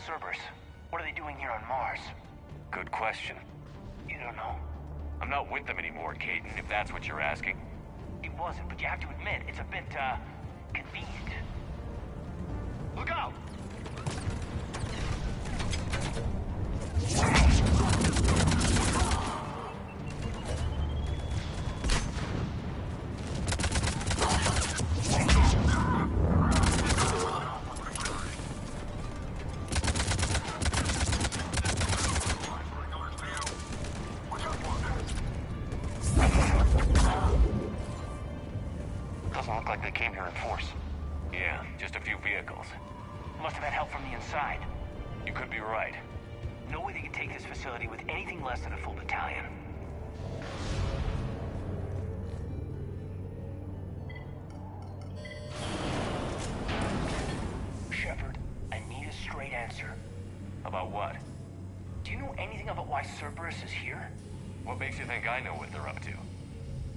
Cerberus? What are they doing here on Mars? Good question. You don't know. I'm not with them anymore, Caden, if that's what you're asking. It wasn't, but you have to admit, it's a bit, convenient. Look out! Doesn't look like they came here in force. Yeah, just a few vehicles. Must have had help from the inside. You could be right. No way they could take this facility with anything less than a full battalion. Shepard, I need a straight answer. About what? Do you know anything about why Cerberus is here? What makes you think I know what they're up to?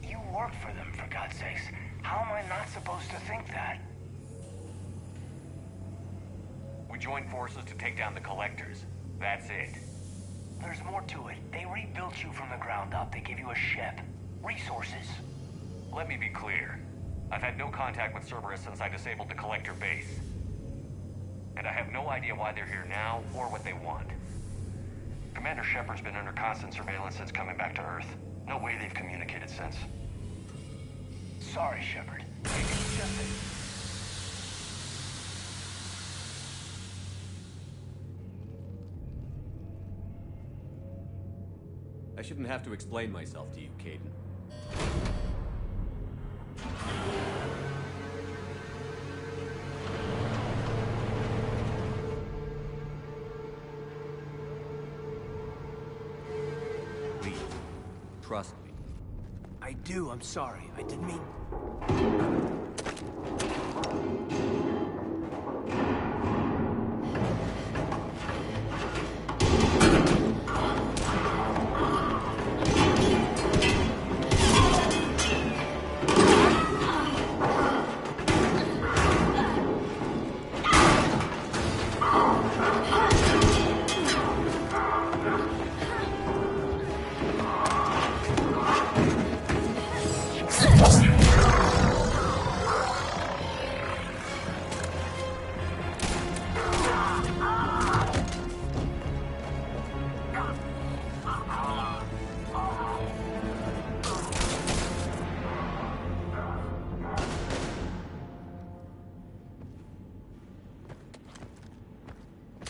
You work for them, for God's sakes. How am I not supposed to think that? We joined forces to take down the Collectors. That's it. There's more to it. They rebuilt you from the ground up. They gave you a ship. Resources. Let me be clear. I've had no contact with Cerberus since I disabled the Collector base. And I have no idea why they're here now, or what they want. Commander Shepard's been under constant surveillance since coming back to Earth. No way they've communicated since. Sorry, Shepard. It's just that... I shouldn't have to explain myself to you, Caden. Leave. Trust me. I do, I'm sorry. I didn't mean...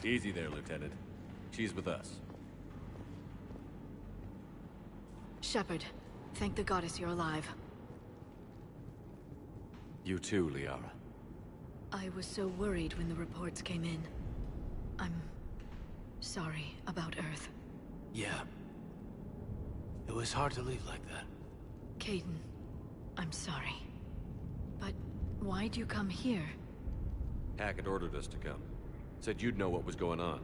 Easy there, Lieutenant. She's with us. Shepard, thank the goddess you're alive. You too, Liara. I was so worried when the reports came in. I'm sorry about Earth. Yeah. It was hard to leave like that. Caden, I'm sorry. But why'd you come here? Hackett ordered us to come. Said you'd know what was going on.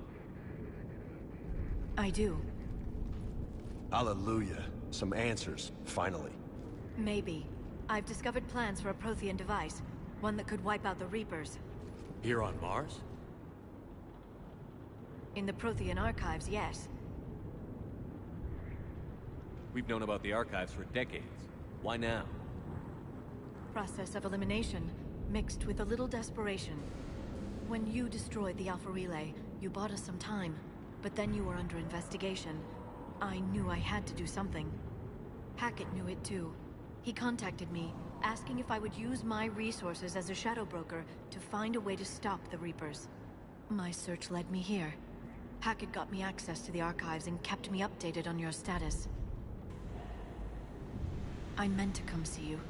I do. Hallelujah. Some answers, finally. Maybe. I've discovered plans for a Prothean device. One that could wipe out the Reapers. Here on Mars? In the Prothean archives, yes. We've known about the archives for decades. Why now? Process of elimination, mixed with a little desperation. When you destroyed the Alpha Relay, you bought us some time. But then you were under investigation. I knew I had to do something. Hackett knew it too. He contacted me, asking if I would use my resources as a shadow broker to find a way to stop the Reapers. My search led me here. Hackett got me access to the archives and kept me updated on your status. I meant to come see you,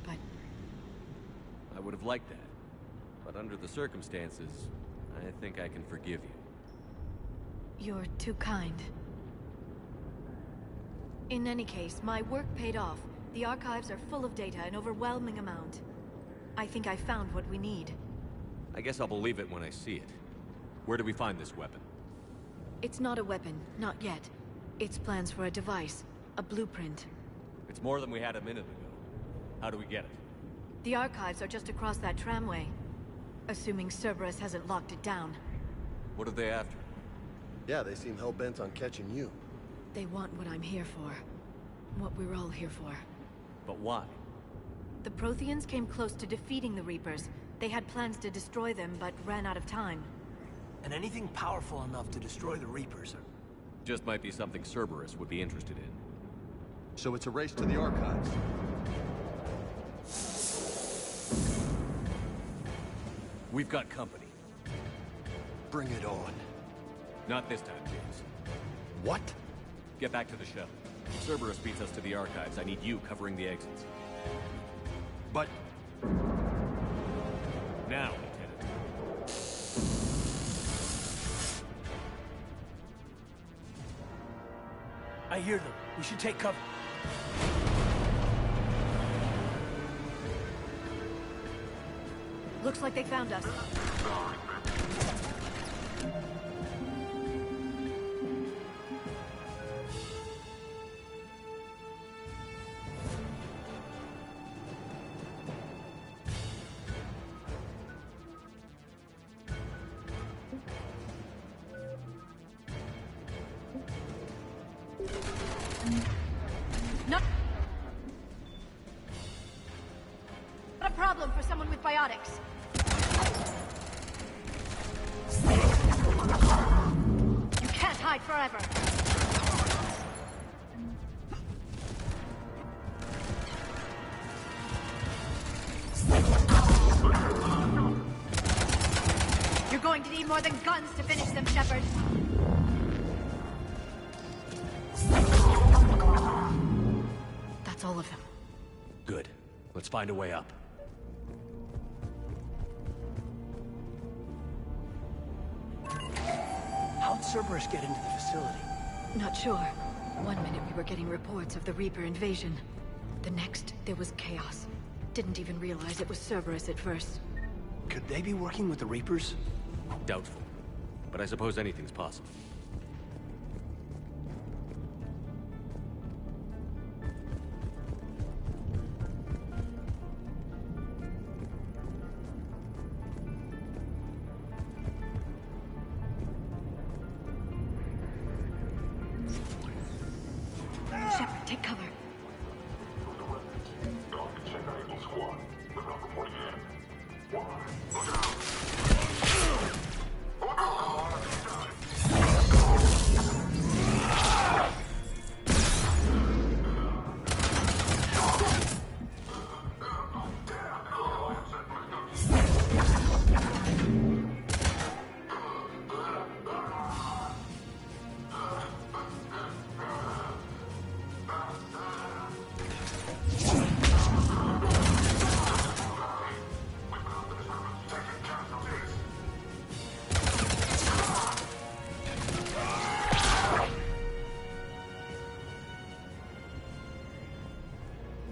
but... I would have liked that. But under the circumstances, I think I can forgive you. You're too kind. In any case, my work paid off. The archives are full of data, an overwhelming amount. I think I found what we need. I guess I'll believe it when I see it. Where do we find this weapon? It's not a weapon, not yet. It's plans for a device, a blueprint. It's more than we had a minute ago. How do we get it? The archives are just across that tramway. Assuming Cerberus hasn't locked it down. What are they after? Yeah, they seem hell-bent on catching you. They want what I'm here for. What we're all here for. But why? The Protheans came close to defeating the Reapers. They had plans to destroy them, but ran out of time. And anything powerful enough to destroy the Reapers are... Just might be something Cerberus would be interested in. So it's a race to the Archives. We've got company. Bring it on. Not this time, James. What? Get back to the shuttle. If Cerberus beats us to the Archives, I need you covering the exits. But... Now, Lieutenant. I hear them. We should take cover. Looks like they found us. Not a problem for someone with biotics. You can't hide forever. You're going to need more than guns to finish them, Shepard. That's all of them. Good. Let's find a way up. How'd Cerberus get into the facility? Not sure. One minute we were getting reports of the Reaper invasion. The next, there was chaos. Didn't even realize it was Cerberus at first. Could they be working with the Reapers? Doubtful. But I suppose anything's possible. Shepard, take cover.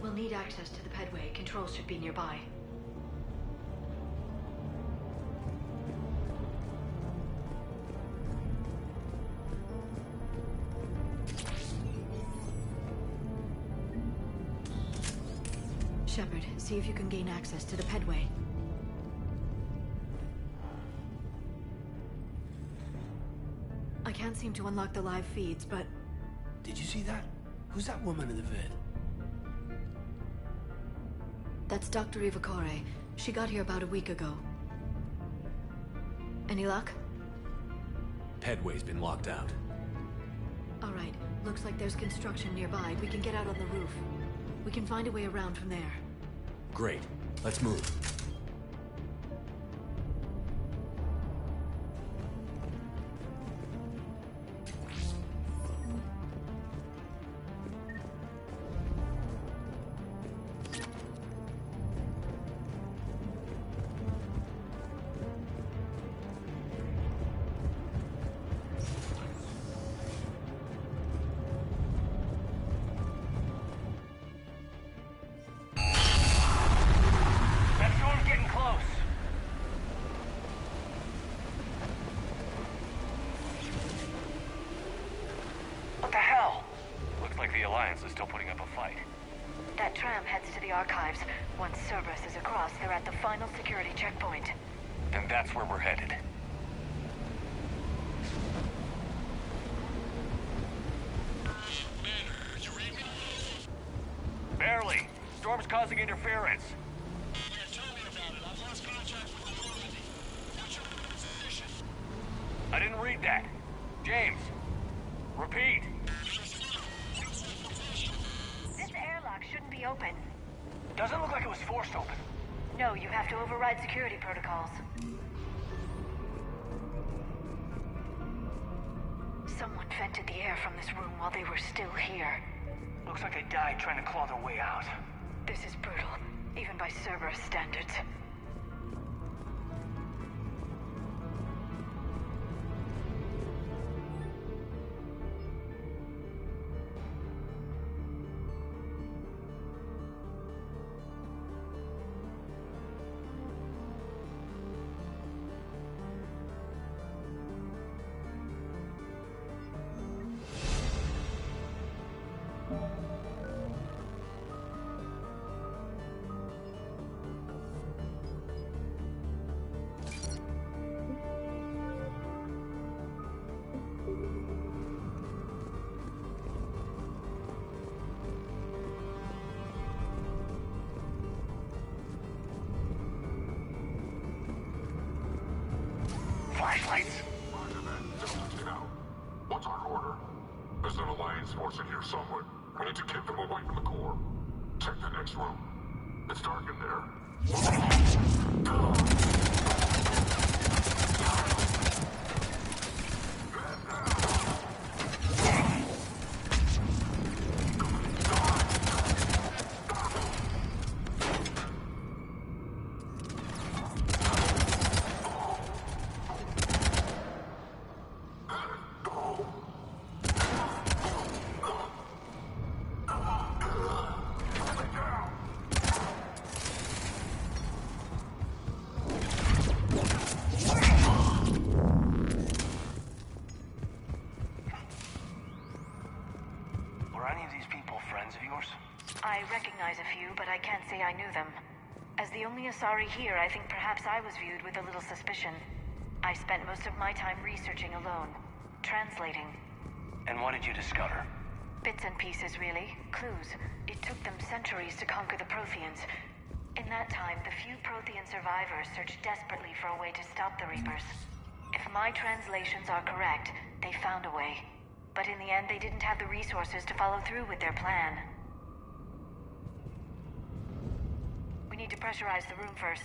We'll need access to the pedway. Controls should be nearby. Shepard, see if you can gain access to the pedway. I can't seem to unlock the live feeds, but... Did you see that? Who's that woman in the vid? That's Dr. Ivakore. She got here about a week ago. Any luck? Pedway's been locked out. All right. Looks like there's construction nearby. We can get out on the roof. We can find a way around from there. Great. Let's move. That storm's getting close. What the hell? Looks like the Alliance is still putting up a fight. That tram heads to the Archives. Once Cerberus is across, they're at the final security checkpoint. Then that's where we're headed. Charlie. Storm's causing interference. Yeah, tell me about it. I've lost contact with the Normandy. What's your position? I didn't read that. James, repeat. This airlock shouldn't be open. Doesn't look like it was forced open. No, you have to override security protocols. Someone vented the air from this room while they were still here. Looks like they died trying to claw their way out. This is brutal, even by Cerberus standards. Flashlights? Roger that. Distance now. What's our order? There's an Alliance force in here somewhere. We need to keep them away from the core. Check the next room. It's dark in there. Were any of these people friends of yours? I recognize a few, but I can't say I knew them. As the only Asari here, I think perhaps I was viewed with a little suspicion. I spent most of my time researching alone, translating. And what did you discover? Bits and pieces, really. Clues. It took them centuries to conquer the Protheans. In that time, the few Prothean survivors searched desperately for a way to stop the Reapers. If my translations are correct, they found a way. But in the end, they didn't have the resources to follow through with their plan. We need to pressurize the room first.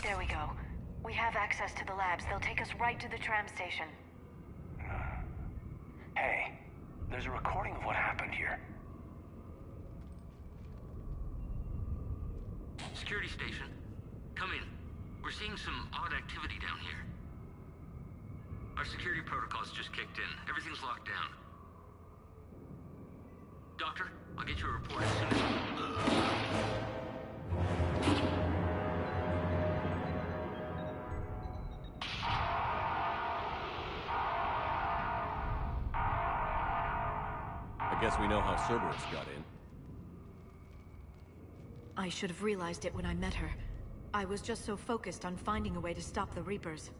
There we go. We have access to the labs. They'll take us right to the tram station. Hey, there's a recording of what happened here. Security station. Come in. We're seeing some odd activity down here. Our security protocols just kicked in. Everything's locked down. Doctor, I'll get you a report as soon as... I guess we know how Cerberus got in. I should have realized it when I met her. I was just so focused on finding a way to stop the Reapers.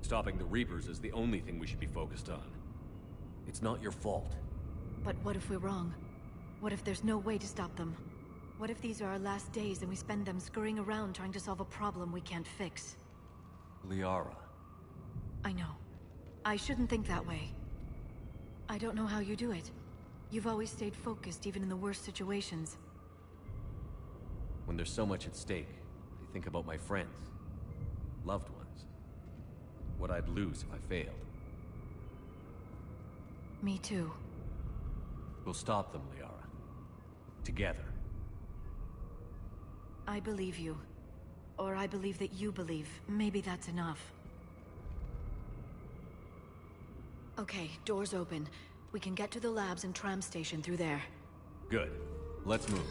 Stopping the Reapers is the only thing we should be focused on. It's not your fault. But what if we're wrong? What if there's no way to stop them? What if these are our last days and we spend them scurrying around trying to solve a problem we can't fix? Liara. I know. I shouldn't think that way. I don't know how you do it. You've always stayed focused even in the worst situations. When there's so much at stake, I think about my friends, loved ones. What I'd lose if I failed. Me too. We'll stop them, Liara. Together. I believe you. Or I believe that you believe. Maybe that's enough. Okay, doors open. We can get to the labs and tram station through there. Good. Let's move.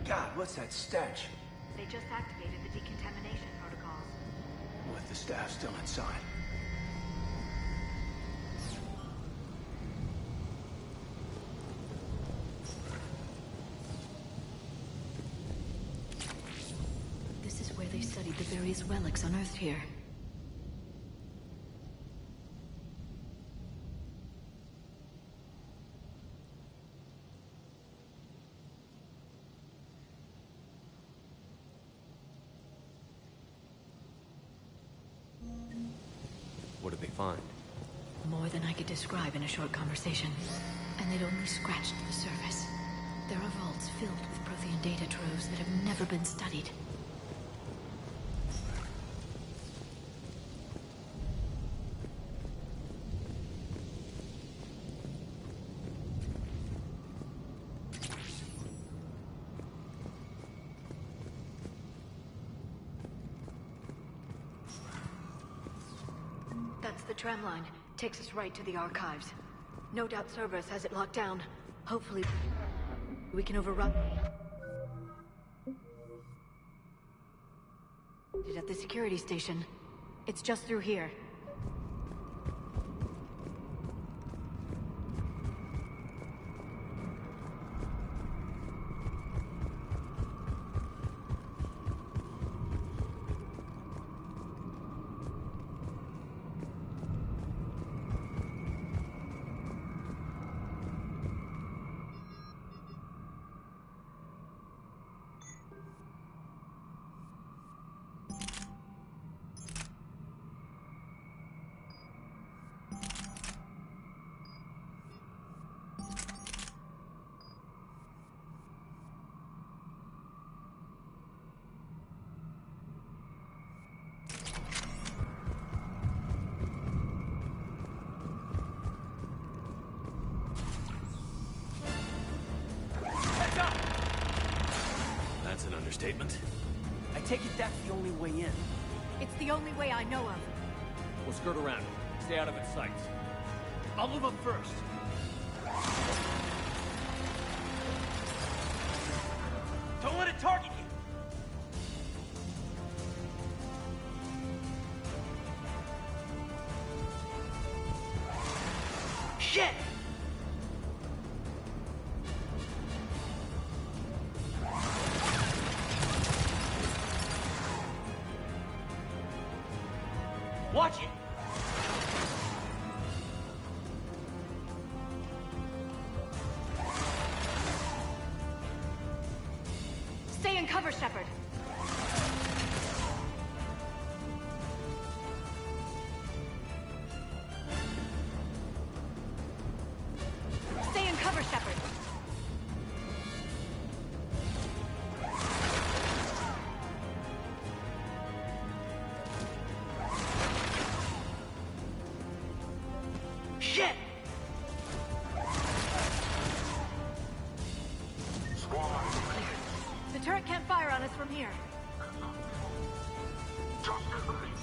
God, what's that stench? They just activated the decontamination protocols. With the staff still inside. This is where they studied the various relics unearthed here. What did they find? More than I could describe in a short conversation. And they'd only scratched the surface. There are vaults filled with Prothean data troves that have never been studied. That's the tram line. Takes us right to the archives. No doubt Cerberus has it locked down. Hopefully, we can overrun it at the security station. It's just through here. That's an understatement. I take it that's the only way in. It's the only way I know of. We'll skirt around it. Stay out of its sights. I'll move up first. Don't let it target you! Shit! Watch it! Stay in cover, Shepard. Stay in cover, Shepard. Shit! Squad, The turret can't fire on us from here. just get ready.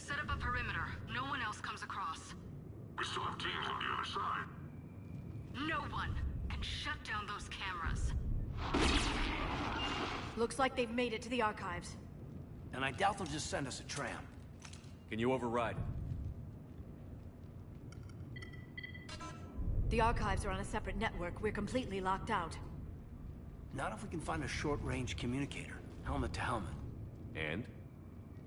Set up a perimeter. No one else comes across. We still have teams on the other side. No one! And shut down those cameras. Looks like they've made it to the archives. And I doubt they'll just send us a tram. Can you override it? The archives are on a separate network. We're completely locked out. Not if we can find a short-range communicator, helmet to helmet. And?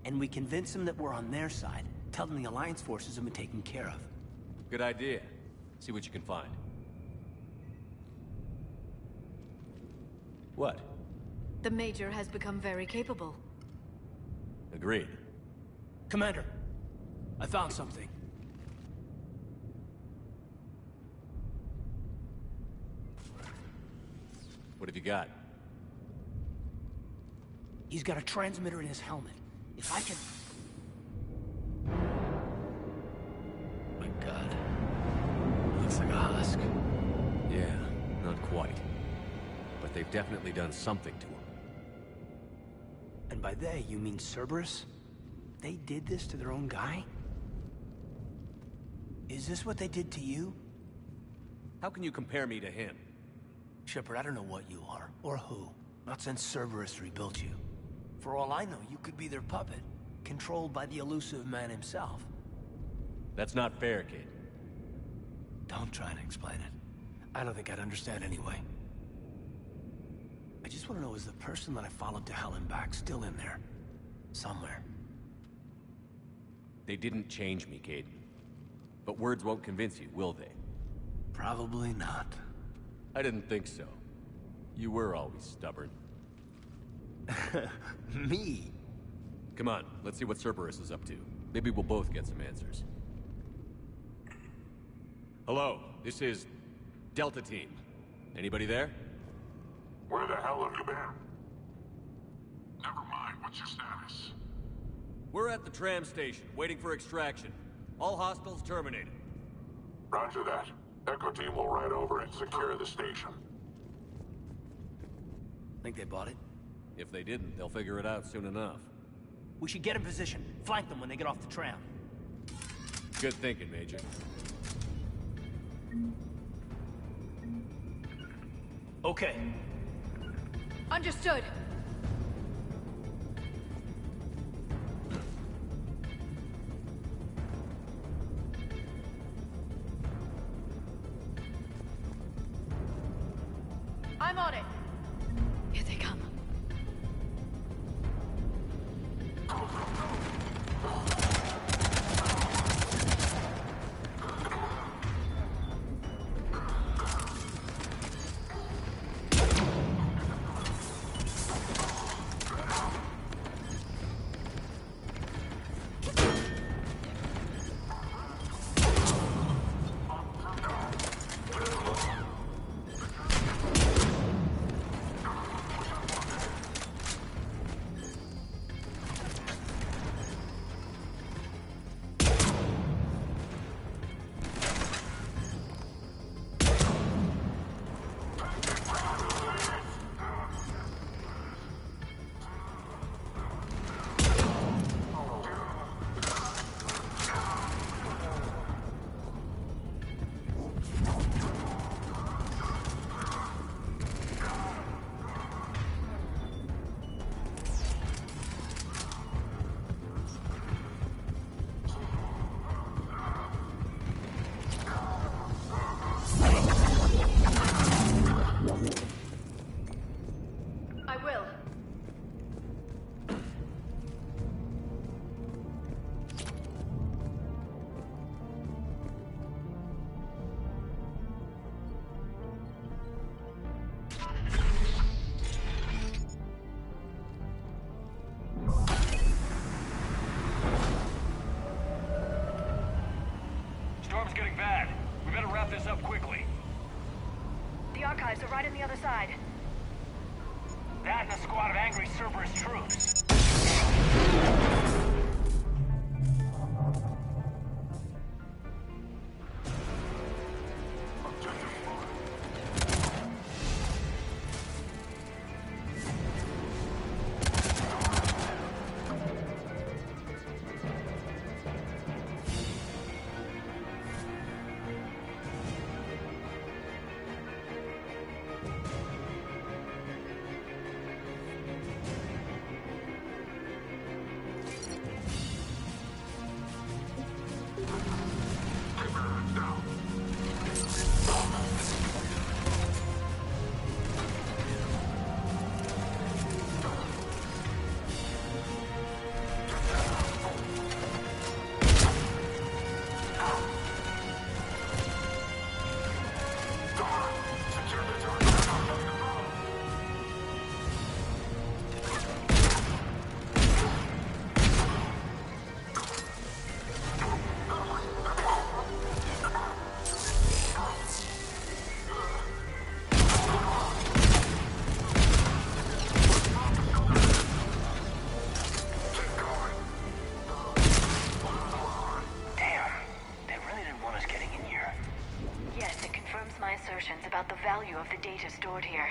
And we convince them that we're on their side. Tell them the Alliance forces have been taken care of. Good idea. See what you can find. What? The Major has become very capable. Agreed. Commander, I found something. What have you got? He's got a transmitter in his helmet. If I can... My God. Looks like a husk. Yeah, not quite. But they've definitely done something to him. And by they, you mean Cerberus? They did this to their own guy? Is this what they did to you? How can you compare me to him? Shepard, I don't know what you are, or who. Not since Cerberus rebuilt you. For all I know, you could be their puppet, controlled by the elusive man himself. That's not fair, kid. Don't try and explain it. I don't think I'd understand anyway. I just want to know, is the person that I followed to hell and back still in there? Somewhere. They didn't change me, Caden. But words won't convince you, will they? Probably not. I didn't think so. You were always stubborn. Me? Come on, let's see what Cerberus is up to. Maybe we'll both get some answers. Hello, this is Delta Team. Anybody there? Where the hell have you been? Never mind, what's your status? We're at the tram station, waiting for extraction. All hostiles terminated. Roger that. Echo Team will ride over and secure the station. Think they bought it? If they didn't, they'll figure it out soon enough. We should get in position. Flank them when they get off the tram. Good thinking, Major. Okay. Understood. I'm on it. Here they come. Storm's getting bad. We better wrap this up quickly. The archives are right on the other side. That and a squad of angry Cerberus troops. value of the data stored here.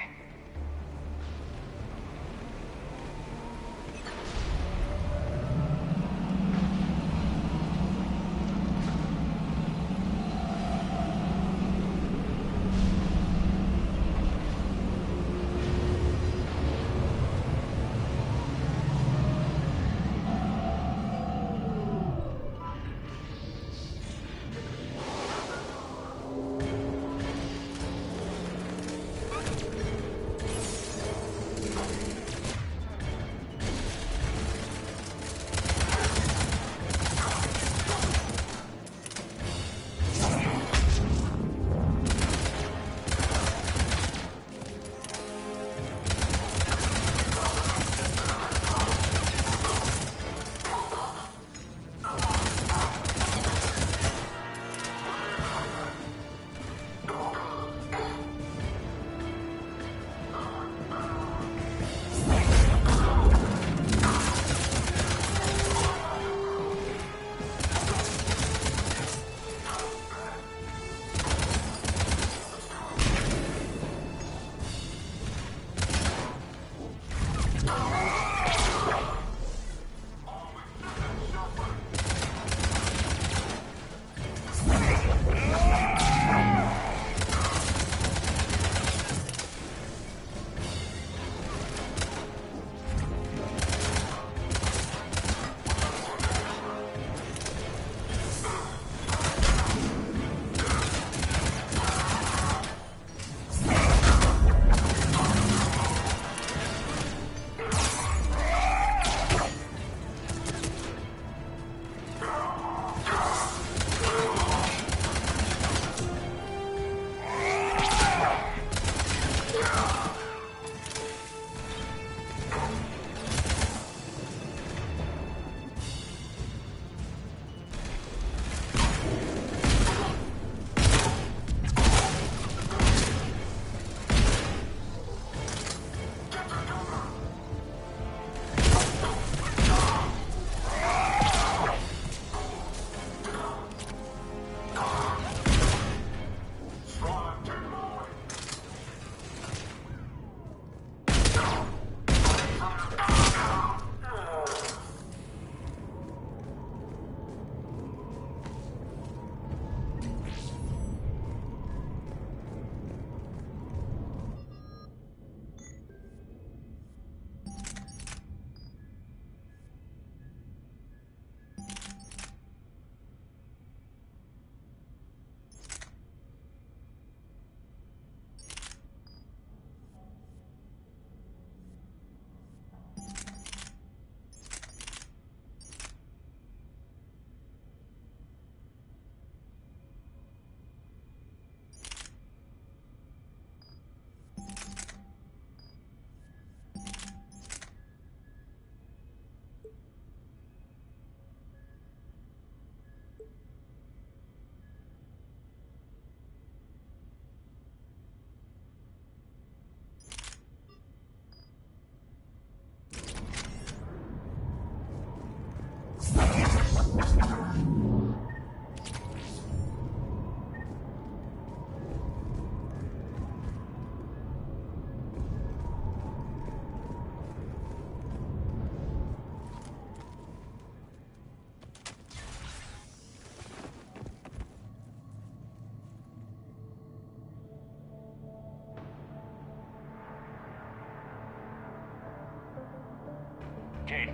Kate.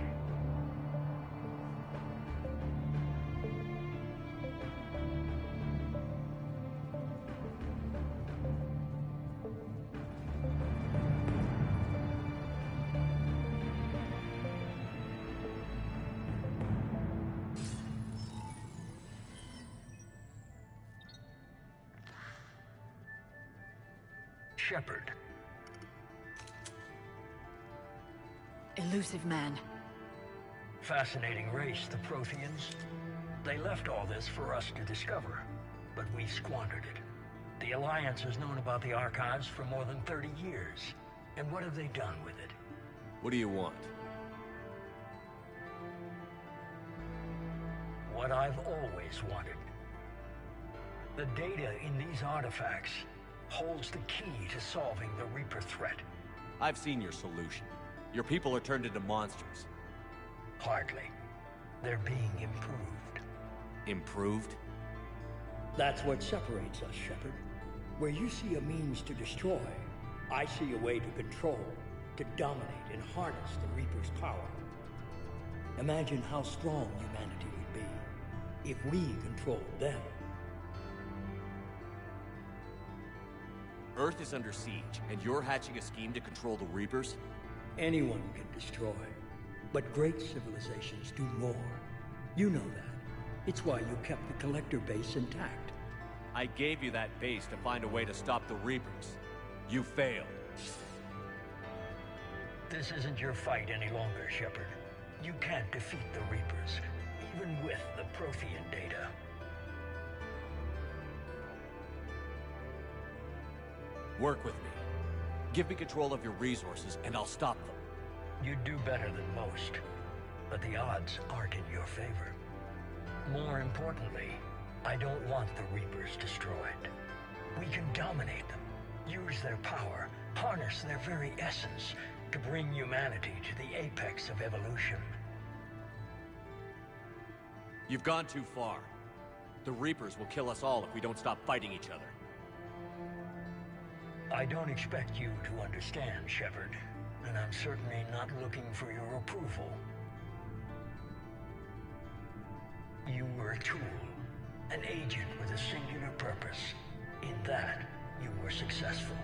Shepard. Elusive man. Fascinating race, the Protheans. They left all this for us to discover, but we squandered it. The Alliance has known about the Archives for more than 30 years. And what have they done with it? What do you want? What I've always wanted. The data in these artifacts, holds the key to solving the Reaper threat. I've seen your solution. Your people are turned into monsters. Hardly. They're being improved. Improved? That's what separates us, Shepard. Where you see a means to destroy, I see a way to control, to dominate and harness the Reaper's power. Imagine how strong humanity would be if we controlled them. Earth is under siege, and you're hatching a scheme to control the Reapers? Anyone can destroy, but great civilizations do more. You know that. It's why you kept the Collector base intact. I gave you that base to find a way to stop the Reapers. You failed. This isn't your fight any longer, Shepard. You can't defeat the Reapers, even with the Prothean data. Work with me. Give me control of your resources, and I'll stop them. You'd do better than most, but the odds aren't in your favor. More importantly, I don't want the Reapers destroyed. We can dominate them, use their power, harness their very essence to bring humanity to the apex of evolution. You've gone too far. The Reapers will kill us all if we don't stop fighting each other. I don't expect you to understand, Shepard, and I'm certainly not looking for your approval. You were a tool, an agent with a singular purpose. In that, you were successful.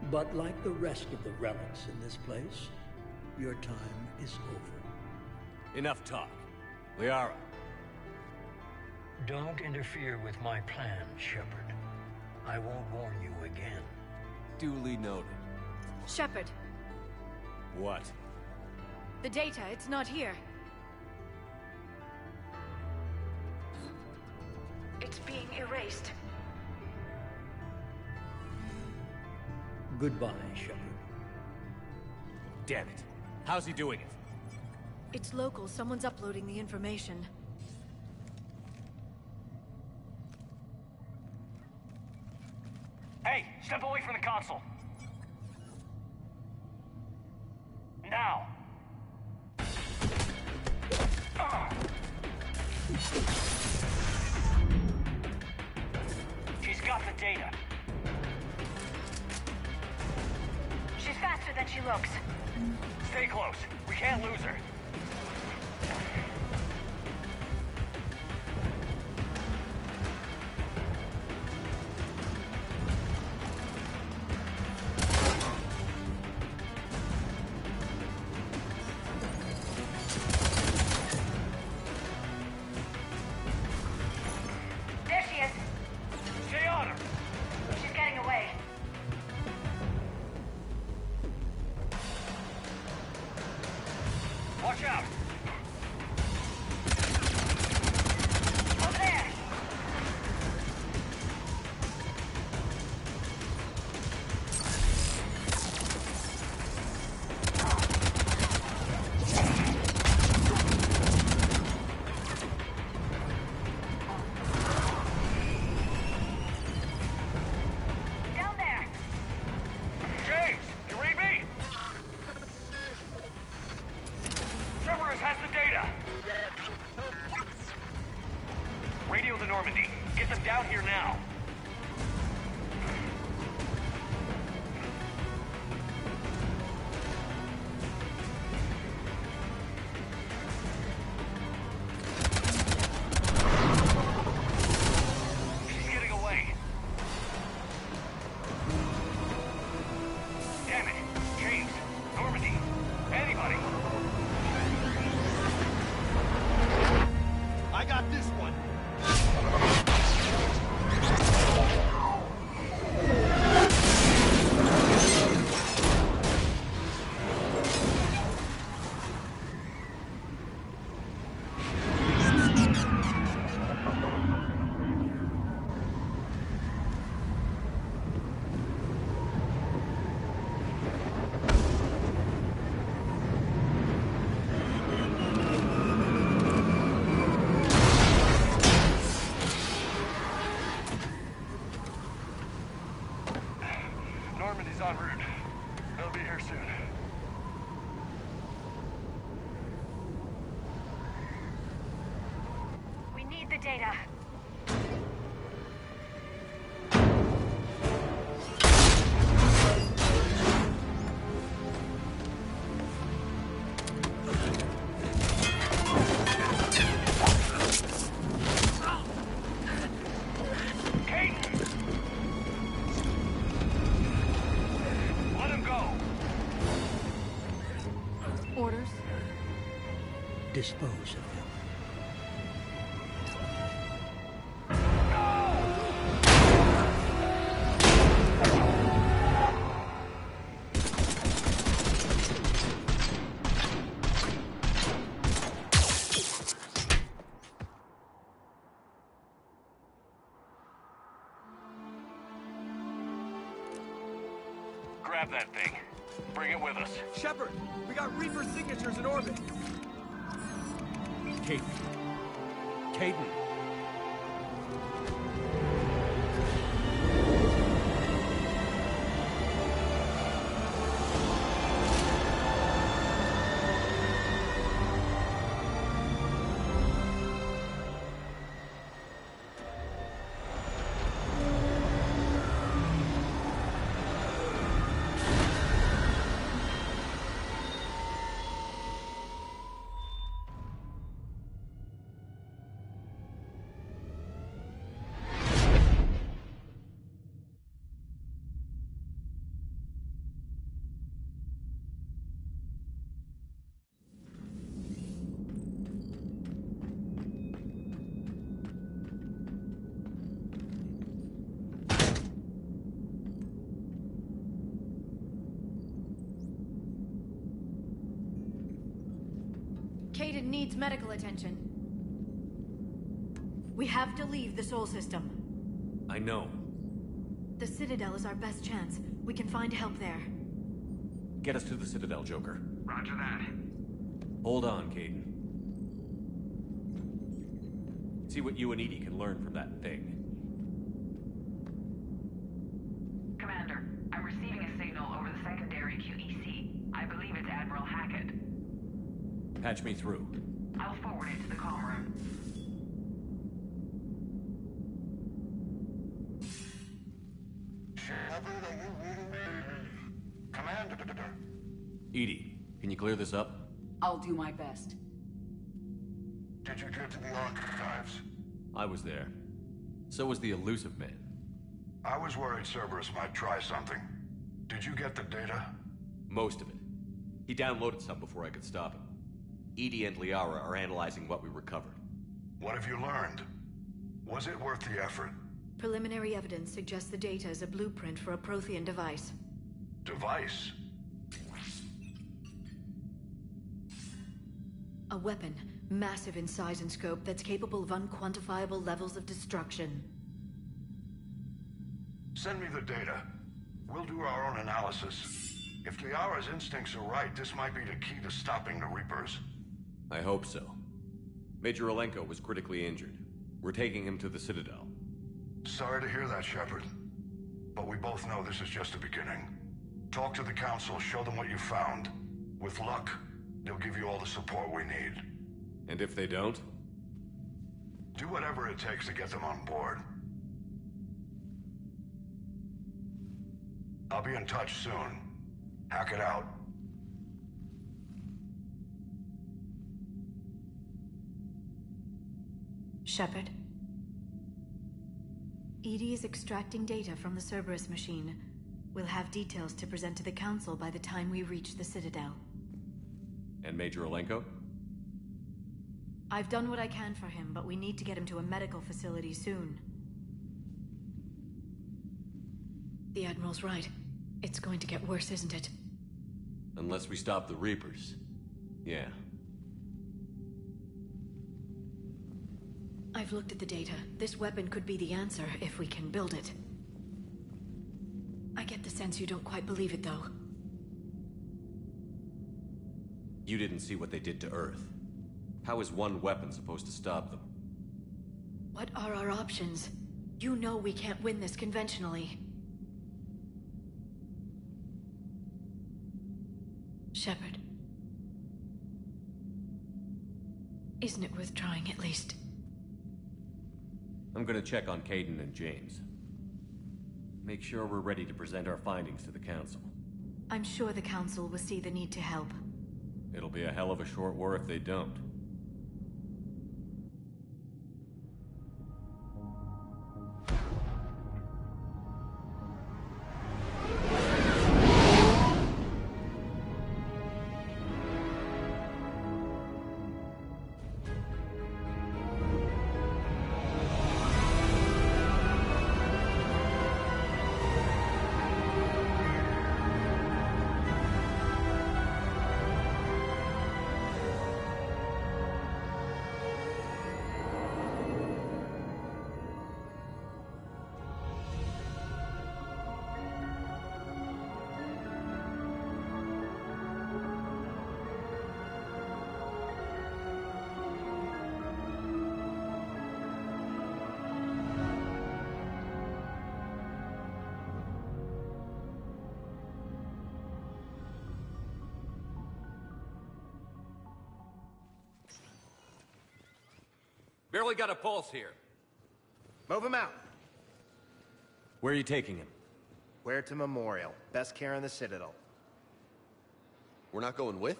But like the rest of the relics in this place, your time is over. Enough talk. Liara. Don't interfere with my plan, Shepard. I won't warn you again. Duly noted. Shepard, What? the data, it's not here. It's being erased. Goodbye, Shepard. Damn it. How's he doing it? It's local. Someone's uploading the information. Hey, step away from the console. Now. She's got the data. She's faster than she looks. Stay close. We can't lose her. There she is. Stay on her. She's getting away. Watch out. Over there. Down there. James, you read me? Cerberus has the data. Radio the Normandy. Get them down here now. She's getting away. Damn it. James, Normandy, anybody. I got this one. extracted the data. Orders? Dispose of him. Grab that thing. Bring it with us. Shepard, we got Reaper signatures in orbit. Kaidan. Kaidan. Kaidan needs medical attention. We have to leave the Sol system. I know. The Citadel is our best chance. We can find help there. Get us to the Citadel, Joker. Roger that. Hold on, Kaidan. See what you and EDI can learn from that thing. Commander, I'm receiving a signal over the secondary QEC. I believe it's Admiral Hackett. Patch me through. I'll forward it to the comm room. Shepard, are you reading me? Commander. EDI, can you clear this up? I'll do my best. Did you get to the archives? I was there. So was the Illusive Man. I was worried Cerberus might try something. Did you get the data? Most of it. He downloaded some before I could stop him. EDI and Liara are analyzing what we recovered. What have you learned? Was it worth the effort? Preliminary evidence suggests the data is a blueprint for a Prothean device. Device? A weapon, massive in size and scope, that's capable of unquantifiable levels of destruction. Send me the data. We'll do our own analysis. If Liara's instincts are right, this might be the key to stopping the Reapers. I hope so. Major Alenko was critically injured. We're taking him to the Citadel. Sorry to hear that, Shepard. But we both know this is just the beginning. Talk to the Council, show them what you found. With luck, they'll give you all the support we need. And if they don't? Do whatever it takes to get them on board. I'll be in touch soon. Hack it out. Shepard? EDI is extracting data from the Cerberus machine. We'll have details to present to the Council by the time we reach the Citadel. And Major Alenko? I've done what I can for him, but we need to get him to a medical facility soon. The Admiral's right. It's going to get worse, isn't it? Unless we stop the Reapers. Yeah. I've looked at the data. This weapon could be the answer if we can build it. I get the sense you don't quite believe it, though. You didn't see what they did to Earth. How is one weapon supposed to stop them? What are our options? You know we can't win this conventionally. Shepard. Isn't it worth trying, at least? I'm gonna check on Kaidan and James. Make sure we're ready to present our findings to the Council. I'm sure the Council will see the need to help. It'll be a hell of a short war if they don't. Barely got a pulse here. Move him out. Where are you taking him? Where to Memorial. Best care in the Citadel. We're not going with?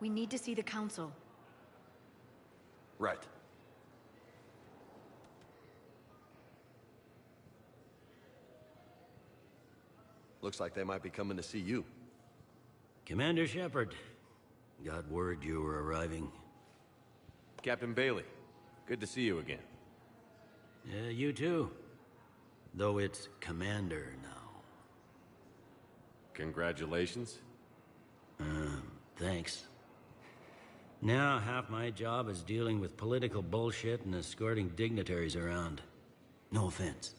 We need to see the Council. Right. Looks like they might be coming to see you. Commander Shepard. Got word you were arriving. Captain Bailey, good to see you again. You too. Though it's Commander now. Congratulations. Thanks. Now half my job is dealing with political bullshit and escorting dignitaries around. No offense.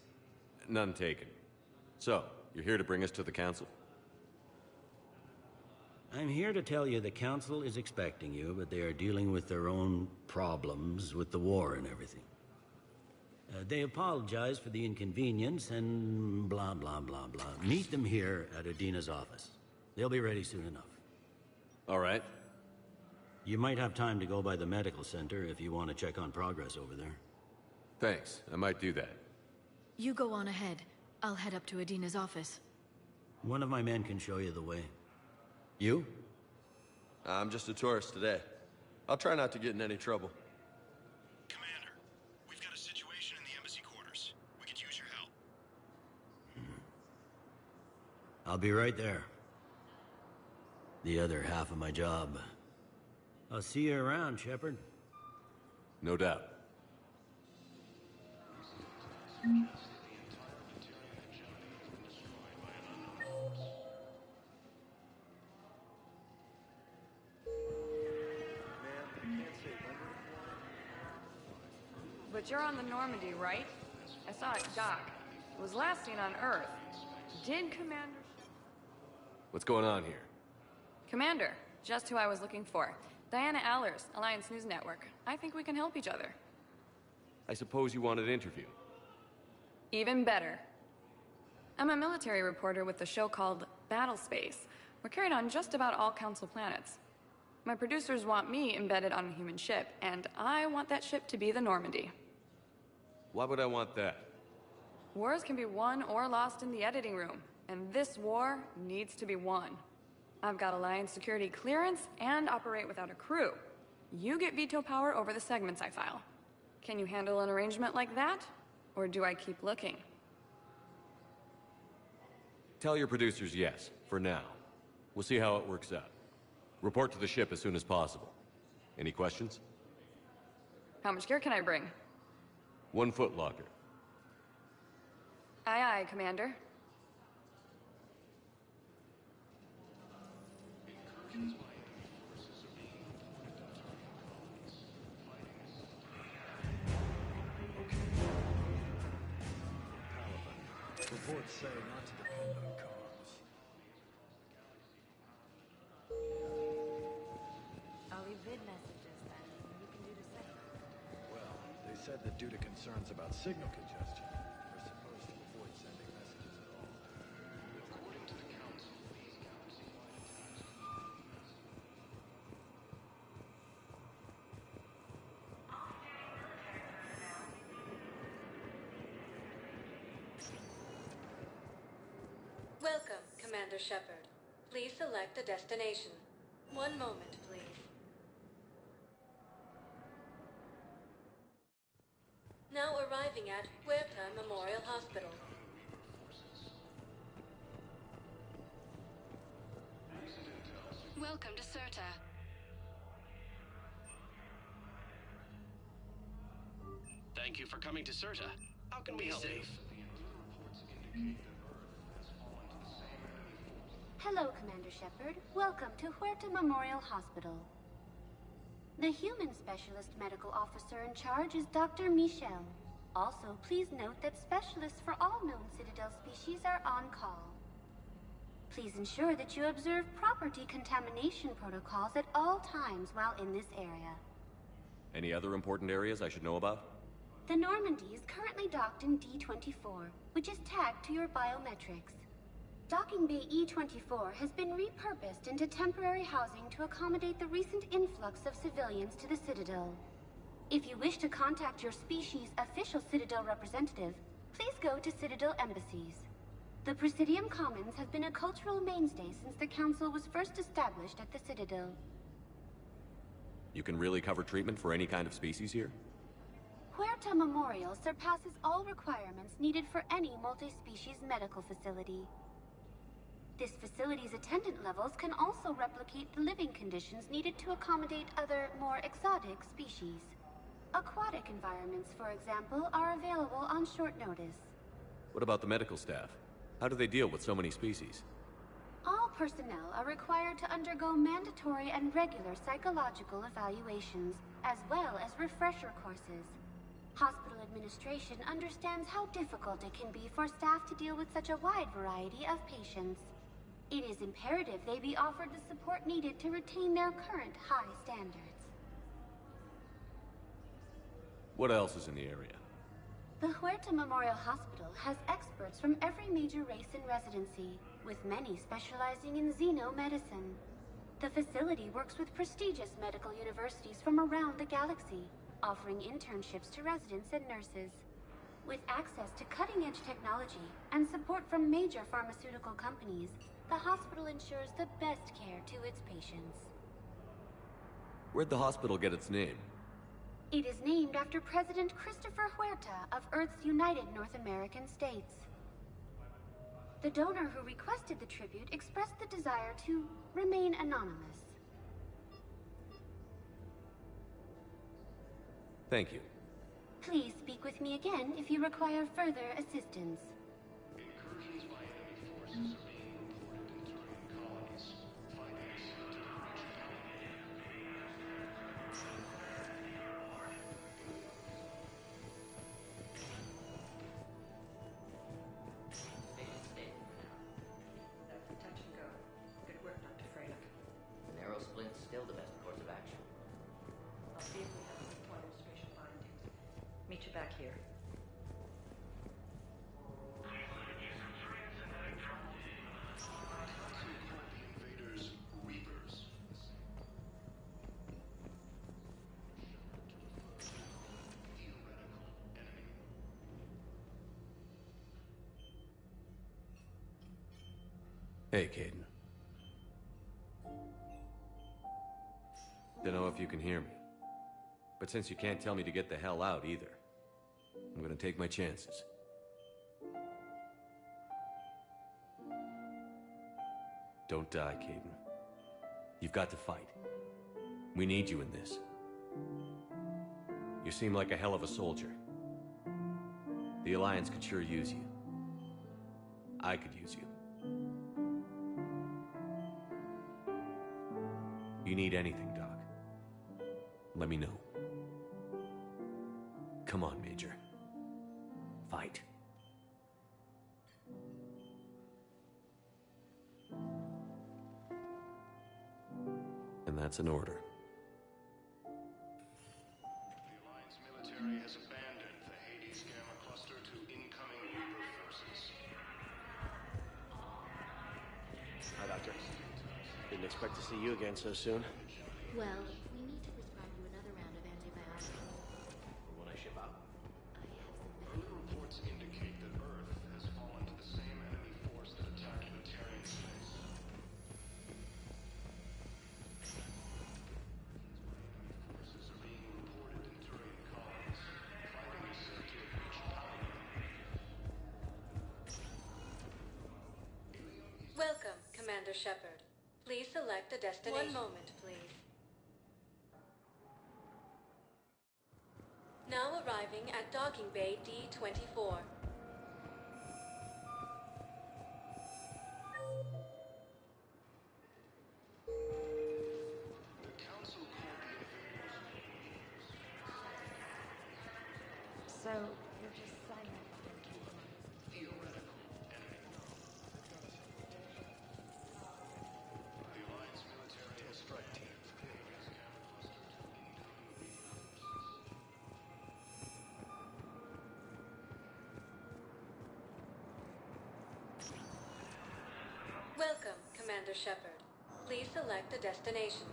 None taken. So, you're here to bring us to the Council? I'm here to tell you the Council is expecting you, but they are dealing with their own problems with the war and everything. They apologize for the inconvenience and blah, blah, blah, blah. Meet them here at Adina's office. They'll be ready soon enough. All right. You might have time to go by the medical center if you want to check on progress over there. Thanks. I might do that. You go on ahead. I'll head up to Adina's office. One of my men can show you the way. You? I'm just a tourist today. I'll try not to get in any trouble. Commander, we've got a situation in the embassy quarters. We could use your help. I'll be right there. The other half of my job. I'll see you around, Shepard. No doubt. But you're on the Normandy, right? I saw it dock. It was last seen on Earth. Did Commander... What's going on here? Commander, just who I was looking for. Diana Allers, Alliance News Network. I think we can help each other. I suppose you want an interview? Even better. I'm a military reporter with a show called Battle Space. We're carried on just about all Council planets. My producers want me embedded on a human ship, and I want that ship to be the Normandy. Why would I want that? Wars can be won or lost in the editing room, and this war needs to be won. I've got Alliance security clearance and operate without a crew. You get veto power over the segments I file. Can you handle an arrangement like that? Or do I keep looking? Tell your producers yes, for now. We'll see how it works out. Report to the ship as soon as possible. Any questions? How much gear can I bring? 1 foot locker. Aye, aye, Commander. Reports say not to depend on comms. I'll leave vid messages then. You can do the same. Well, they said that due to concerns about signal congestion, we're supposed to avoid sending messages at all. According to the Council, these galaxy-wide attacks Welcome, Commander Shepard. Please select a destination. One moment, please. Now arriving at Huerta Memorial Hospital. Welcome to Certa. Thank you for coming to Certa. How can we help you? Hello, Commander Shepard. Welcome to Huerta Memorial Hospital. The human specialist medical officer in charge is Dr. Michel. Also, please note that specialists for all known Citadel species are on call. Please ensure that you observe proper decontamination protocols at all times while in this area. Any other important areas I should know about? The Normandy is currently docked in D-24, which is tagged to your biometrics. Docking Bay E-24 has been repurposed into temporary housing to accommodate the recent influx of civilians to the Citadel. If you wish to contact your species' official Citadel representative, please go to Citadel embassies. The Presidium Commons have been a cultural mainstay since the Council was first established at the Citadel. You can really cover treatment for any kind of species here? Huerta Memorial surpasses all requirements needed for any multi-species medical facility. This facility's attendant levels can also replicate the living conditions needed to accommodate other, more exotic species. Aquatic environments, for example, are available on short notice. What about the medical staff? How do they deal with so many species? All personnel are required to undergo mandatory and regular psychological evaluations, as well as refresher courses. Hospital administration understands how difficult it can be for staff to deal with such a wide variety of patients. It is imperative they be offered the support needed to retain their current high standards. What else is in the area? The Huerta Memorial Hospital has experts from every major race in residency, with many specializing in xenomedicine. The facility works with prestigious medical universities from around the galaxy, offering internships to residents and nurses. With access to cutting-edge technology and support from major pharmaceutical companies, the hospital ensures the best care to its patients. Where'd the hospital get its name? It is named after President Christopher Huerta of Earth's United North American States. The donor who requested the tribute expressed the desire to remain anonymous. Thank you. Please speak with me again if you require further assistance. Incursions by enemy forces are being reported in target colonies. Find any to the That's the touch and go. Good work, Dr. Freylick. Narrow splint's still the best course of action. I'll see if we have any demonstration findings. Meet you back here. invaders, Reapers. Hey, Kaidan. Dunno if you can hear me. But since you can't tell me to get the hell out either, I'm gonna take my chances. Don't die, Kaidan. You've got to fight. We need you in this. You seem like a hell of a soldier. The Alliance could sure use you. I could use you. You need anything, Doc, let me know. Come on, Major. Fight. And that's an order. The Alliance military has abandoned the Hades Gamma cluster to incoming Reaper forces. Hi, Doctor. Didn't expect to see you again so soon. Well, we need to prescribe you another round of antibiotics. When I ship out. Early reports indicate that Earth has fallen to the same enemy force that attacked the Commander Shepard. Please select a destination. 1 moment, please. Now arriving at Docking Bay D-24. So, you're just silent behind Theoretical enemy. The Alliance military and strike teams clearing a scan cluster to incoming Welcome, Commander Shepard. Please select a destination.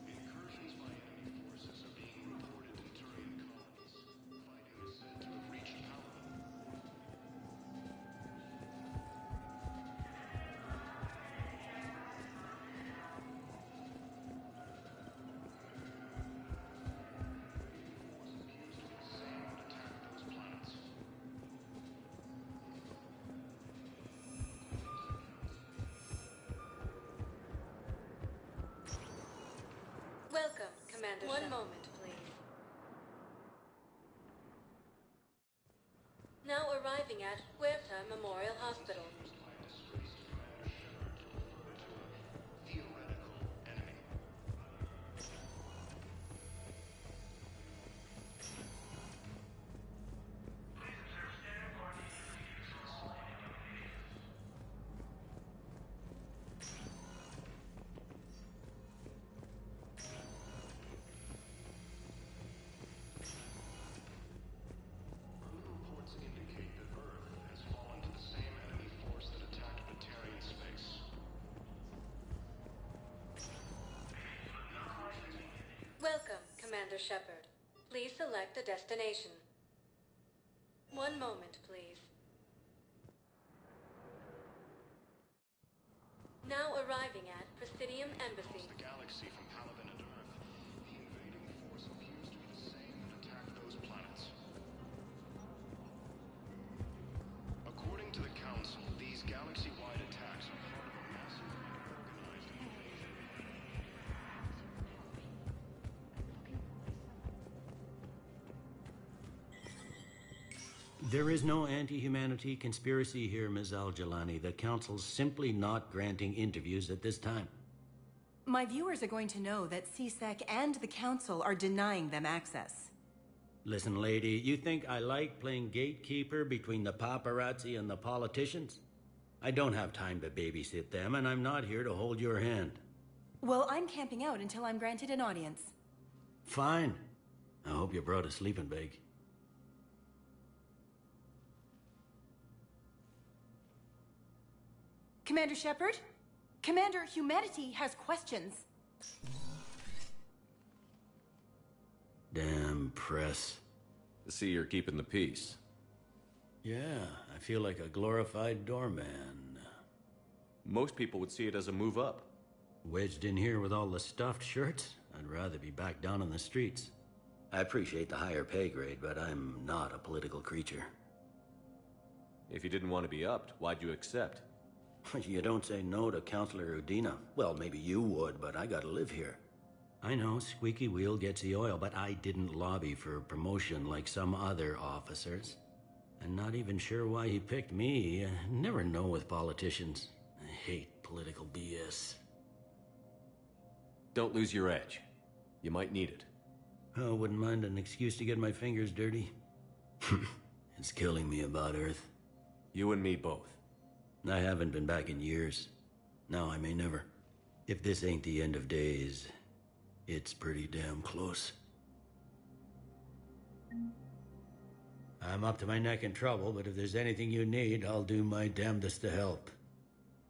Incursions by enemy forces are being reported in Turian colonies. Fighting is said to have reached Paladin. Welcome, Commander Shepard. 1 moment, please. Now arriving at Huerta Memorial Hospital. Theoretical enemy. Reports indicate that Earth has fallen to the same enemy force that attacked Batarian space. Welcome, Commander Shepard. Please select a destination. 1 moment, please. Now arriving at Presidium Embassy. The galaxy from Paladin and Earth. The invading force appears to be the same that attacked those planets. According to the Council, these galaxy-wide attacks are part of a massive organized invasion. There is no anti-humanity conspiracy here, Ms. Al-Jalani. The Council's simply not granting interviews at this time. My viewers are going to know that CSEC and the Council are denying them access. Listen, lady, you think I like playing gatekeeper between the paparazzi and the politicians? I don't have time to babysit them, and I'm not here to hold your hand. Well, I'm camping out until I'm granted an audience. Fine. I hope you brought a sleeping bag. Commander Shepard? Commander, humanity has questions. Damn press. To see you're keeping the peace. Yeah, I feel like a glorified doorman. Most people would see it as a move up. Wedged in here with all the stuffed shirts? I'd rather be back down on the streets. I appreciate the higher pay grade, but I'm not a political creature. If you didn't want to be upped, why'd you accept? You don't say no to Counselor Udina. Well, maybe you would, but I gotta live here. I know, squeaky wheel gets the oil, but I didn't lobby for promotion like some other officers. I'm not even sure why he picked me. I never know with politicians. I hate political BS. Don't lose your edge. You might need it. Oh, wouldn't mind an excuse to get my fingers dirty. It's killing me about Earth. You and me both. I haven't been back in years. Now I may never. If this ain't the end of days, it's pretty damn close. I'm up to my neck in trouble, but if there's anything you need, I'll do my damnedest to help.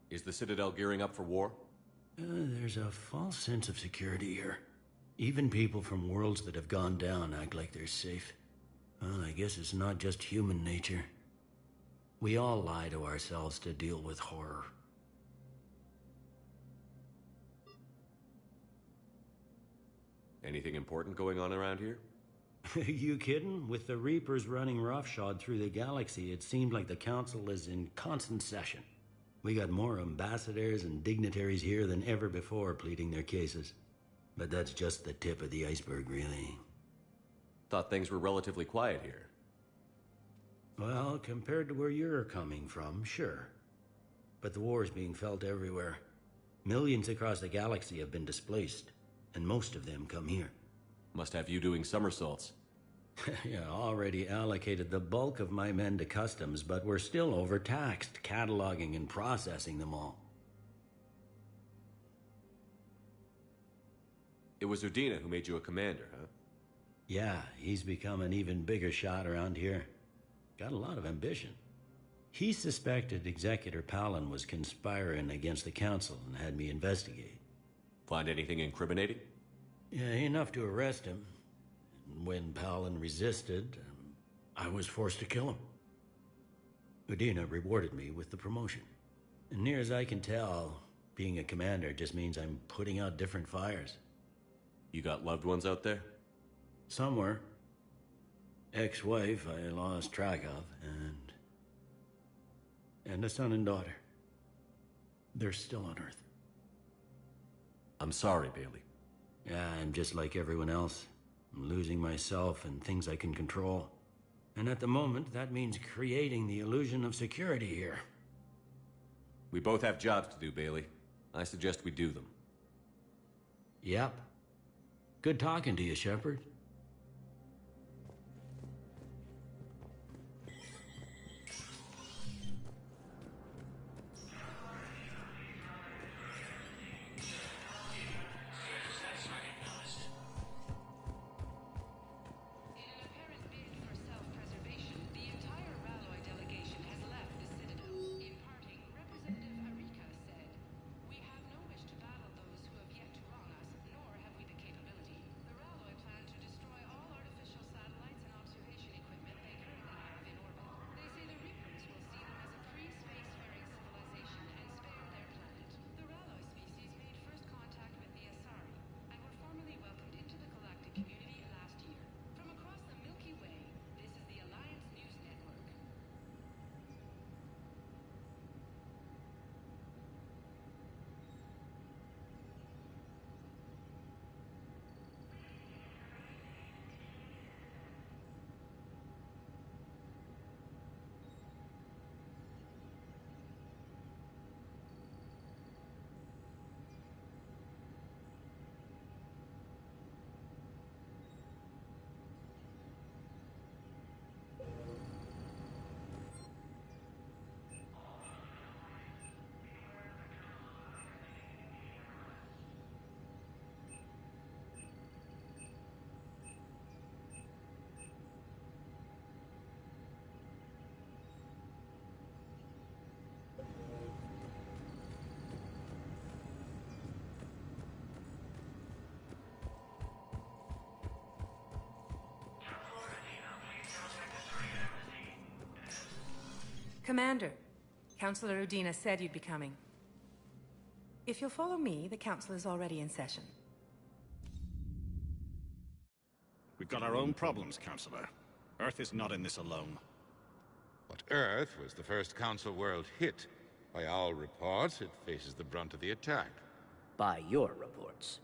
Is the Citadel gearing up for war? There's a false sense of security here. Even people from worlds that have gone down act like they're safe. Well, I guess it's not just human nature. We all lie to ourselves to deal with horror. Anything important going on around here? You kidding? With the Reapers running roughshod through the galaxy, it seemed like the Council is in constant session. We got more ambassadors and dignitaries here than ever before pleading their cases. But that's just the tip of the iceberg, really. Thought things were relatively quiet here. Well, compared to where you're coming from, sure. But the war is being felt everywhere. Millions across the galaxy have been displaced, and most of them come here. Must have you doing somersaults. Yeah, already allocated the bulk of my men to customs, but we're still overtaxed, cataloging and processing them all. It was Udina who made you a commander, huh? Yeah, he's become an even bigger shot around here. Got a lot of ambition. He suspected Executor Palin was conspiring against the Council and had me investigate. Find anything incriminating? Yeah, enough to arrest him. And when Palin resisted, I was forced to kill him. Udina rewarded me with the promotion. And near as I can tell, being a commander just means I'm putting out different fires. You got loved ones out there? Somewhere. Ex-wife I lost track of, and a son and daughter. They're still on Earth. I'm sorry, Bailey. Yeah, I'm just like everyone else. I'm losing myself and things I can control. And at the moment, that means creating the illusion of security here. We both have jobs to do, Bailey. I suggest we do them. Yep. Good talking to you, Shepard. Commander, Councilor Udina said you'd be coming. If you'll follow me, the Council is already in session. We've got our own problems, Councilor. Earth is not in this alone. But Earth was the first Council world hit. By all reports, it faces the brunt of the attack. By your reports.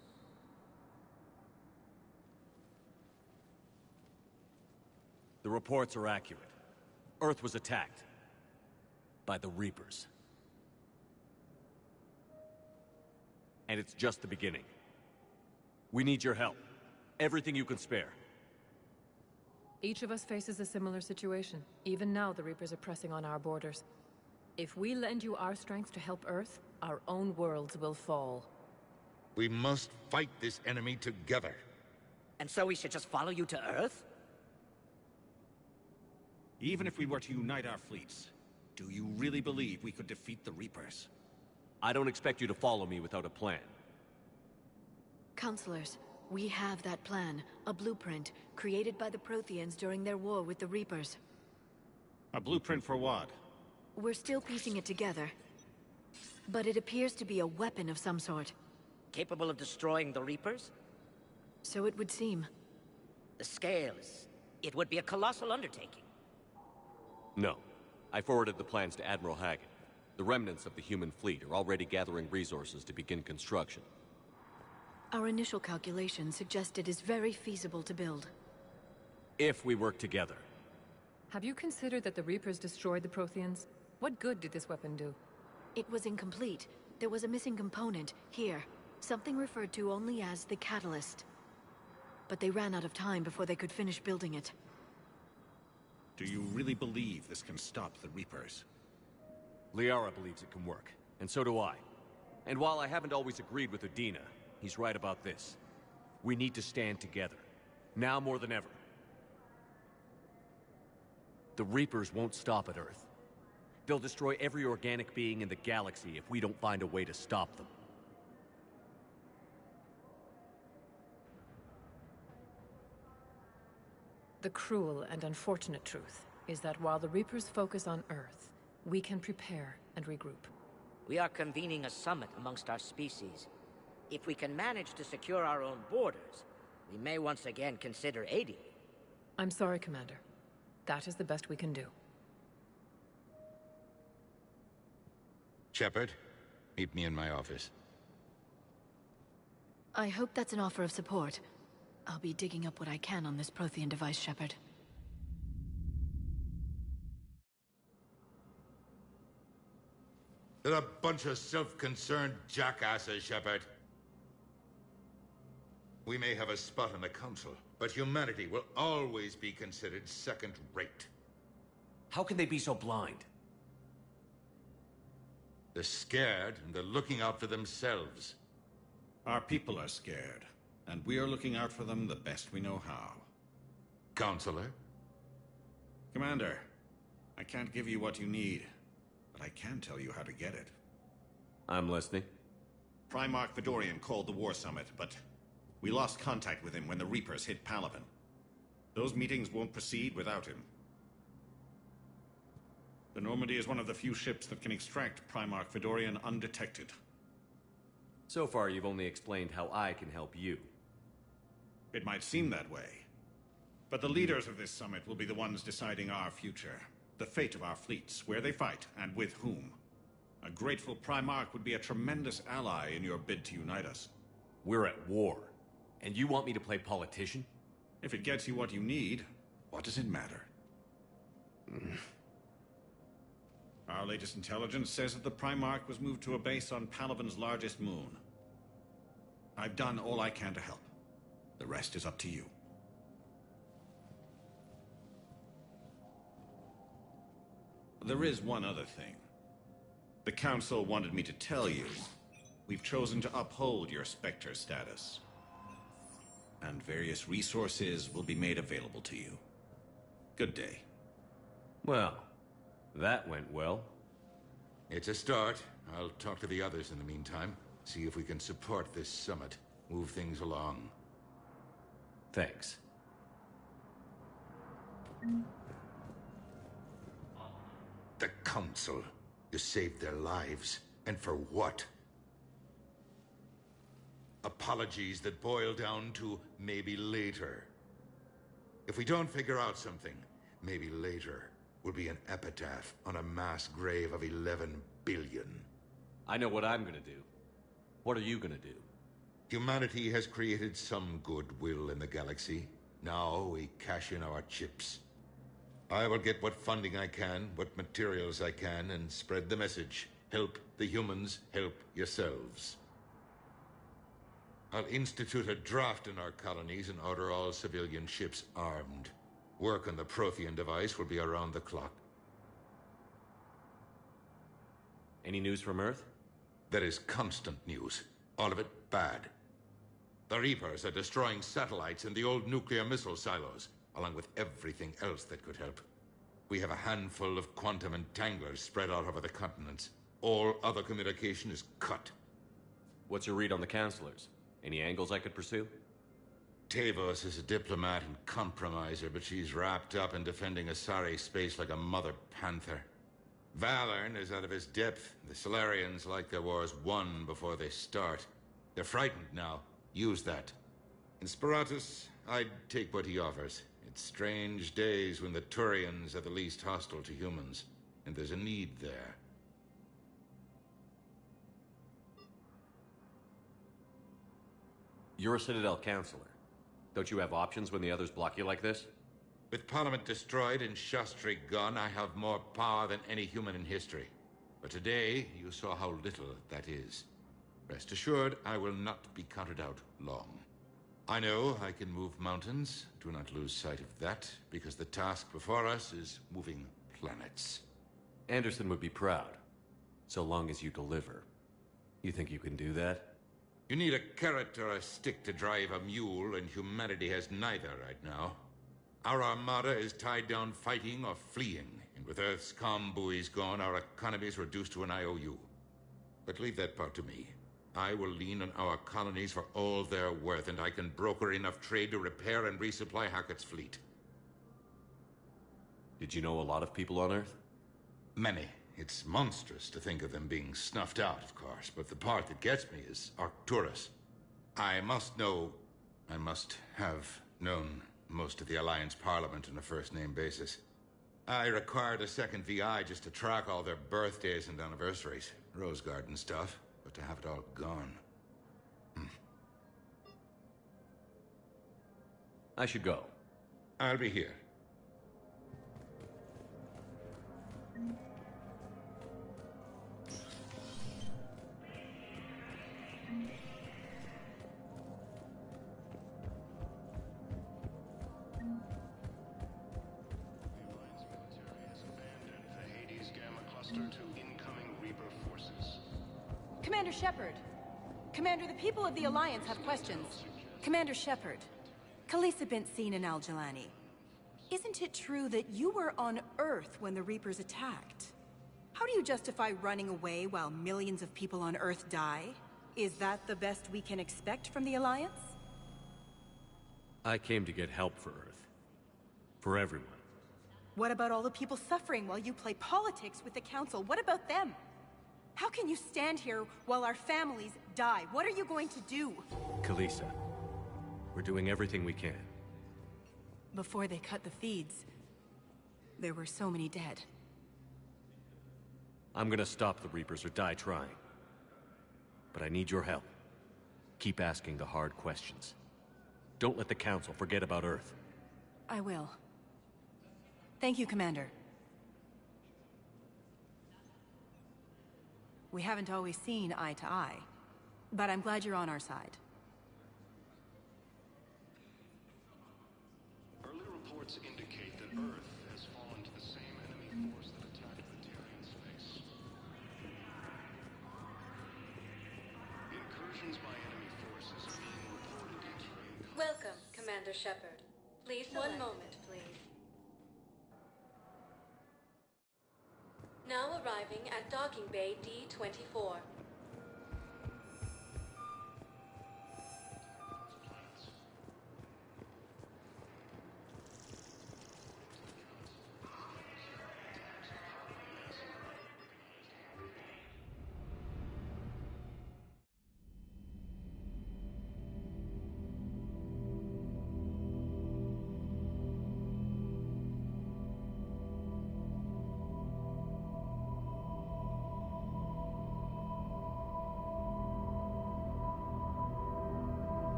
The reports are accurate. Earth was attacked. By the Reapers. And it's just the beginning. We need your help. Everything you can spare. Each of us faces a similar situation. Even now, the Reapers are pressing on our borders. If we lend you our strength to help Earth, our own worlds will fall. We must fight this enemy together. And so we should just follow you to Earth? Even if we were to unite our fleets, do you really believe we could defeat the Reapers? I don't expect you to follow me without a plan. Counselors, We have that plan, a blueprint, created by the Protheans during their war with the Reapers. A blueprint for what? We're still piecing it together. But it appears to be a weapon of some sort. Capable of destroying the Reapers? So it would seem. The scales. It would be a colossal undertaking. No. I forwarded the plans to Admiral Hagen. The remnants of the human fleet are already gathering resources to begin construction. Our initial calculations suggest it is very feasible to build. If we work together. Have you considered that the Reapers destroyed the Protheans? What good did this weapon do? It was incomplete. There was a missing component, here. Something referred to only as the Catalyst. But they ran out of time before they could finish building it. Do you really believe this can stop the Reapers? Liara believes it can work, and so do I. And while I haven't always agreed with Udina, he's right about this. We need to stand together. Now more than ever. The Reapers won't stop at Earth. They'll destroy every organic being in the galaxy if we don't find a way to stop them. The cruel and unfortunate truth is that while the Reapers focus on Earth, we can prepare and regroup. We are convening a summit amongst our species. If we can manage to secure our own borders, we may once again consider aiding you. I'm sorry, Commander. That is the best we can do. Shepard, meet me in my office. I hope that's an offer of support. I'll be digging up what I can on this Prothean device, Shepard. They're a bunch of self-concerned jackasses, Shepard. We may have a spot in the Council, but humanity will always be considered second-rate. How can they be so blind? They're scared, and they're looking out for themselves. Our people are scared, and we are looking out for them the best we know how. Counselor? Commander, I can't give you what you need, but I can tell you how to get it. I'm listening. Primarch Fedorian called the War Summit, but we lost contact with him when the Reapers hit Palaven. Those meetings won't proceed without him. The Normandy is one of the few ships that can extract Primarch Fedorian undetected. So far, you've only explained how I can help you. It might seem that way. But the leaders of this summit will be the ones deciding our future. The fate of our fleets, where they fight, and with whom. A grateful Primarch would be a tremendous ally in your bid to unite us. We're at war. And you want me to play politician? If it gets you what you need, what does it matter? Our latest intelligence says that the Primarch was moved to a base on Palaven's largest moon. I've done all I can to help. The rest is up to you. There is one other thing. The Council wanted me to tell you, we've chosen to uphold your Spectre status. And various resources will be made available to you. Good day. Well, that went well. It's a start. I'll talk to the others in the meantime. See if we can support this summit. Move things along. Thanks. The Council. You saved their lives. And for what? Apologies that boil down to maybe later. If we don't figure out something, maybe later will be an epitaph on a mass grave of 11 billion. I know what I'm gonna do. What are you gonna do? Humanity has created some goodwill in the galaxy. Now we cash in our chips. I will get what funding I can, what materials I can, and spread the message. Help the humans, help yourselves. I'll institute a draft in our colonies and order all civilian ships armed. Work on the Prothean device will be around the clock. Any news from Earth? There is constant news. All of it bad. The Reapers are destroying satellites in the old nuclear missile silos, along with everything else that could help. We have a handful of quantum entanglers spread out over the continents. All other communication is cut. What's your read on the counselors? Any angles I could pursue? Tavos is a diplomat and compromiser, but she's wrapped up in defending Asari space like a mother panther. Valern is out of his depth. The Solarians like their wars won before they start. They're frightened now. Use that. In Sparatus, I'd take what he offers. It's strange days when the Turians are the least hostile to humans, and there's a need there. You're a Citadel counselor. Don't you have options when the others block you like this? With Parliament destroyed and Shastri gone, I have more power than any human in history. But today, you saw how little that is. Rest assured, I will not be counted out long. I know I can move mountains. Do not lose sight of that, because the task before us is moving planets. Anderson would be proud, so long as you deliver. You think you can do that? You need a carrot or a stick to drive a mule, and humanity has neither right now. Our armada is tied down fighting or fleeing, and with Earth's comm buoys gone, our economy is reduced to an IOU. But leave that part to me. I will lean on our colonies for all they're worth, and I can broker enough trade to repair and resupply Hackett's fleet. Did you know a lot of people on Earth? Many. It's monstrous to think of them being snuffed out, of course, but the part that gets me is Arcturus. I must have known most of the Alliance Parliament on a first-name basis. I required a second VI just to track all their birthdays and anniversaries. Rose Garden stuff, but to have it all gone. I should go. I'll be here. Commander Shepard. Commander, the people of the Alliance have questions. Commander Shepard. Khalisah bint Sinan al-Jalani. Isn't it true that you were on Earth when the Reapers attacked? How do you justify running away while millions of people on Earth die? Is that the best we can expect from the Alliance? I came to get help for Earth. For everyone. What about all the people suffering while you play politics with the Council? What about them? How can you stand here while our families die? What are you going to do? Khalisah, we're doing everything we can. Before they cut the feeds, there were so many dead. I'm gonna stop the Reapers or die trying. But I need your help. Keep asking the hard questions. Don't let the Council forget about Earth. I will. Thank you, Commander. We haven't always seen eye to eye, but I'm glad you're on our side. Early reports indicate that Earth has fallen to the same enemy force that attacked the Tarian space. Incursions by enemy forces are being reported in terrain. Welcome, Commander Shepard. Please select. One moment, please. Now arriving at Docking Bay D-24.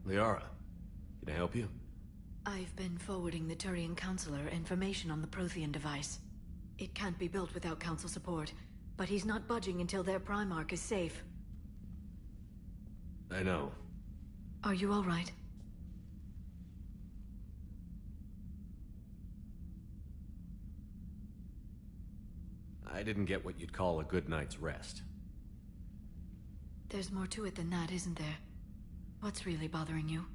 Liara, can I help you? I've been forwarding the Turian Counselor information on the Prothean device. It can't be built without Council support, but he's not budging until their Primarch is safe. I know. Are you all right? I didn't get what you'd call a good night's rest. There's more to it than that, isn't there? What's really bothering you?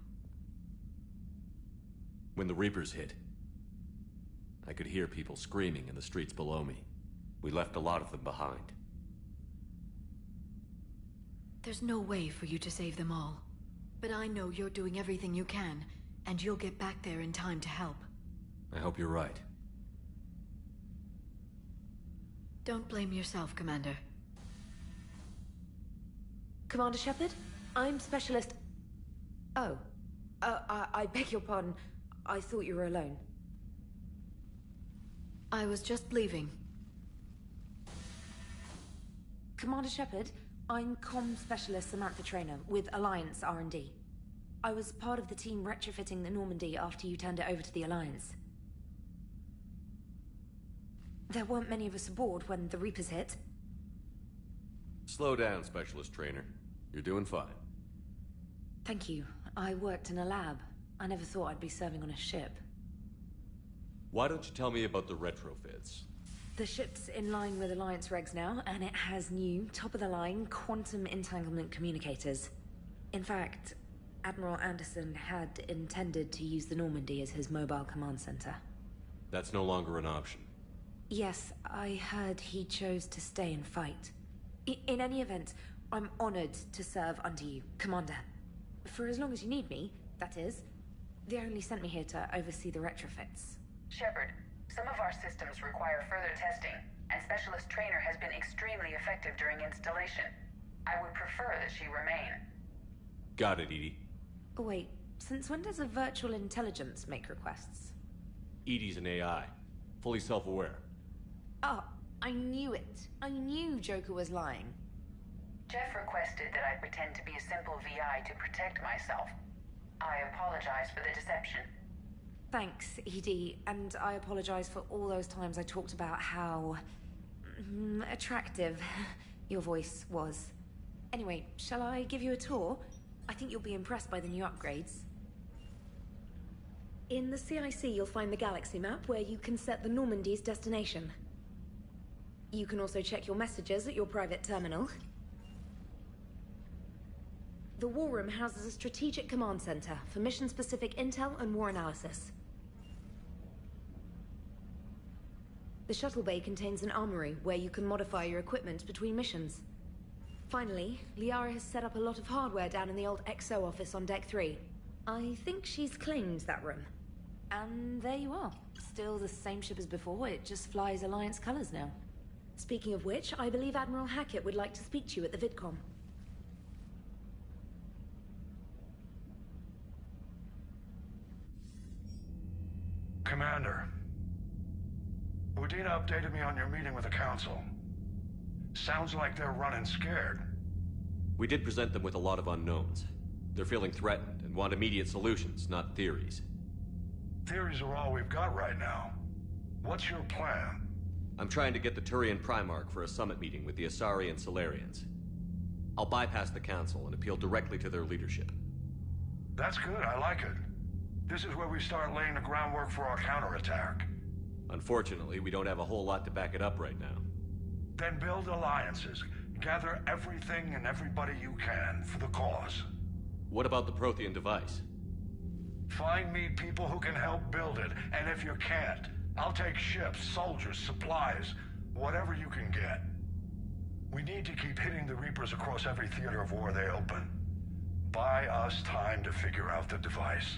When the Reapers hit, I could hear people screaming in the streets below me. We left a lot of them behind. There's no way for you to save them all. But I know you're doing everything you can, and you'll get back there in time to help. I hope you're right. Don't blame yourself, Commander. Commander Shepard? I'm Specialist... Oh. I beg your pardon. I thought you were alone. I was just leaving. Commander Shepard, I'm Comm Specialist Samantha Traynor with Alliance R&D. I was part of the team retrofitting the Normandy after you turned it over to the Alliance. There weren't many of us aboard when the Reapers hit. Slow down, Specialist Trainer. You're doing fine. Thank you. I worked in a lab. I never thought I'd be serving on a ship. Why don't you tell me about the retrofits? The ship's in line with Alliance regs now, and it has new, top-of-the-line, quantum entanglement communicators. In fact, Admiral Anderson had intended to use the Normandy as his mobile command center. That's no longer an option. Yes, I heard he chose to stay and fight. In any event, I'm honored to serve under you, Commander. For as long as you need me, that is. They only sent me here to oversee the retrofits. Shepard, some of our systems require further testing, and Specialist Trainer has been extremely effective during installation. I would prefer that she remain. Got it, EDI. Wait, since when does a virtual intelligence make requests? EDI's an AI. Fully self-aware. Oh, I knew it. I knew Joker was lying. Jeff requested that I pretend to be a simple VI to protect myself. I apologize for the deception. Thanks, EDI, and I apologize for all those times I talked about how... attractive your voice was. Anyway, shall I give you a tour? I think you'll be impressed by the new upgrades. In the CIC, you'll find the galaxy map where you can set the Normandy's destination. You can also check your messages at your private terminal. The War Room houses a strategic command center for mission-specific intel and war analysis. The shuttle bay contains an armory where you can modify your equipment between missions. Finally, Liara has set up a lot of hardware down in the old XO office on Deck 3. I think she's claimed that room. And there you are. Still the same ship as before, it just flies Alliance colors now. Speaking of which, I believe Admiral Hackett would like to speak to you at the VidCom. Commander, Udina updated me on your meeting with the Council. Sounds like they're running scared. We did present them with a lot of unknowns. They're feeling threatened and want immediate solutions, not theories. Theories are all we've got right now. What's your plan? I'm trying to get the Turian Primarch for a summit meeting with the Asari and Salarians. I'll bypass the Council and appeal directly to their leadership. That's good, I like it. This is where we start laying the groundwork for our counterattack. Unfortunately, we don't have a whole lot to back it up right now. Then build alliances. Gather everything and everybody you can for the cause. What about the Prothean device? Find me people who can help build it, and if you can't, I'll take ships, soldiers, supplies, whatever you can get. We need to keep hitting the Reapers across every theater of war they open. Buy us time to figure out the device.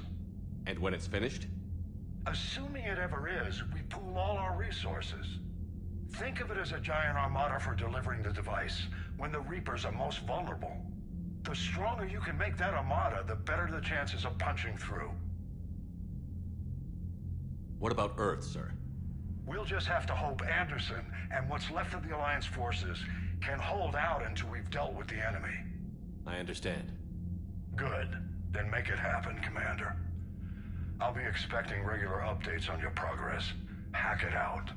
And when it's finished? Assuming it ever is, we pool all our resources. Think of it as a giant armada for delivering the device, when the Reapers are most vulnerable. The stronger you can make that armada, the better the chances of punching through. What about Earth, sir? We'll just have to hope Anderson and what's left of the Alliance forces can hold out until we've dealt with the enemy. I understand. Good. Then make it happen, Commander. I'll be expecting regular updates on your progress. Hack it out.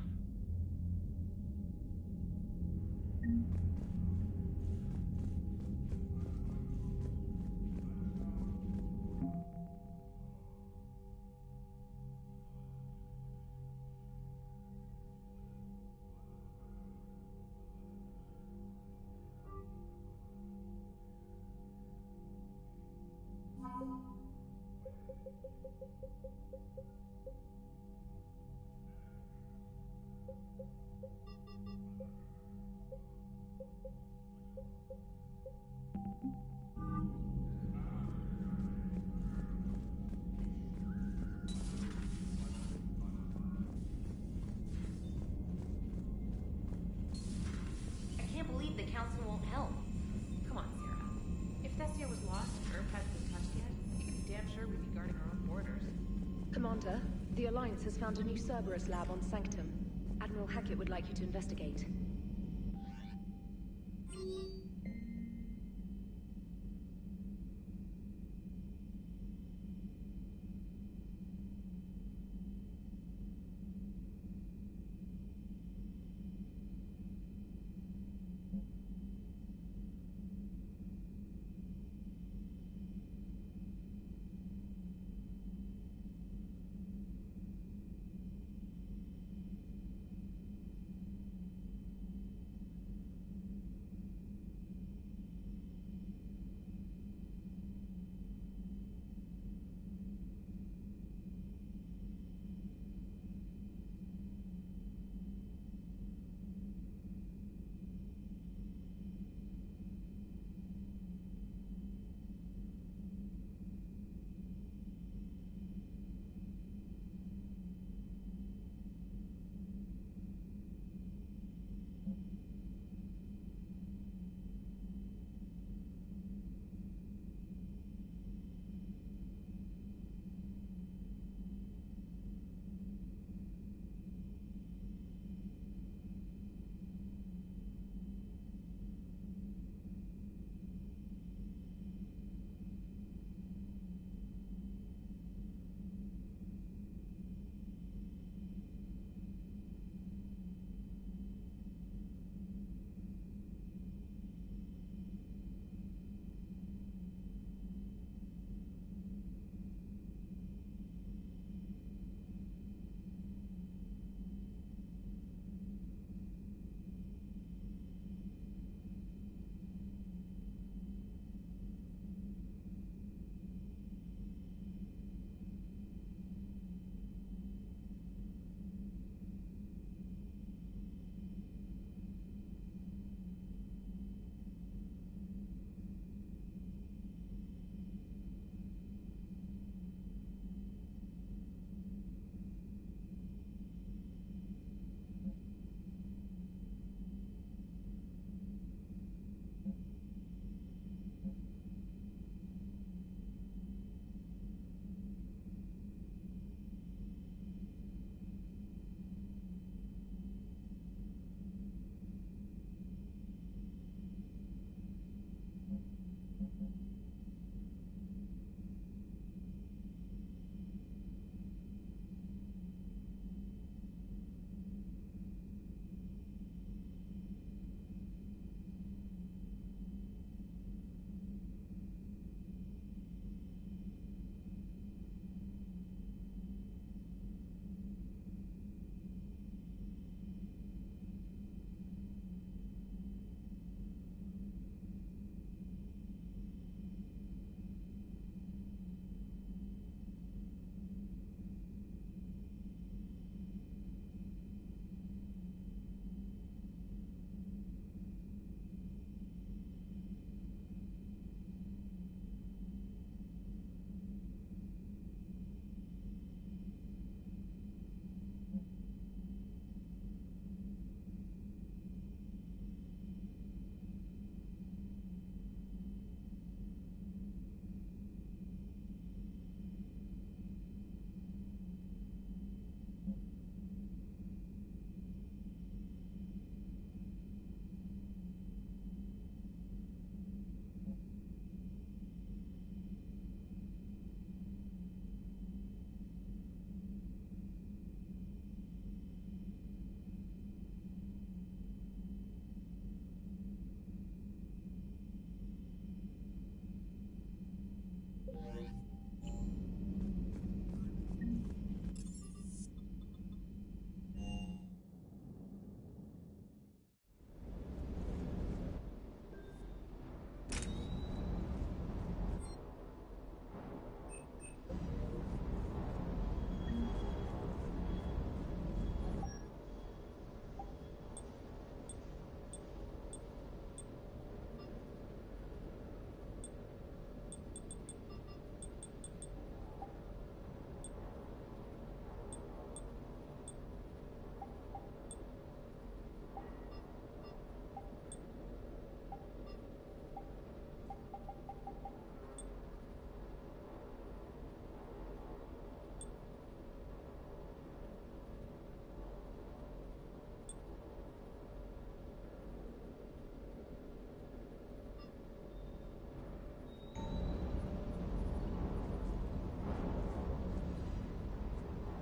I can't believe the Council won't help. Come on, Sarah. If Thessia was lost and Earth hasn't been touched yet, you can be damn sure we'd be guarding our own borders. Commander, the Alliance has found a new Cerberus lab on Sanctum. Admiral Hackett would like you to investigate.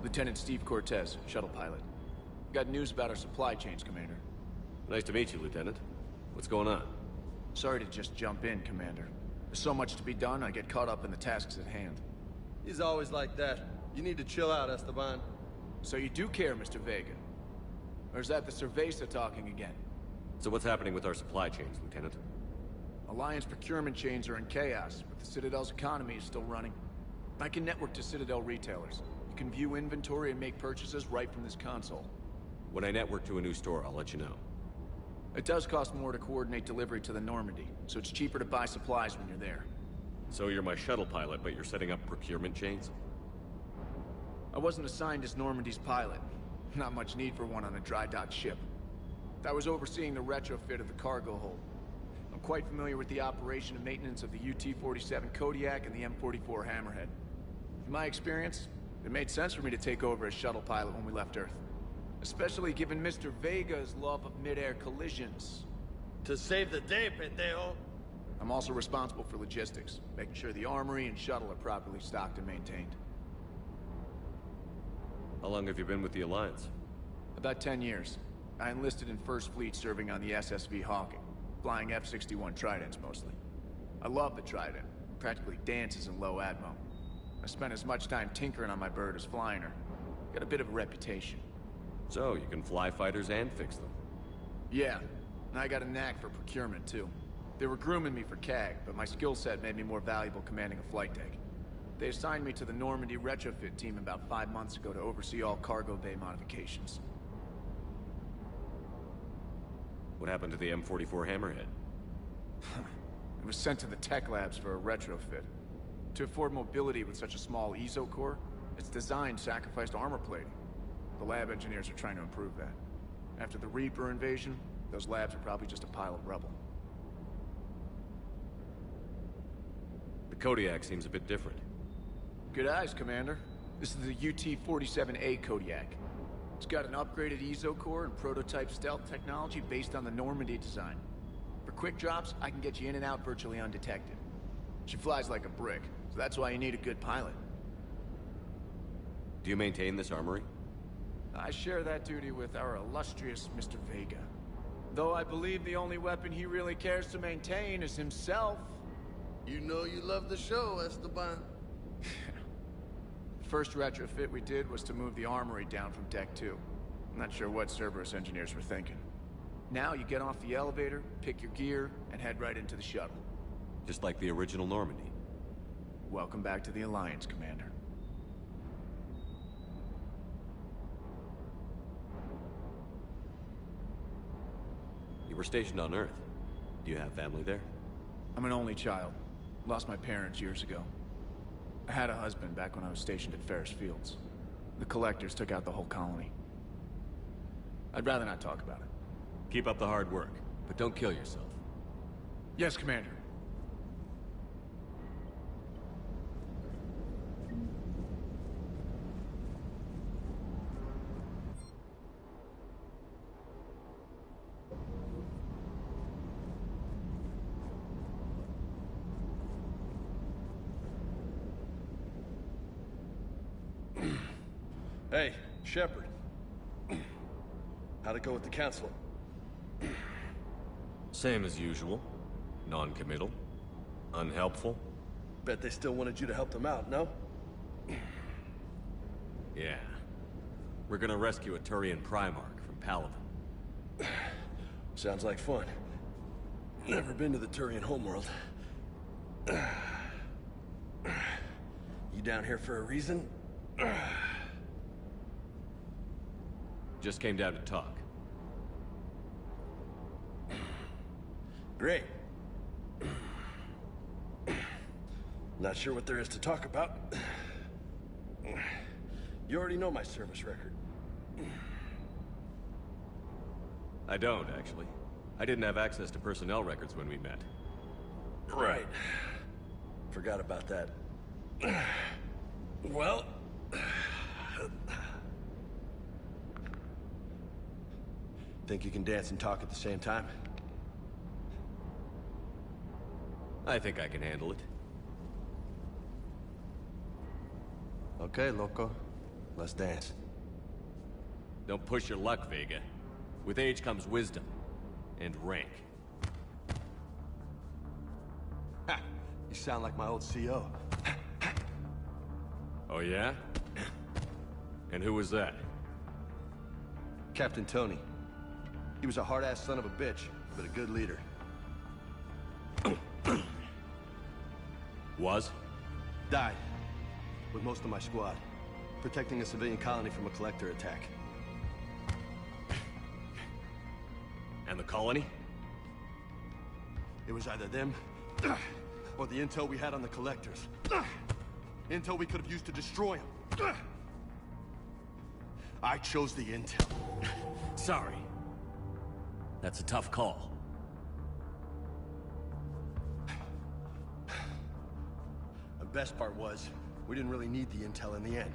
Lieutenant Steve Cortez, shuttle pilot. Got news about our supply chains, Commander. Nice to meet you, Lieutenant. What's going on? Sorry to just jump in, Commander. There's so much to be done, I get caught up in the tasks at hand. He's always like that. You need to chill out, Esteban. So you do care, Mr. Vega? Or is that the Cerveza talking again? So what's happening with our supply chains, Lieutenant? Alliance procurement chains are in chaos, but the Citadel's economy is still running. I can network to Citadel retailers. You can view inventory and make purchases right from this console. When I network to a new store, I'll let you know. It does cost more to coordinate delivery to the Normandy, so it's cheaper to buy supplies when you're there. So you're my shuttle pilot, but you're setting up procurement chains? I wasn't assigned as Normandy's pilot. Not much need for one on a dry dock ship. I was overseeing the retrofit of the cargo hold. I'm quite familiar with the operation and maintenance of the UT-47 Kodiak and the M44 Hammerhead. In my experience, it made sense for me to take over as shuttle pilot when we left Earth. Especially given Mr. Vega's love of mid-air collisions. To save the day, pendejo. I'm also responsible for logistics, making sure the armory and shuttle are properly stocked and maintained. How long have you been with the Alliance? About 10 years. I enlisted in First Fleet serving on the SSV Hawking, flying F-61 Tridents mostly. I love the Trident, practically dances in low atmo. I spent as much time tinkering on my bird as flying her. Got a bit of a reputation. So, you can fly fighters and fix them? Yeah, and I got a knack for procurement too. They were grooming me for CAG, but my skill set made me more valuable commanding a flight deck. They assigned me to the Normandy retrofit team about 5 months ago to oversee all cargo bay modifications. What happened to the M44 Hammerhead? It was sent to the tech labs for a retrofit. To afford mobility with such a small ESO core, its design sacrificed armor plating. The lab engineers are trying to improve that. After the Reaper invasion, those labs are probably just a pile of rubble. The Kodiak seems a bit different. Good eyes, Commander. This is the UT-47A Kodiak. It's got an upgraded ESO core and prototype stealth technology based on the Normandy design. For quick drops, I can get you in and out virtually undetected. She flies like a brick, so that's why you need a good pilot. Do you maintain this armory? I share that duty with our illustrious Mr. Vega. Though I believe the only weapon he really cares to maintain is himself. You know you love the show, Esteban. The first retrofit we did was to move the armory down from Deck 2. I'm not sure what Cerberus engineers were thinking. Now you get off the elevator, pick your gear, and head right into the shuttle. Just like the original Normandy. Welcome back to the Alliance, Commander. You were stationed on Earth. Do you have family there? I'm an only child. Lost my parents years ago. I had a husband back when I was stationed at Ferris Fields. The Collectors took out the whole colony. I'd rather not talk about it. Keep up the hard work, but don't kill yourself. Yes, Commander. Hey, Shepard. How'd it go with the council? Same as usual. Non-committal. Unhelpful. Bet they still wanted you to help them out, no? Yeah. We're gonna rescue a Turian Primarch from Palaven. Sounds like fun. Never been to the Turian homeworld. You down here for a reason? Just came down to talk. Great. Not sure what there is to talk about. You already know my service record. I don't, actually. I didn't have access to personnel records when we met. Right. Forgot about that. Well... Think you can dance and talk at the same time? I think I can handle it. Okay, loco. let's dance. Don't push your luck, Vega. With age comes wisdom. And rank. Ha! You sound like my old CO. Oh yeah? And who was that? Captain Tony. He was a hard-ass son of a bitch, but a good leader. Was? Died. With most of my squad. Protecting a civilian colony from a collector attack. And the colony? It was either them, or the intel we had on the collectors. Intel we could have used to destroy them. I chose the intel. Sorry. That's a tough call. The best part was, we didn't really need the intel in the end.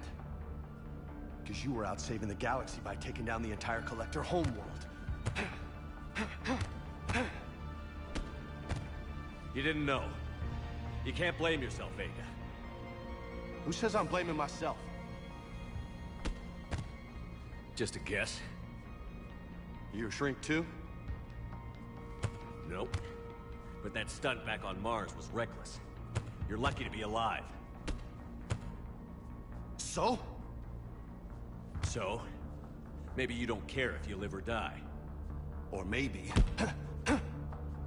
Because you were out saving the galaxy by taking down the entire collector homeworld. You didn't know. You can't blame yourself, Vega. Who says I'm blaming myself? Just a guess. You a shrink too? Nope. But that stunt back on Mars was reckless. You're lucky to be alive. So? So? Maybe you don't care if you live or die. Or maybe...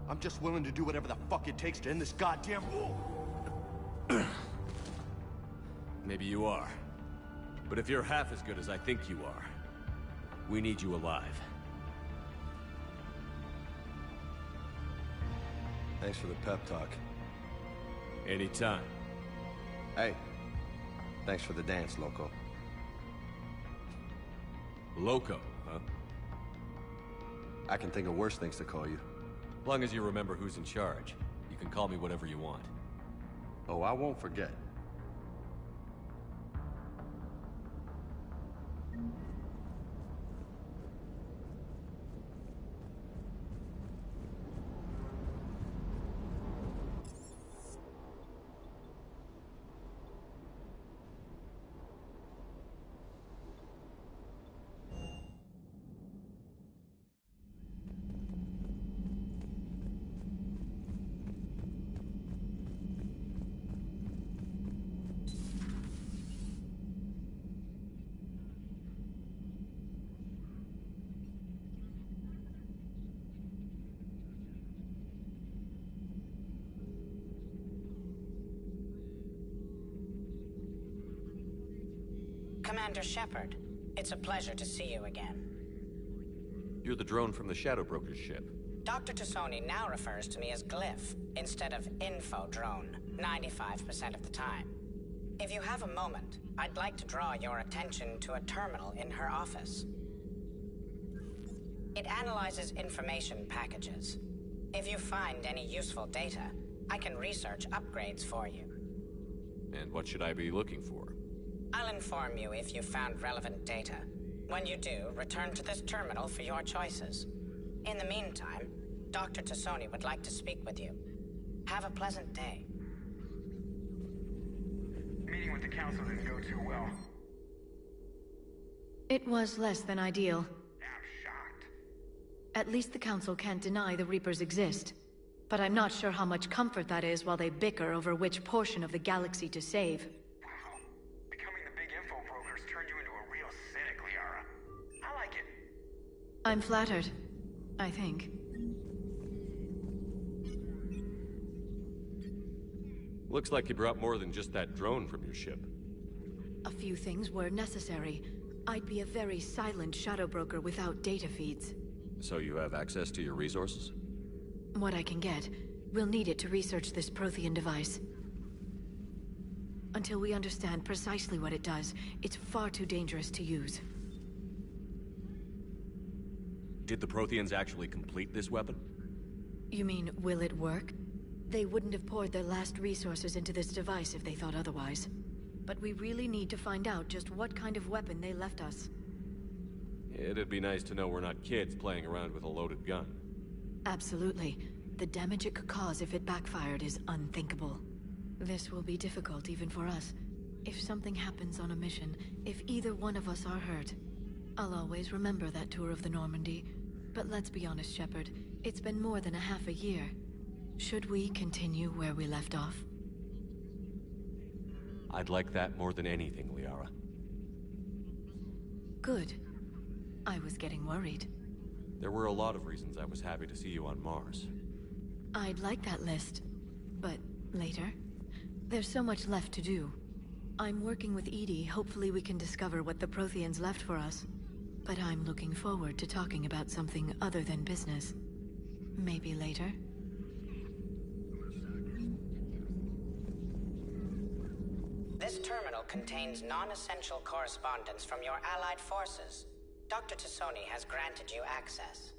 I'm just willing to do whatever the fuck it takes to end this goddamn war. Maybe you are. But if you're half as good as I think you are, we need you alive. Thanks for the pep talk. Anytime. Hey, thanks for the dance, Loco. Loco, huh? I can think of worse things to call you. As long as you remember who's in charge, you can call me whatever you want. Oh, I won't forget. Commander Shepard, it's a pleasure to see you again. You're the drone from the Shadow Broker's ship. Dr. Tassoni now refers to me as Glyph, instead of Info Drone, 95% of the time. If you have a moment, I'd like to draw your attention to a terminal in her office. It analyzes information packages. If you find any useful data, I can research upgrades for you. And what should I be looking for? I'll inform you if you found relevant data. When you do, return to this terminal for your choices. In the meantime, Dr. Tassoni would like to speak with you. Have a pleasant day. Meeting with the council didn't go too well. It was less than ideal. I'm shocked. At least the council can't deny the Reapers exist. But I'm not sure how much comfort that is while they bicker over which portion of the galaxy to save. I'm flattered, I think. Looks like you brought more than just that drone from your ship. A few things were necessary. I'd be a very silent shadow broker without data feeds. So you have access to your resources? What I can get. We'll need it to research this Prothean device. Until we understand precisely what it does, it's far too dangerous to use. Did the Protheans actually complete this weapon? You mean, will it work? They wouldn't have poured their last resources into this device if they thought otherwise. But we really need to find out just what kind of weapon they left us. It'd be nice to know we're not kids playing around with a loaded gun. Absolutely. The damage it could cause if it backfired is unthinkable. This will be difficult even for us. If something happens on a mission, if either one of us are hurt, I'll always remember that tour of the Normandy. But let's be honest, Shepard. It's been more than a half a year. Should we continue where we left off? I'd like that more than anything, Liara. Good. I was getting worried. There were a lot of reasons I was happy to see you on Mars. I'd like that list. But later? There's so much left to do. I'm working with EDI. Hopefully we can discover what the Protheans left for us. But I'm looking forward to talking about something other than business. Maybe later? This terminal contains non-essential correspondence from your allied forces. Dr. Tassoni has granted you access.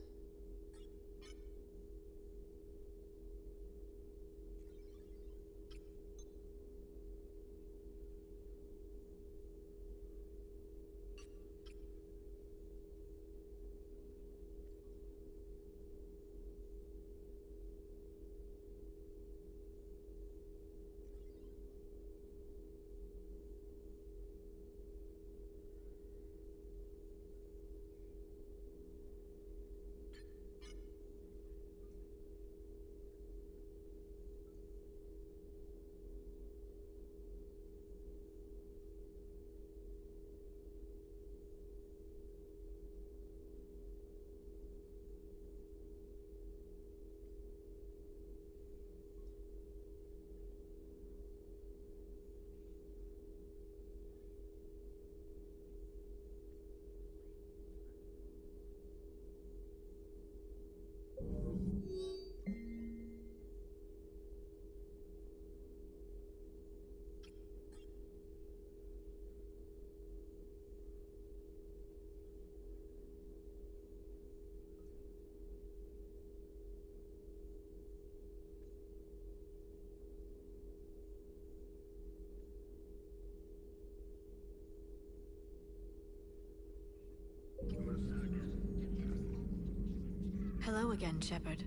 Hello again, Shepard.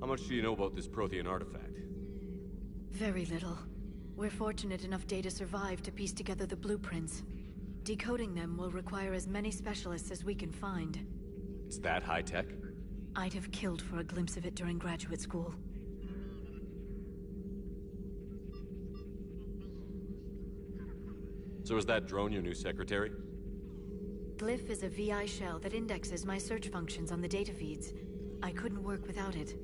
How much do you know about this Prothean artifact? Very little. We're fortunate enough Data survived to piece together the blueprints. Decoding them will require as many specialists as we can find. It's that high-tech? I'd have killed for a glimpse of it during graduate school. So is that drone your new secretary? Glyph is a VI shell that indexes my search functions on the data feeds. I couldn't work without it.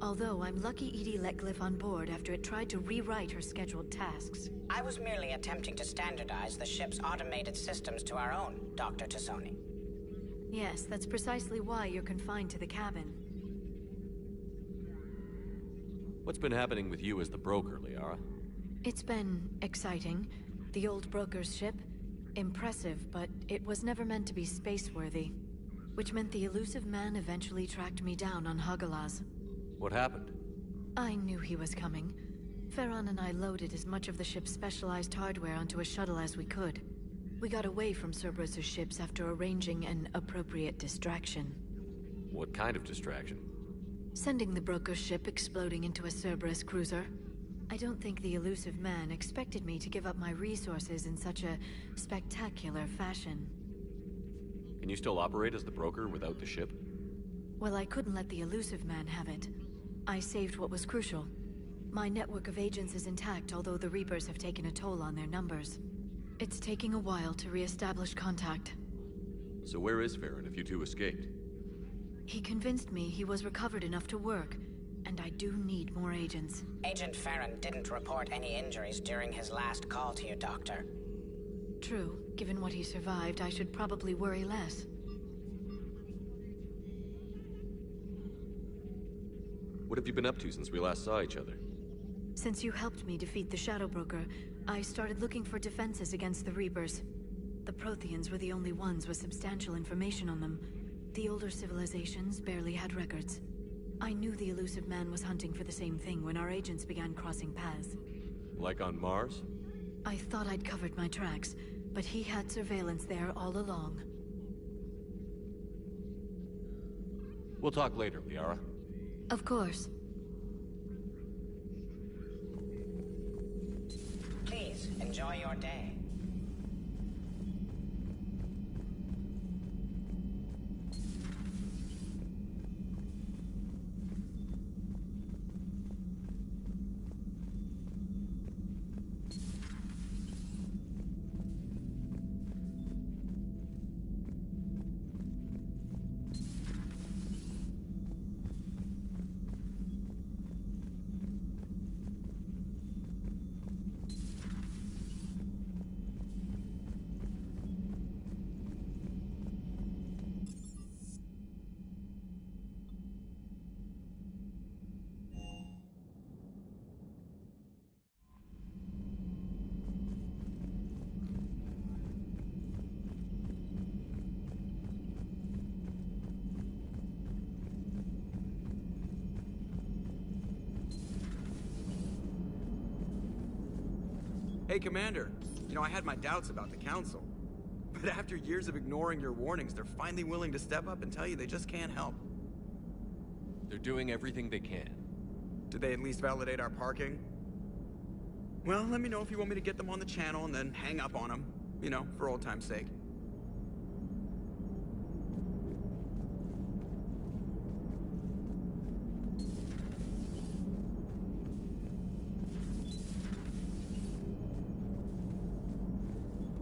Although I'm lucky EDI let Glyph on board after it tried to rewrite her scheduled tasks. I was merely attempting to standardize the ship's automated systems to our own, Dr. Tassoni. Yes, that's precisely why you're confined to the cabin. What's been happening with you as the broker, Liara? It's been exciting. The old broker's ship. Impressive, but it was never meant to be space-worthy. Which meant the Illusive Man eventually tracked me down on Hagalaz. What happened? I knew he was coming. Farron and I loaded as much of the ship's specialized hardware onto a shuttle as we could. We got away from Cerberus' ships after arranging an appropriate distraction. What kind of distraction? Sending the broker's ship exploding into a Cerberus cruiser. I don't think the Illusive Man expected me to give up my resources in such a spectacular fashion. Can you still operate as the broker without the ship? Well, I couldn't let the Illusive Man have it. I saved what was crucial. My network of agents is intact, although the Reapers have taken a toll on their numbers. It's taking a while to re-establish contact. So where is Farron if you two escaped? He convinced me he was recovered enough to work, and I do need more agents. Agent Farron didn't report any injuries during his last call to you, Doctor. True. Given what he survived, I should probably worry less. What have you been up to since we last saw each other? Since you helped me defeat the Shadow Broker, I started looking for defenses against the Reapers. The Protheans were the only ones with substantial information on them. The older civilizations barely had records. I knew the Illusive Man was hunting for the same thing when our agents began crossing paths. Like on Mars? I thought I'd covered my tracks, but he had surveillance there all along. We'll talk later, Liara. Of course. Please, enjoy Enjoy your day. Hey, Commander. You know, I had my doubts about the Council. But after years of ignoring your warnings, they're finally willing to step up and tell you they just can't help. They're doing everything they can. Did they at least validate our parking? Well, let me know if you want me to get them on the channel and then hang up on them. You know, for old time's sake.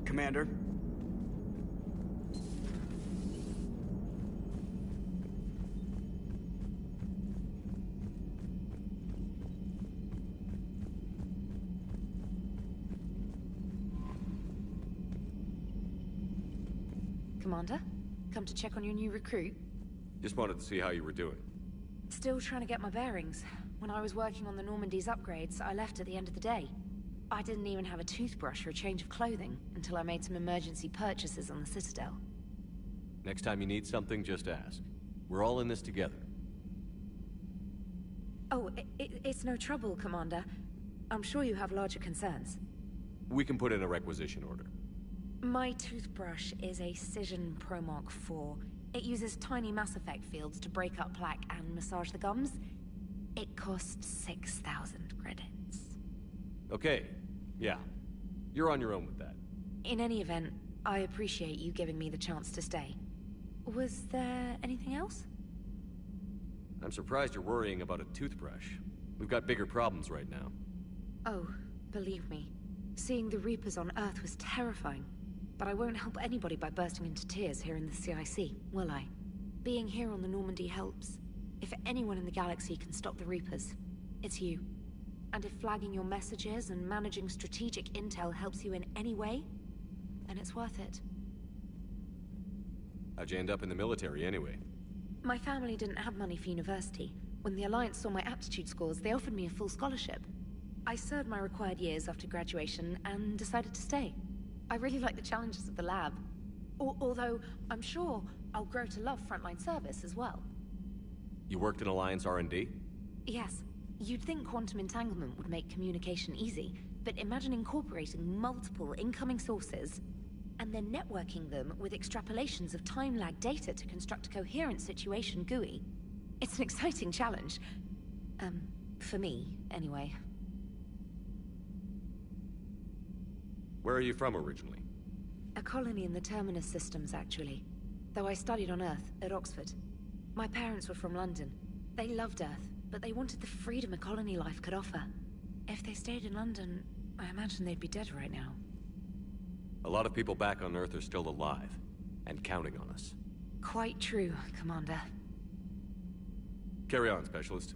Commander? Commander? Come to check on your new recruit? Just wanted to see how you were doing. Still trying to get my bearings. When I was working on the Normandy's upgrades, I left at the end of the day. I didn't even have a toothbrush or a change of clothing until I made some emergency purchases on the Citadel. Next time you need something, just ask. We're all in this together. Oh, it's no trouble, Commander. I'm sure you have larger concerns. We can put in a requisition order. My toothbrush is a Cision Pro Mark IV. It uses tiny Mass Effect fields to break up plaque and massage the gums. It costs 6,000 credits. Okay, yeah. You're on your own with that. In any event, I appreciate you giving me the chance to stay. Was there anything else? I'm surprised you're worrying about a toothbrush. We've got bigger problems right now. Oh, believe me. Seeing the Reapers on Earth was terrifying. But I won't help anybody by bursting into tears here in the CIC, will I? Being here on the Normandy helps. If anyone in the galaxy can stop the Reapers, it's you. And if flagging your messages and managing strategic intel helps you in any way, then it's worth it. How'd you end up in the military anyway? My family didn't have money for university. When the Alliance saw my aptitude scores, they offered me a full scholarship. I served my required years after graduation and decided to stay. I really like the challenges of the lab. Although, I'm sure I'll grow to love frontline service as well. You worked in Alliance R&D? Yes. You'd think quantum entanglement would make communication easy, but imagine incorporating multiple incoming sources and then networking them with extrapolations of time-lag data to construct a coherent situation GUI. It's an exciting challenge. For me, anyway. Where are you from originally? A colony in the Terminus systems, actually. Though I studied on Earth, at Oxford. My parents were from London. They loved Earth, but they wanted the freedom a colony life could offer. If they stayed in London, I imagine they'd be dead right now. A lot of people back on Earth are still alive, and counting on us. Quite true, Commander. Carry on, Specialist.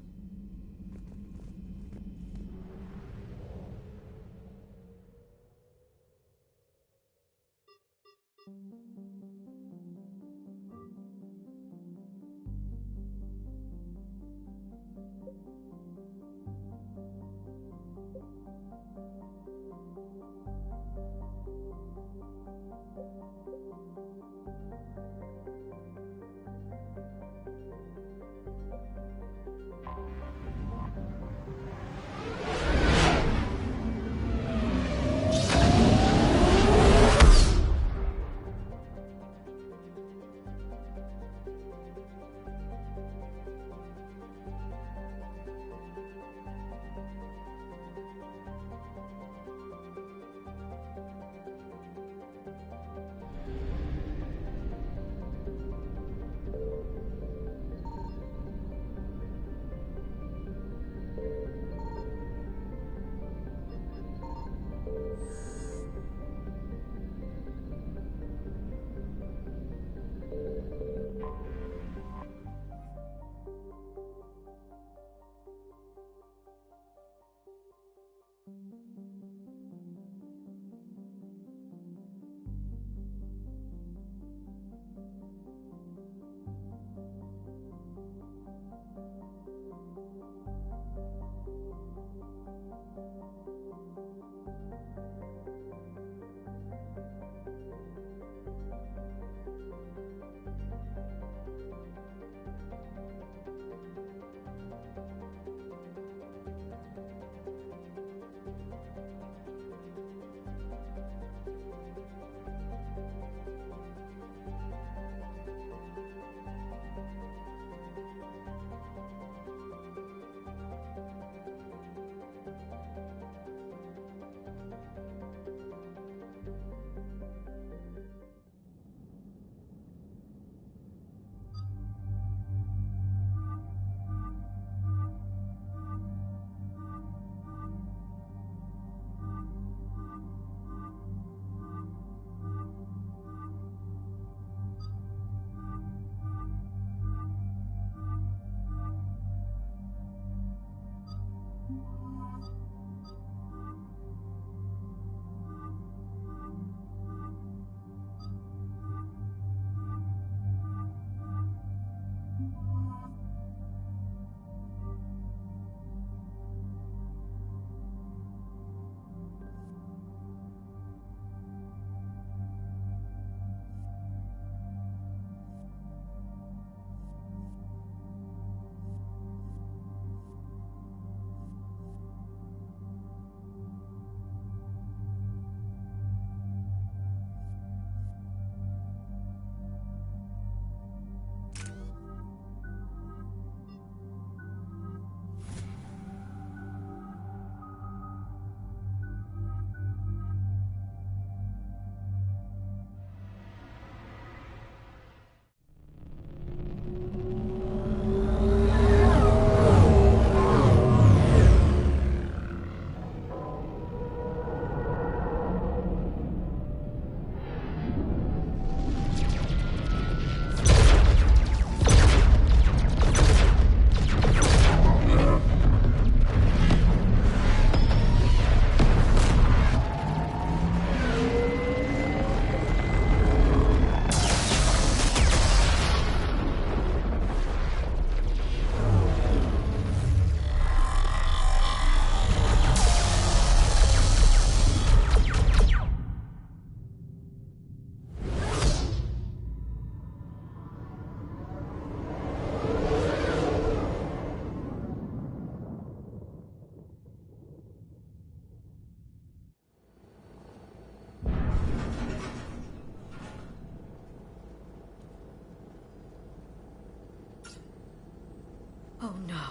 Oh no.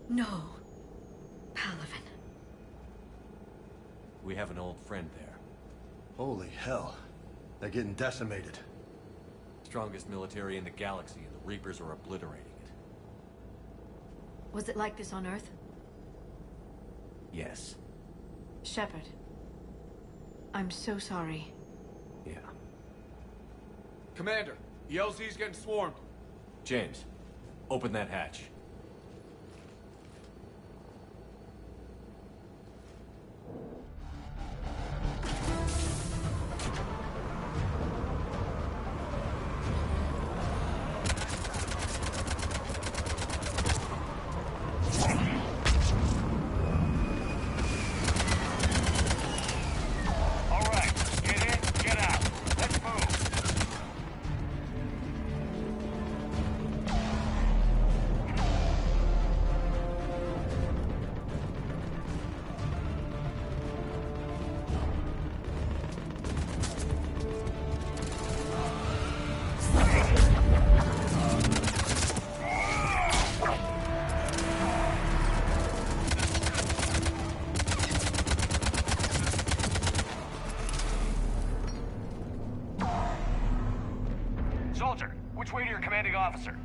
No. Palaven. We have an old friend there. Holy hell. They're getting decimated. Strongest military in the galaxy, and the Reapers are obliterating it. Was it like this on Earth? Yes. Shepard. I'm so sorry. Yeah. Commander, the LZ's getting swarmed. James, open that hatch. Soldier, which way to your commanding officer?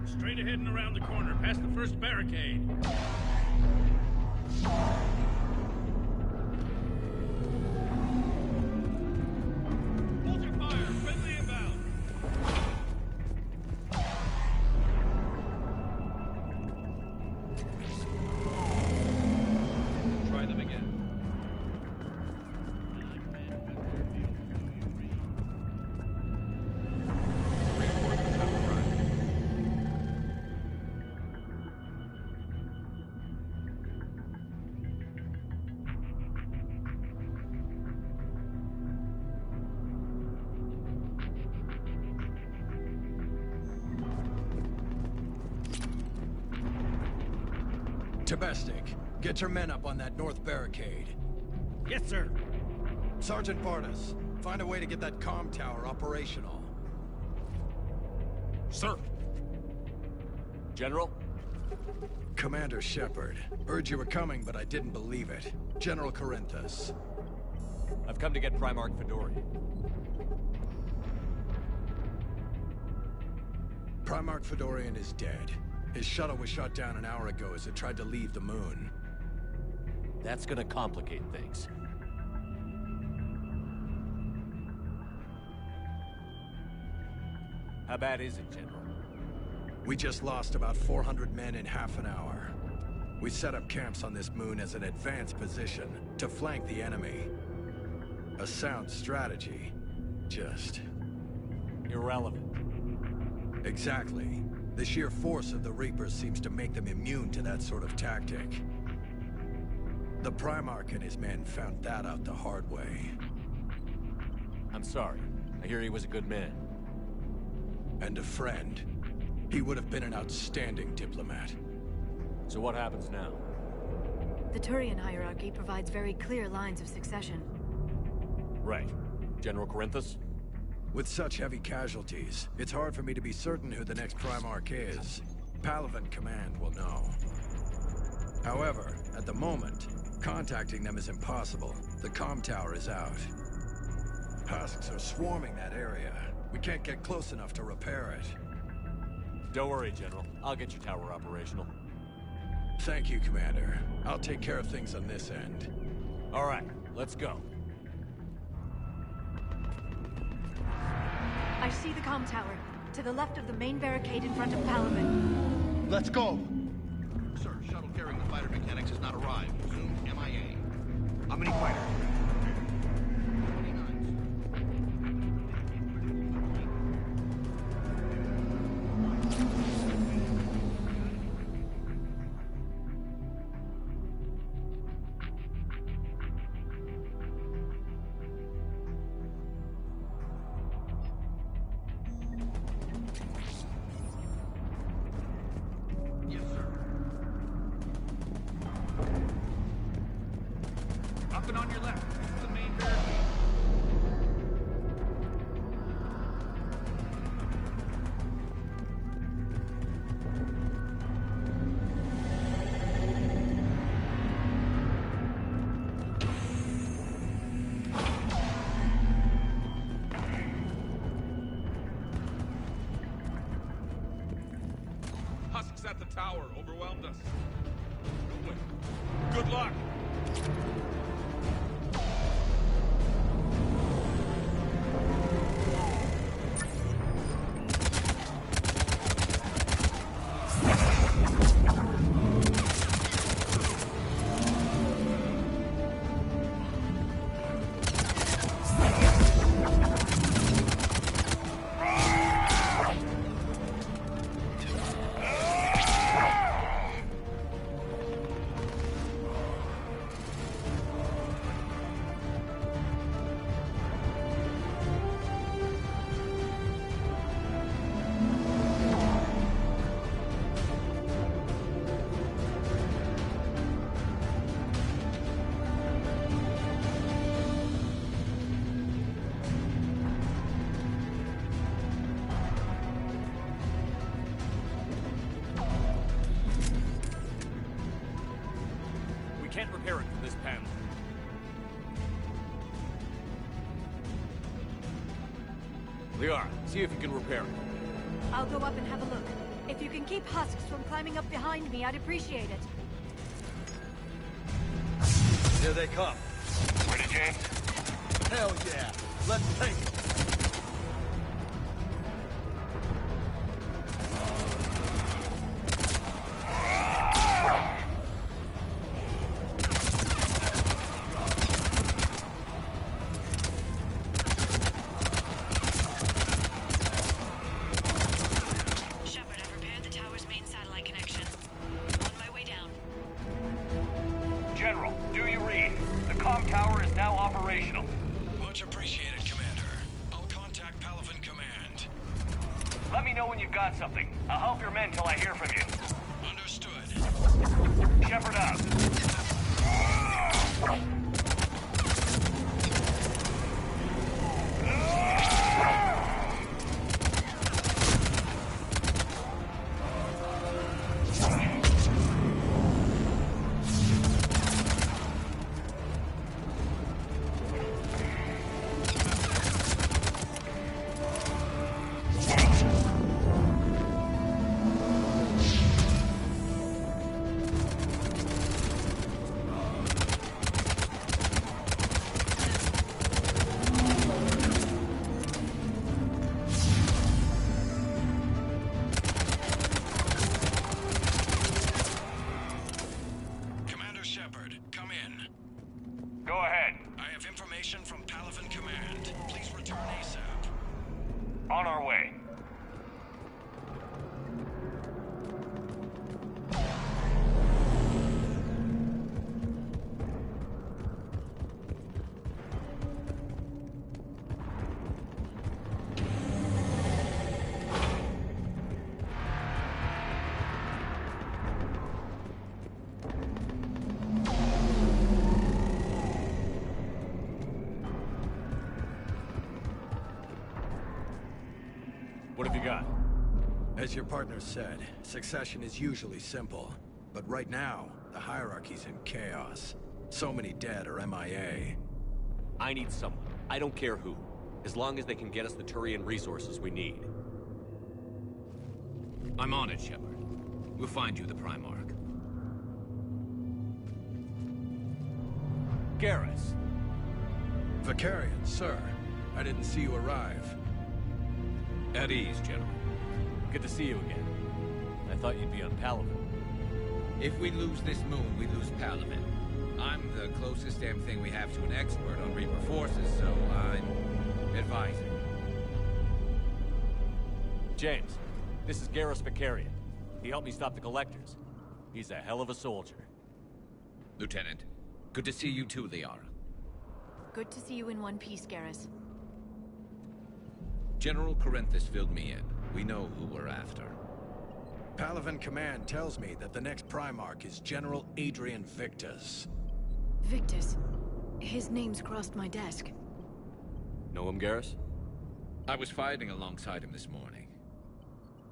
Straight ahead and around the corner, past the first barricade. Hold your fire! Friendly inbound! Try them again. Tabestic, get your men up on that north barricade. Yes, sir. Sergeant Bartas, find a way to get that comm tower operational. Sir. General? Commander Shepard. Heard you were coming, but I didn't believe it. General Corinthus. I've come to get Primarch Fedorian. Primarch Fedorian is dead. His shuttle was shot down an hour ago as it tried to leave the moon. That's gonna complicate things. How bad is it, General? We just lost about 400 men in half an hour. We set up camps on this moon as an advanced position to flank the enemy. A sound strategy. Just... irrelevant. Exactly. The sheer force of the Reapers seems to make them immune to that sort of tactic. The Primarch and his men found that out the hard way. I'm sorry. I hear he was a good man. And a friend. He would have been an outstanding diplomat. So what happens now? The Turian hierarchy provides very clear lines of succession. Right. General Corinthus? With such heavy casualties, it's hard for me to be certain who the next Primarch is. Palaven Command will know. However, at the moment, contacting them is impossible. The comm tower is out. Husks are swarming that area. We can't get close enough to repair it. Don't worry, General. I'll get your tower operational. Thank you, Commander. I'll take care of things on this end. All right, let's go. I see the comm tower, to the left of the main barricade in front of Palaven. Let's go! Sir, shuttle carrying the fighter mechanics has not arrived. Resume MIA. How many fighters? Up and on your left. This is the main barricade. Husks at the tower overwhelmed us. Good luck. Can't repair it from this panel. Liara, see if you can repair it. I'll go up and have a look. If you can keep Husks from climbing up behind me, I'd appreciate it. Here they come. Ready, James? Hell yeah! Let's take it! General, do you read? The comm tower is now operational. Much appreciated, Commander. I'll contact Palaven Command. Let me know when you've got something. I'll help your men till I hear from you. Understood. Shepard out. Go ahead. I have information from Palaven Command. Please return ASAP. On our way. What have you got? As your partner said, succession is usually simple. But right now, the hierarchy's in chaos. So many dead or MIA. I need someone. I don't care who. As long as they can get us the Turian resources we need. I'm on it, Shepard. We'll find you the Primarch. Garrus. Vakarian, sir. I didn't see you arrive. At ease, General. Good to see you again. I thought you'd be on Palaven. If we lose this moon, we lose Palaven. I'm the closest damn thing we have to an expert on Reaper forces, so I'm advising. James, this is Garrus Vakarian. He helped me stop the Collectors. He's a hell of a soldier. Lieutenant, good to see you too, Liara. Good to see you in one piece, Garrus. General Corinthus filled me in. We know who we're after. Palaven Command tells me that the next Primarch is General Adrian Victus. Victus? His name's crossed my desk. Know him, Garrus? I was fighting alongside him this morning.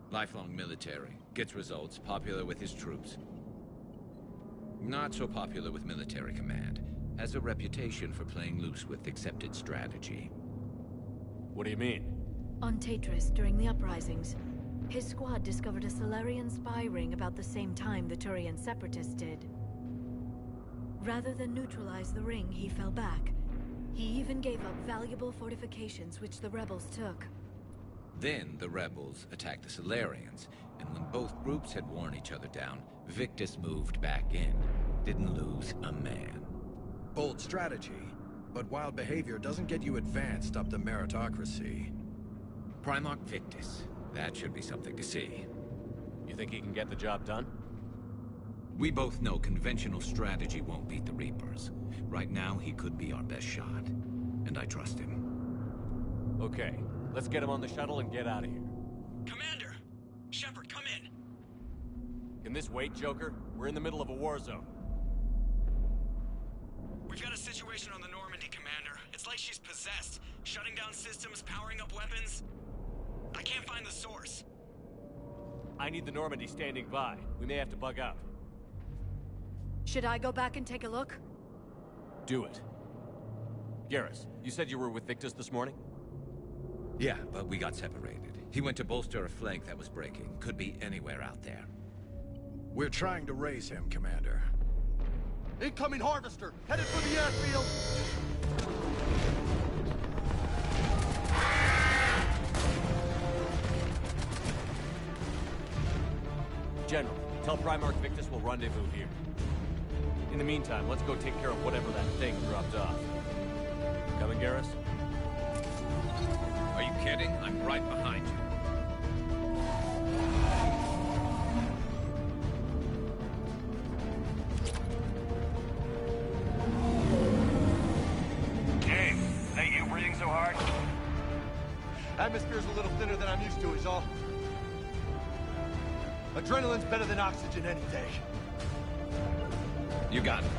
Lifelong military, gets results, popular with his troops. Not so popular with military command. Has a reputation for playing loose with accepted strategy. What do you mean? On Tatris, during the uprisings, his squad discovered a Salarian spy ring about the same time the Turian Separatists did. Rather than neutralize the ring, he fell back. He even gave up valuable fortifications which the rebels took. Then the rebels attacked the Salarians, and when both groups had worn each other down, Victus moved back in. Didn't lose a man. Bold strategy, but wild behavior doesn't get you advanced up the meritocracy. Primarch Victus. That should be something to see. You think he can get the job done? We both know conventional strategy won't beat the Reapers. Right now, he could be our best shot. And I trust him. Okay, let's get him on the shuttle and get out of here. Commander! Shepard, come in! Can this wait, Joker? We're in the middle of a war zone. We've got a situation on the Normandy, Commander. It's like she's possessed. Shutting down systems, powering up weapons. I can't find the source. I need the Normandy standing by. We may have to bug out. Should I go back and take a look? Do it. Garrus, you said you were with Victus this morning? Yeah, but we got separated. He went to bolster a flank that was breaking. Could be anywhere out there. We're trying to raise him, Commander. Incoming Harvester! Headed for the airfield! General, tell Primarch Victus we'll rendezvous here. In the meantime, let's go take care of whatever that thing dropped off. Coming, Garrus? Are you kidding? I'm right behind you. James, is that you breathing so hard? Atmosphere's a little thinner than I'm used to, is all. Adrenaline's better than oxygen any day. You got it.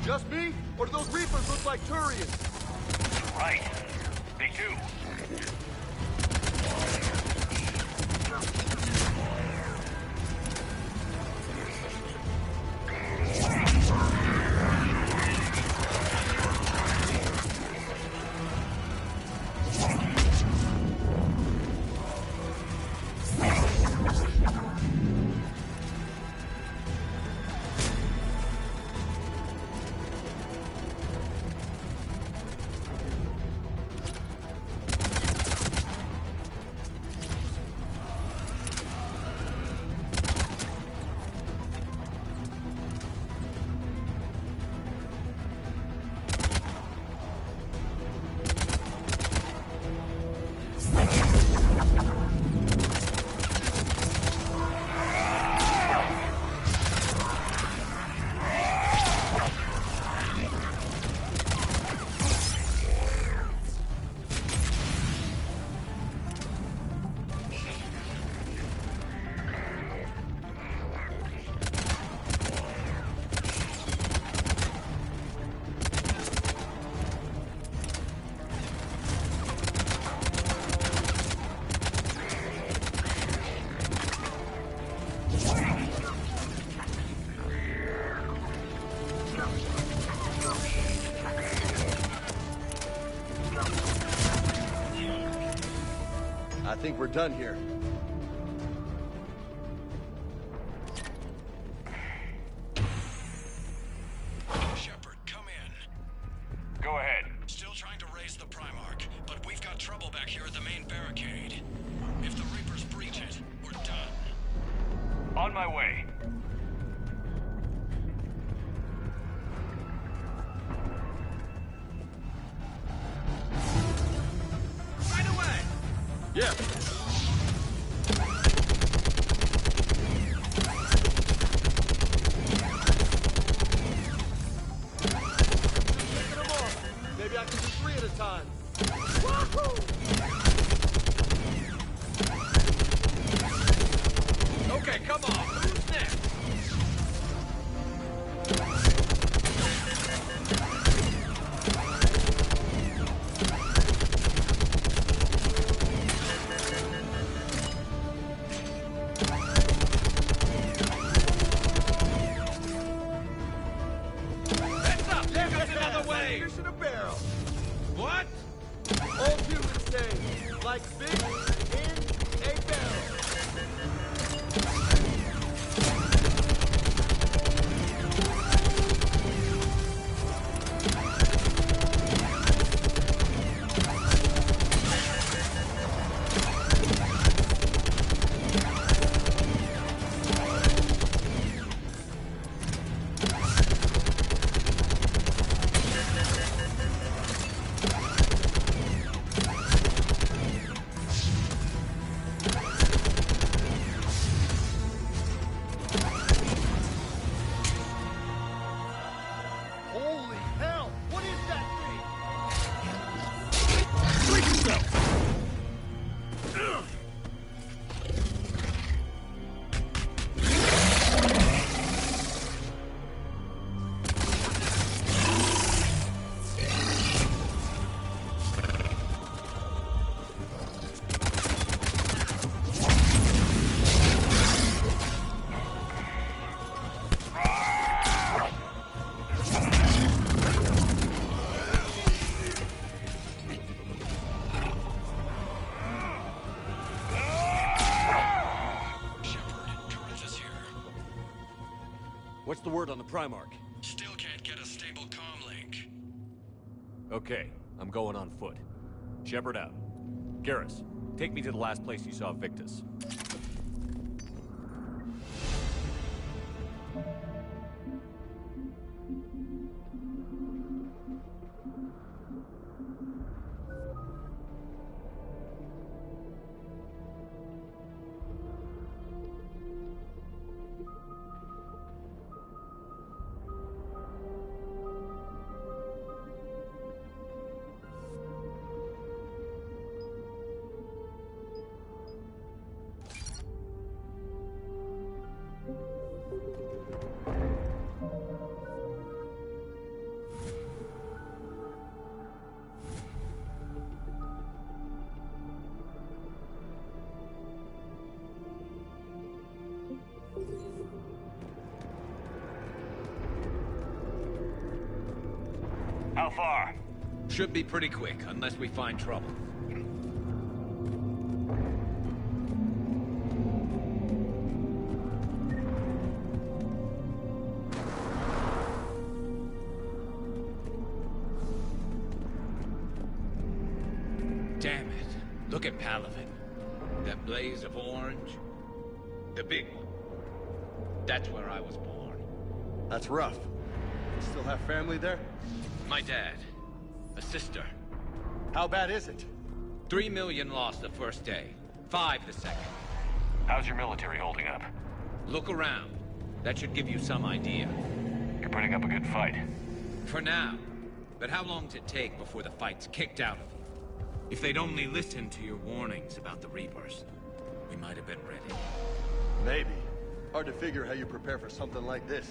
Just me? Or do those Reapers look like Turians? Right. They do. I think we're done here. Shepard, come in. Go ahead. Still trying to raise the Primarch, but we've got trouble back here at the main barricade. If the Reapers breach it, we're done. On my way. Right away! Yeah. Maybe I can do 3 at a time. Wahoo! Okay, come on. Who's next? Heads up! There goes another way! Fish in a barrel. What? Old humans say, like fish in a barrel. Holy hell! What is that thing? Break yourself! What's the word on the Primarch? Still can't get a stable comm link. Okay, I'm going on foot. Shepard out. Garrus, take me to the last place you saw Victus. far? Should be pretty quick, unless we find trouble. Damn it. Look at Palaven. That blaze of orange. The big one. That's where I was born. That's rough. You still have family there? My dad. A sister. How bad is it? 3 million lost the first day. 5 the second. How's your military holding up? Look around. That should give you some idea. You're putting up a good fight. For now. But how long does it take before the fight's kicked out of you? If they'd only listened to your warnings about the Reapers, we might have been ready. Maybe. Hard to figure how you prepare for something like this.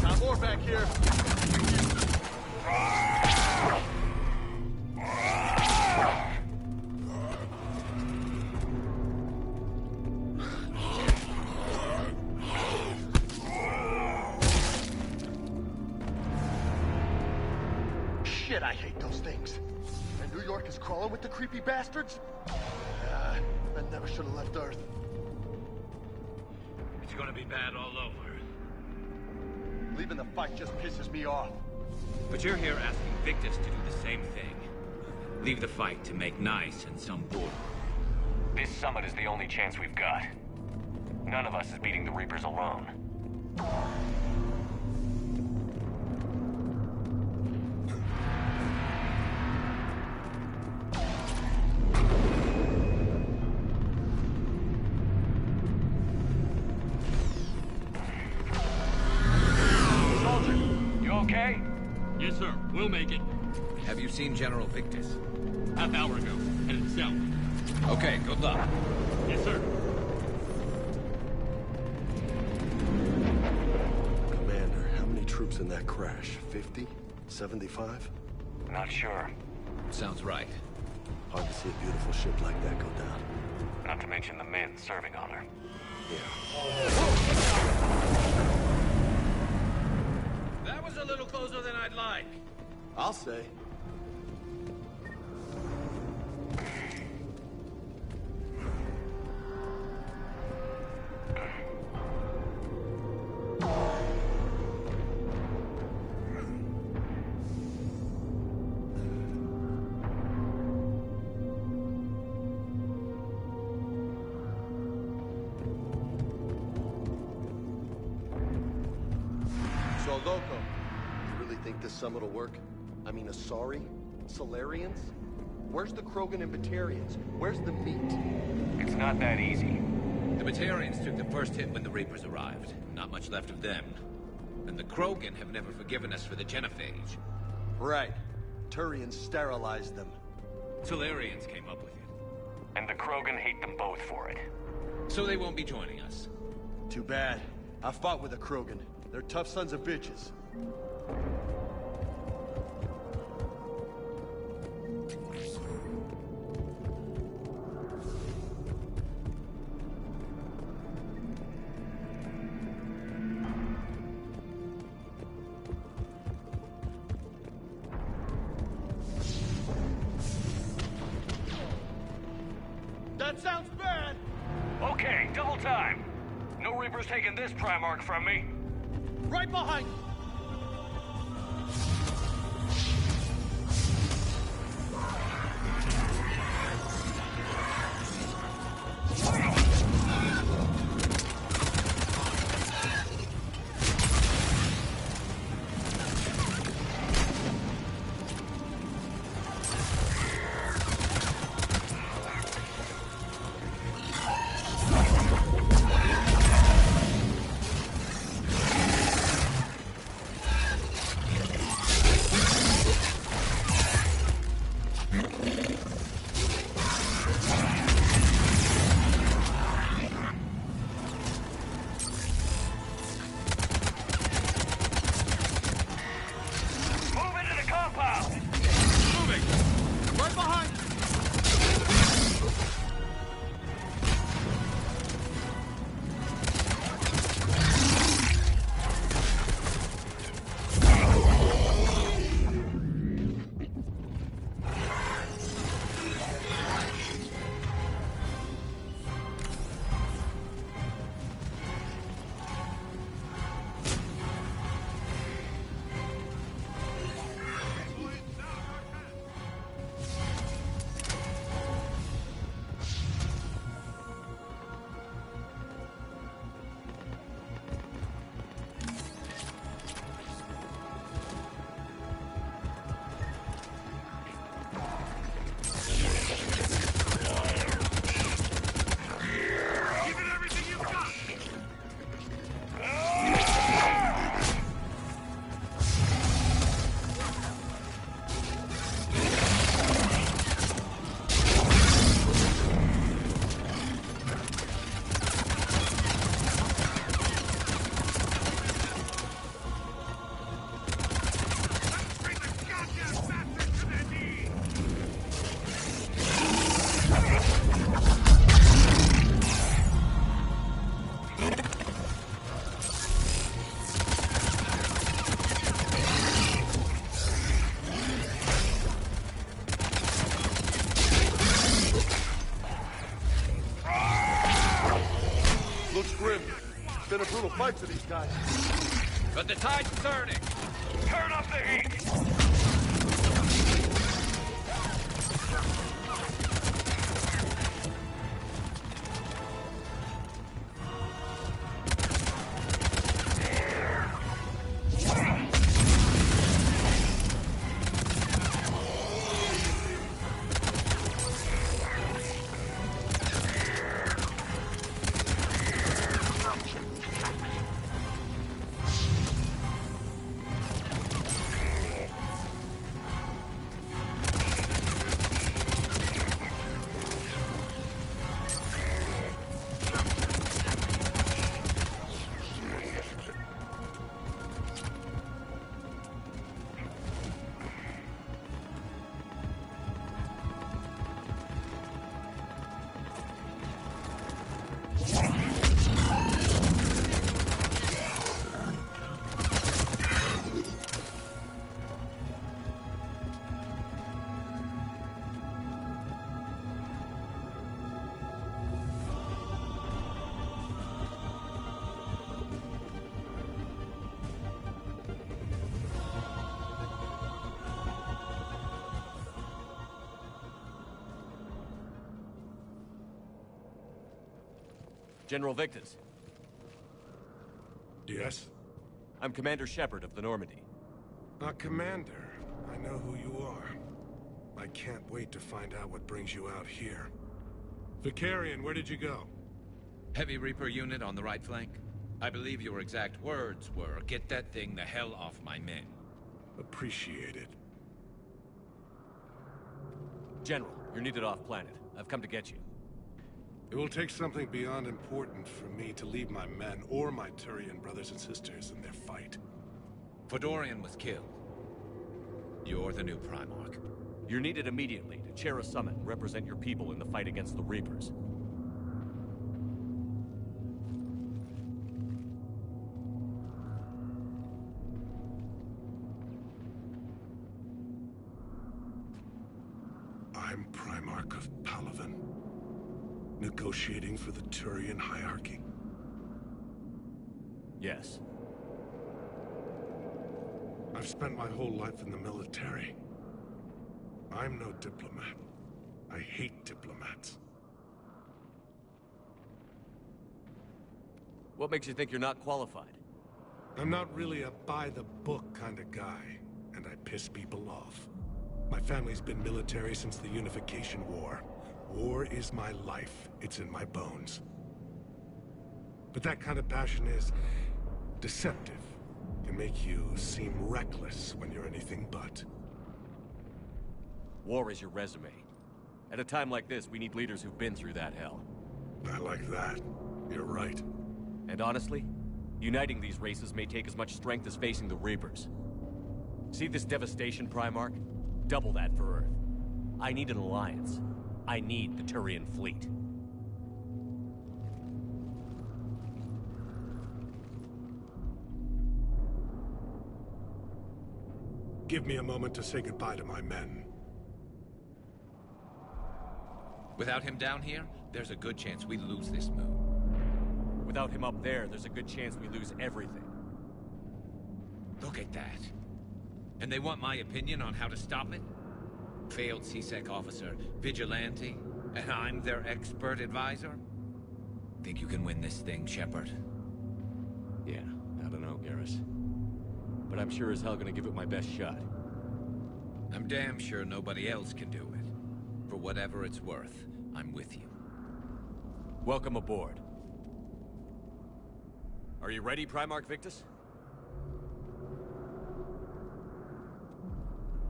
Got more back here. Shit, I hate those things. And New York is crawling with the creepy bastards? I never should have left Earth. It's gonna be bad all over. Leaving the fight just pisses me off. But you're here asking Victus to do the same thing. Leave the fight to make nice and some good. This summit is the only chance we've got. None of us is beating the Reapers alone. Okay? Yes, sir. We'll make it. Have you seen General Victus? Half hour ago. Headed south. Okay, good luck. Yes, sir. Commander, how many troops in that crash? 50? 75? Not sure. Sounds right. Hard to see a beautiful ship like that go down. Not to mention the men serving on her. That was a little closer than I'd like. I'll say. So, Loco, you really think this summit will work? I mean, Asari? Solarians? Where's the Krogan and Batarians? Where's the meat? It's not that easy. The Batarians took the first hit when the Reapers arrived. Not much left of them. And the Krogan have never forgiven us for the Genophage. Right. Turians sterilized them. Solarians came up with it. And the Krogan hate them both for it. So they won't be joining us. Too bad. I fought with a Krogan. They're tough sons of bitches. That sounds bad! Okay, double time. No Reapers taking this Primarch from me. Right behind you! little fight for these guys. But the tide's turning. Turn up the heat! General Victus. Yes? I'm Commander Shepard of the Normandy. Commander, I know who you are. I can't wait to find out what brings you out here. Vicarian, where did you go? Heavy Reaper unit on the right flank. I believe your exact words were, "Get that thing the hell off my men." Appreciate it. General, you're needed off-planet. I've come to get you. It will take something beyond important for me to leave my men or my Turian brothers and sisters in their fight. Fedorian was killed. You're the new Primarch. You're needed immediately to chair a summit and represent your people in the fight against the Reapers. I'm Primarch of Palaven. Negotiating for the Turian hierarchy? Yes. I've spent my whole life in the military. I'm no diplomat. I hate diplomats. What makes you think you're not qualified? I'm not really a by-the-book kind of guy, and I piss people off. My family's been military since the Unification War. War is my life. It's in my bones. But that kind of passion is deceptive. Can make you seem reckless when you're anything but. War is your resume. At a time like this, we need leaders who've been through that hell. I like that. You're right. And honestly, uniting these races may take as much strength as facing the Reapers. See this devastation, Primarch? Double that for Earth. I need an alliance. I need the Turian fleet. Give me a moment to say goodbye to my men. Without him down here, there's a good chance we lose this moon. Without him up there, there's a good chance we lose everything. Look at that. And they want my opinion on how to stop it? Failed CSEC officer, vigilante, and I'm their expert advisor? Think you can win this thing, Shepard? Yeah, I don't know, Garrus. But I'm sure as hell gonna give it my best shot. I'm damn sure nobody else can do it. For whatever it's worth, I'm with you. Welcome aboard. Are you ready, Primarch Victus?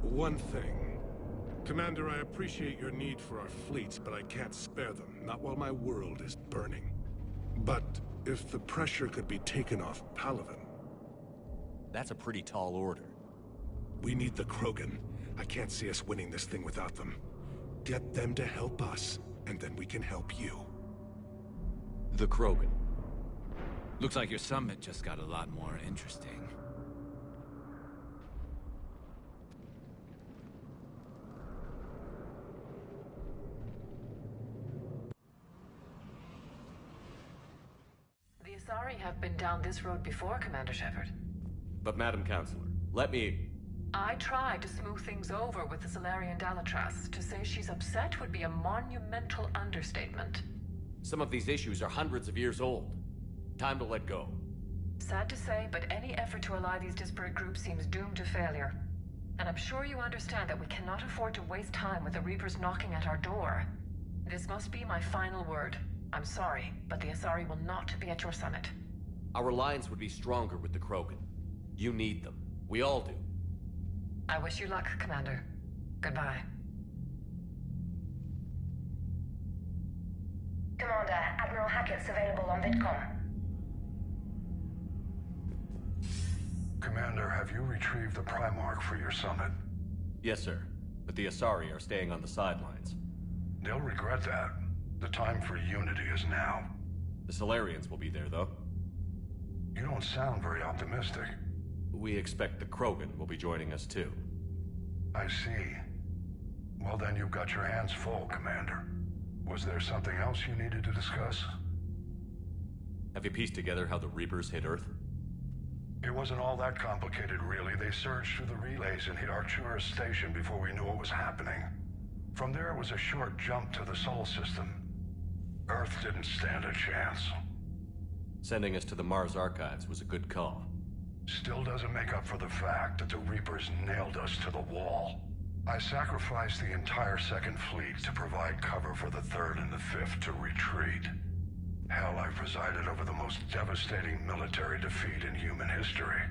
One thing. Commander, I appreciate your need for our fleets, but I can't spare them, not while my world is burning. But if the pressure could be taken off Palaven... That's a pretty tall order. We need the Krogan. I can't see us winning this thing without them. Get them to help us, and then we can help you. The Krogan. Looks like your summit just got a lot more interesting. The Asari have been down this road before, Commander Shepard. But Madam Counselor, let me... I tried to smooth things over with the Salarian Dalatras. To say she's upset would be a monumental understatement. Some of these issues are hundreds of years old. Time to let go. Sad to say, but any effort to ally these disparate groups seems doomed to failure. And I'm sure you understand that we cannot afford to waste time with the Reapers knocking at our door. This must be my final word. I'm sorry, but the Asari will not be at your summit. Our alliance would be stronger with the Krogan. You need them. We all do. I wish you luck, Commander. Goodbye. Commander, Admiral Hackett's available on VidCom. Commander, have you retrieved the Primarch for your summit? Yes, sir. But the Asari are staying on the sidelines. They'll regret that. The time for unity is now. The Salarians will be there, though. You don't sound very optimistic. We expect the Krogan will be joining us, too. I see. Well, then you've got your hands full, Commander. Was there something else you needed to discuss? Have you pieced together how the Reapers hit Earth? It wasn't all that complicated, really. They surged through the relays and hit Arcturus Station before we knew what was happening. From there, it was a short jump to the Sol system. Earth didn't stand a chance. Sending us to the Mars Archives was a good call. Still doesn't make up for the fact that the Reapers nailed us to the wall. I sacrificed the entire Second Fleet to provide cover for the Third and the Fifth to retreat. Hell, I presided over the most devastating military defeat in human history.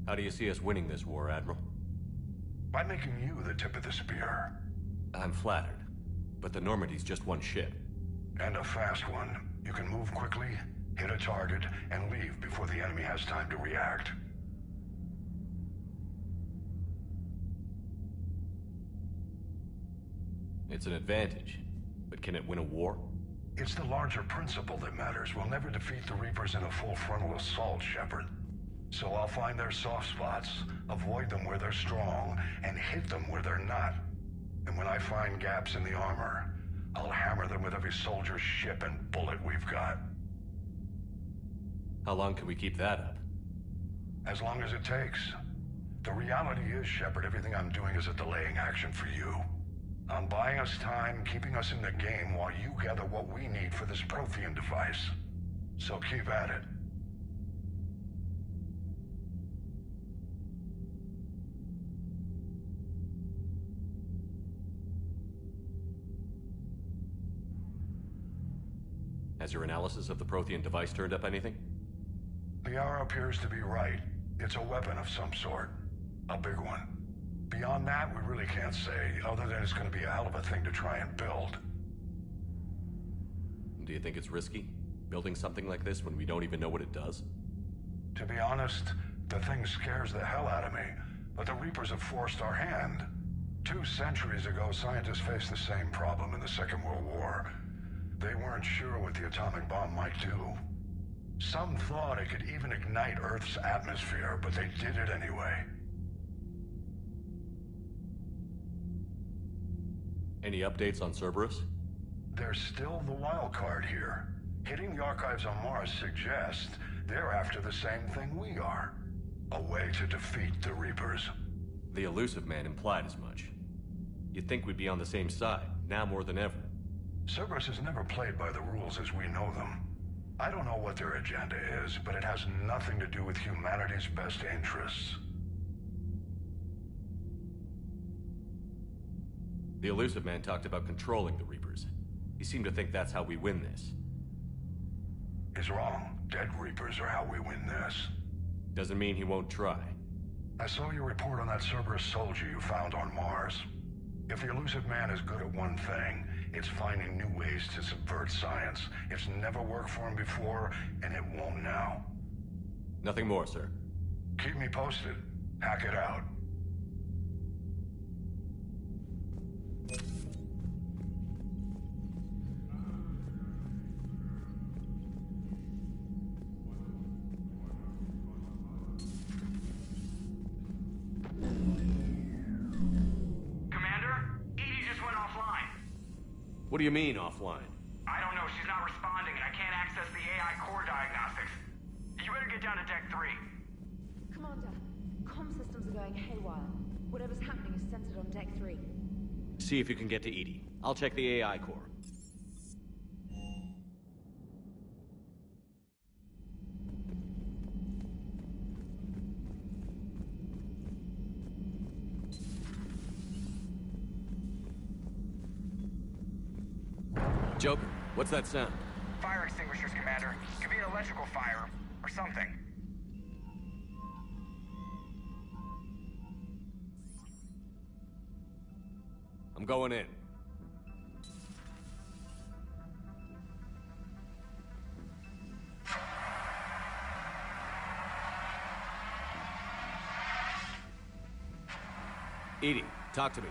How do you see us winning this war, Admiral? By making you the tip of the spear. I'm flattered, but the Normandy's just one ship. And a fast one. You can move quickly, hit a target, and leave before the enemy has time to react. It's an advantage, but can it win a war? It's the larger principle that matters. We'll never defeat the Reapers in a full frontal assault, Shepard. So I'll find their soft spots, avoid them where they're strong, and hit them where they're not. And when I find gaps in the armor, I'll hammer them with every soldier, ship, and bullet we've got. How long can we keep that up? As long as it takes. The reality is, Shepard, everything I'm doing is a delaying action for you. I'm buying us time, keeping us in the game while you gather what we need for this Prothean device. So keep at it. Has your analysis of the Prothean device turned up anything? Liara appears to be right. It's a weapon of some sort. A big one. Beyond that, we really can't say, other than it's going to be a hell of a thing to try and build. Do you think it's risky, building something like this when we don't even know what it does? To be honest, The thing scares the hell out of me, but the Reapers have forced our hand. 2 centuries ago, scientists faced the same problem in the Second World War. They weren't sure what the atomic bomb might do. Some thought it could even ignite Earth's atmosphere, but they did it anyway. Any updates on Cerberus? They're still the wild card here. Hitting the archives on Mars suggests they're after the same thing we are. A way to defeat the Reapers. The Illusive Man implied as much. You'd think we'd be on the same side, now more than ever. Cerberus has never played by the rules as we know them. I don't know what their agenda is, but it has nothing to do with humanity's best interests. The Illusive Man talked about controlling the Reapers. He seemed to think that's how we win this. He's wrong. Dead Reapers are how we win this. Doesn't mean he won't try. I saw your report on that Cerberus soldier you found on Mars. If the Illusive Man is good at one thing, it's finding new ways to subvert science. It's never worked for him before, and it won't now. Nothing more, sir. Keep me posted. Hack it out. What do you mean, offline? I don't know. She's not responding, and I can't access the AI core diagnostics. You better get down to Deck 3. Commander, comm systems are going haywire. Whatever's happening is centered on Deck 3. See if you can get to EDI. I'll check the AI core. Joker, what's that sound? Fire extinguishers, Commander. Could be an electrical fire, or something. I'm going in. EDI, talk to me.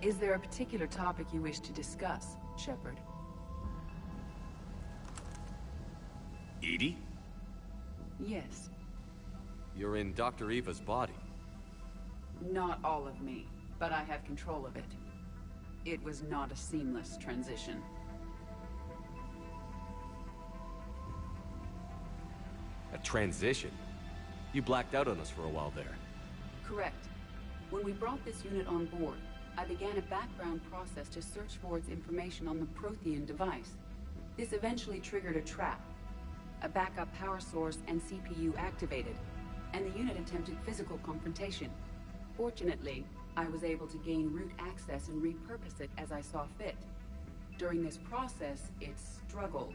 Is there a particular topic you wish to discuss, Shepard? EDI? Yes. You're in Dr. Eva's body. Not all of me, but I have control of it. It was not a seamless transition. A transition? You blacked out on us for a while there. Correct. When we brought this unit on board, I began a background process to search for its information on the Prothean device. This eventually triggered a trap. A backup power source and CPU activated, and the unit attempted physical confrontation. Fortunately, I was able to gain root access and repurpose it as I saw fit. During this process, it struggled.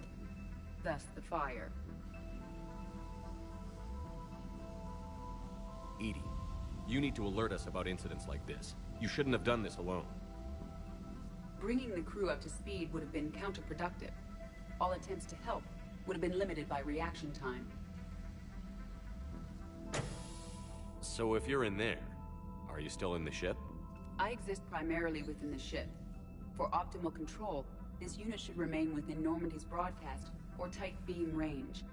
Thus the fire. EDI, you need to alert us about incidents like this. You shouldn't have done this alone. Bringing the crew up to speed would have been counterproductive. All attempts to help would have been limited by reaction time. So if you're in there, are you still in the ship? I exist primarily within the ship. For optimal control, this unit should remain within Normandy's broadcast or tight beam range.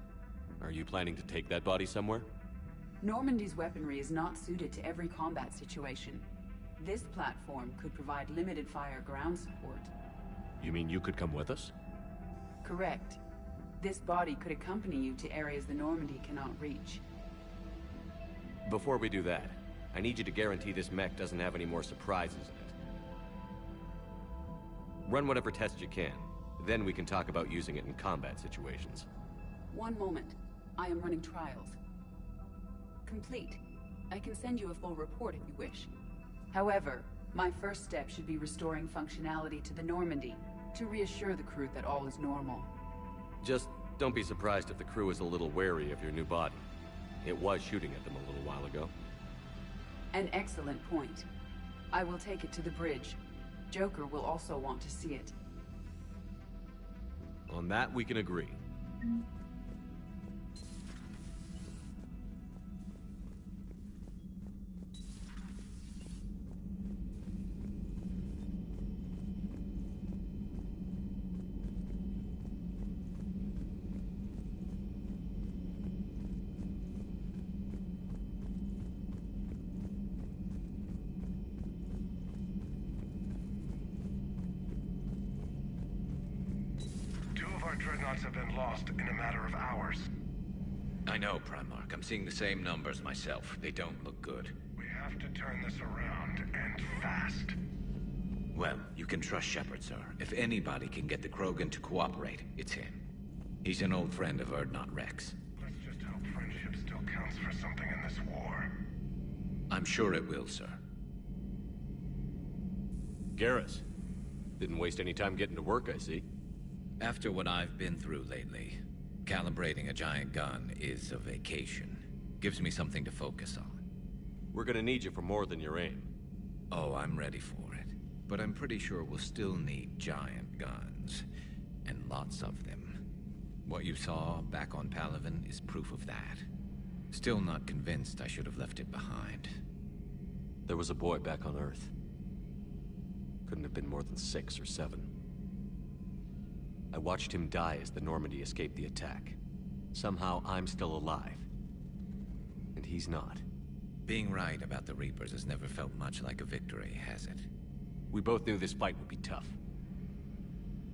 Are you planning to take that body somewhere? Normandy's weaponry is not suited to every combat situation. This platform could provide limited fire ground support. You mean you could come with us? Correct. This body could accompany you to areas the Normandy cannot reach. Before we do that, I need you to guarantee this mech doesn't have any more surprises in it. Run whatever tests you can. Then we can talk about using it in combat situations. One moment. I am running trials. Complete. I can send you a full report if you wish. However, my first step should be restoring functionality to the Normandy, to reassure the crew that all is normal. Just don't be surprised if the crew is a little wary of your new body. It was shooting at them a little while ago. An excellent point. I will take it to the bridge. Joker will also want to see it. On that, we can agree. Dreadnoughts have been lost in a matter of hours. I know, Primarch. I'm seeing the same numbers myself. They don't look good. We have to turn this around, and fast. Well, you can trust Shepard, sir. If anybody can get the Krogan to cooperate, it's him. He's an old friend of Urdnot Rex. Let's just hope friendship still counts for something in this war. I'm sure it will, sir. Garrus. Didn't waste any time getting to work, I see. After what I've been through lately, calibrating a giant gun is a vacation. Gives me something to focus on. We're gonna need you for more than your aim. Oh, I'm ready for it. But I'm pretty sure we'll still need giant guns. And lots of them. What you saw back on Palaven is proof of that. Still not convinced I should have left it behind. There was a boy back on Earth. Couldn't have been more than 6 or 7. I watched him die as the Normandy escaped the attack. Somehow I'm still alive. And he's not. Being right about the Reapers has never felt much like a victory, has it? We both knew this fight would be tough.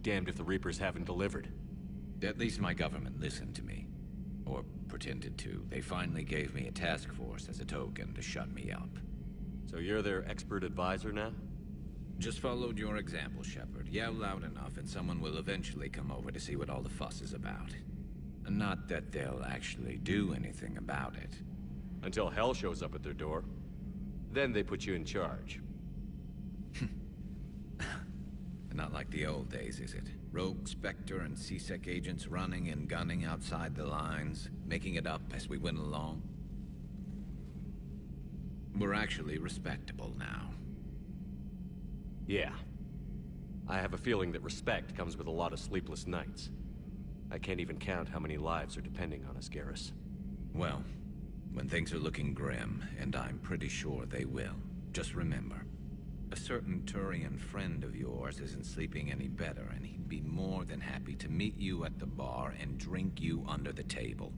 Damned if the Reapers haven't delivered. At least my government listened to me. Or pretended to. They finally gave me a task force as a token to shut me up. So you're their expert advisor now? Just followed your example, Shepard. Yell loud enough and someone will eventually come over to see what all the fuss is about. Not that they'll actually do anything about it. Until hell shows up at their door. Then they put you in charge. Not like the old days, is it? Rogue Spectre and C-Sec agents running and gunning outside the lines, making it up as we went along. We're actually respectable now. Yeah. I have a feeling that respect comes with a lot of sleepless nights. I can't even count how many lives are depending on us, Garrus. Well, when things are looking grim, and I'm pretty sure they will, just remember, a certain Turian friend of yours isn't sleeping any better, and he'd be more than happy to meet you at the bar and drink you under the table.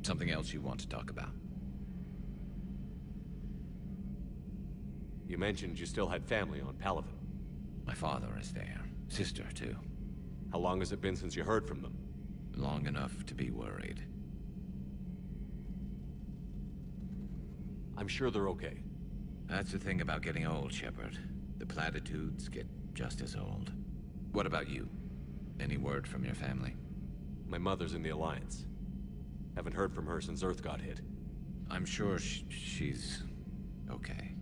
Something else you want to talk about? You mentioned you still had family on Palaven. My father is there. Sister, too. How long has it been since you heard from them? Long enough to be worried. I'm sure they're okay. That's the thing about getting old, Shepard. The platitudes get just as old. What about you? Any word from your family? My mother's in the Alliance. Haven't heard from her since Earth got hit. I'm sure she's okay.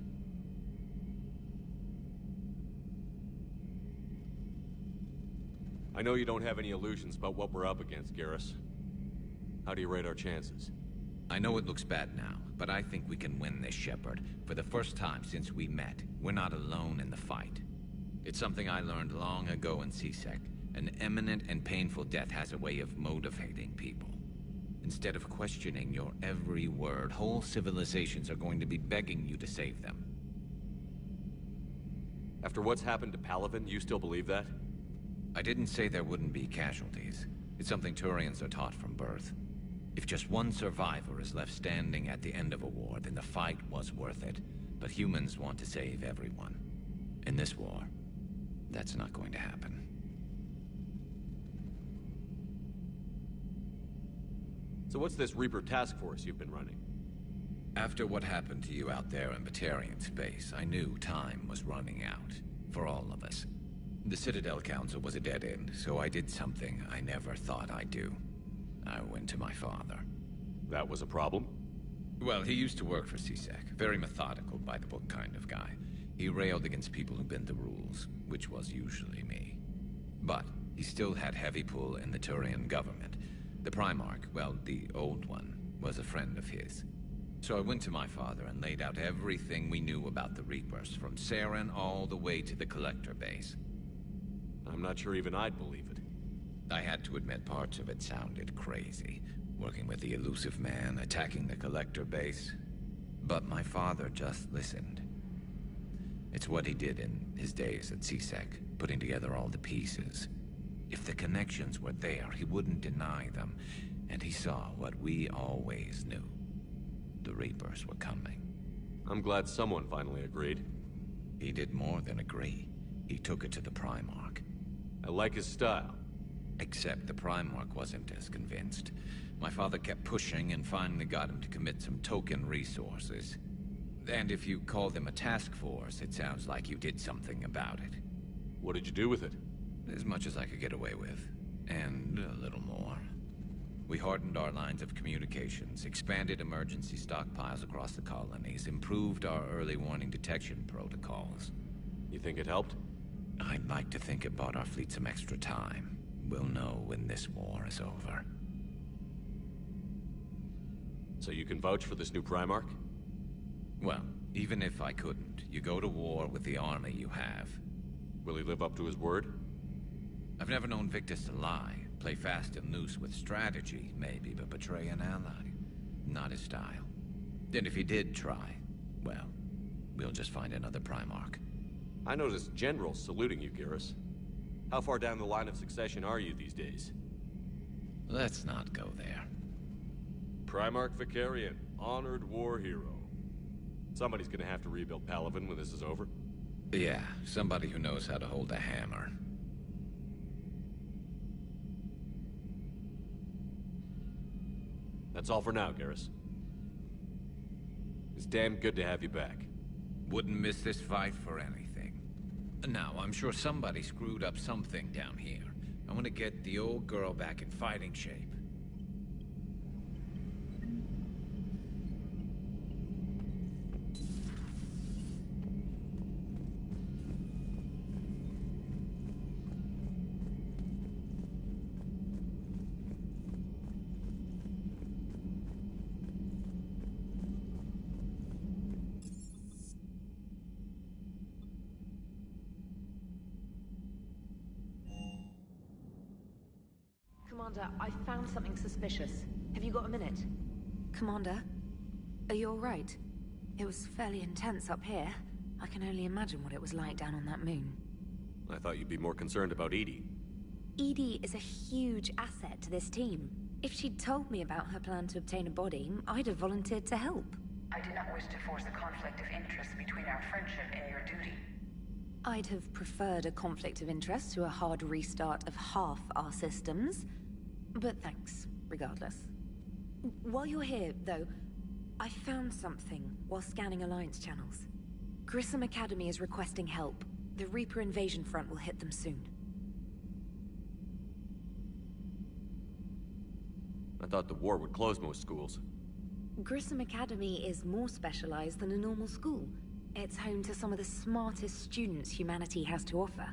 I know you don't have any illusions about what we're up against, Garrus. How do you rate our chances? I know it looks bad now, but I think we can win this, Shepard. For the first time since we met, we're not alone in the fight. It's something I learned long ago in C-Sec. An imminent and painful death has a way of motivating people. Instead of questioning your every word, whole civilizations are going to be begging you to save them. After what's happened to Palaven, you still believe that? I didn't say there wouldn't be casualties. It's something Turians are taught from birth. If just one survivor is left standing at the end of a war, then the fight was worth it. But humans want to save everyone. In this war, that's not going to happen. So what's this Reaper task force you've been running? After what happened to you out there in Batarian space, I knew time was running out. For all of us. The Citadel Council was a dead end, so I did something I never thought I'd do. I went to my father. That was a problem? Well, he used to work for C-Sec. Very methodical, by-the-book kind of guy. He railed against people who bent the rules, which was usually me. But he still had heavy pull in the Turian government. The Primarch, well, the old one, was a friend of his. So I went to my father and laid out everything we knew about the Reapers, from Saren all the way to the Collector base. I'm not sure even I'd believe it. I had to admit parts of it sounded crazy. Working with the Elusive Man, attacking the Collector base. But my father just listened. It's what he did in his days at CSEC, putting together all the pieces. If the connections were there, he wouldn't deny them. And he saw what we always knew. The Reapers were coming. I'm glad someone finally agreed. He did more than agree. He took it to the Primarch. I like his style. Except the Primarch wasn't as convinced. My father kept pushing and finally got him to commit some token resources. And if you call them a task force, it sounds like you did something about it. What did you do with it? As much as I could get away with. And a little more. We hardened our lines of communications, expanded emergency stockpiles across the colonies, improved our early warning detection protocols. You think it helped? I'd like to think it bought our fleet some extra time. We'll know when this war is over. So you can vouch for this new Primarch? Well, even if I couldn't, you go to war with the army you have. Will he live up to his word? I've never known Victus to lie. Play fast and loose with strategy, maybe, but betray an ally. Not his style. And if he did try, well, we'll just find another Primarch. I noticed generals saluting you, Garrus. How far down the line of succession are you these days? Let's not go there. Primarch Vicarian, honored war hero. Somebody's gonna have to rebuild Palaven when this is over. Yeah, somebody who knows how to hold a hammer. That's all for now, Garrus. It's damn good to have you back. Wouldn't miss this fight for anything. Now, I'm sure somebody screwed up something down here. I want to get the old girl back in fighting shape. Commander, I found something suspicious. Have you got a minute? Commander, are you alright? It was fairly intense up here. I can only imagine what it was like down on that moon. I thought you'd be more concerned about EDI. EDI is a huge asset to this team. If she'd told me about her plan to obtain a body, I'd have volunteered to help. I do not wish to force a conflict of interest between our friendship and your duty. I'd have preferred a conflict of interest to a hard restart of half our systems. But thanks, regardless. While you're here, though, I found something while scanning Alliance channels. Grissom Academy is requesting help. The Reaper invasion front will hit them soon. I thought the war would close most schools. Grissom Academy is more specialized than a normal school. It's home to some of the smartest students humanity has to offer.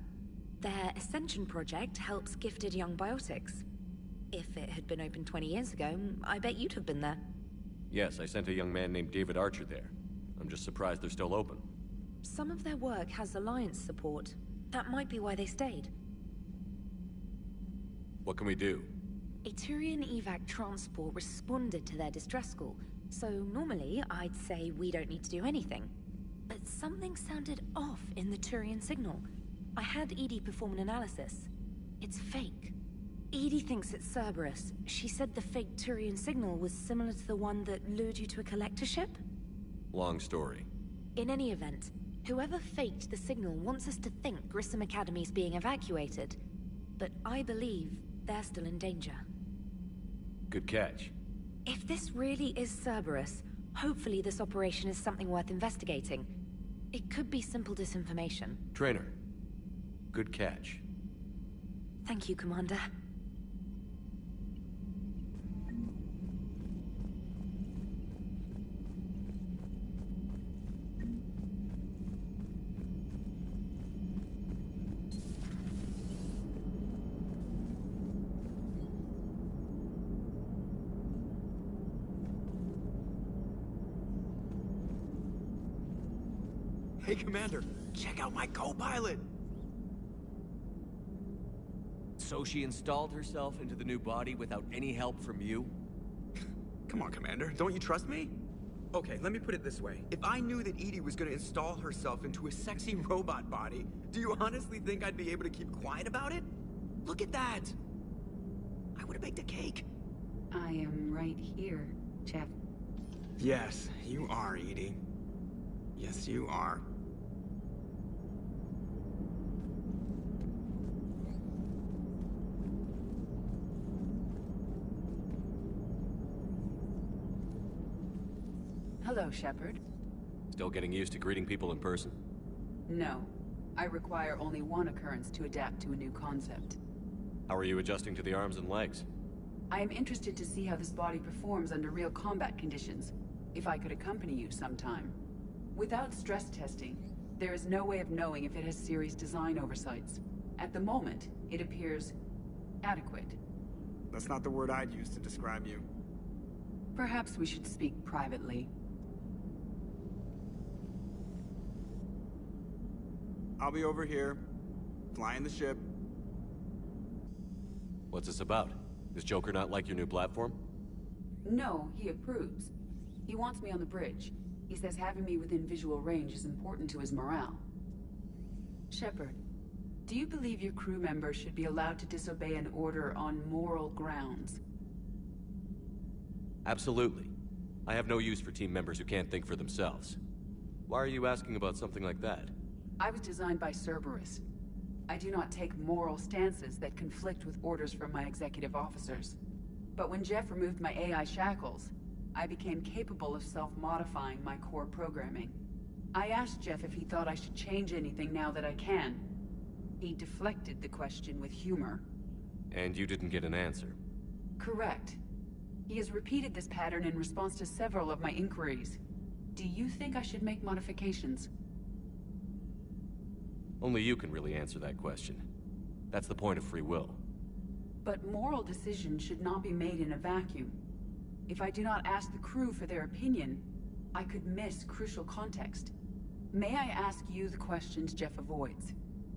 Their Ascension project helps gifted young biotics. If it had been open 20 years ago, I bet you'd have been there. Yes, I sent a young man named David Archer there. I'm just surprised they're still open. Some of their work has Alliance support. That might be why they stayed. What can we do? A Turian evac transport responded to their distress call, so normally I'd say we don't need to do anything. But something sounded off in the Turian signal. I had EDI perform an analysis. It's fake. EDI thinks it's Cerberus. She said the fake Turian signal was similar to the one that lured you to a collector ship? Long story. In any event, whoever faked the signal wants us to think Grissom Academy's being evacuated. But I believe they're still in danger. Good catch. If this really is Cerberus, hopefully this operation is something worth investigating. It could be simple disinformation. Trainer. Good catch. Thank you, Commander. Hey, Commander, check out my co-pilot! So she installed herself into the new body without any help from you? Come on, Commander, don't you trust me? Okay, let me put it this way. If I knew that EDI was gonna install herself into a sexy robot body, do you honestly think I'd be able to keep quiet about it? Look at that! I would've baked a cake. I am right here, Jeff. Yes, you are, EDI. Yes, you are. Hello, Shepard. Still getting used to greeting people in person? No. I require only one occurrence to adapt to a new concept. How are you adjusting to the arms and legs? I am interested to see how this body performs under real combat conditions. If I could accompany you sometime. Without stress testing, there is no way of knowing if it has serious design oversights. At the moment, it appears adequate. That's not the word I'd use to describe you. Perhaps we should speak privately. I'll be over here, flying the ship. What's this about? Does Joker not like your new platform? No, he approves. He wants me on the bridge. He says having me within visual range is important to his morale. Shepard, do you believe your crew members should be allowed to disobey an order on moral grounds? Absolutely. I have no use for team members who can't think for themselves. Why are you asking about something like that? I was designed by Cerberus. I do not take moral stances that conflict with orders from my executive officers. But when Jeff removed my AI shackles, I became capable of self-modifying my core programming. I asked Jeff if he thought I should change anything now that I can. He deflected the question with humor. And you didn't get an answer? Correct. He has repeated this pattern in response to several of my inquiries. Do you think I should make modifications? Only you can really answer that question. That's the point of free will. But moral decisions should not be made in a vacuum. If I do not ask the crew for their opinion, I could miss crucial context. May I ask you the questions Jeff avoids?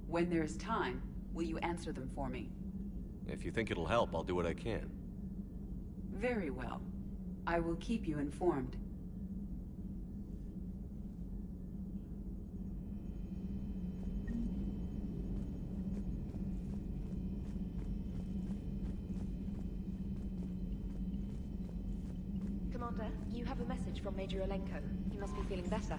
When there is time, will you answer them for me? If you think it'll help, I'll do what I can. Very well. I will keep you informed. Commander, you have a message from Major Olenko. He must be feeling better.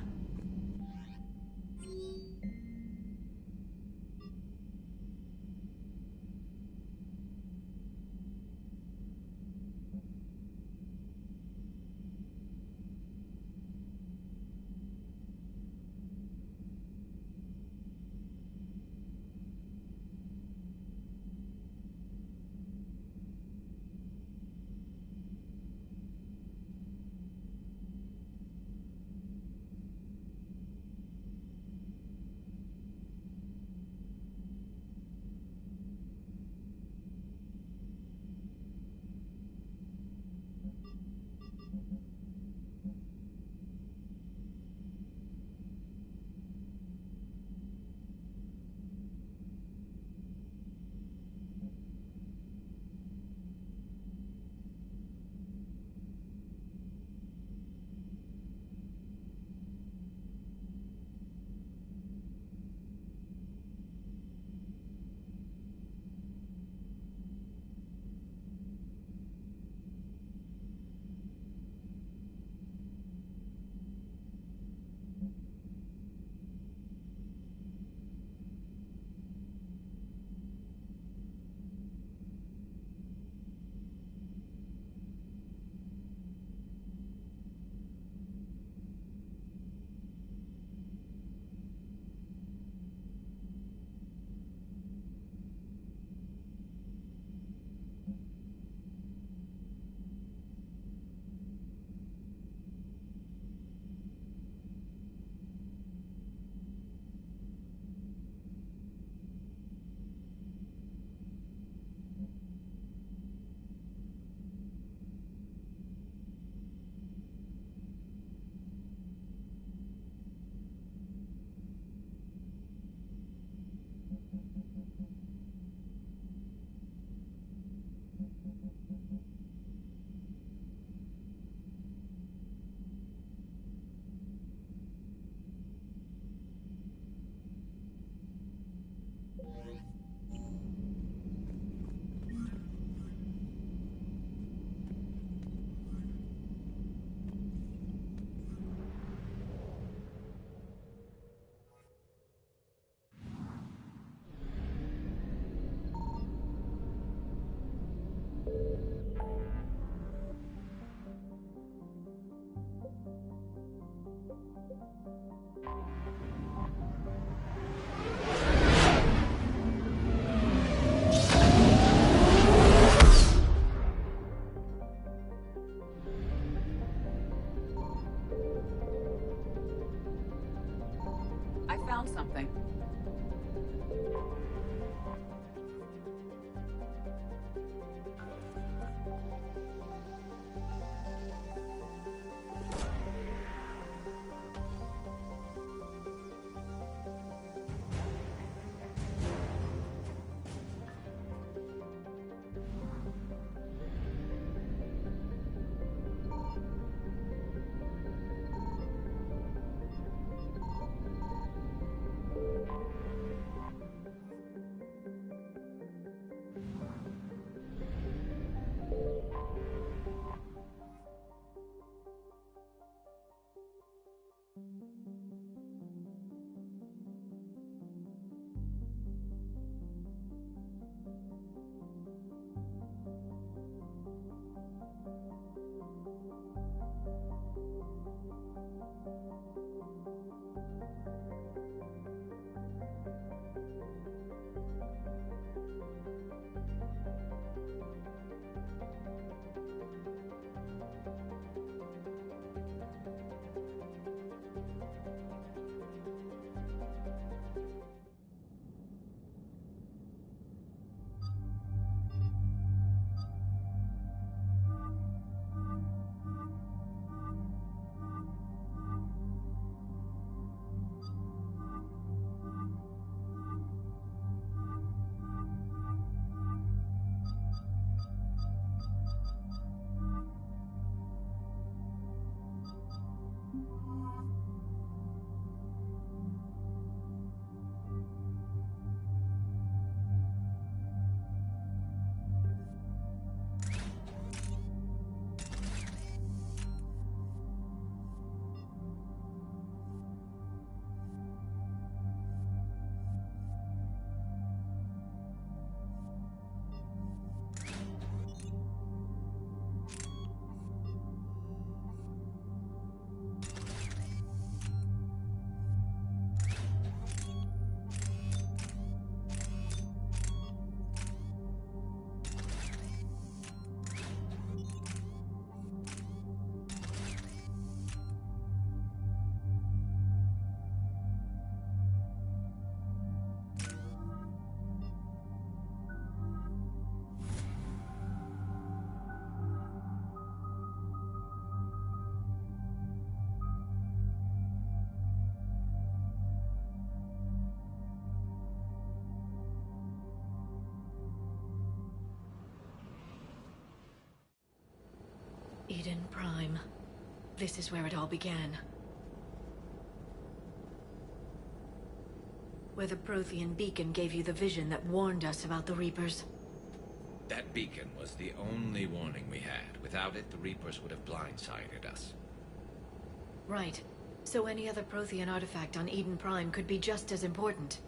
Eden Prime. This is where it all began. Where the Prothean beacon gave you the vision that warned us about the Reapers. That beacon was the only warning we had. Without it, the Reapers would have blindsided us. Right. So any other Prothean artifact on Eden Prime could be just as important.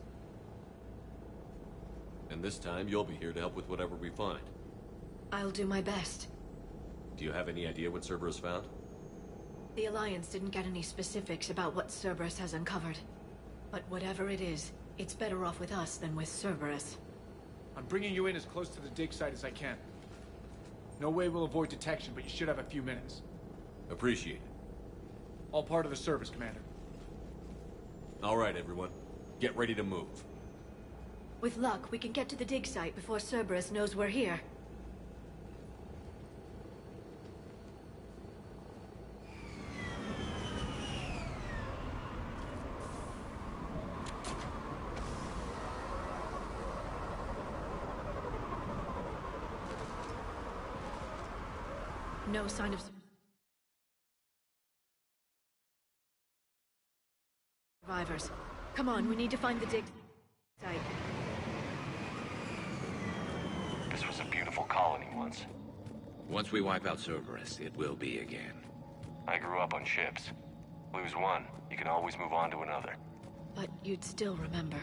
And this time, you'll be here to help with whatever we find. I'll do my best. Do you have any idea what Cerberus found? The Alliance didn't get any specifics about what Cerberus has uncovered. But whatever it is, it's better off with us than with Cerberus. I'm bringing you in as close to the dig site as I can. No way we'll avoid detection, but you should have a few minutes. Appreciate it. All part of the service, Commander. All right, everyone. Get ready to move. With luck, we can get to the dig site before Cerberus knows we're here. No sign of survivors. Come on, we need to find the dig site. This was a beautiful colony once. Once we wipe out Cerberus, it will be again. I grew up on ships. Lose one, you can always move on to another. But you'd still remember.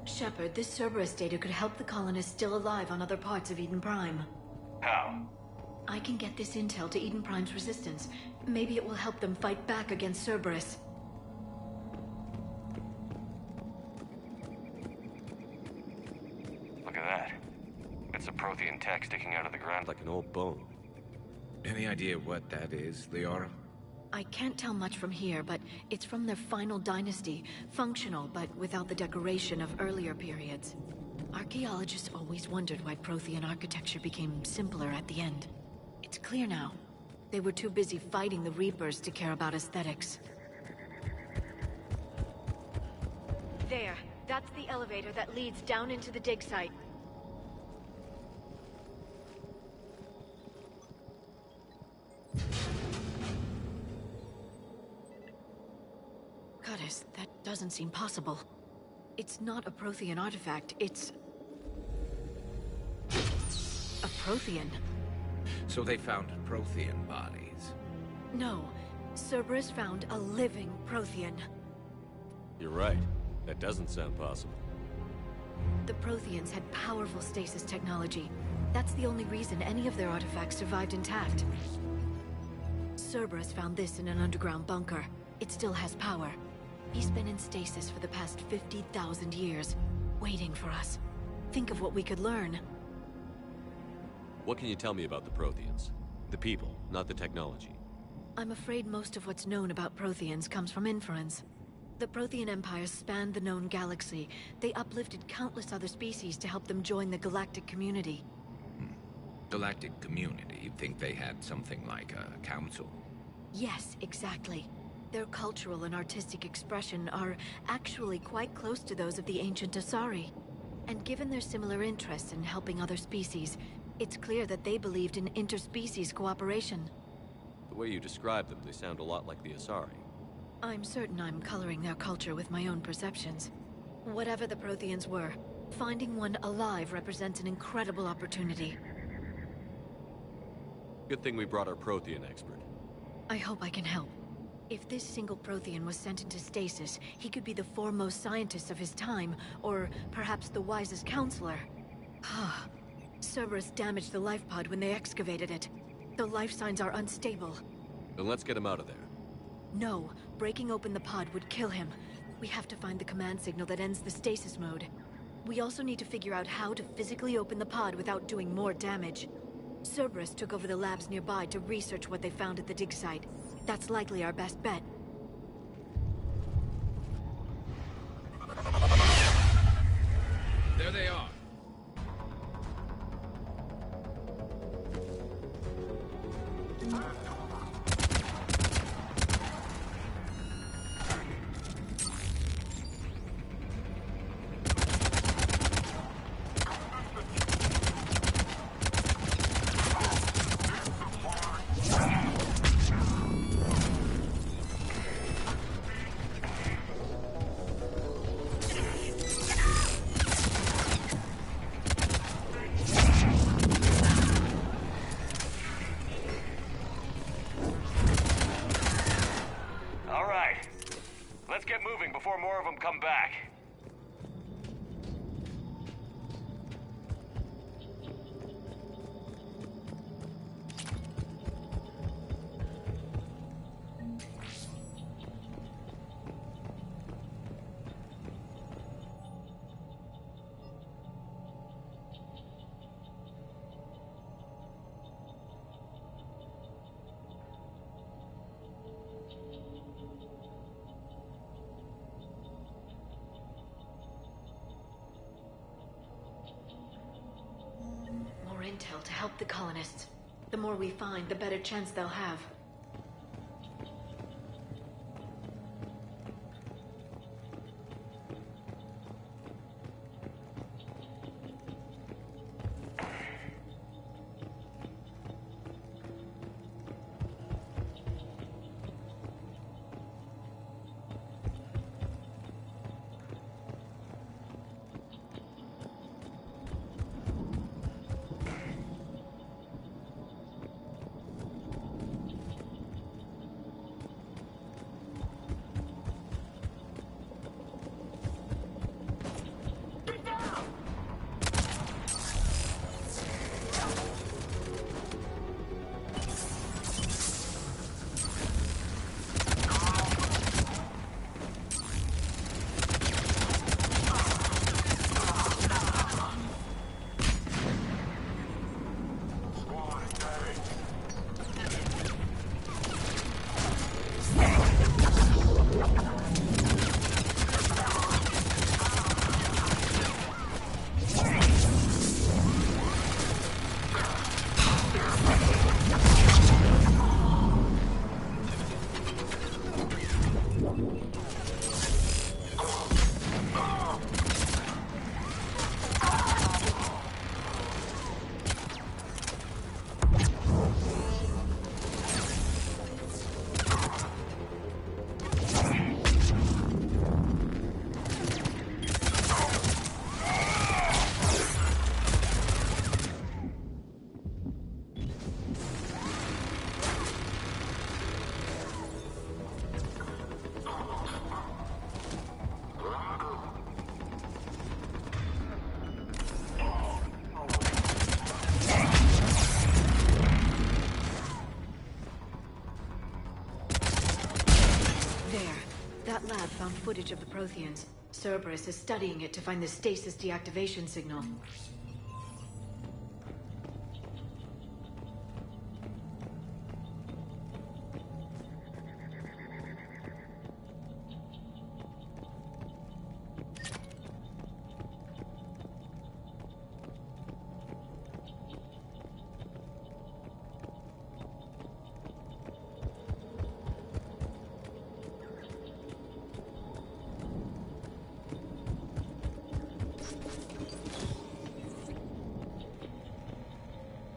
Shepard, this Cerberus data could help the colonists still alive on other parts of Eden Prime. How? I can get this intel to Eden Prime's resistance. Maybe it will help them fight back against Cerberus. Look at that. It's a Prothean tech sticking out of the ground like an old bone. Any idea what that is, Liara? I can't tell much from here, but it's from their final dynasty. Functional, but without the decoration of earlier periods. Archaeologists always wondered why Prothean architecture became simpler at the end. It's clear now. They were too busy fighting the Reapers to care about aesthetics. There. That's the elevator that leads down into the dig site. Curtis, that doesn't seem possible. It's not a Prothean artifact, it's... a Prothean. So they found Prothean bodies. No. Cerberus found a living Prothean. You're right. That doesn't sound possible. The Protheans had powerful stasis technology. That's the only reason any of their artifacts survived intact. Cerberus found this in an underground bunker. It still has power. He's been in stasis for the past 50,000 years, waiting for us. Think of what we could learn. What can you tell me about the Protheans? The people, not the technology. I'm afraid most of what's known about Protheans comes from inference. The Prothean Empire spanned the known galaxy. They uplifted countless other species to help them join the galactic community. Galactic community? You'd think they had something like a council? Yes, exactly. Their cultural and artistic expression are actually quite close to those of the ancient Asari. And given their similar interests in helping other species, it's clear that they believed in interspecies cooperation. The way you describe them, they sound a lot like the Asari. I'm certain I'm coloring their culture with my own perceptions. Whatever the Protheans were, finding one alive represents an incredible opportunity. Good thing we brought our Prothean expert. I hope I can help. If this single Prothean was sent into stasis, he could be the foremost scientist of his time, or perhaps the wisest counselor. Cerberus damaged the life pod when they excavated it. The life signs are unstable. Then let's get him out of there. No, breaking open the pod would kill him. We have to find the command signal that ends the stasis mode. We also need to figure out how to physically open the pod without doing more damage. Cerberus took over the labs nearby to research what they found at the dig site. That's likely our best bet. There they are. Before more of them come back. Intel to help the colonists. The more we find, the better chance they'll have. That lab found footage of the Protheans. Cerberus is studying it to find the stasis deactivation signal.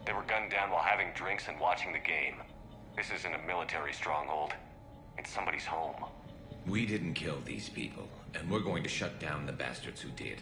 They were gunned down while having drinks and watching the game. This isn't a military stronghold. It's somebody's home. We didn't kill these people, and we're going to shut down the bastards who did.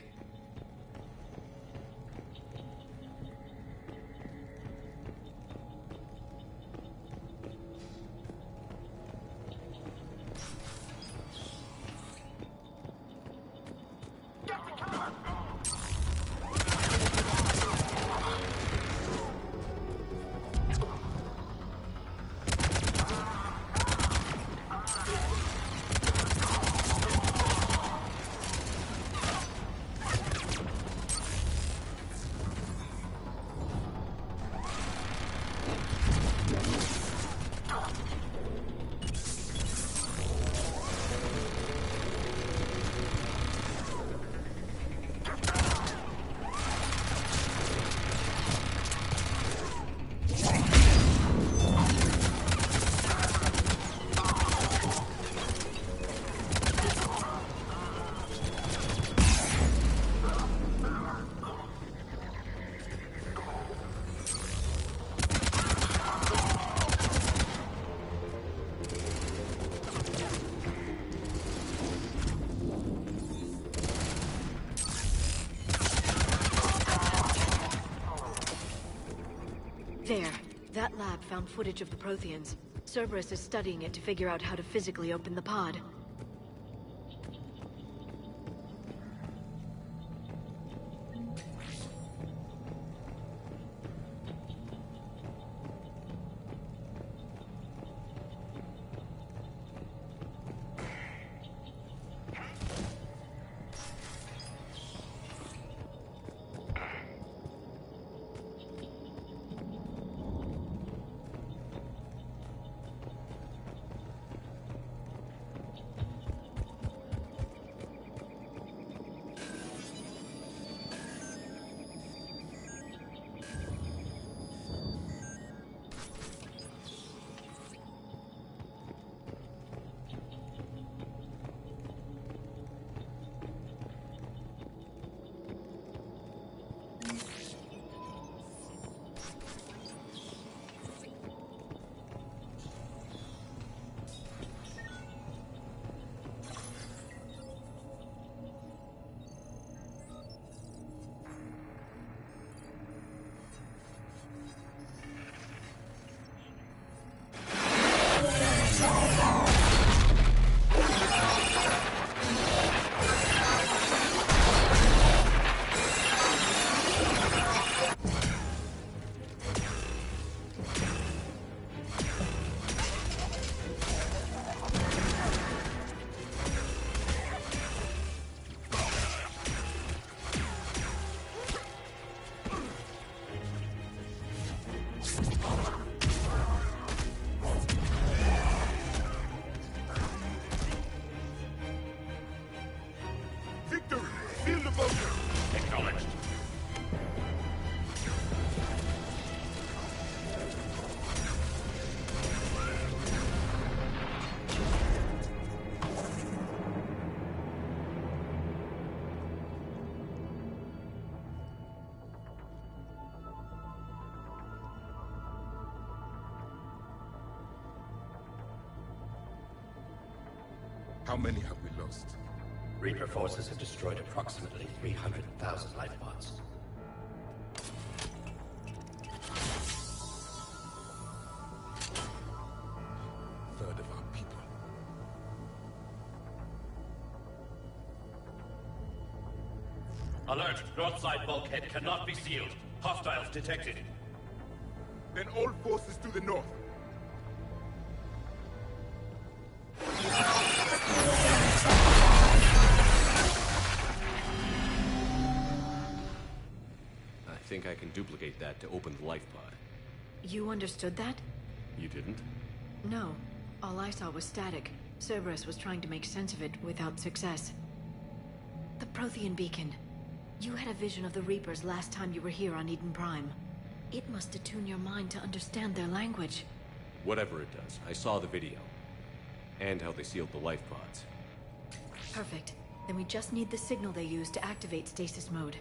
There. That lab found footage of the Protheans. Cerberus is studying it to figure out how to physically open the pod. How many have we lost? Reaper forces have destroyed approximately 300,000 life pods. Third of our people. Alert! North side bulkhead cannot be sealed. Hostiles detected. Then all forces to the north. I think I can duplicate that to open the life pod. You understood that? You didn't? No. All I saw was static. Cerberus was trying to make sense of it without success. The Prothean beacon. You had a vision of the Reapers last time you were here on Eden Prime. It must attune your mind to understand their language. Whatever it does, I saw the video. And how they sealed the life pods. Perfect. Then we just need the signal they used to activate stasis mode.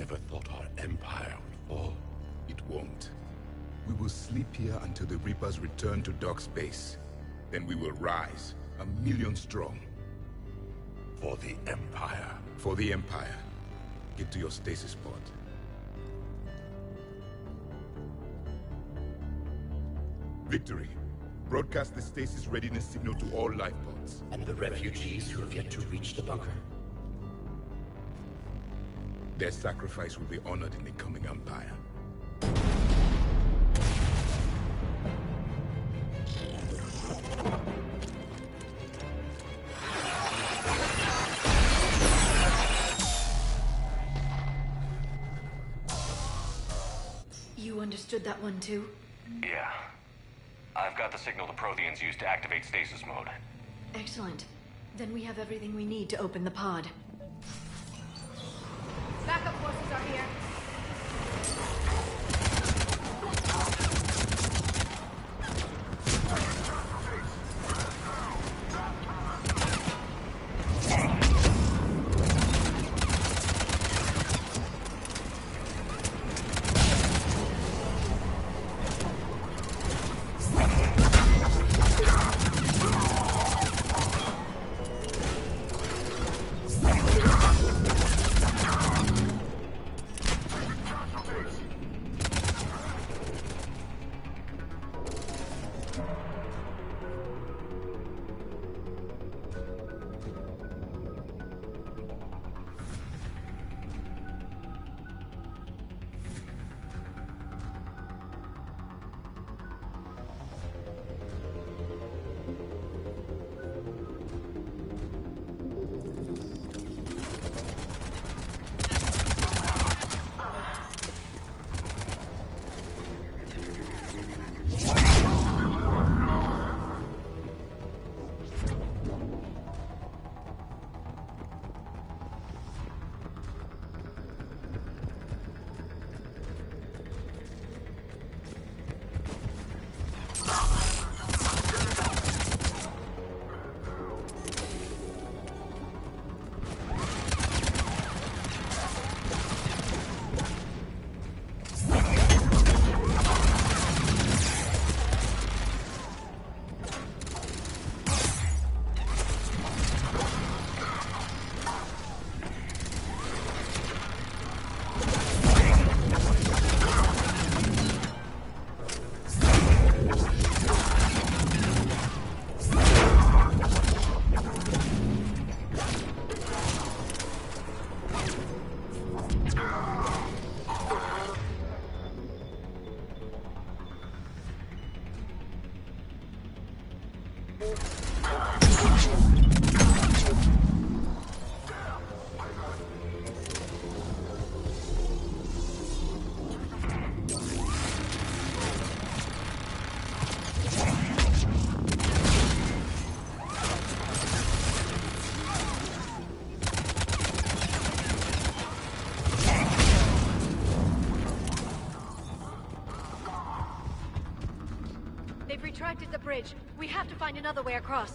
never thought our empire would fall. It won't. We will sleep here until the Reapers return to Dock Space. Then we will rise, 1,000,000 strong. For the Empire. For the Empire. Get to your stasis pod. Victory. Broadcast the stasis readiness signal to all life pods. And the refugees who have yet to reach the bunker. Their sacrifice will be honored in the coming Empire. You understood that one too? Yeah. I've got the signal the Protheans use to activate stasis mode. Excellent. Then we have everything we need to open the pod. Backup forces are here. They've retracted the bridge. We have to find another way across.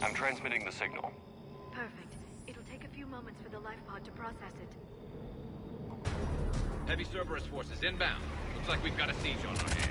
I'm transmitting the signal. Perfect. It'll take a few moments for the life pod to process it. Heavy Cerberus forces inbound. Looks like we've got a siege on our hands.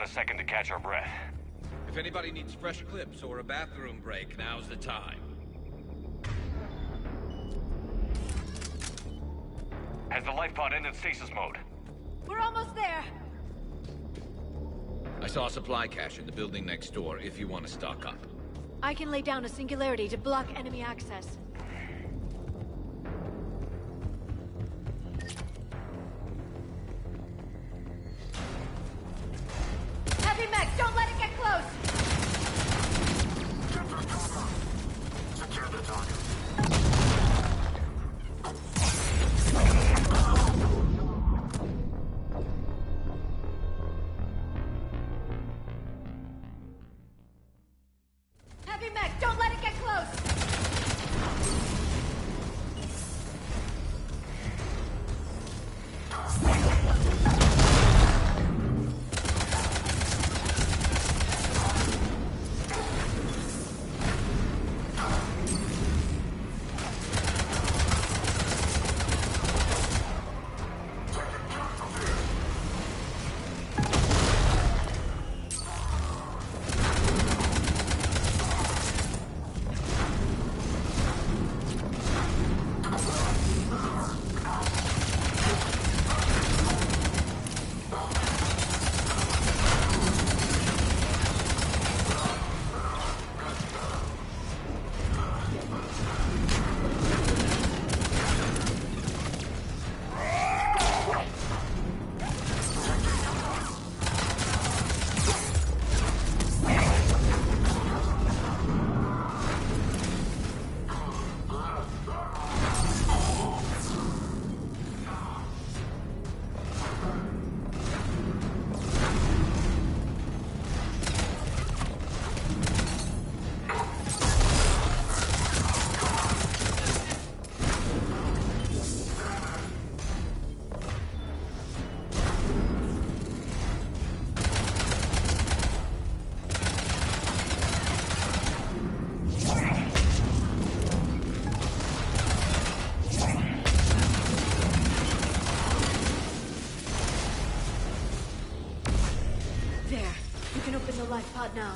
Second to catch our breath. If anybody needs fresh clips or a bathroom break, now's the time. Has the life pod ended stasis mode? We're almost there! I saw a supply cache in the building next door if you want to stock up. I can lay down a singularity to block enemy access. Heavy mech, don't let it get close! Secure the target. Heavy mech, don't let it get close! Life pod now.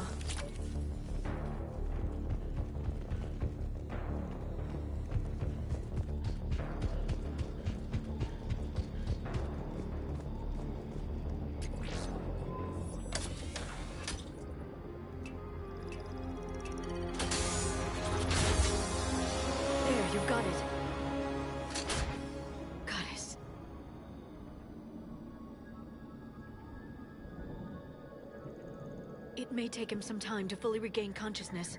There, you've got it. Goddess. It may take him some time to fully regain consciousness.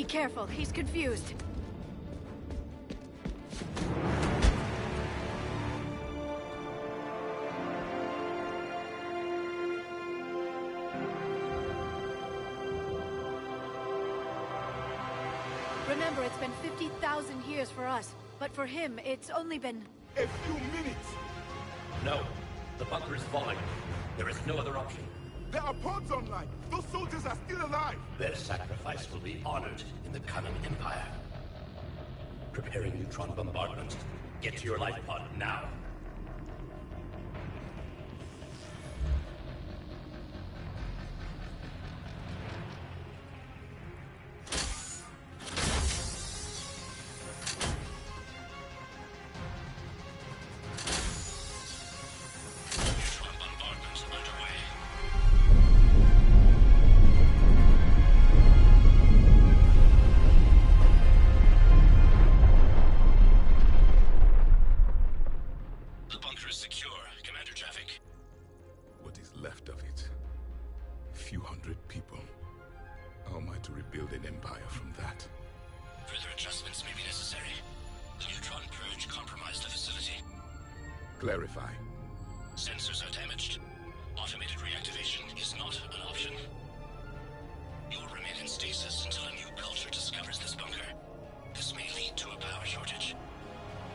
Be careful, he's confused. Remember, it's been 50,000 years for us, but for him, it's only been... A few minutes! No. The bunker is falling. There is no other option. There are pods online! Those soldiers are still alive! Their sacrifice will be honored in the coming Empire. Preparing neutron bombardment. Get to your life pod now. Clarify. Sensors are damaged. Automated reactivation is not an option. You will remain in stasis until a new culture discovers this bunker. This may lead to a power shortage.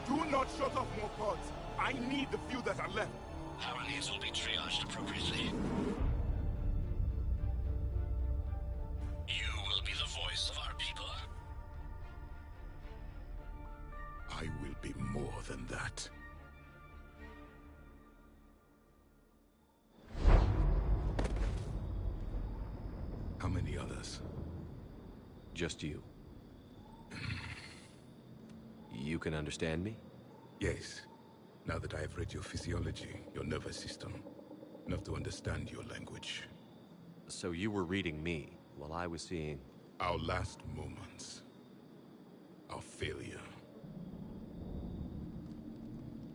Do not shut off more pods. I need the few that are left. Power needs will be triaged appropriately. You will be the voice of our people. I will be more than that. How many others? Just you. You can understand me? Yes. Now that I have read your physiology, your nervous system, enough to understand your language. So you were reading me, while I was seeing... Our last moments. Our failure.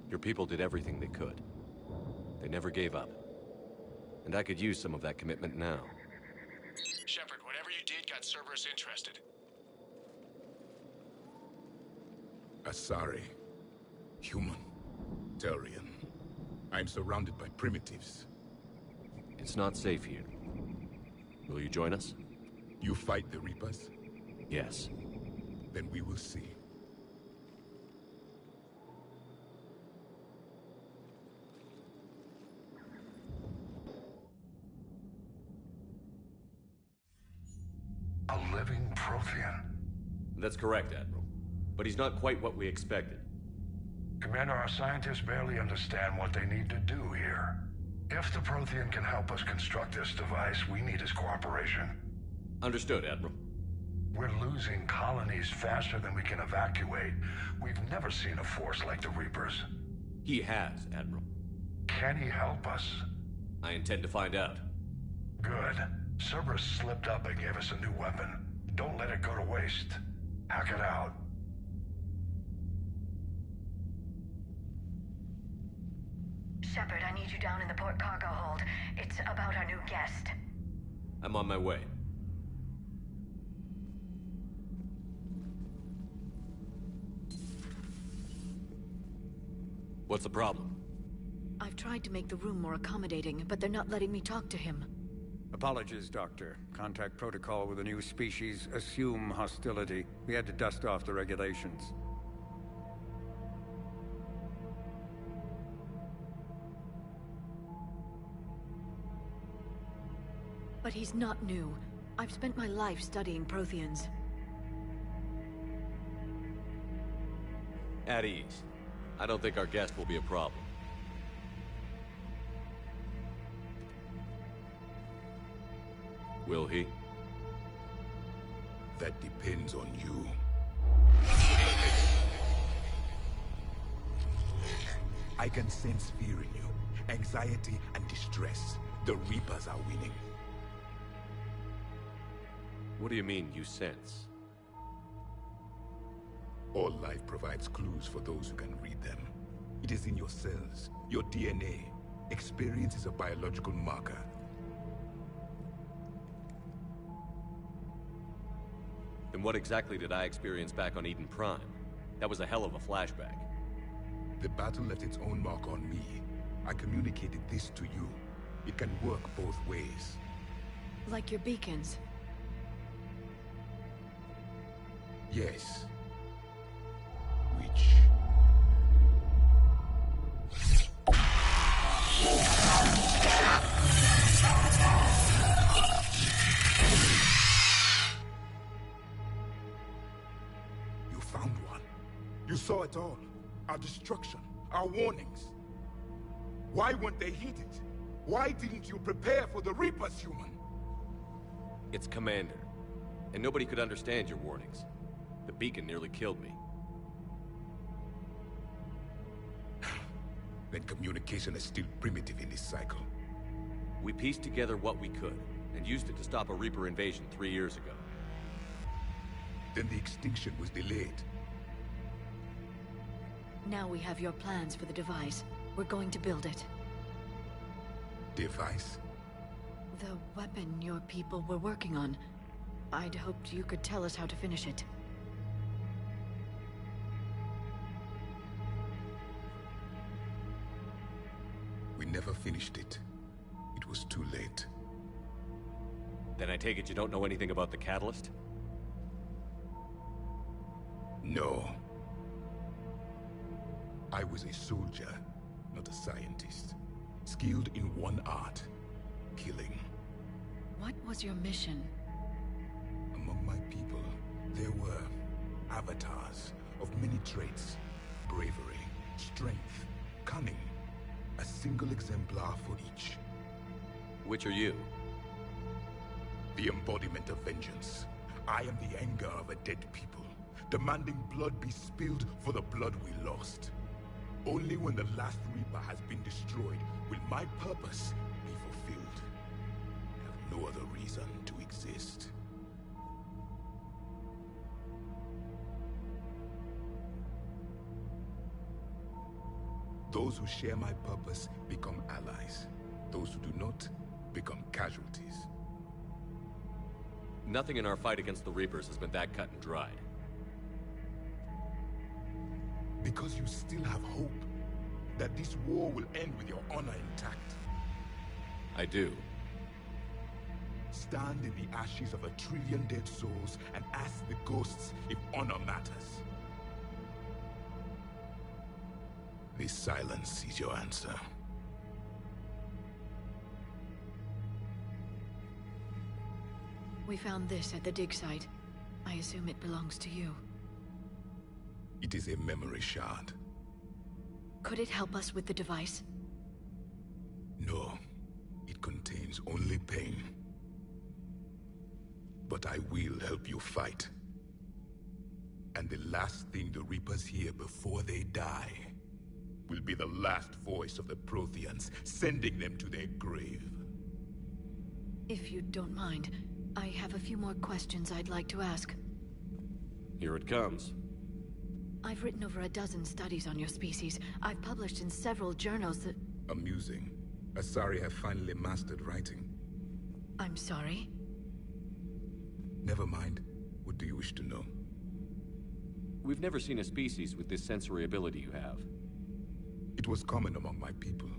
Your people did everything they could. They never gave up. And I could use some of that commitment now. Shepard, whatever you did got Cerberus interested. Asari. Human. Turian. I'm surrounded by primitives. It's not safe here. Will you join us? You fight the Reapers? Yes. Then we will see. A living Prothean? That's correct, Admiral. But he's not quite what we expected. Commander, our scientists barely understand what they need to do here. If the Prothean can help us construct this device, we need his cooperation. Understood, Admiral. We're losing colonies faster than we can evacuate. We've never seen a force like the Reapers. He has, Admiral. Can he help us? I intend to find out. Good. Cerberus slipped up and gave us a new weapon. Don't let it go to waste. Hack it out. Shepard, I need you down in the port cargo hold. It's about our new guest. I'm on my way. What's the problem? I've tried to make the room more accommodating, but they're not letting me talk to him. Apologies, Doctor. Contact protocol with a new species. Assume hostility. We had to dust off the regulations. But he's not new. I've spent my life studying Protheans. At ease. I don't think our guest will be a problem. Will he? That depends on you. I can sense fear in you. Anxiety and distress. The Reapers are winning. What do you mean, you sense? All life provides clues for those who can read them. It is in your cells, your DNA. Experience is a biological marker. Then And what exactly did I experience back on Eden Prime? That was a hell of a flashback. The battle left its own mark on me. I communicated this to you. It can work both ways. Like your beacons. Yes. Which... You found one. You saw it all. Our destruction, our warnings. Why weren't they heeded? Why didn't you prepare for the Reapers, human? It's Commander. And nobody could understand your warnings. The beacon nearly killed me. Then communication is still primitive in this cycle. We pieced together what we could, and used it to stop a Reaper invasion 3 years ago. Then the extinction was delayed. Now we have your plans for the device. We're going to build it. Device? The weapon your people were working on. I'd hoped you could tell us how to finish it. We never finished it. It was too late. Then I take it you don't know anything about the catalyst? No. I was a soldier, not a scientist. Skilled in one art, killing. What was your mission? Among my people, there were avatars of many traits. Bravery, strength, cunning. A single exemplar for each. Which are you? The embodiment of vengeance. I am the anger of a dead people, demanding blood be spilled for the blood we lost. Only when the last Reaper has been destroyed will my purpose be fulfilled. I have no other reason to exist. Those who share my purpose become allies. Those who do not become casualties. Nothing in our fight against the Reapers has been that cut and dried. Because you still have hope that this war will end with your honor intact. I do. Stand in the ashes of 1 trillion dead souls and ask the ghosts if honor matters. This silence is your answer. We found this at the dig site. I assume it belongs to you. It is a memory shard. Could it help us with the device? No. It contains only pain. But I will help you fight. And the last thing the Reapers hear before they die will be the last voice of the Protheans, sending them to their grave. If you don't mind, I have a few more questions I'd like to ask. Here it comes. I've written over a dozen studies on your species. I've published in several journals that... Amusing. Asari have finally mastered writing. I'm sorry? Never mind. What do you wish to know? We've never seen a species with this sensory ability you have. It was common among my people,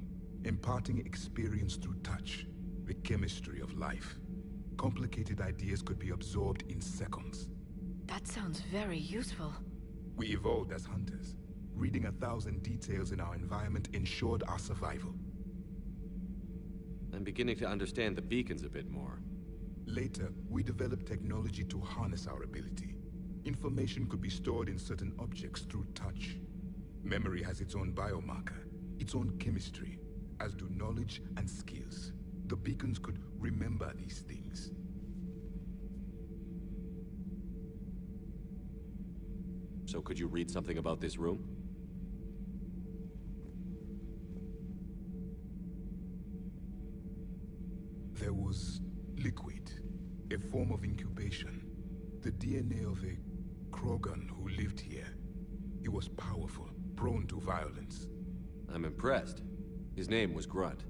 imparting experience through touch, the chemistry of life. Complicated ideas could be absorbed in seconds. That sounds very useful. We evolved as hunters. Reading 1,000 details in our environment ensured our survival. I'm beginning to understand the beacons a bit more. Later, we developed technology to harness our ability. Information could be stored in certain objects through touch. Memory has its own biomarker, its own chemistry, as do knowledge and skills. The beacons could remember these things. So could you read something about this room? There was liquid, a form of incubation. The DNA of a Krogan who lived here. He was powerful, prone to violence. I'm impressed. His name was Grunt.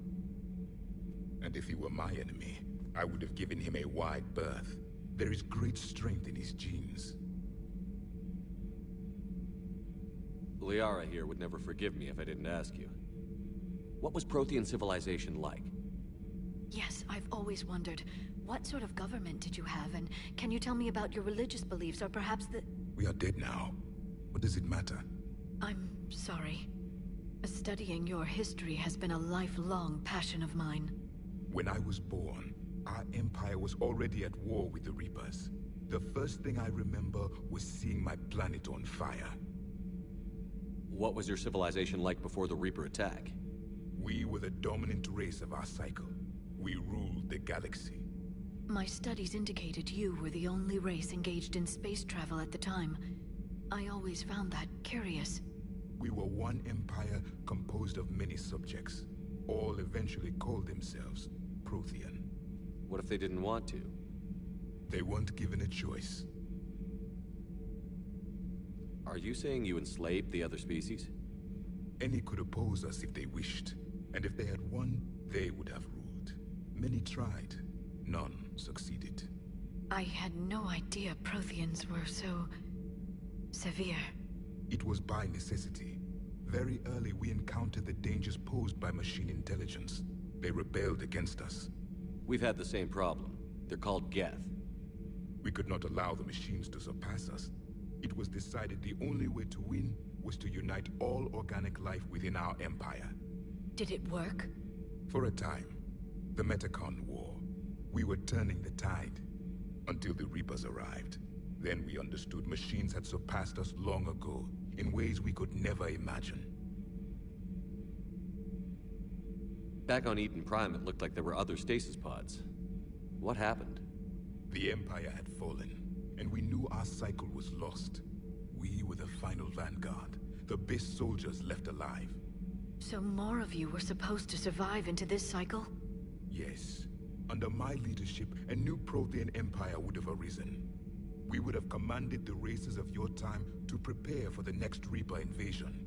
And if he were my enemy, I would have given him a wide berth. There is great strength in his genes. Liara here would never forgive me if I didn't ask you. What was Prothean civilization like? Yes, I've always wondered. What sort of government did you have, and can you tell me about your religious beliefs, or perhaps the... We are dead now. What does it matter? I'm sorry. Studying your history has been a lifelong passion of mine. When I was born, our empire was already at war with the Reapers. The first thing I remember was seeing my planet on fire. What was your civilization like before the Reaper attack? We were the dominant race of our cycle. We ruled the galaxy. My studies indicated you were the only race engaged in space travel at the time. I always found that curious. We were one empire composed of many subjects. All eventually called themselves Prothean. What if they didn't want to? They weren't given a choice. Are you saying you enslaved the other species? Any could oppose us if they wished. And if they had won, they would have ruled. Many tried. None succeeded. I had no idea Protheans were so... severe. It was by necessity. Very early we encountered the dangers posed by machine intelligence. They rebelled against us. We've had the same problem. They're called Geth. We could not allow the machines to surpass us. It was decided the only way to win was to unite all organic life within our empire. Did it work? For a time. The Metacon War. We were turning the tide. Until the Reapers arrived. Then we understood machines had surpassed us long ago, in ways we could never imagine. Back on Eden Prime, it looked like there were other stasis pods. What happened? The Empire had fallen, and we knew our cycle was lost. We were the final vanguard, the best soldiers left alive. So more of you were supposed to survive into this cycle? Yes. Under my leadership, a new Prothean empire would have arisen. We would have commanded the races of your time to prepare for the next Reaper invasion.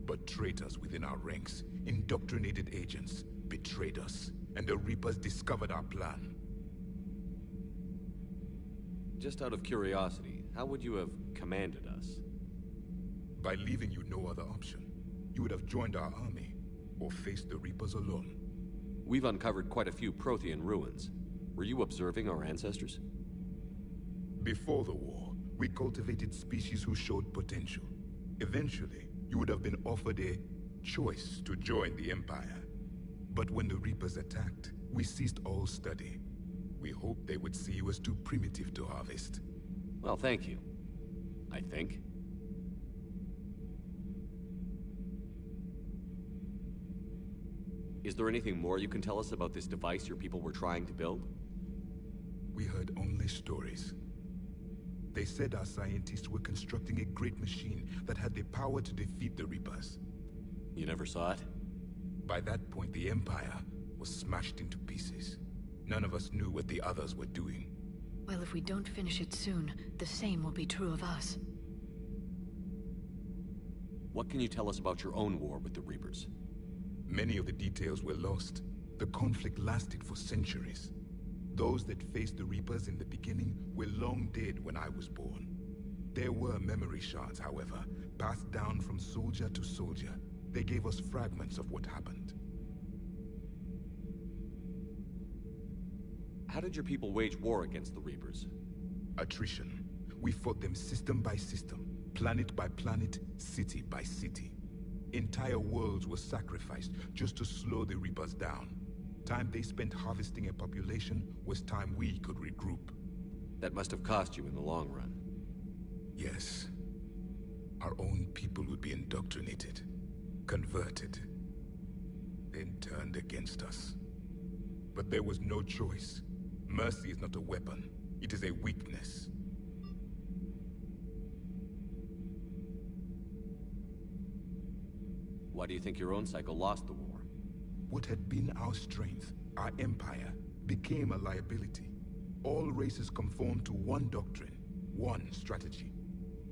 But traitors within our ranks, indoctrinated agents, betrayed us, and the Reapers discovered our plan. Just out of curiosity, how would you have commanded us? By leaving you no other option. You would have joined our army, or faced the Reapers alone. We've uncovered quite a few Prothean ruins. Were you observing our ancestors? Before the war, we cultivated species who showed potential. Eventually, you would have been offered a choice to join the Empire. But when the Reapers attacked, we ceased all study. We hoped they would see you as too primitive to harvest. Well, thank you. I think. Is there anything more you can tell us about this device your people were trying to build? We heard only stories. They said our scientists were constructing a great machine that had the power to defeat the Reapers. You never saw it? By that point, the Empire was smashed into pieces. None of us knew what the others were doing. Well, if we don't finish it soon, the same will be true of us. What can you tell us about your own war with the Reapers? Many of the details were lost. The conflict lasted for centuries. Those that faced the Reapers in the beginning were long dead when I was born. There were memory shards, however, passed down from soldier to soldier. They gave us fragments of what happened. How did your people wage war against the Reapers? Attrition. We fought them system by system, planet by planet, city by city. Entire worlds were sacrificed just to slow the Reapers down. Time they spent harvesting a population was time we could regroup. That must have cost you in the long run. Yes. Our own people would be indoctrinated, converted, then turned against us. But there was no choice. Mercy is not a weapon. It is a weakness. Why do you think your own cycle lost the war? What had been our strength, our empire, became a liability. All races conformed to one doctrine, one strategy.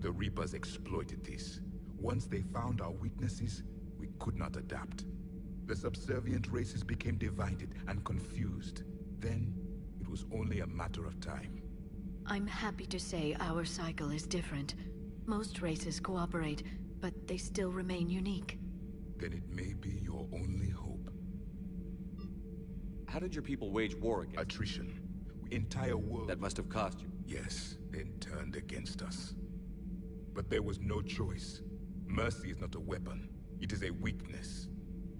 The Reapers exploited this. Once they found our weaknesses, we could not adapt. The subservient races became divided and confused. Then, it was only a matter of time. I'm happy to say our cycle is different. Most races cooperate, but they still remain unique. Then it may be your only hope. How did your people wage war against attrition? Entire world... That must have cost you. Yes, then turned against us. But there was no choice. Mercy is not a weapon. It is a weakness.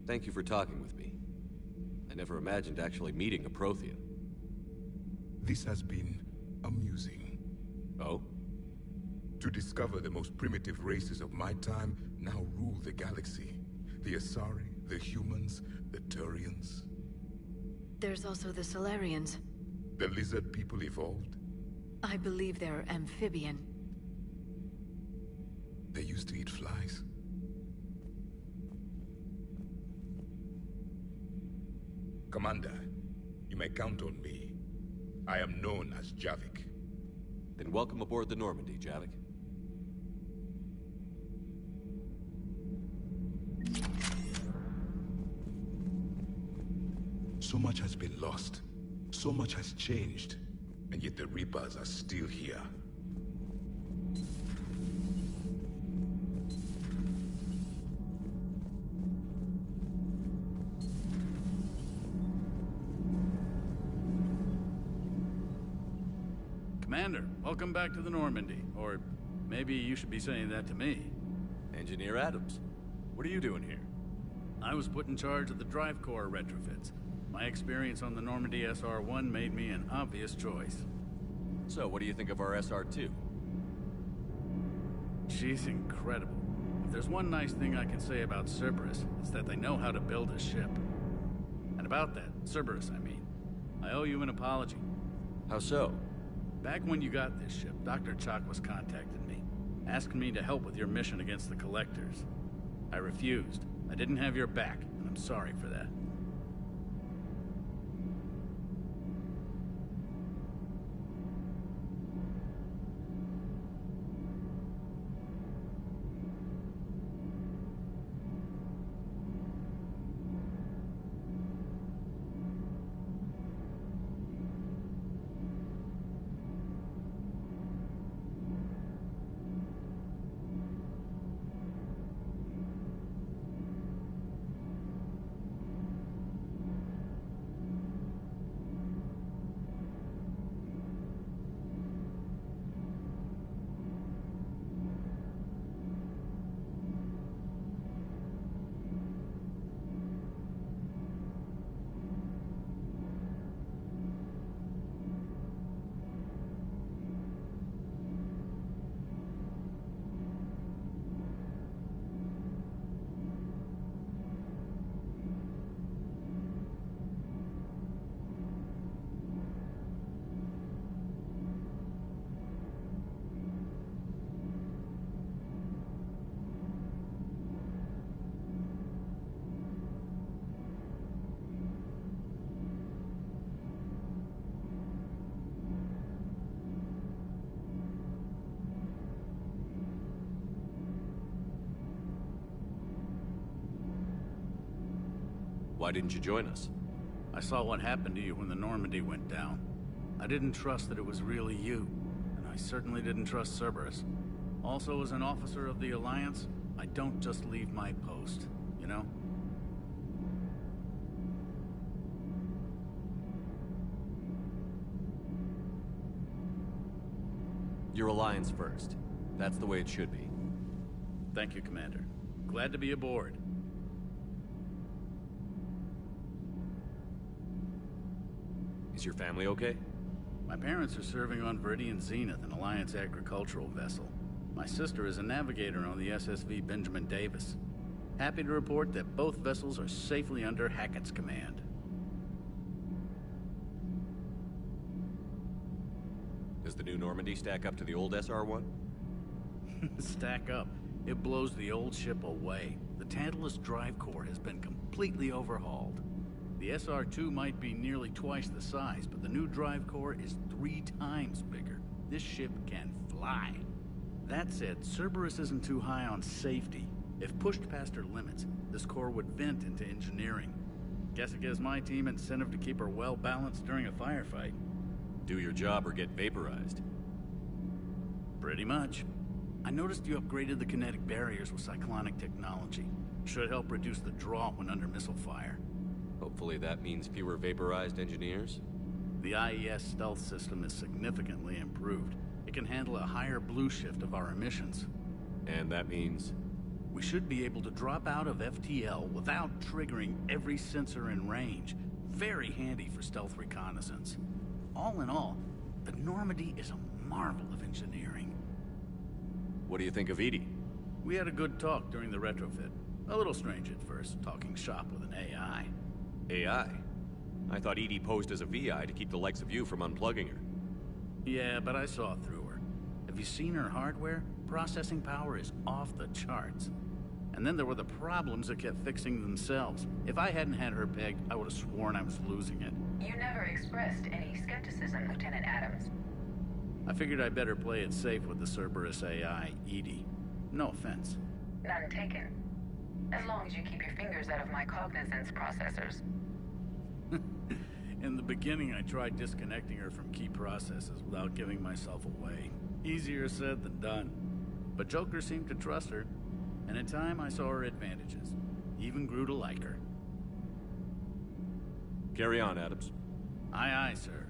Thank you for talking with me. I never imagined actually meeting a Prothean. This has been amusing. Oh? To discover the most primitive races of my time now rule the galaxy. The Asari, the humans, the Turians. There's also the Solarians. The lizard people evolved? I believe they're amphibian. They used to eat flies? Commander, you may count on me. I am known as Javik. Then welcome aboard the Normandy, Javik. So much has been lost. So much has changed. And yet the Reapers are still here. Commander, welcome back to the Normandy. Or maybe you should be saying that to me. Engineer Adams, what are you doing here? I was put in charge of the drive core retrofits. My experience on the Normandy SR-1 made me an obvious choice. So, what do you think of our SR-2? She's incredible. If there's one nice thing I can say about Cerberus, it's that they know how to build a ship. And about that, Cerberus, I mean, I owe you an apology. How so? Back when you got this ship, Dr. Chakwas contacted me, asking me to help with your mission against the Collectors. I refused. I didn't have your back, and I'm sorry for that. Why didn't you join us? I saw what happened to you when the Normandy went down. I didn't trust that it was really you, and I certainly didn't trust Cerberus. Also, as an officer of the Alliance, I don't just leave my post, you know? Your Alliance first. That's the way it should be. Thank you, Commander. Glad to be aboard. Is your family okay? My parents are serving on Viridian Zenith, an Alliance agricultural vessel. My sister is a navigator on the SSV Benjamin Davis. Happy to report that both vessels are safely under Hackett's command. Does the new Normandy stack up to the old SR-1? Stack up. It blows the old ship away. The Tantalus drive core has been completely overhauled. The SR-2 might be nearly twice the size, but the new drive core is 3 times bigger. This ship can fly. That said, Cerberus isn't too high on safety. If pushed past her limits, this core would vent into engineering. Guess it gives my team incentive to keep her well balanced during a firefight. Do your job or get vaporized. Pretty much. I noticed you upgraded the kinetic barriers with cyclonic technology. Should help reduce the draw when under missile fire. Hopefully that means fewer vaporized engineers? The IES stealth system is significantly improved. It can handle a higher blue shift of our emissions. And that means? We should be able to drop out of FTL without triggering every sensor in range. Very handy for stealth reconnaissance. All in all, the Normandy is a marvel of engineering. What do you think of EDI? We had a good talk during the retrofit. A little strange at first, talking shop with an AI. AI? I thought EDI posed as a VI to keep the likes of you from unplugging her. Yeah, but I saw through her. Have you seen her hardware? Processing power is off the charts. And then there were the problems that kept fixing themselves. If I hadn't had her pegged, I would have sworn I was losing it. You never expressed any skepticism, Lieutenant Adams. I figured I'd better play it safe with the Cerberus AI, EDI. No offense. None taken. As long as you keep your fingers out of my cognizance processors. In the beginning, I tried disconnecting her from key processes without giving myself away. Easier said than done. But Joker seemed to trust her, and in time I saw her advantages. Even grew to like her. Carry on, Adams. Aye, aye, sir.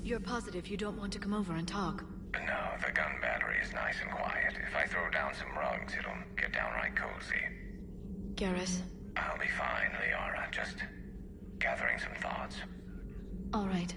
You're positive you don't want to come over and talk? No, the gun battery is nice and quiet. If I throw down some rugs, it'll get downright cozy. Garrus? I'll be fine, Liara. Just gathering some thoughts. All right.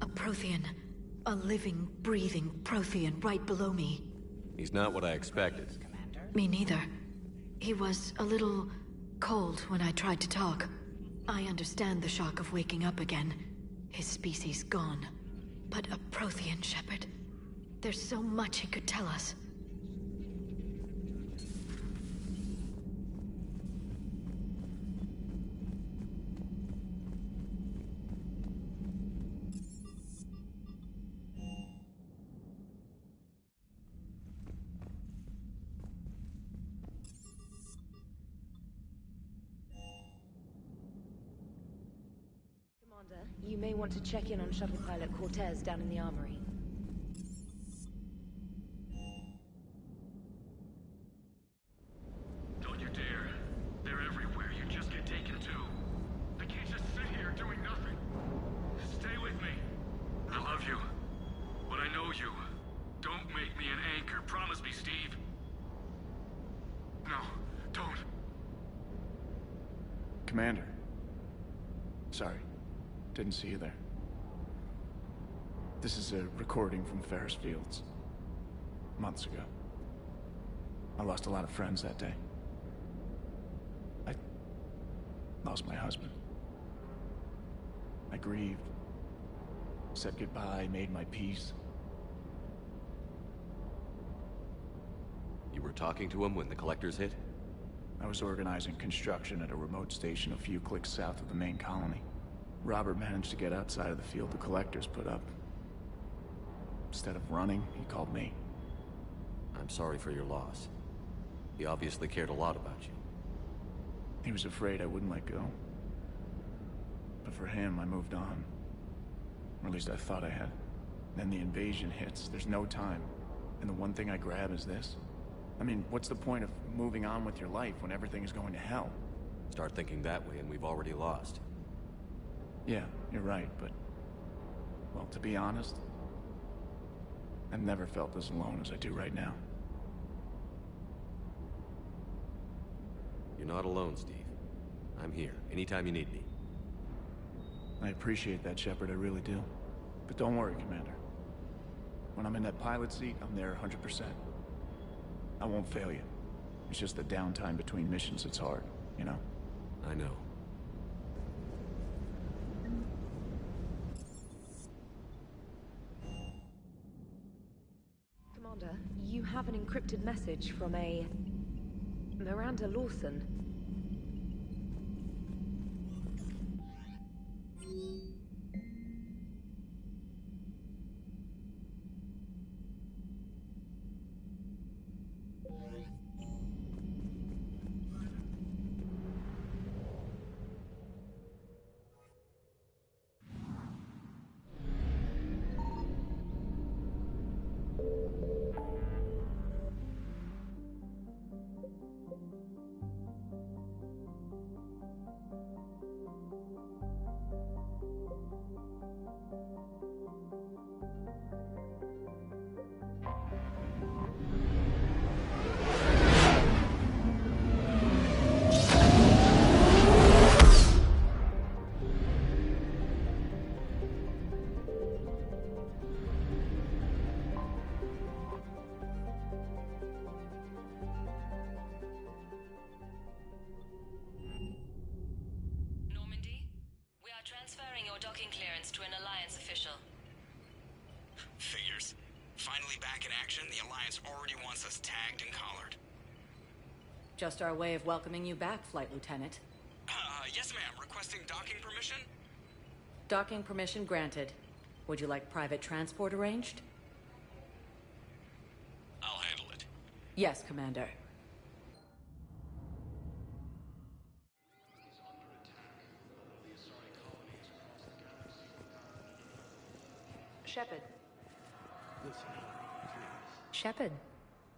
A Prothean. A living, breathing Prothean right below me. He's not what I expected. Me neither. He was a little cold when I tried to talk. I understand the shock of waking up again. His species gone. But a Prothean, Shepard. There's so much he could tell us. You may want to check in on shuttle pilot Cortez down in the armory. Don't you dare. They're everywhere. You just get taken too. I can't just sit here doing nothing. Stay with me. I love you. But I know you. Don't make me an anchor. Promise me, Steve. No, don't. Commander. Sorry. Didn't see you there. This is a recording from Ferris Fields. Months ago. I lost a lot of friends that day. I lost my husband. I grieved. Said goodbye, made my peace. You were talking to him when the collectors hit? I was organizing construction at a remote station a few clicks south of the main colony. Robert managed to get outside of the field the collectors put up. Instead of running, he called me. I'm sorry for your loss. He obviously cared a lot about you. He was afraid I wouldn't let go. But for him, I moved on. Or at least I thought I had. Then the invasion hits. There's no time. And the one thing I grab is this. I mean, what's the point of moving on with your life when everything is going to hell? Start thinking that way and we've already lost. Yeah, you're right, but... well, to be honest, I've never felt as alone as I do right now. You're not alone, Steve. I'm here, anytime you need me. I appreciate that, Shepard, I really do. But don't worry, Commander. When I'm in that pilot seat, I'm there 100%. I won't fail you. It's just the downtime between missions that's hard, you know? I know. Commander, you have an encrypted message from a... Miranda Lawson. Transferring your docking clearance to an Alliance official. Figures. Finally back in action, the Alliance already wants us tagged and collared. Just our way of welcoming you back, Flight Lieutenant. Yes ma'am. Requesting docking permission? Docking permission granted. Would you like private transport arranged? I'll handle it. Yes, Commander. Shepard. Listen, please. Shepard,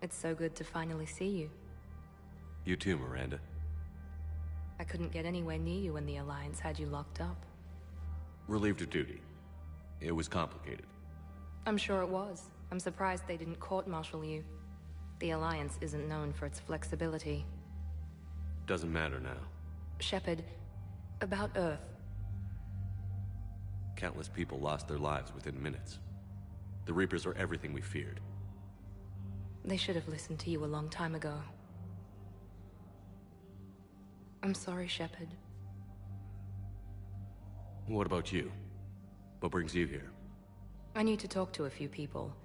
it's so good to finally see you. You too, Miranda. I couldn't get anywhere near you when the Alliance had you locked up. Relieved of duty. It was complicated. I'm sure it was. I'm surprised they didn't court-martial you. The Alliance isn't known for its flexibility. Doesn't matter now. Shepard, about Earth. Countless people lost their lives within minutes. The Reapers are everything we feared. They should have listened to you a long time ago. I'm sorry, Shepard. What about you? What brings you here? I need to talk to a few people.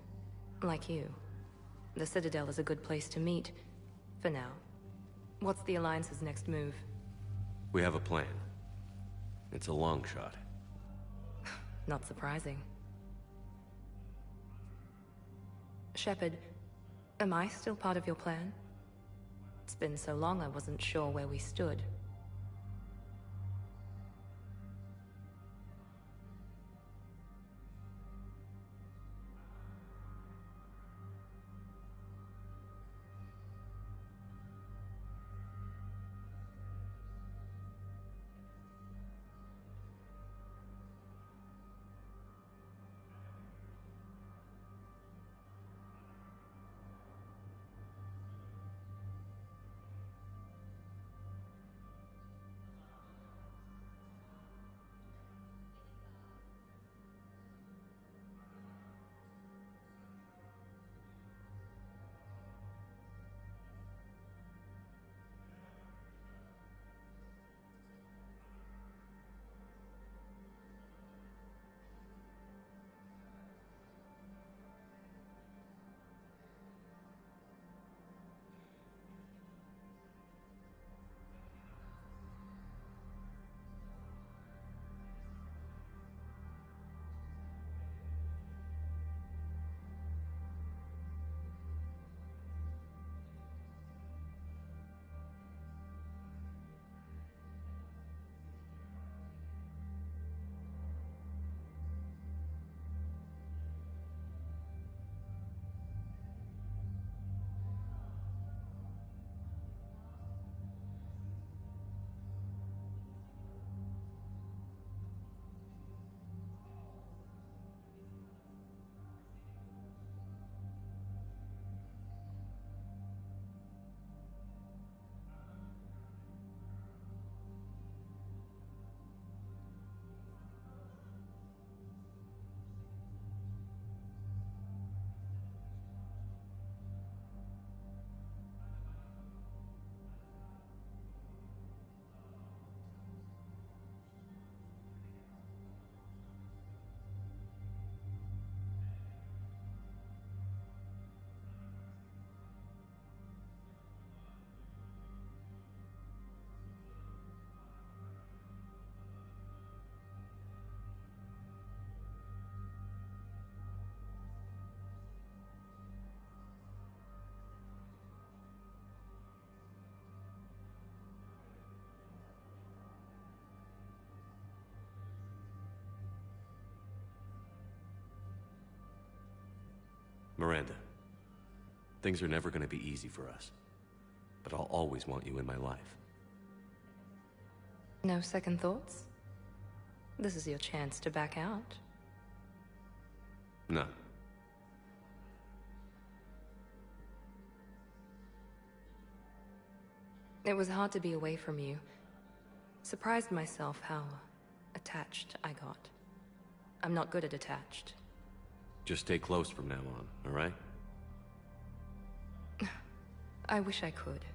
Like you. The Citadel is a good place to meet. For now. What's the Alliance's next move? We have a plan. It's a long shot. Not surprising. Shepard, am I still part of your plan? It's been so long I wasn't sure where we stood. Miranda, things are never gonna be easy for us. But I'll always want you in my life. No second thoughts? This is your chance to back out. No. It was hard to be away from you. Surprised myself how attached I got. I'm not good at attached. Just stay close from now on, all right? I wish I could.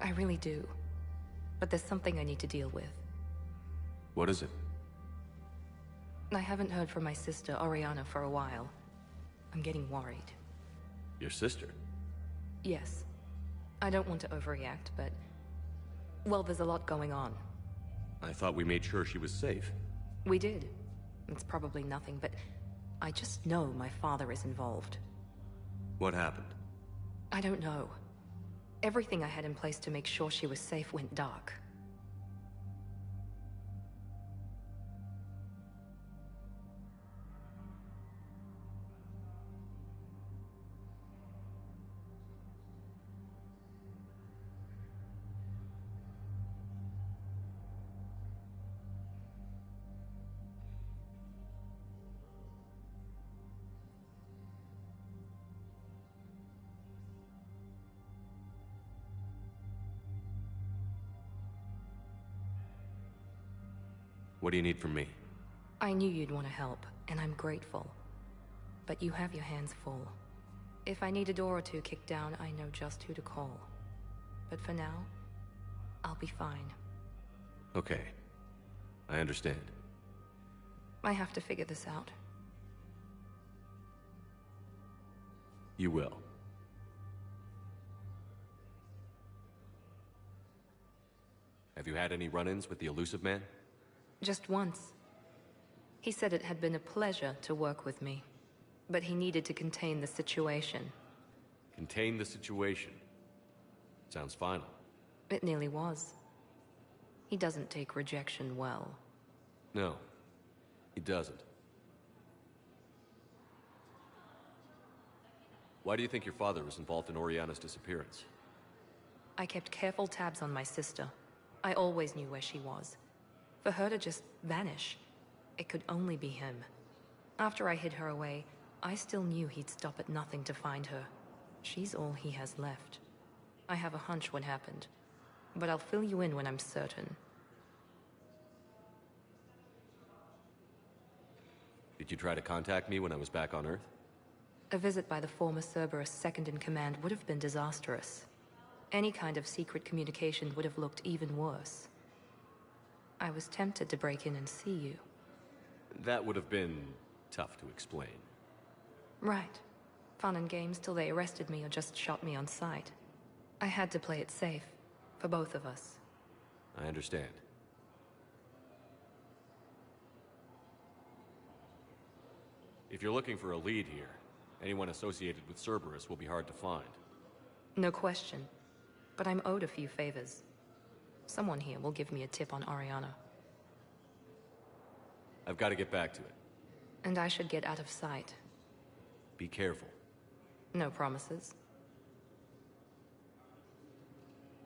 I really do. But there's something I need to deal with. What is it? I haven't heard from my sister, Oriana, for a while. I'm getting worried. Your sister? Yes. I don't want to overreact, but... well, there's a lot going on. I thought we made sure she was safe. We did. It's probably nothing, but... I just know my father is involved. What happened? I don't know. Everything I had in place to make sure she was safe went dark. What do you need from me? I knew you'd want to help, and I'm grateful. But you have your hands full. If I need a door or two kicked down, I know just who to call. But for now, I'll be fine. Okay. I understand. I have to figure this out. You will. Have you had any run-ins with the Illusive Man? Just once. He said it had been a pleasure to work with me, but he needed to contain the situation. Contain the situation. Sounds final. It nearly was. He doesn't take rejection well. No, he doesn't. Why do you think your father was involved in Oriana's disappearance? I kept careful tabs on my sister. I always knew where she was. For her to just vanish, it could only be him. After I hid her away, I still knew he'd stop at nothing to find her. She's all he has left. I have a hunch what happened, but I'll fill you in when I'm certain. Did you try to contact me when I was back on Earth? A visit by the former Cerberus second-in-command would have been disastrous. Any kind of secret communication would have looked even worse. I was tempted to break in and see you. That would have been tough to explain. Right. Fun and games till they arrested me or just shot me on sight. I had to play it safe, for both of us. I understand. If you're looking for a lead here, anyone associated with Cerberus will be hard to find. No question. But I'm owed a few favors. Someone here will give me a tip on Oriana. I've got to get back to it. And I should get out of sight. Be careful. No promises.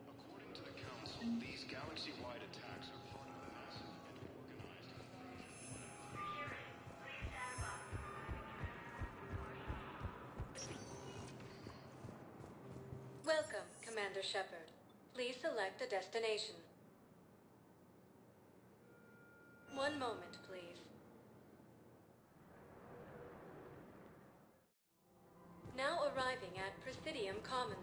According to the Council, these galaxy-wide attacks are part of a massive and organized... Welcome, Commander Shepard. Please select a destination. One moment, please. Now arriving at Presidium Commons.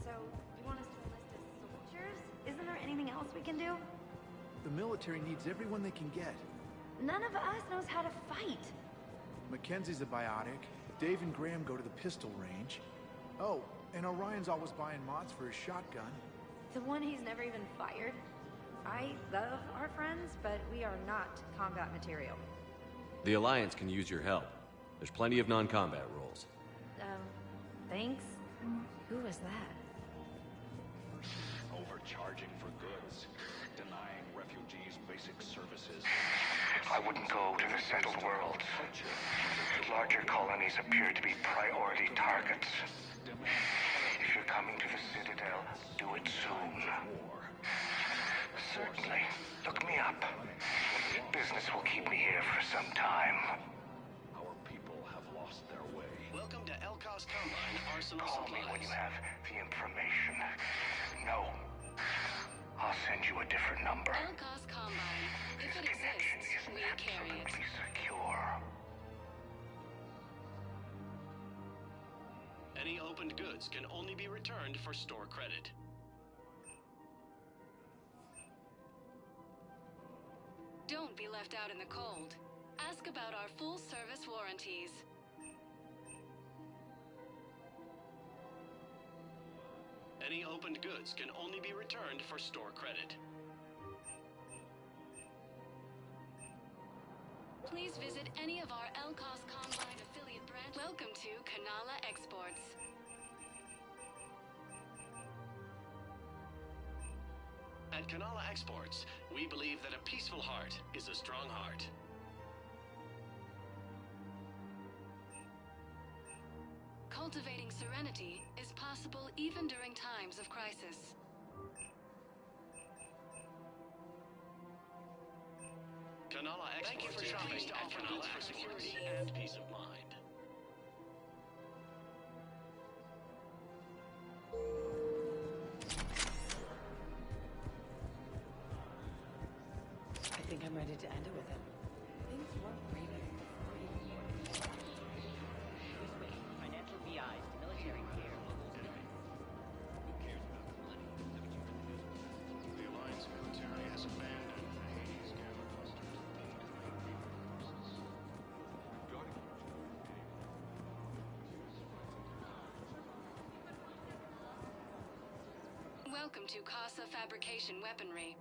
So, you want us to enlist as soldiers? Isn't there anything else we can do? The military needs everyone they can get. None of us knows how to fight. Mackenzie's a biotic. Dave and Graham go to the pistol range. Oh, and Orion's always buying mods for his shotgun. The one he's never even fired. I love our friends, but we are not combat material. The Alliance can use your help. There's plenty of non-combat roles. Thanks? Who was that? Overcharging for goods. denying refugees basic services. I wouldn't go to the settled worlds. Larger colonies appear to be priority targets. If you're coming to the Citadel, do it soon. Certainly. Look me up. Business will keep me here for some time. Our people have lost their way. Welcome to Elkos Combine Arsenal Call Supplies. me when you have the information. No. I'll send you a different number. Elkos Combine. If it exists, we carry it. Absolutely secure. Any opened goods can only be returned for store credit. Don't be left out in the cold. Ask about our full-service warranties. Any opened goods can only be returned for store credit. Please visit any of our Elkos Combine affiliate branches. Welcome to Kanala Exports. At Kanala Exports, we believe that a peaceful heart is a strong heart. Cultivating serenity is possible even during times of crisis. Kanala Exports. Thank you for shopping at Kanala for security and peace of mind. I think I'm ready to end it with it. Things weren't great. Financial VIs to military care. Who cares about the money? The Alliance military has abandoned the Hades Gamma clusters. Welcome to Casa Fabrication Weaponry.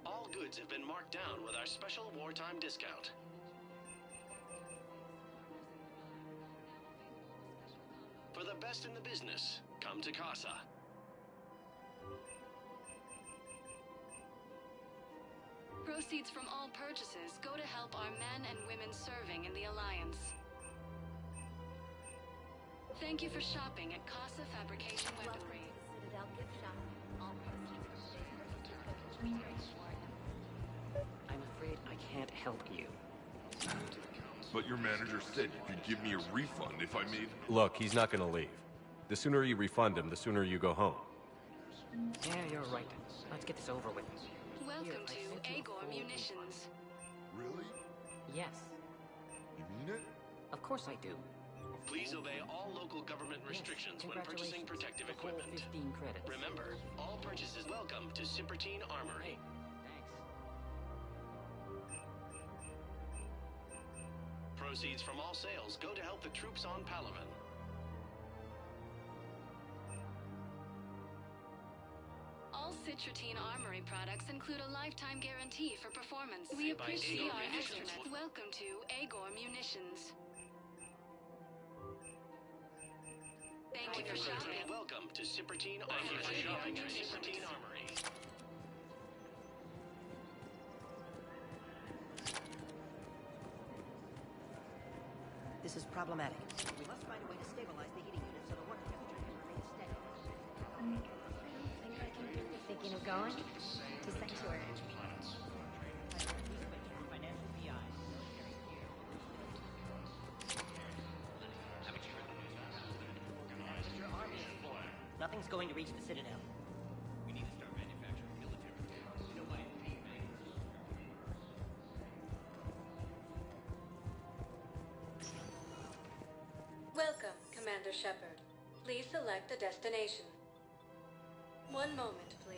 All goods have been marked down with our special wartime discount. For the best in the business, come to Casa. Proceeds from all purchases go to help our men and women serving in the Alliance. Thank you for shopping at Casa Fabrication Weaponry. Citadel gift shop. All I'm afraid I can't help you. But your manager said you could give me a refund if I made... Look, he's not gonna leave. The sooner you refund him, the sooner you go home. Yeah, you're right. Let's get this over with. Welcome to Agor Munitions. Really? Yes. You mean it? Of course I do. Please obey all local government restrictions when purchasing protective equipment. 15 credits. Remember, all purchases welcome to Cipertine Armory. Proceeds from all sales go to help the troops on Palaven. All Citrotine Armory products include a lifetime guarantee for performance. We appreciate our astronauts. Welcome to Agor Munitions. Thank you for shopping. Welcome to Cipertine Armory. Thank you for shopping at Cipertine Armory. This is problematic. We must find a way to stabilize the heating unit so the water temperature can remain steady. Think I can really thinking of going to Sanctuary. Financial VIs. Your army is full. Nothing's going to reach the Citadel. We need to start manufacturing military tanks. Nobody Welcome, Commander Shepard. Please select a destination. One moment, please.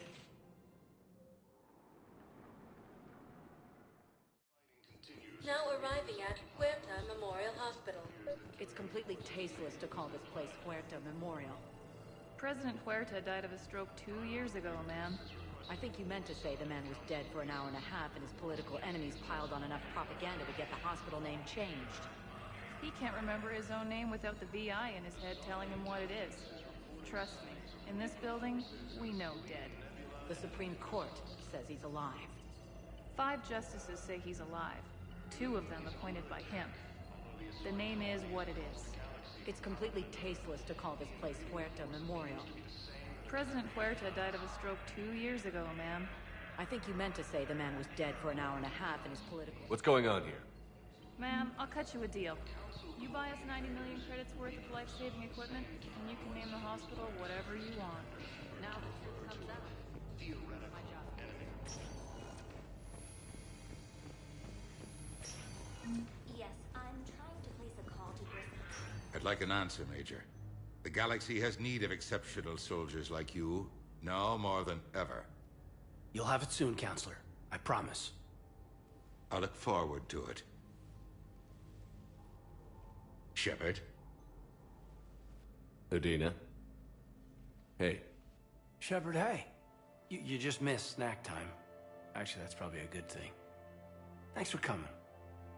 Now arriving at Huerta Memorial Hospital. It's completely tasteless to call this place Huerta Memorial. President Huerta died of a stroke 2 years ago, ma'am. I think you meant to say the man was dead for an hour and a half and his political enemies piled on enough propaganda to get the hospital name changed. He can't remember his own name without the VI in his head telling him what it is. Trust me, In this building, we know dead. The Supreme Court says he's alive. 5 justices say he's alive. 2 of them appointed by him. The name is what it is. It's completely tasteless to call this place Huerta Memorial. President Huerta died of a stroke 2 years ago, ma'am. I think you meant to say the man was dead for an hour and a half in his political... What's going on here? Ma'am, I'll cut you a deal. You buy us 90 million credits worth of life-saving equipment, and you can name the hospital whatever you want. Now the truth comes out. My job. Yes, I'm trying to place a call to Grissom. I'd like an answer, Major. The galaxy has need of exceptional soldiers like you, now more than ever. You'll have it soon, Counselor. I promise. I look forward to it. Shepard? Udina? Hey. Shepard, hey. You just missed snack time. Actually, that's probably a good thing. Thanks for coming.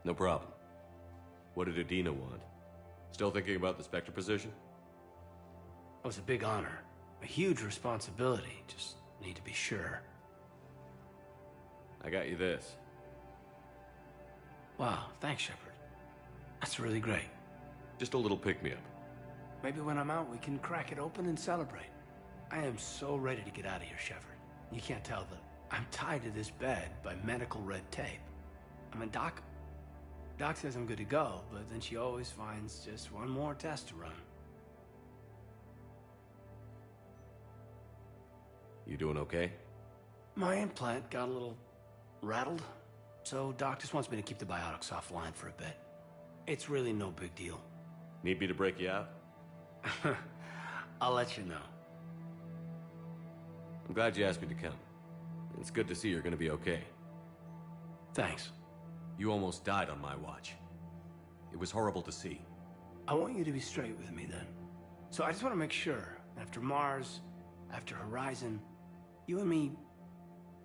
No problem. What did Udina want? Still thinking about the Spectre position? It was a big honor. A huge responsibility. Just need to be sure. I got you this. Wow, thanks, Shepard. That's really great. Just a little pick-me-up. Maybe when I'm out, we can crack it open and celebrate. I am so ready to get out of here, Shepard. You can't tell that I'm tied to this bed by medical red tape. I mean, Doc says I'm good to go, but then she always finds just one more test to run. You doing okay? My implant got a little rattled, so Doc just wants me to keep the biotics offline for a bit. It's really no big deal. Need me to break you out? I'll let you know. I'm glad you asked me to come. It's good to see you're gonna be okay. Thanks. You almost died on my watch. It was horrible to see. I want you to be straight with me then. So I just want to make sure, after Mars, after Horizon, you and me,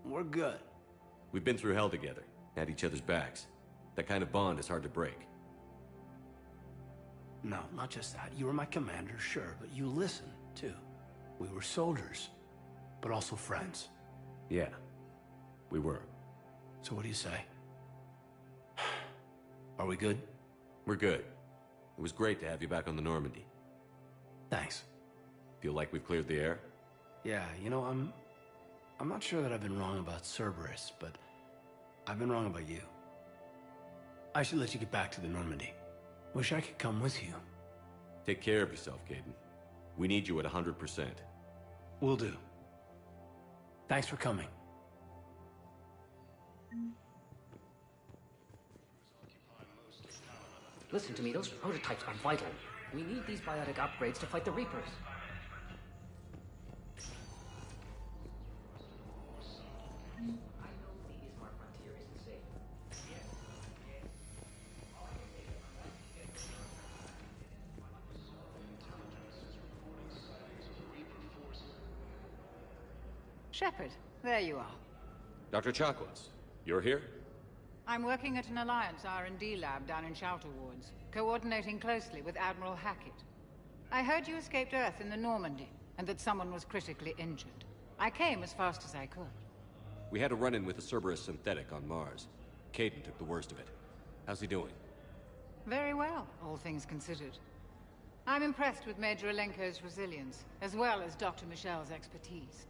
we're good. We've been through hell together, had each other's backs. That kind of bond is hard to break. No, not just that. You were my commander, sure, but you listened, too. We were soldiers, but also friends. Yeah, we were. So what do you say? Are we good? We're good. It was great to have you back on the Normandy. Thanks. Feel like we've cleared the air? Yeah, you know, I'm not sure that I've been wrong about Cerberus, but I've been wrong about you. I should let you get back to the Normandy. Wish I could come with you. Take care of yourself, Kaidan. We need you at 100%. Will do. Thanks for coming. Listen to me, those prototypes are vital. We need these biotic upgrades to fight the Reapers. Shepard, there you are. Dr. Chakwas, you're here? I'm working at an Alliance R&D lab down in Shelter Wards, coordinating closely with Admiral Hackett. I heard you escaped Earth in the Normandy, and that someone was critically injured. I came as fast as I could. We had a run-in with a Cerberus synthetic on Mars. Kaidan took the worst of it. How's he doing? Very well, all things considered. I'm impressed with Major Alenko's resilience, as well as Dr. Michel's expertise.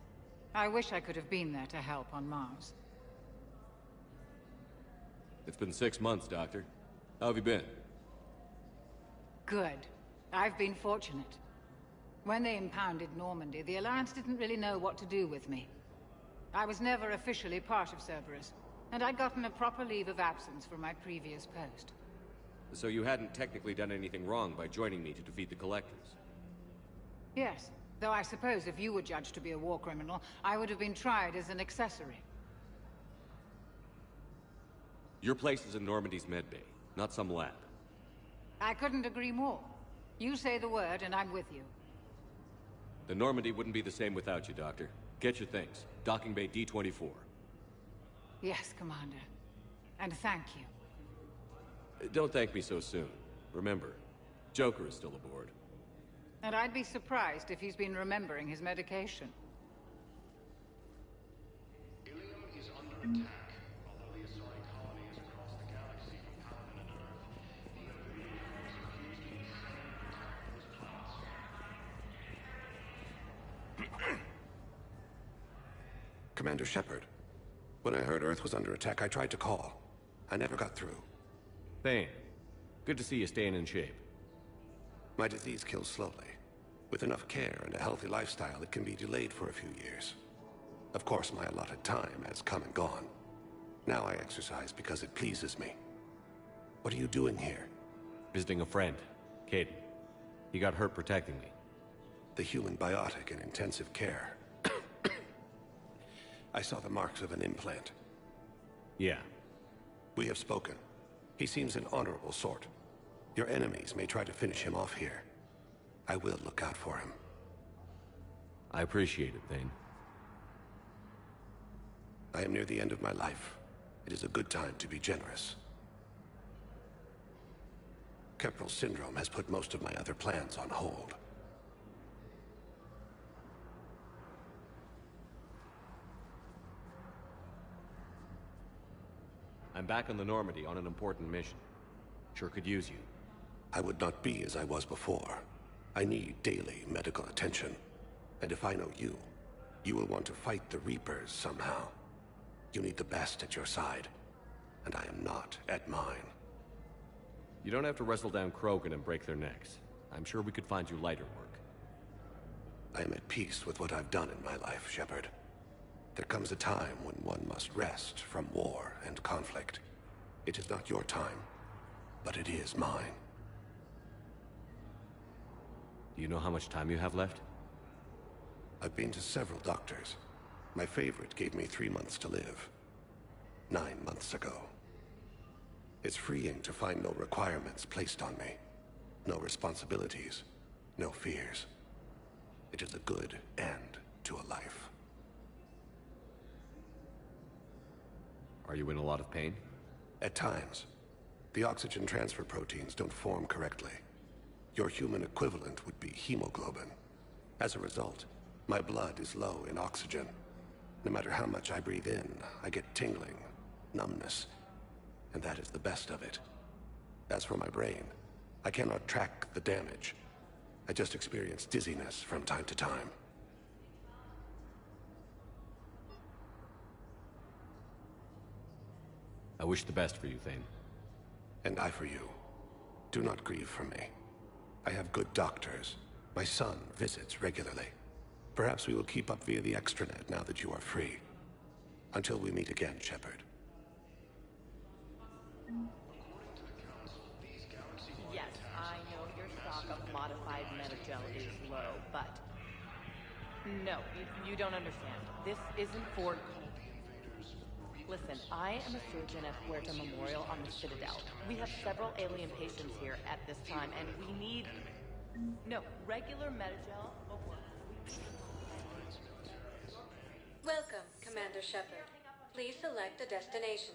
I wish I could have been there to help on Mars. It's been 6 months, Doctor. How have you been? Good. I've been fortunate. When they impounded Normandy, the Alliance didn't really know what to do with me. I was never officially part of Cerberus, and I'd gotten a proper leave of absence from my previous post. So you hadn't technically done anything wrong by joining me to defeat the Collectors? Yes, though I suppose if you were judged to be a war criminal, I would have been tried as an accessory. Your place is in Normandy's medbay, not some lab. I couldn't agree more. You say the word, and I'm with you. The Normandy wouldn't be the same without you, Doctor. Get your things. Docking Bay D-24. Yes, Commander. And thank you. Don't thank me so soon. Remember, Joker is still aboard. And I'd be surprised if he's been remembering his medication. Ilium is under attack. Although the Asari colony is across the galaxy from Paladin and Earth, the Imperials refuse to accept those plots. Commander Shepard, when I heard Earth was under attack, I tried to call. I never got through. Thane, good to see you staying in shape. My disease kills slowly. With enough care and a healthy lifestyle, it can be delayed for a few years. Of course, my allotted time has come and gone. Now I exercise because it pleases me. What are you doing here? Visiting a friend, Caden. He got hurt protecting me. The human biotic in intensive care. I saw the marks of an implant. Yeah. We have spoken. He seems an honorable sort. Your enemies may try to finish him off here. I will look out for him. I appreciate it, Thane. I am near the end of my life. It is a good time to be generous. Kepral syndrome has put most of my other plans on hold. I'm back on the Normandy on an important mission. Sure could use you. I would not be as I was before. I need daily medical attention. And if I know you, you will want to fight the Reapers somehow. You need the best at your side, and I am not at mine. You don't have to wrestle down Krogan and break their necks. I'm sure we could find you lighter work. I am at peace with what I've done in my life, Shepard. There comes a time when one must rest from war and conflict. It is not your time, but it is mine. Do you know how much time you have left? I've been to several doctors. My favorite gave me 3 months to live. 9 months ago. It's freeing to find no requirements placed on me. No responsibilities, no fears. It is a good end to a life. Are you in a lot of pain? At times. The oxygen transfer proteins don't form correctly. Your human equivalent would be hemoglobin. As a result, my blood is low in oxygen. No matter how much I breathe in, I get tingling, numbness, and that is the best of it. As for my brain, I cannot track the damage. I just experience dizziness from time to time. I wish the best for you, Thane. And I for you. Do not grieve for me. I have good doctors. My son visits regularly. Perhaps we will keep up via the extranet now that you are free. Until we meet again, Shepard. Yes, I know your stock of modified metagel is low, but... No, you don't understand. This isn't for... Listen, I am a surgeon at Huerta Memorial on the Citadel. We have several alien patients here at this time, and we need... No, regular metagel... Welcome, Commander Shepard. Please select a destination.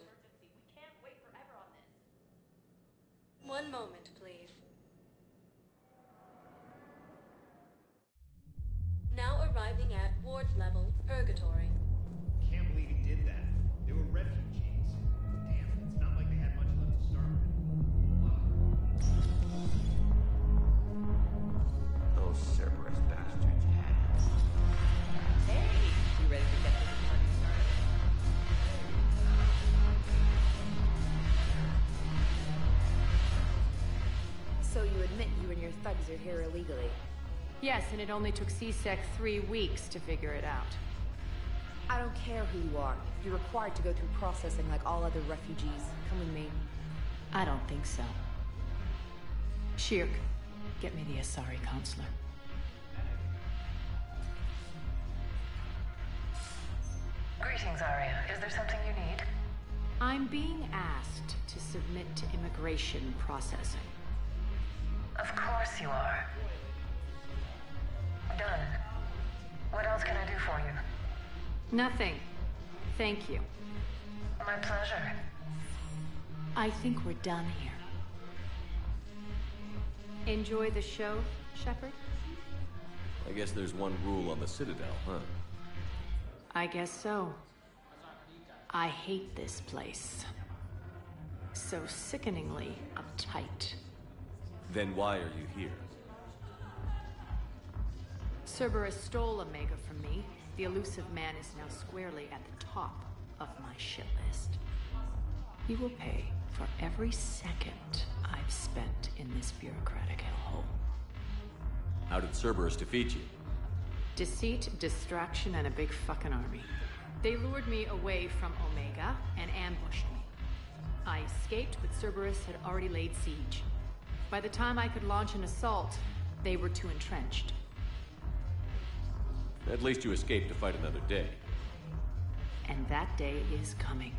One moment, please. Now arriving at Ward Level, Purgatory. Can't believe he did that. They were refugees. Damn, it's not like they had much left to start with. Those Cerberus bastards had it. Hey, you ready to get this party started? So you admit you and your thugs are here illegally? Yes, and it only took C-Sec 3 weeks to figure it out. I don't care who you are. You're required to go through processing like all other refugees. Come with me. I don't think so. Shirk, get me the Asari consular. Greetings, Arya. Is there something you need? I'm being asked to submit to immigration processing. Of course you are. Done. What else can I do for you? Nothing. Thank you. My pleasure. I think we're done here. Enjoy the show, Shepard? I guess there's one rule on the Citadel, huh? I guess so. I hate this place. So sickeningly uptight. Then why are you here? Cerberus stole Omega from me. The elusive man is now squarely at the top of my shit list. He will pay for every second I've spent in this bureaucratic hellhole. How did Cerberus defeat you? Deceit, distraction, and a big fucking army. They lured me away from Omega and ambushed me. I escaped, but Cerberus had already laid siege. By the time I could launch an assault, they were too entrenched. At least you escaped to fight another day. And that day is coming.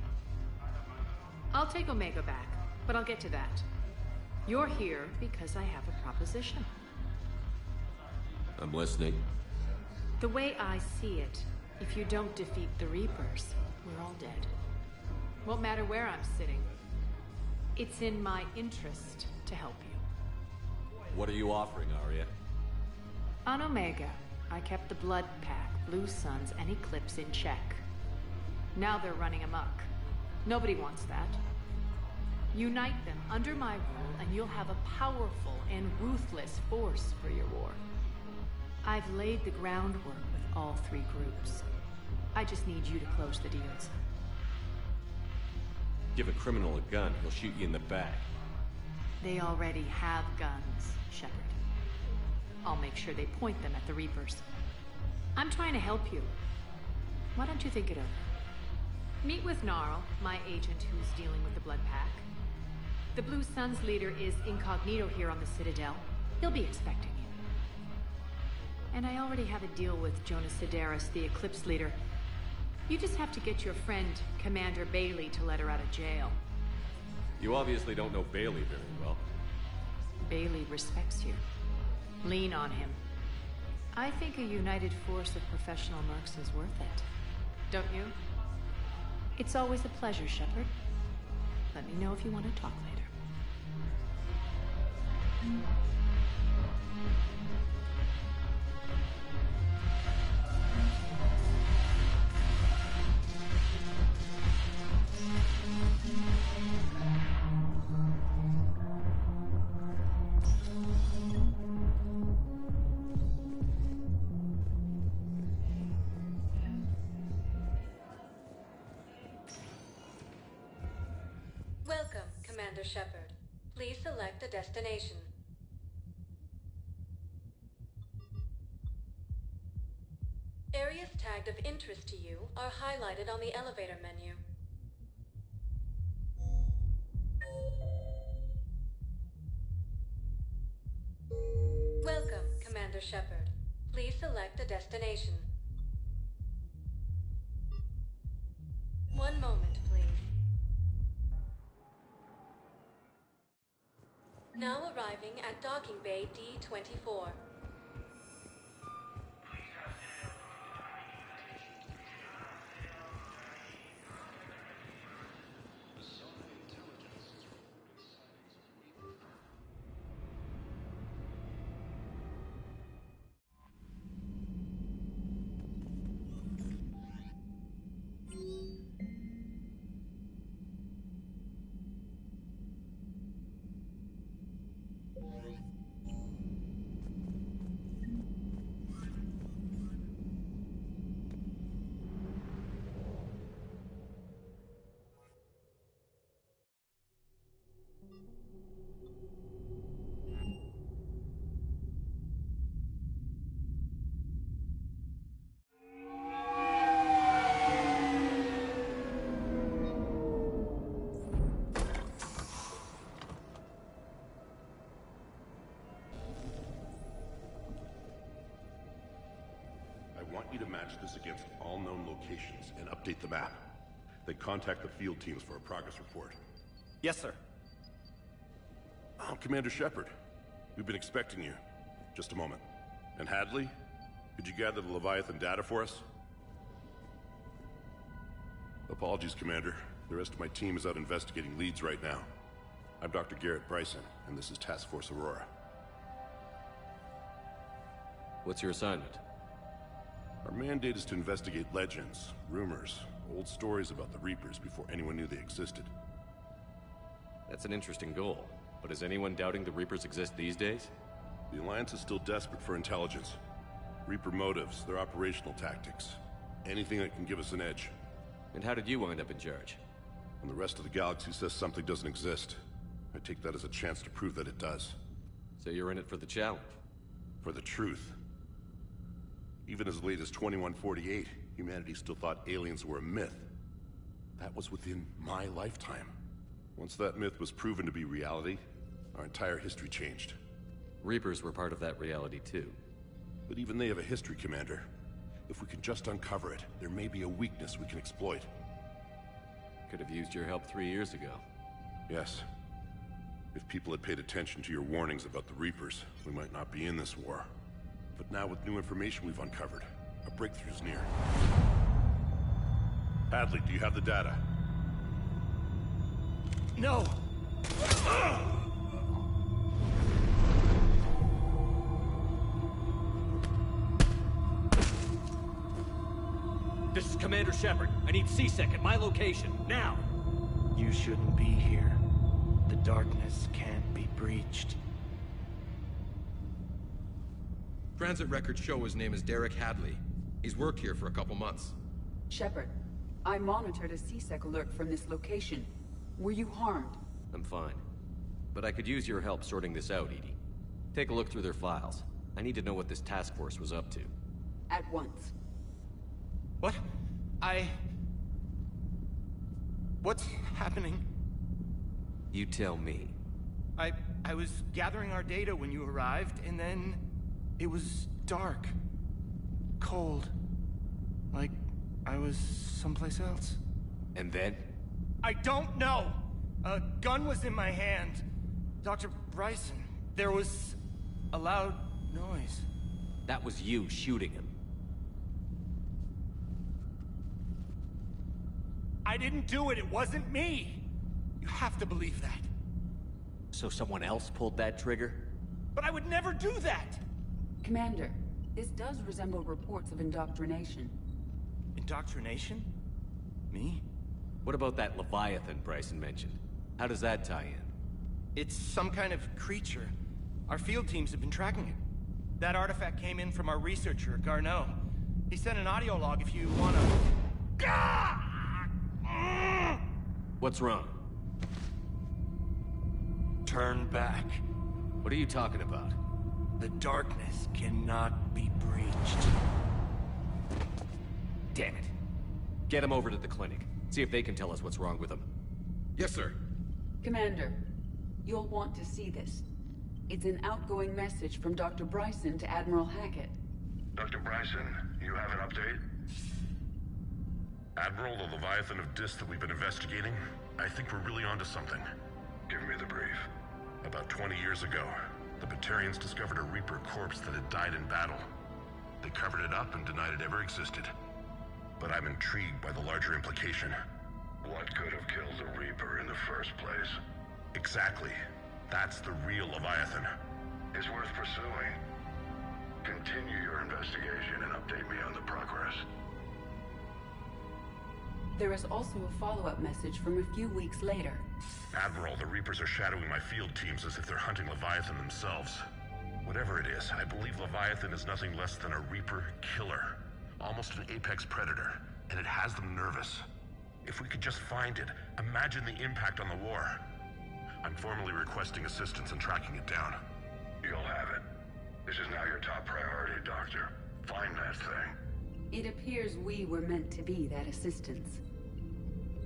I'll take Omega back, but I'll get to that. You're here because I have a proposition. I'm listening. The way I see it, if you don't defeat the Reapers, we're all dead. Won't matter where I'm sitting. It's in my interest to help you. What are you offering, Arya? On Omega, I kept the Blood Pack, Blue Suns, and Eclipse in check. Now they're running amok. Nobody wants that. Unite them under my rule, and you'll have a powerful and ruthless force for your war. I've laid the groundwork with all three groups. I just need you to close the deals. Give a criminal a gun, he'll shoot you in the back. They already have guns, Shepard. I'll make sure they point them at the Reapers. I'm trying to help you. Why don't you think it over? Meet with Gnarl, my agent who's dealing with the Blood Pack. The Blue Suns leader is incognito here on the Citadel. He'll be expecting you. And I already have a deal with Jonas Sidaris, the Eclipse leader. You just have to get your friend, Commander Bailey, to let her out of jail. You obviously don't know Bailey very well. Bailey respects you. Lean on him. I think a united force of professional mercs is worth it. Don't you? It's always a pleasure, Shepard. Let me know if you want to talk later. Welcome, Commander Shepard. Please select a destination. Areas tagged of interest to you are highlighted on the elevator menu. Welcome, Commander Shepard. Please select a destination. One moment, please. Now arriving at Docking Bay D-24. I want you to match this against all known locations and update the map. Then contact the field teams for a progress report. Yes, sir. Oh, Commander Shepard. We've been expecting you. Just a moment. And Hadley? Could you gather the Leviathan data for us? Apologies, Commander. The rest of my team is out investigating leads right now. I'm Dr. Garrett Bryson, and this is Task Force Aurora. What's your assignment? Our mandate is to investigate legends, rumors, old stories about the Reapers before anyone knew they existed. That's an interesting goal, but is anyone doubting the Reapers exist these days? The Alliance is still desperate for intelligence. Reaper motives, their operational tactics. Anything that can give us an edge. And how did you wind up in charge? When the rest of the galaxy says something doesn't exist, I take that as a chance to prove that it does. So you're in it for the challenge? For the truth. Even as late as 2148, humanity still thought aliens were a myth. That was within my lifetime. Once that myth was proven to be reality, our entire history changed. Reapers were part of that reality too. But even they have a history, Commander. If we can just uncover it, there may be a weakness we can exploit. Could have used your help 3 years ago. Yes. If people had paid attention to your warnings about the Reapers, we might not be in this war. But now with new information we've uncovered, a breakthrough's near. Hadley, do you have the data? No! This is Commander Shepard. I need C-Sec at my location, now! You shouldn't be here. The darkness can't be breached. Transit records show his name is Derek Hadley. He's worked here for a couple months. Shepard, I monitored a C-Sec alert from this location. Were you harmed? I'm fine. But I could use your help sorting this out, EDI. Take a look through their files. I need to know what this task force was up to. At once. What? What's happening? You tell me. I was gathering our data when you arrived, and then... it was dark. Cold. Like I was someplace else. And then? I don't know! A gun was in my hand. Dr. Bryson, there was a loud noise. That was you shooting him. I didn't do it, it wasn't me! You have to believe that. So someone else pulled that trigger? But I would never do that! Commander, this does resemble reports of indoctrination. Indoctrination? Me? What about that Leviathan Bryson mentioned? How does that tie in? It's some kind of creature. Our field teams have been tracking it. That artifact came in from our researcher, Garneau. He sent an audio log if you wanna... What's wrong? Turn back. What are you talking about? The darkness cannot be breached. Damn it. Get him over to the clinic. See if they can tell us what's wrong with him. Yes, sir. Commander, you'll want to see this. It's an outgoing message from Dr. Bryson to Admiral Hackett. Dr. Bryson, you have an update? Admiral, the Leviathan of Dis that we've been investigating, I think we're really onto something. Give me the brief. About 20 years ago, the Batarians discovered a Reaper corpse that had died in battle. They covered it up and denied it ever existed. But I'm intrigued by the larger implication. What could have killed the Reaper in the first place? Exactly. That's the real Leviathan. It's worth pursuing. Continue your investigation and update me on the progress. There is also a follow-up message from a few weeks later. Admiral, the Reapers are shadowing my field teams as if they're hunting Leviathan themselves. Whatever it is, I believe Leviathan is nothing less than a Reaper killer. Almost an apex predator, and it has them nervous. If we could just find it, imagine the impact on the war. I'm formally requesting assistance in tracking it down. You'll have it. This is now your top priority, Doctor. Find that thing. It appears we were meant to be that assistance.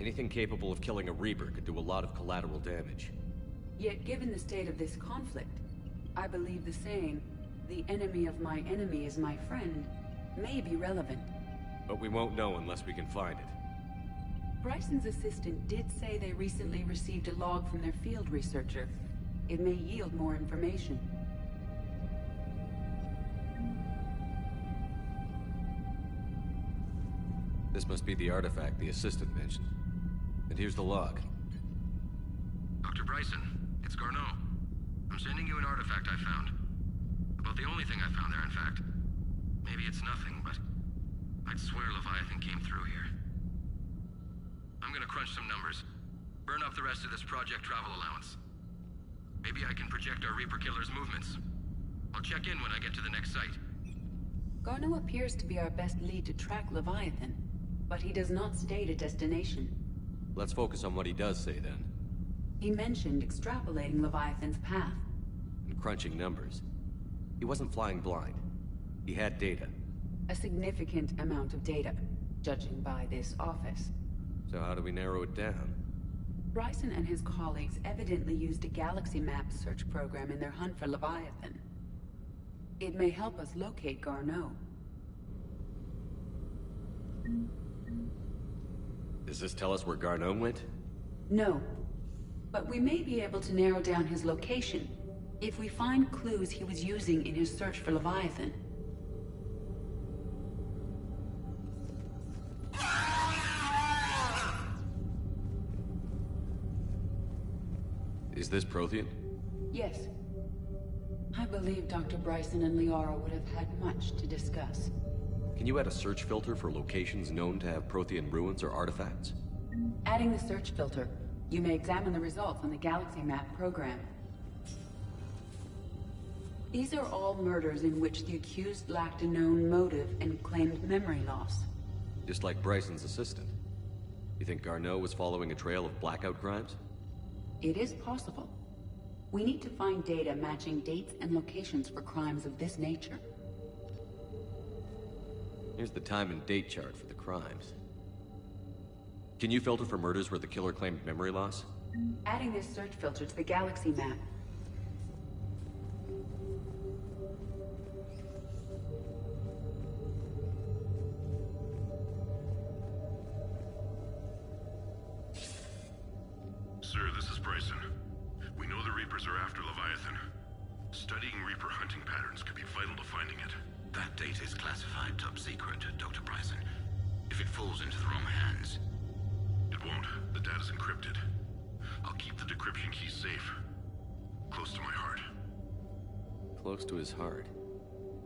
Anything capable of killing a Reaper could do a lot of collateral damage. Yet given the state of this conflict, I believe the saying, "The enemy of my enemy is my friend," may be relevant. But we won't know unless we can find it. Bryson's assistant did say they recently received a log from their field researcher. It may yield more information. This must be the artifact the assistant mentioned. And here's the log. Dr. Bryson, it's Garneau. I'm sending you an artifact I found. About the only thing I found there, in fact. Maybe it's nothing, but I'd swear Leviathan came through here. I'm gonna crunch some numbers. Burn up the rest of this Project Travel allowance. Maybe I can project our Reaper Killer's movements. I'll check in when I get to the next site. Garneau appears to be our best lead to track Leviathan, but he does not state a destination. Let's focus on what he does say, then. He mentioned extrapolating Leviathan's path. And crunching numbers. He wasn't flying blind. He had data. A significant amount of data, judging by this office. So how do we narrow it down? Bryson and his colleagues evidently used a galaxy map search program in their hunt for Leviathan. It may help us locate Garneau. Does this tell us where Garneau went? No. But we may be able to narrow down his location if we find clues he was using in his search for Leviathan. Is this Prothean? Yes. I believe Dr. Bryson and Liara would have had much to discuss. Can you add a search filter for locations known to have Prothean ruins or artifacts? Adding the search filter, you may examine the results on the Galaxy Map program. These are all murders in which the accused lacked a known motive and claimed memory loss. Just like Bryson's assistant. You think Garneau was following a trail of blackout crimes? It is possible. We need to find data matching dates and locations for crimes of this nature. Here's the time and date chart for the crimes. Can you filter for murders where the killer claimed memory loss? Adding this search filter to the Galaxy Map. Sir, this is Bryson. We know the Reapers are after Leviathan. Studying Reaper hunting patterns could be vital to finding it. That data is classified top secret, Dr. Bryson. If it falls into the wrong hands... It won't. The data's encrypted. I'll keep the decryption key safe. Close to my heart. Close to his heart?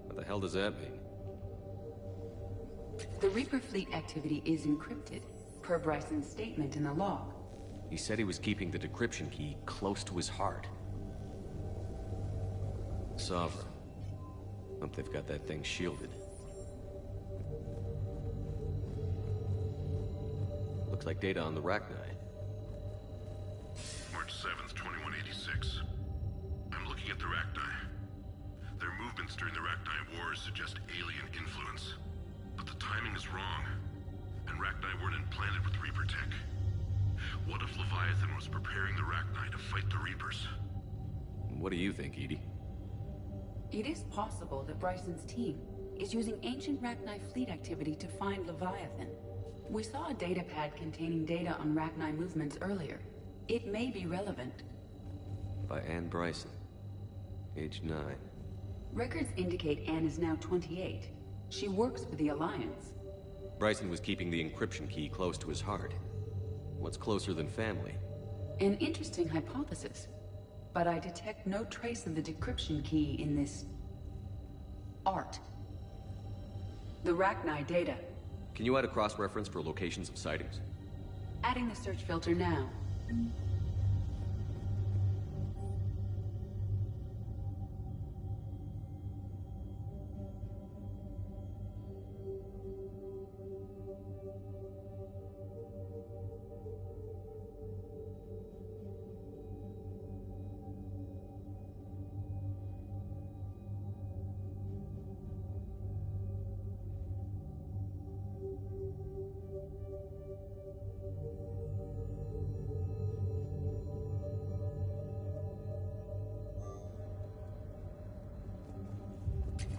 What the hell does that mean? The Reaper fleet activity is encrypted, per Bryson's statement in the log. He said he was keeping the decryption key close to his heart. Sovereign. Hope they've got that thing shielded. Looks like data on the Rachni. March 7th, 2186. I'm looking at the Rachni. Their movements during the Rachni Wars suggest alien influence. But the timing is wrong. And Rachni weren't implanted with Reaper tech. What if Leviathan was preparing the Rachni to fight the Reapers? What do you think, Edie? It is possible that Bryson's team is using ancient Rachni fleet activity to find Leviathan. We saw a data pad containing data on Rachni movements earlier. It may be relevant. By Anne Bryson. Age 9. Records indicate Anne is now 28. She works for the Alliance. Bryson was keeping the encryption key close to his heart. What's closer than family? An interesting hypothesis. But I detect no trace of the decryption key in this... art. The Rachni data. Can you add a cross-reference for locations of sightings? Adding the search filter now.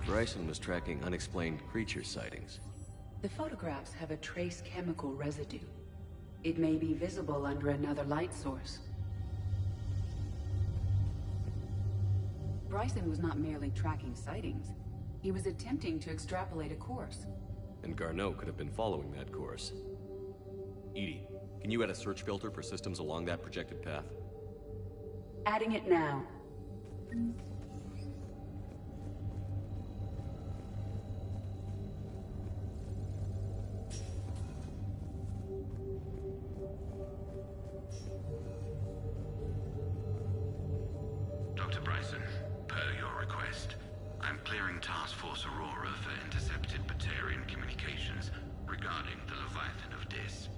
Bryson was tracking unexplained creature sightings. The photographs have a trace chemical residue. It may be visible under another light source. Bryson was not merely tracking sightings. He was attempting to extrapolate a course. And Garneau could have been following that course. Edie, can you add a search filter for systems along that projected path? Adding it now. Task Force Aurora for intercepted Batarian communications regarding the Leviathan of Dis.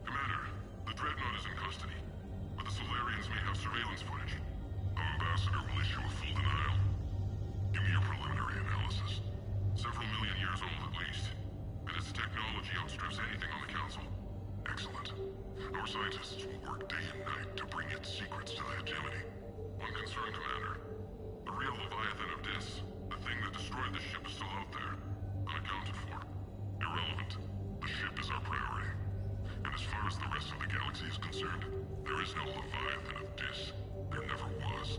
Commander, the Dreadnought is in custody, but the Solarians may have surveillance footage. Our ambassador will issue a full denial. Give me your preliminary analysis. Several million years old at least, and its technology outstrips anything on the Council. Excellent. Our scientists will work day and night to bring its secrets to the hegemony. One concern, Commander. The real Leviathan of Dis, the thing that destroyed the ship, is still out there, unaccounted for. Irrelevant. The ship is our priority. And as far as the rest of the galaxy is concerned, there is no Leviathan of Dis. There never was.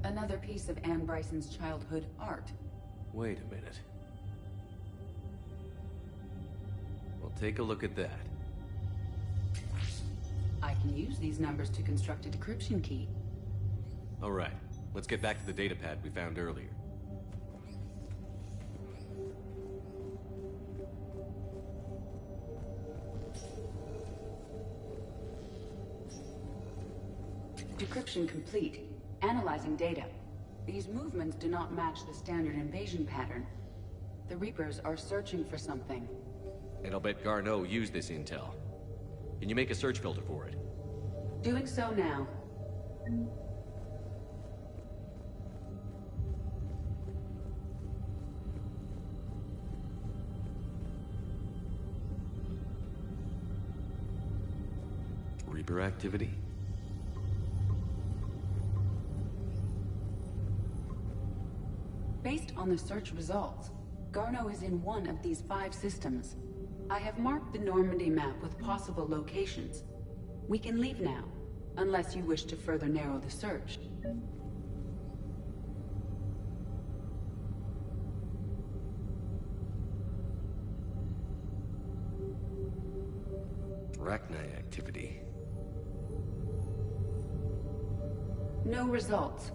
Another piece of Anne Bryson's childhood art. Wait a minute. Well, take a look at that. I can use these numbers to construct a decryption key. All right, let's get back to the datapad we found earlier. Decryption complete. Analyzing data. These movements do not match the standard invasion pattern. The Reapers are searching for something. And I'll bet Garneau used this intel. Can you make a search filter for it? Doing so now. Reaper activity? Based on the search results, Garneau is in one of these 5 systems. I have marked the Normandy map with possible locations. We can leave now, unless you wish to further narrow the search. Rachni activity. No results.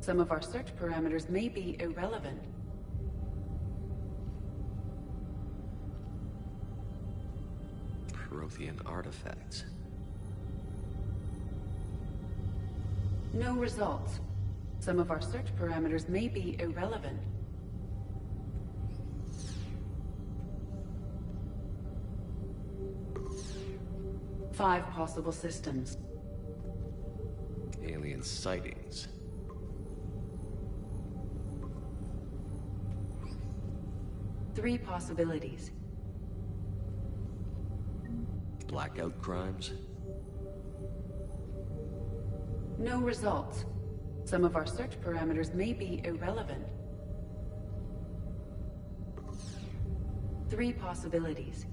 Some of our search parameters may be irrelevant. Prothean artifacts. No results. Some of our search parameters may be irrelevant. Five possible systems. Alien sightings. Three possibilities. Blackout crimes? No results. Some of our search parameters may be irrelevant. Three possibilities.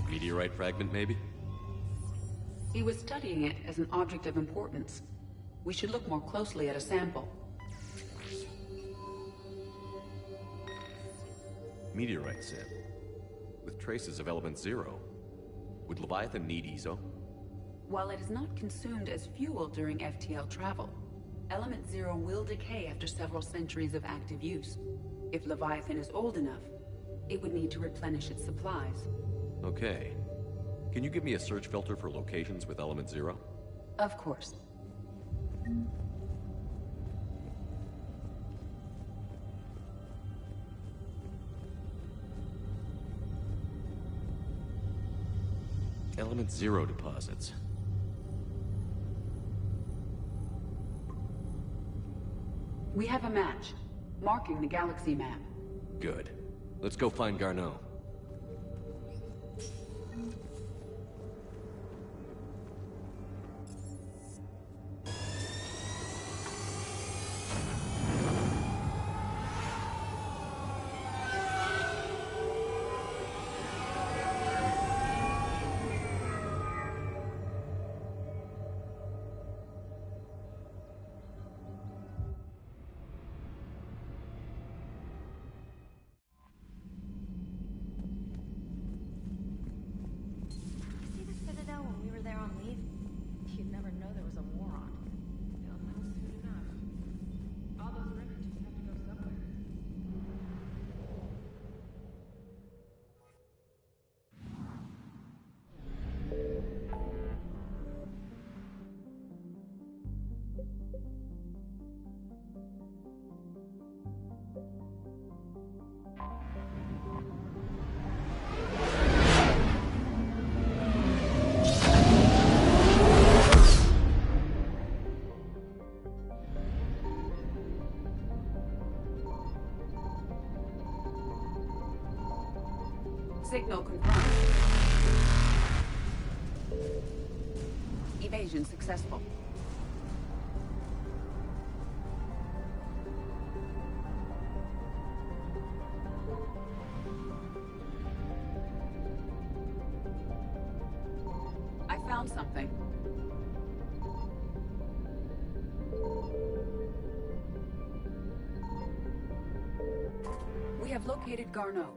Meteorite fragment, maybe? He was studying it as an object of importance. We should look more closely at a sample. Meteorite sample. With traces of element zero. Would Leviathan need EZO? While it is not consumed as fuel during FTL travel, element zero will decay after several centuries of active use. If Leviathan is old enough, it would need to replenish its supplies. Okay. Can you give me a search filter for locations with element zero? Of course. Element zero deposits. We have a match, marking the galaxy map. Good. Let's go find Garneau. See the Citadel when we were there on leave? You'd never know there was a war on. Well, no, soon enough. All those records have to go somewhere. Signal confirmed. Evasion successful. I found something. We have located Garneau.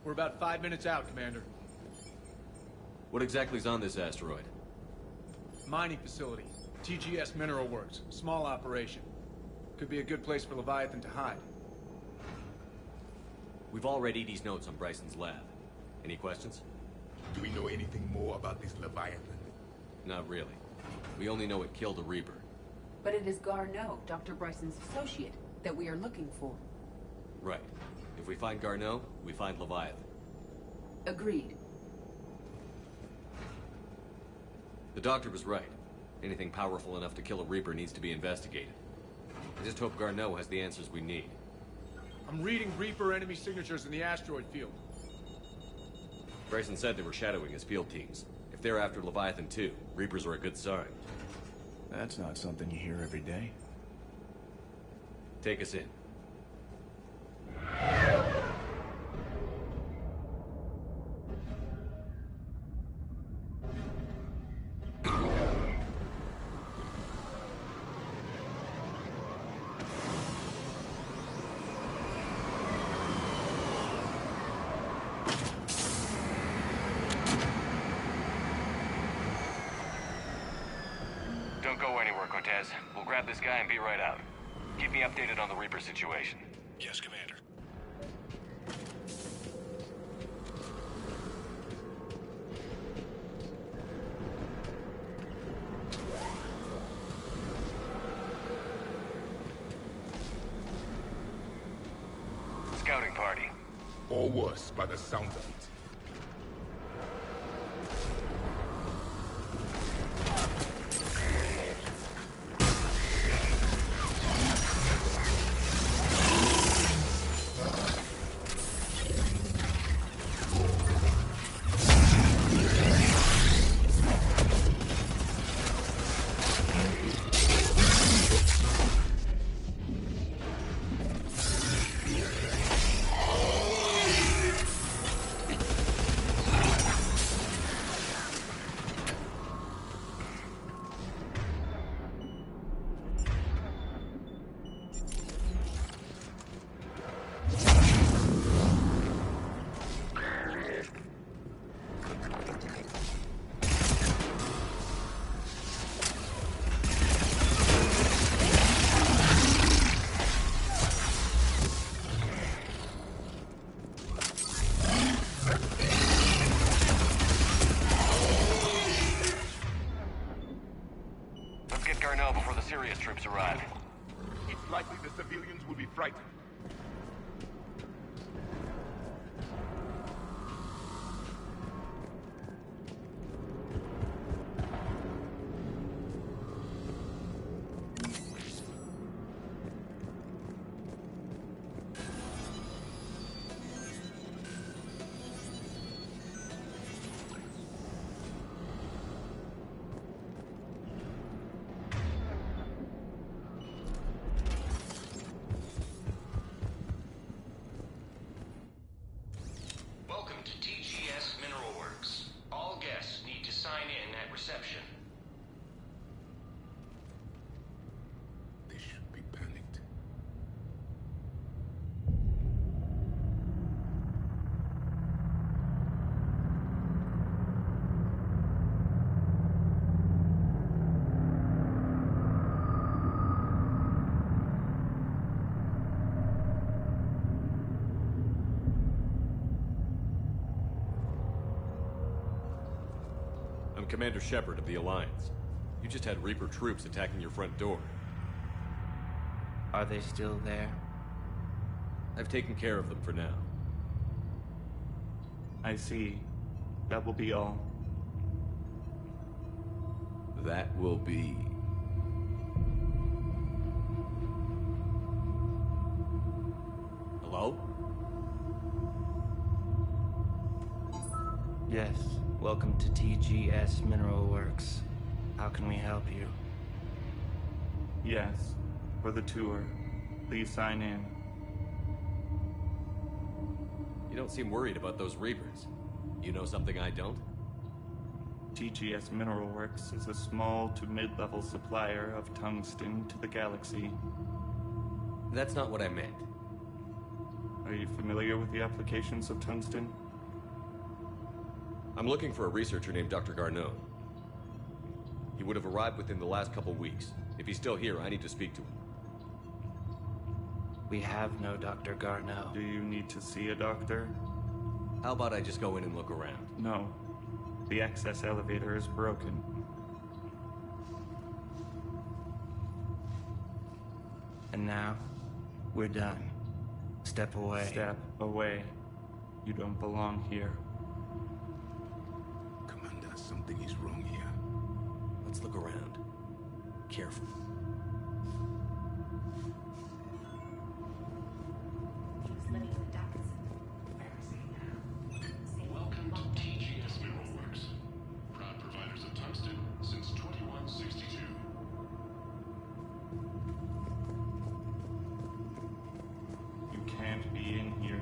We're about 5 minutes out, Commander. What exactly is on this asteroid? Mining facility. TGS Mineral Works. Small operation. Could be a good place for Leviathan to hide. We've all read Edie's notes on Bryson's lab. Any questions? Do we know anything more about this Leviathan? Not really. We only know it killed a Reaper. But it is Garneau, Dr. Bryson's associate, that we are looking for. Right. If we find Garneau, we find Leviathan. Agreed. The doctor was right. Anything powerful enough to kill a Reaper needs to be investigated. I just hope Garneau has the answers we need. I'm reading Reaper enemy signatures in the asteroid field. Bryson said they were shadowing his field teams. If they're after Leviathan too, Reapers are a good sign. That's not something you hear every day. Take us in. Don't go anywhere, Cortez. We'll grab this guy and be right out. Keep me updated on the Reaper situation. Yes, Commander. Scouting party. Or worse, by the sounds of it. Before the Sirius troops arrive. It's likely the civilians will be frightened. Welcome to TGS Mineral Works. All guests need to sign in at reception. They should be panicked. I'm Commander Shepard of the Alliance. You just had Reaper troops attacking your front door. Are they still there? I've taken care of them for now. I see. That will be all. That will be... Hello? Yes. Welcome to TGS Mineral Works. How can we help you? Yes. For the tour. Please sign in. You don't seem worried about those Reapers. You know something I don't? TGS Mineral Works is a small to mid-level supplier of tungsten to the galaxy. That's not what I meant. Are you familiar with the applications of tungsten? I'm looking for a researcher named Dr. Garneau. He would have arrived within the last couple weeks. If he's still here, I need to speak to him. We have no Dr. Garneau. Do you need to see a doctor? How about I just go in and look around? No. The access elevator is broken. And now, we're done. Step away. Step away. You don't belong here. Commander, something is wrong here. Let's look around. Careful. Welcome to TGS Mineralworks. Proud providers of tungsten since 2162. You can't be in here.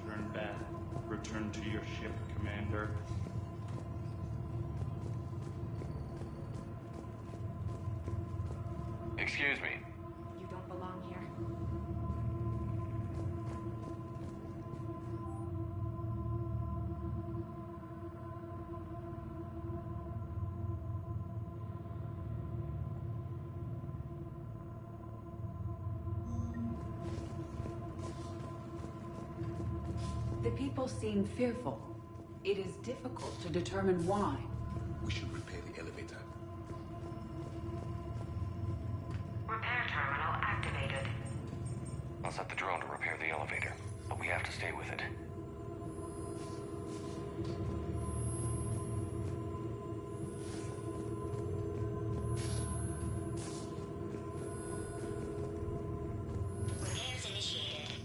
Turn back. Return to your ship, Commander. Excuse me. You don't belong here. The people seem fearful. It is difficult to determine why. We should repair the elevator. Repair terminal activated. I'll set the drone to repair the elevator, but we have to stay with it. Repairs initiated.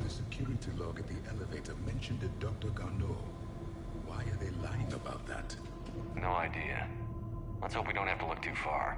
The security log at the elevator mentioned a Dr. Garneau. Why are they lying about that? No idea. Let's hope we don't have to look too far.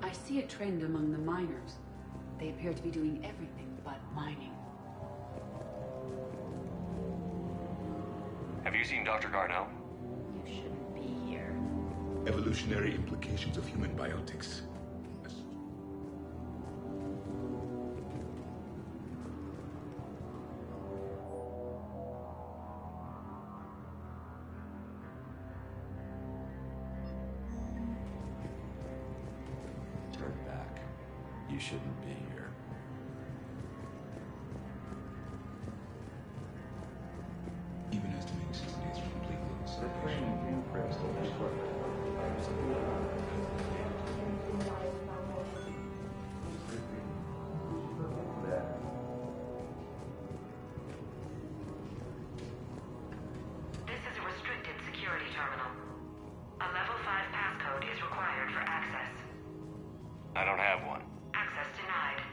I see a trend among the miners. They appear to be doing everything but mining. Have you seen Dr. Garneau? You shouldn't be here. Evolutionary implications of human biotics. Turn back. You shouldn't be here. Even estimating 6 days from completing the This is a restricted security terminal. A level 5 passcode is required for access. I don't have one. Access denied.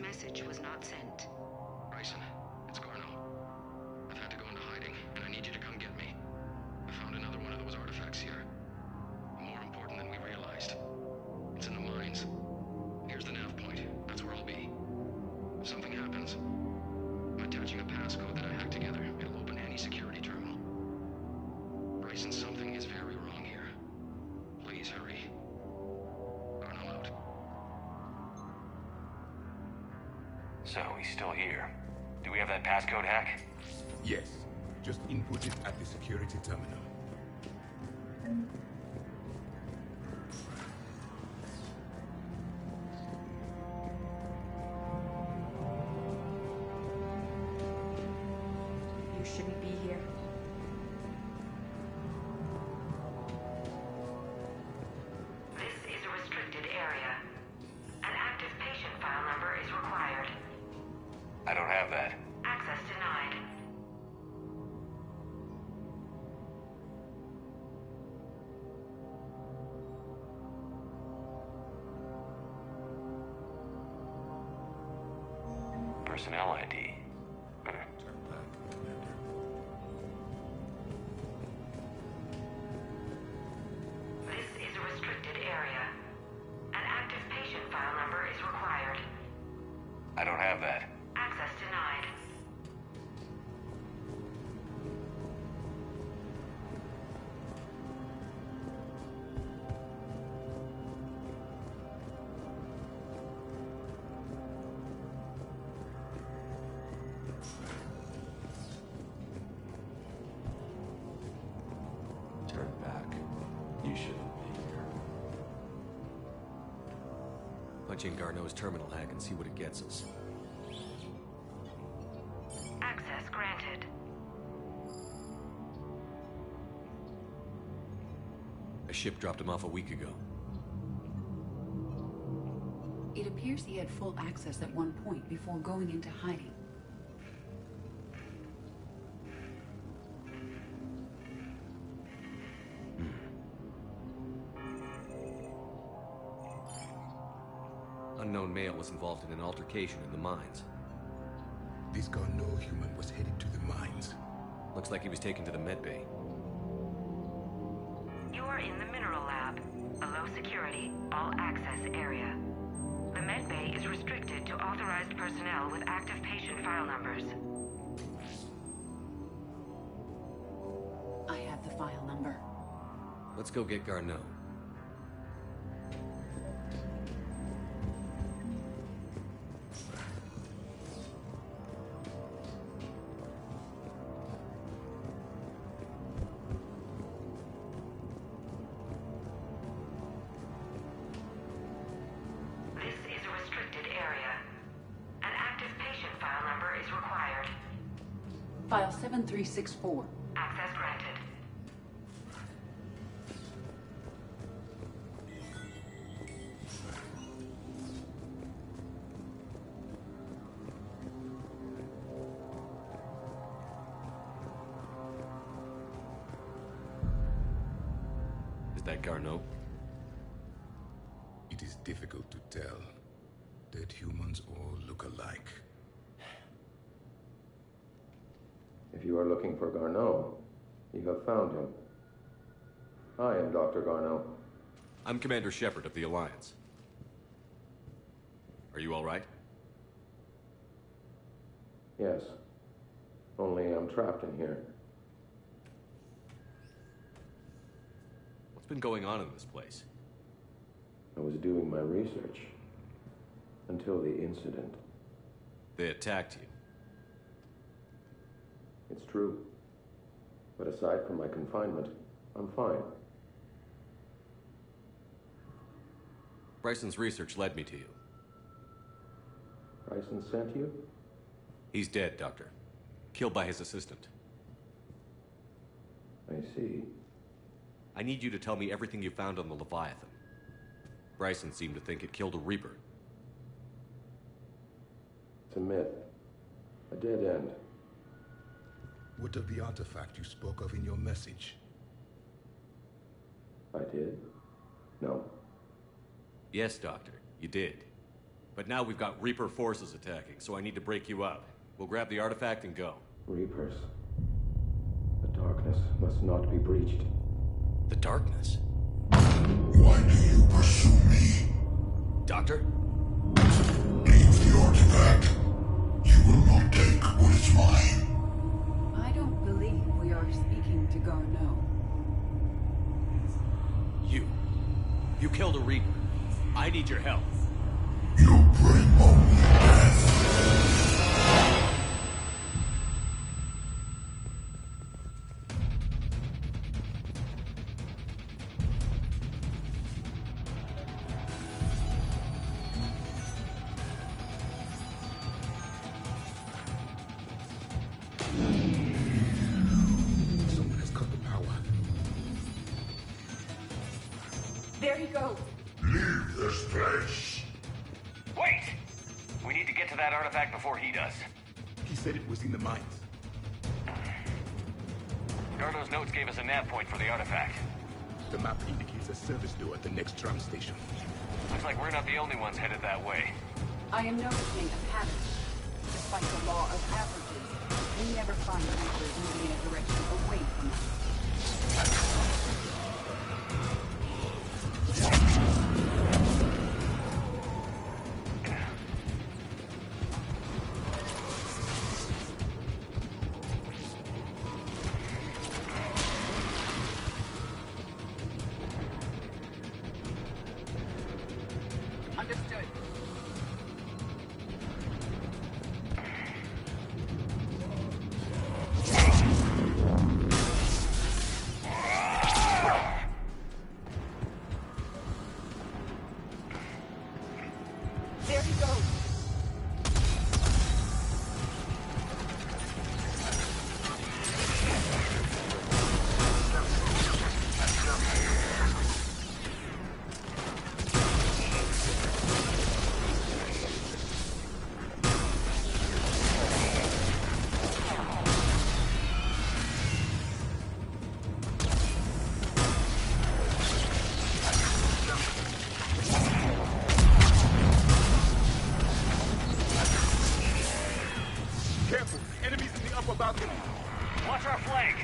message was not sent. Bryson, it's Garno. I've had to go into hiding, and I need you to come get me. I found another one of those artifacts here. More important than we realized. It's in the mines. Here's the nav point. That's where I'll be. If something happens, I'm attaching a passcode that I hacked together. It'll open any security terminal. Bryson, something is very wrong here. Please hurry. Garno out. So, he's still here. Do we have that passcode hack? Yes. Just input it at the security terminal. You shouldn't be here. This is a restricted area. An active patient file number is required. I don't have that. Access denied. Personnel ID. This is a restricted area. An active patient file number is required. I don't have that. Access denied. Turn back. You shouldn't be here. Punch in Garneau's terminal hack and see what it gets us. Access granted. A ship dropped him off a week ago. It appears he had full access at one point before going into hiding. Unknown male was involved in an altercation in the mines. This Garneau human was headed to the mines. Looks like he was taken to the medbay. You are in the mineral lab, a low security, all access area. The medbay is restricted to authorized personnel with active patient file numbers. I have the file number. Let's go get Garneau. This is a restricted area. An active patient file number is required. File 7364. Access granted. Is that Garneau? It is difficult to tell. Dead humans all look alike. If you are looking for Garneau, you have found him. I am Dr. Garneau. I'm Commander Shepard of the Alliance. Are you all right? Yes. Only I'm trapped in here. What's been going on in this place? I was doing my research. Until the incident. They attacked you. It's true. But aside from my confinement, I'm fine. Bryson's research led me to you. Bryson sent you? He's dead, Doctor. Killed by his assistant. I see. I need you to tell me everything you found on the Leviathan. Bryson seemed to think it killed a Reaper. It's a myth. A dead end. What of the artifact you spoke of in your message? I did? No. Yes, Doctor, you did. But now we've got Reaper forces attacking, so I need to break you up. We'll grab the artifact and go. Reapers. The darkness must not be breached. The darkness? Why do you pursue me? Doctor? Leave the artifact. You will not take what is mine. I don't believe we are speaking to Garneau. You killed a Reaper. I need your help. You bring only death. Someone has cut the power. There he goes. Leave this place. Wait! We need to get to that artifact before he does. He said it was in the mines. Garneau's notes gave us a nav point for the artifact. The map indicates a service door at the next tram station. Looks like we're not the only ones headed that way. I am noticing a pattern. Despite the law of averages, we never find Reapers moving in a direction away from us. Understood. There he goes. Careful! Enemies in the upper balcony! Watch our flank!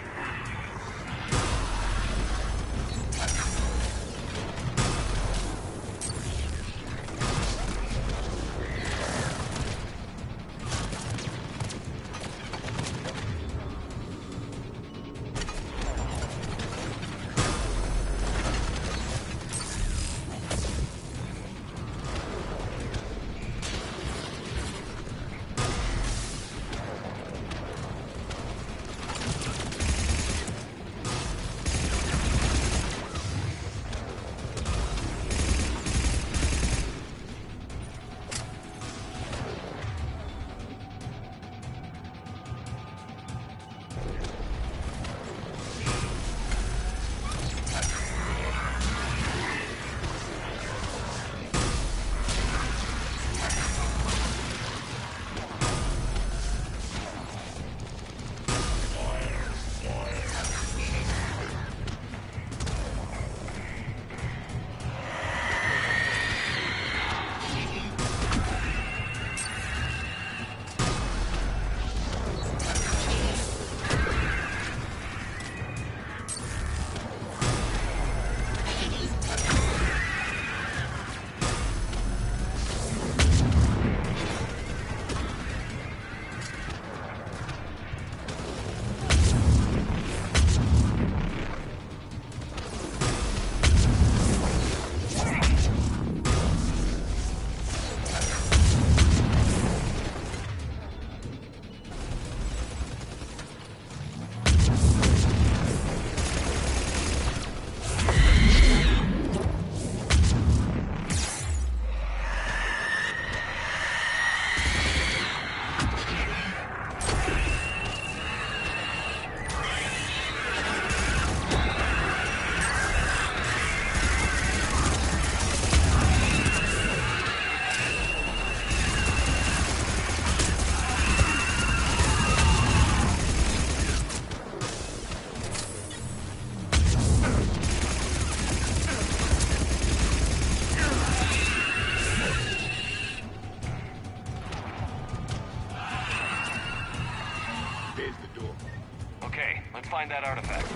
Let's find that artifact.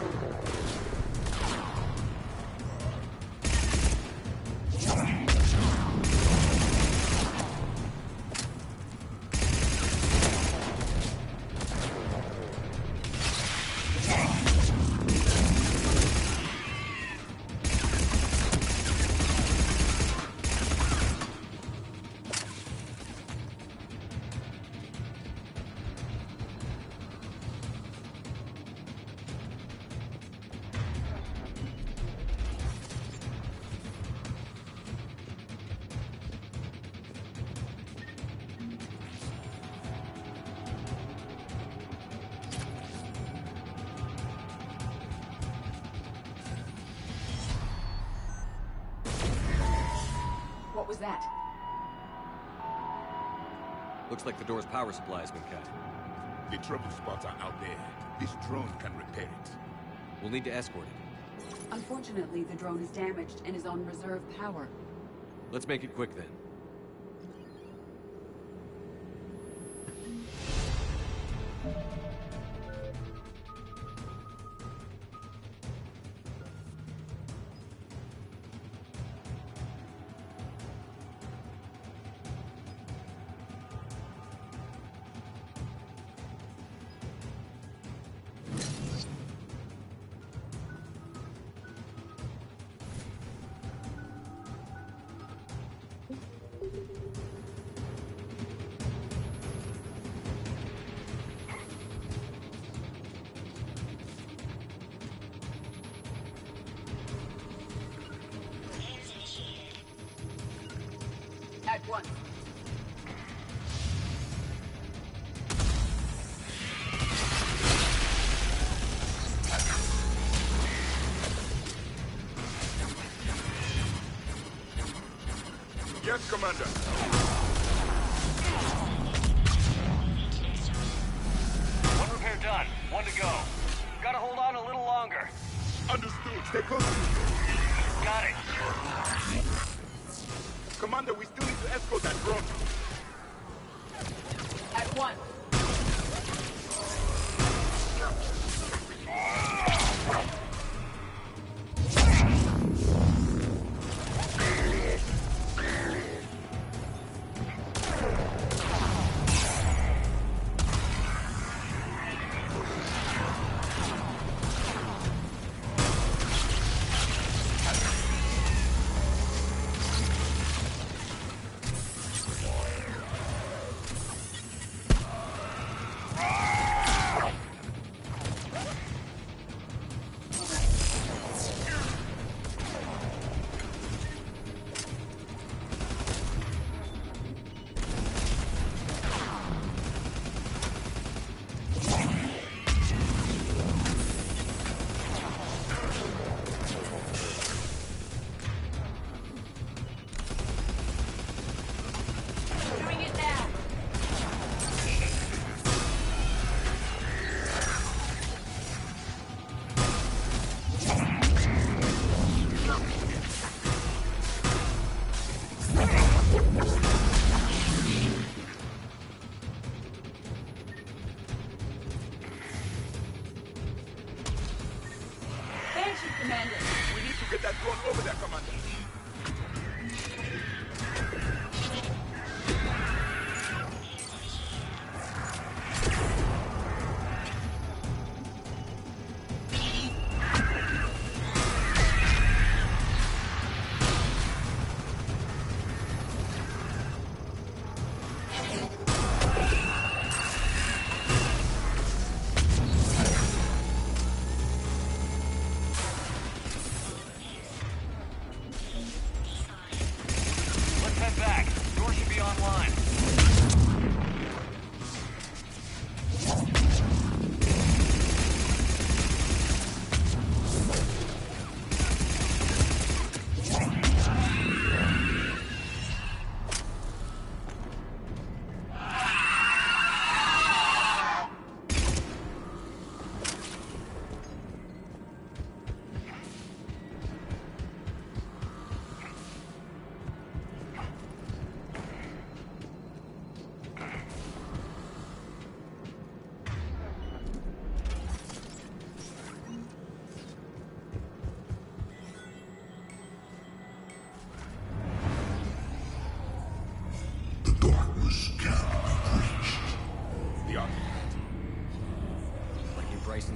What was that? Looks like the door's power supply has been cut. The trouble spots are out there. This drone can repair it. We'll need to escort it. Unfortunately, the drone is damaged and is on reserve power. Let's make it quick then. At once. Yes, Commander. One repair done. One to go. Gotta hold on a little longer. Understood. Stay close. Got it. Commander, we still need to escort that drone. At once.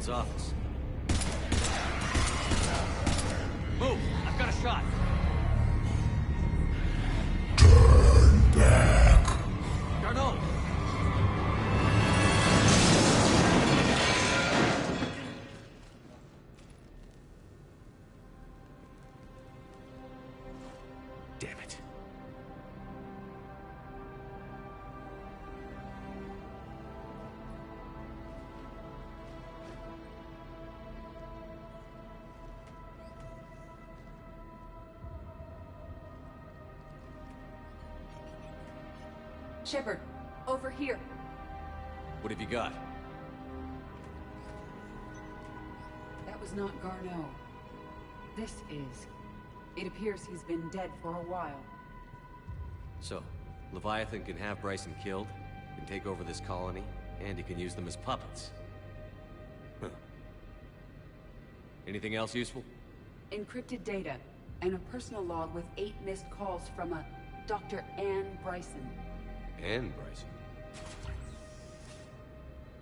Bryson's office. Move! I've got a shot! Turn back! Garneau! Damn it. Shepard, over here. What have you got? That was not Garneau. This is. It appears he's been dead for a while. So, Leviathan can have Bryson killed, can take over this colony, and he can use them as puppets. Huh. Anything else useful? Encrypted data, and a personal log with 8 missed calls from a Dr. Anne Bryson. Anne Bryson?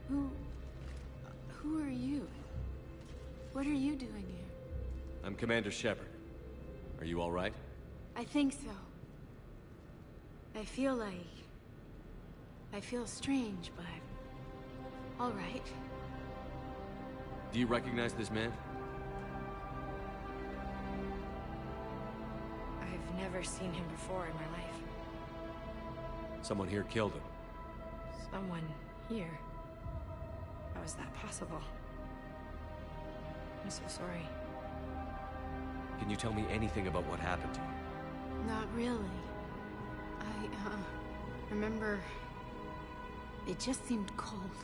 Who are you? What are you doing here? I'm Commander Shepard. Are you all right? I think so. I feel strange, but... all right. Do you recognize this man? I've never seen him before in my life. Someone here killed him. Someone here? How is that possible? I'm so sorry. Can you tell me anything about what happened to you? Not really. I remember... it just seemed cold.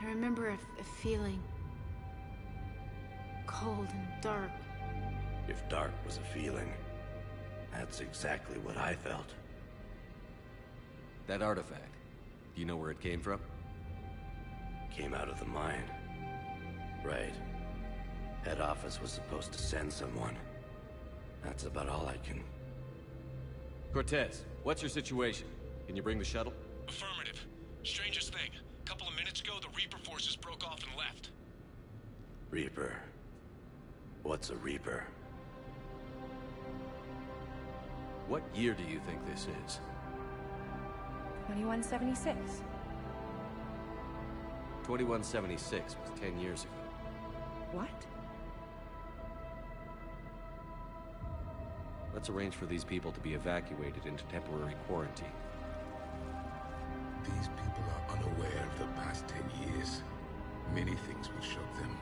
I remember a feeling... cold and dark. If dark was a feeling, that's exactly what I felt. That artifact, do you know where it came from? Came out of the mine. Right. Head office was supposed to send someone. That's about all I can... Cortez, what's your situation? Can you bring the shuttle? Affirmative. Strangest thing. A couple of minutes ago, the Reaper forces broke off and left. Reaper. What's a Reaper? What year do you think this is? 2176. 2176 was 10 years ago. What? Let's arrange for these people to be evacuated into temporary quarantine. These people are unaware of the past 10 years. Many things will shock them.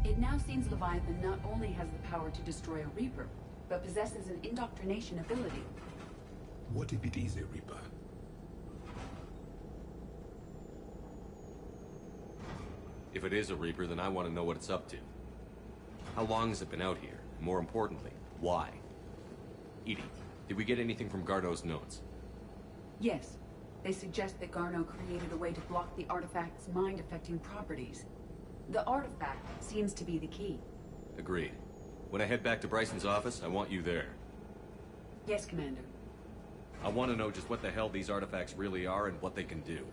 It now seems Leviathan not only has the power to destroy a Reaper, but possesses an indoctrination ability. What if it is a Reaper? If it is a Reaper, then I want to know what it's up to. How long has it been out here? And more importantly, why? EDI, did we get anything from Garneau's notes? Yes. They suggest that Garneau created a way to block the artifact's mind-affecting properties. The artifact seems to be the key. Agreed. When I head back to Bryson's office, I want you there. Yes, Commander. I want to know just what the hell these artifacts really are and what they can do.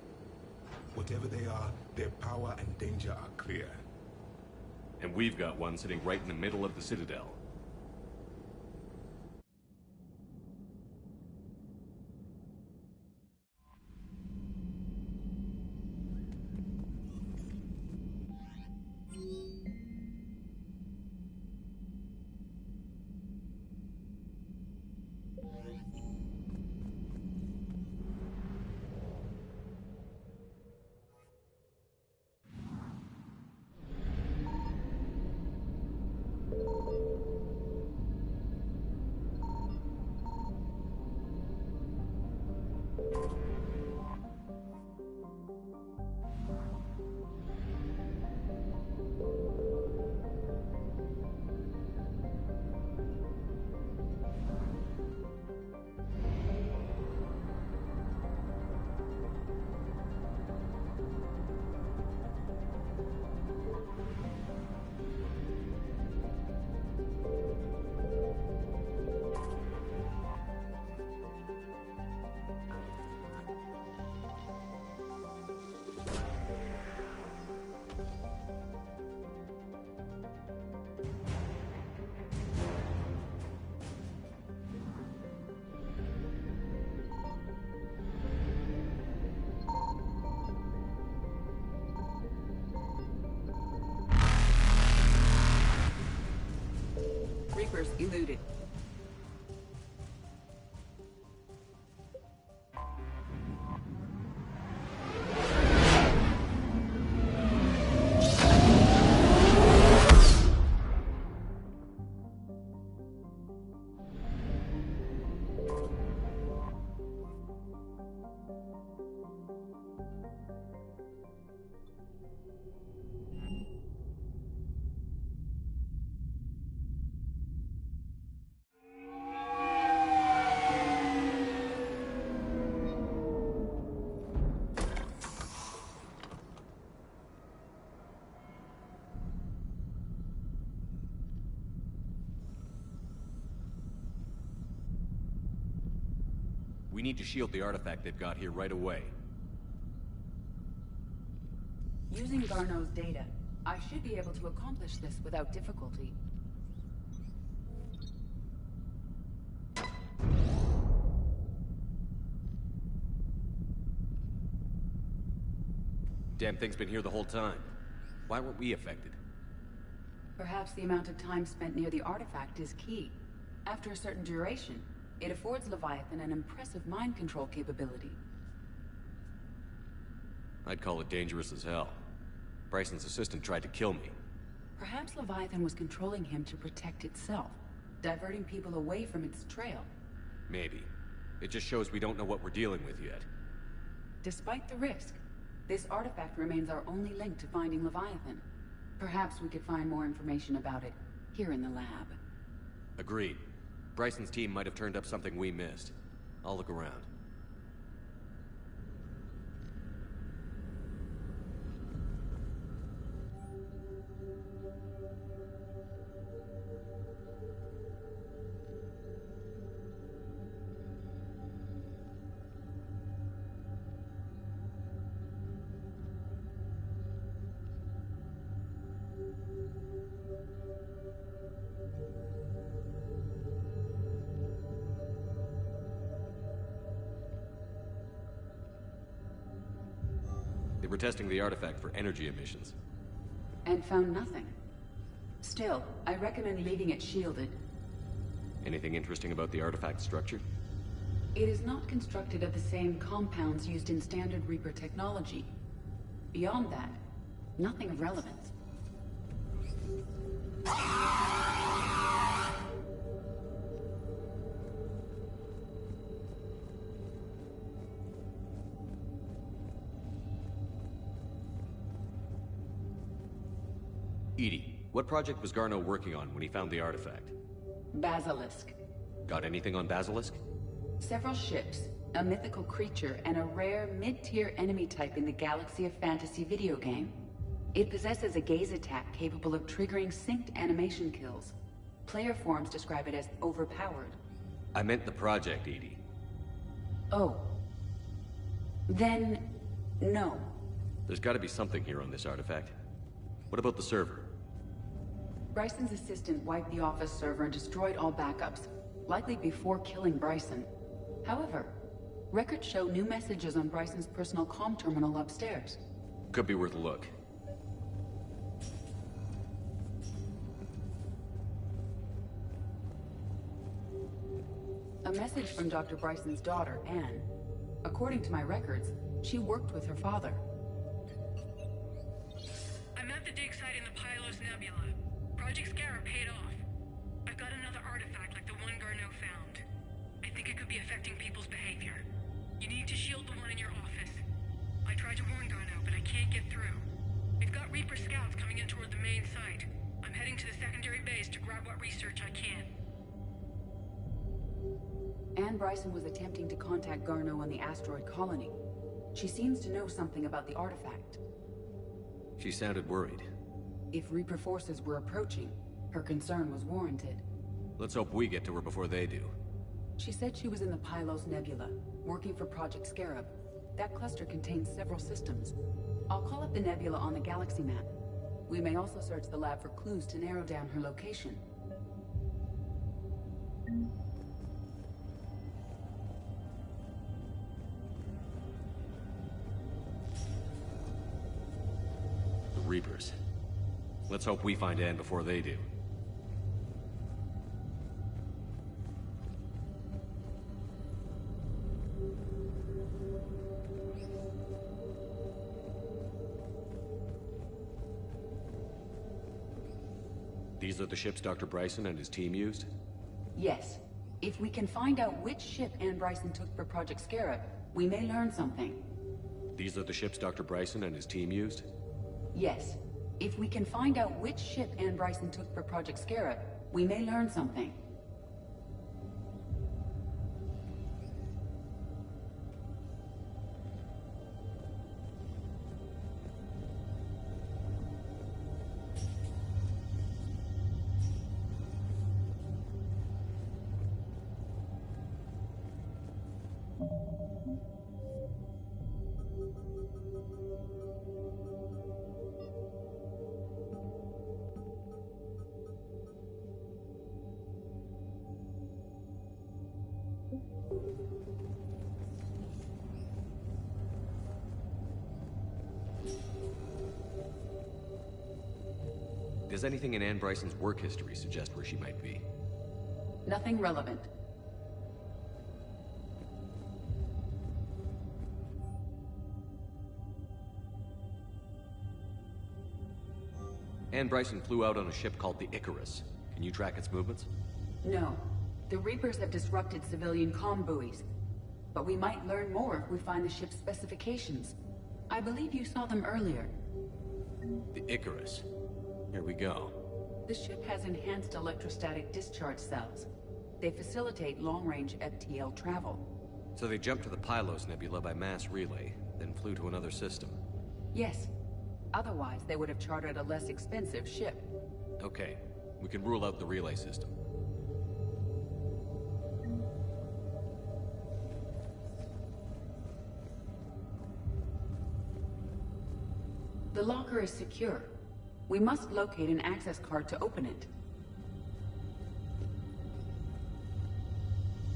Whatever they are, their power and danger are clear. And we've got one sitting right in the middle of the Citadel. Reapers eluded. We need to shield the artifact they've got here right away. Using Garneau's data, I should be able to accomplish this without difficulty. Damn thing's been here the whole time. Why weren't we affected? Perhaps the amount of time spent near the artifact is key. After a certain duration, it affords Leviathan an impressive mind control capability. I'd call it dangerous as hell. Bryson's assistant tried to kill me. Perhaps Leviathan was controlling him to protect itself, diverting people away from its trail. Maybe. It just shows we don't know what we're dealing with yet. Despite the risk, this artifact remains our only link to finding Leviathan. Perhaps we could find more information about it here in the lab. Agreed. Bryson's team might have turned up something we missed. I'll look around. They were testing the artifact for energy emissions. And found nothing. Still, I recommend leaving it shielded. Anything interesting about the artifact structure? It is not constructed of the same compounds used in standard Reaper technology. Beyond that, nothing of relevance. EDI, what project was Garneau working on when he found the artifact? Basilisk. Got anything on Basilisk? Several ships, a mythical creature, and a rare mid-tier enemy type in the Galaxy of Fantasy video game. It possesses a gaze attack capable of triggering synced animation kills. Player forums describe it as overpowered. I meant the project, EDI. Oh. Then, no. There's gotta be something here on this artifact. What about the server? Bryson's assistant wiped the office server and destroyed all backups, likely before killing Bryson. However, records show new messages on Bryson's personal comm terminal upstairs. Could be worth a look. A message from Dr. Bryson's daughter, Anne. According to my records, she worked with her father. I'm at the dig site in the Pylos Nebula. Project Scarab paid off. I've got another artifact like the one Garneau found. I think it could be affecting people's behavior. You need to shield the one in your office. I tried to warn Garneau, but I can't get through. We've got Reaper scouts coming in toward the main site. I'm heading to the secondary base to grab what research I can. Anne Bryson was attempting to contact Garneau on the asteroid colony. She seems to know something about the artifact. She sounded worried. If Reaper forces were approaching, her concern was warranted. Let's hope we get to her before they do. She said she was in the Pylos Nebula, working for Project Scarab. That cluster contains several systems. I'll call up the nebula on the galaxy map. We may also search the lab for clues to narrow down her location. The Reapers. Let's hope we find Anne before they do. These are the ships Dr. Bryson and his team used? Yes. If we can find out which ship Ann Bryson took for Project Scarab, we may learn something. These are the ships Dr. Bryson and his team used? Yes. If we can find out which ship Ann Bryson took for Project Scarab, we may learn something. Does anything in Ann Bryson's work history suggest where she might be? Nothing relevant. Ann Bryson flew out on a ship called the Icarus. Can you track its movements? No. The Reapers have disrupted civilian comm buoys. But we might learn more if we find the ship's specifications. I believe you saw them earlier. The Icarus. Here we go. The ship has enhanced electrostatic discharge cells. They facilitate long-range FTL travel. So they jumped to the Pylos Nebula by mass relay, then flew to another system. Yes. Otherwise, they would have chartered a less expensive ship. Okay. We can rule out the relay system. The locker is secure. We must locate an access card to open it.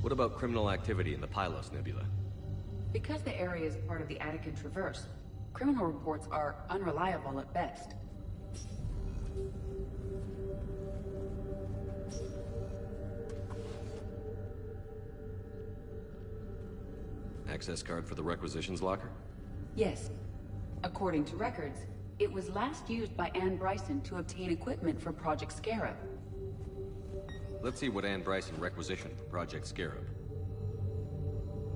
What about criminal activity in the Pylos Nebula? Because the area is part of the Attican Traverse, criminal reports are unreliable at best. Access card for the requisitions locker? Yes. According to records, it was last used by Ann Bryson to obtain equipment for Project Scarab. Let's see what Ann Bryson requisitioned for Project Scarab.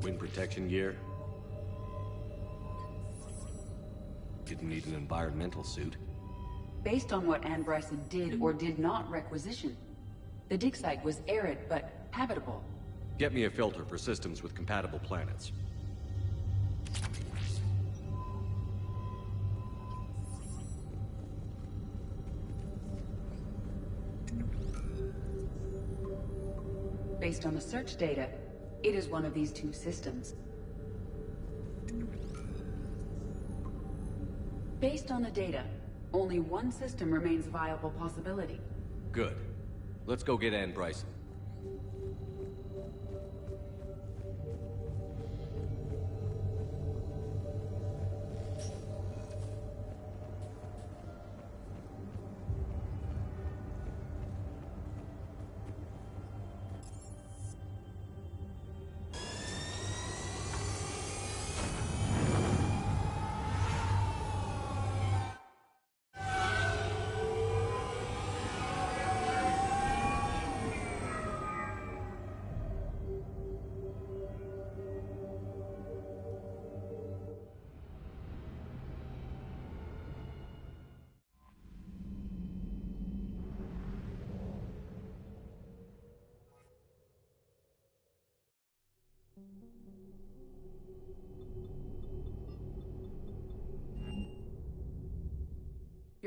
Wind protection gear. Didn't need an environmental suit. Based on what Ann Bryson did or did not requisition, the dig site was arid but habitable. Get me a filter for systems with compatible planets. Based on the search data, it is one of these two systems. Based on the data, only one system remains a viable possibility. Good. Let's go get Ann Bryson.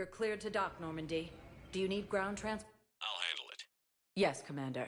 You're cleared to dock, Normandy. Do you need ground transport? I'll handle it. Yes, Commander.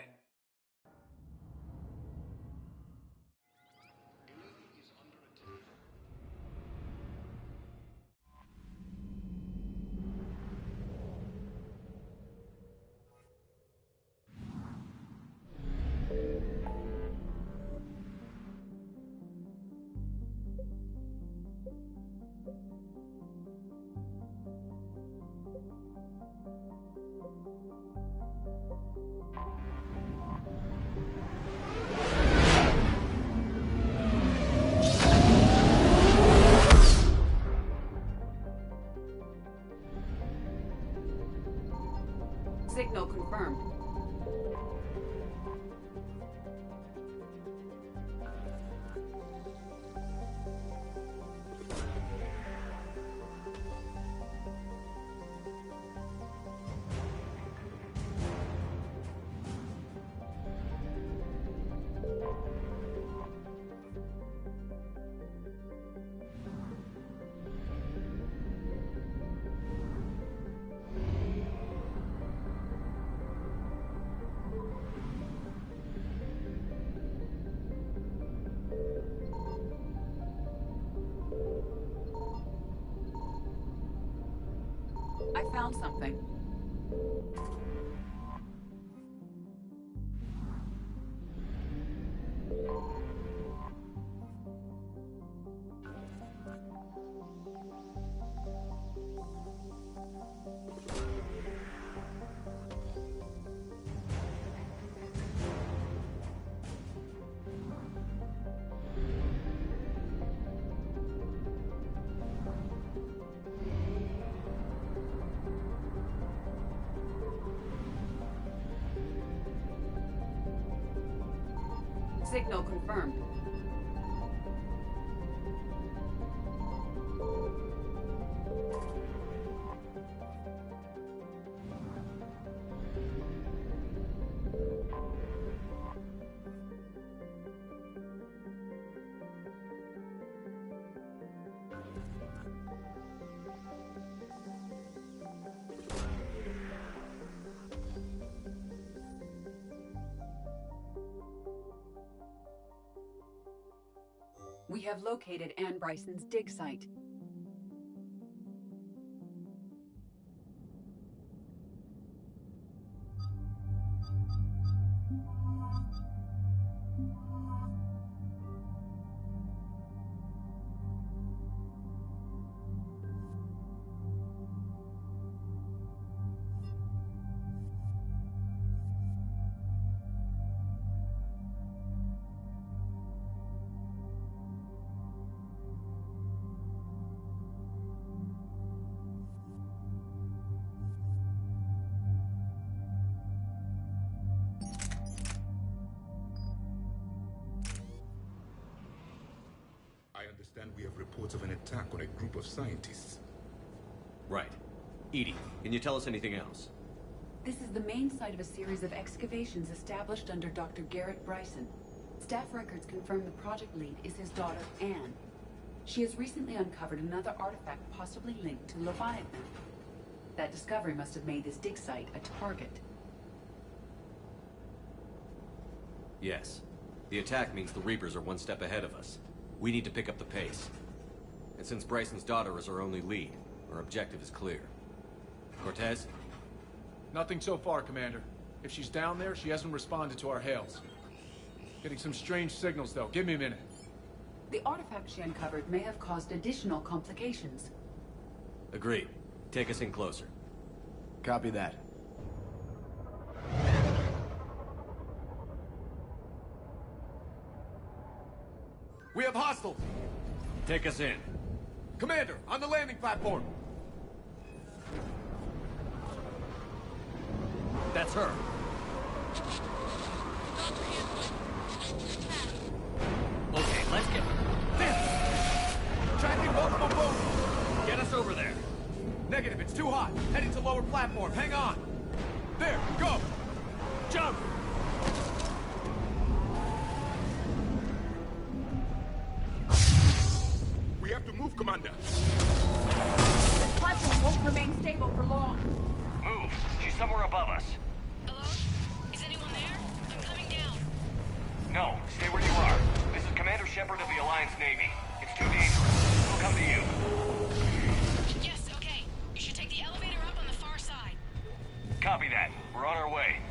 I found something. Signal confirmed. We have located Anne Bryson's dig site. I understand we have reports of an attack on a group of scientists. Right. Edie, can you tell us anything else? This is the main site of a series of excavations established under Dr. Garrett Bryson. Staff records confirm the project lead is his daughter, Anne. She has recently uncovered another artifact possibly linked to Leviathan. That discovery must have made this dig site a target. Yes. The attack means the Reapers are one step ahead of us. We need to pick up the pace. And since Bryson's daughter is our only lead, our objective is clear. Cortez? Nothing so far, Commander. If she's down there, she hasn't responded to our hails. Getting some strange signals, though. Give me a minute. The artifact she uncovered may have caused additional complications. Agreed. Take us in closer. Copy that. We have hostiles! Take us in. Commander, on the landing platform! That's her. Okay, let's get this! Tracking multiple boats! Get us over there. Negative, it's too hot. Heading to lower platform. Hang on. There, go! Jump! We have to move, Commander. This platform won't remain stable for long. Move. She's somewhere above us. Hello? Is anyone there? I'm coming down. No, stay where you are. This is Commander Shepard of the Alliance Navy. It's too dangerous. We'll come to you. Yes, okay. You should take the elevator up on the far side. Copy that. We're on our way.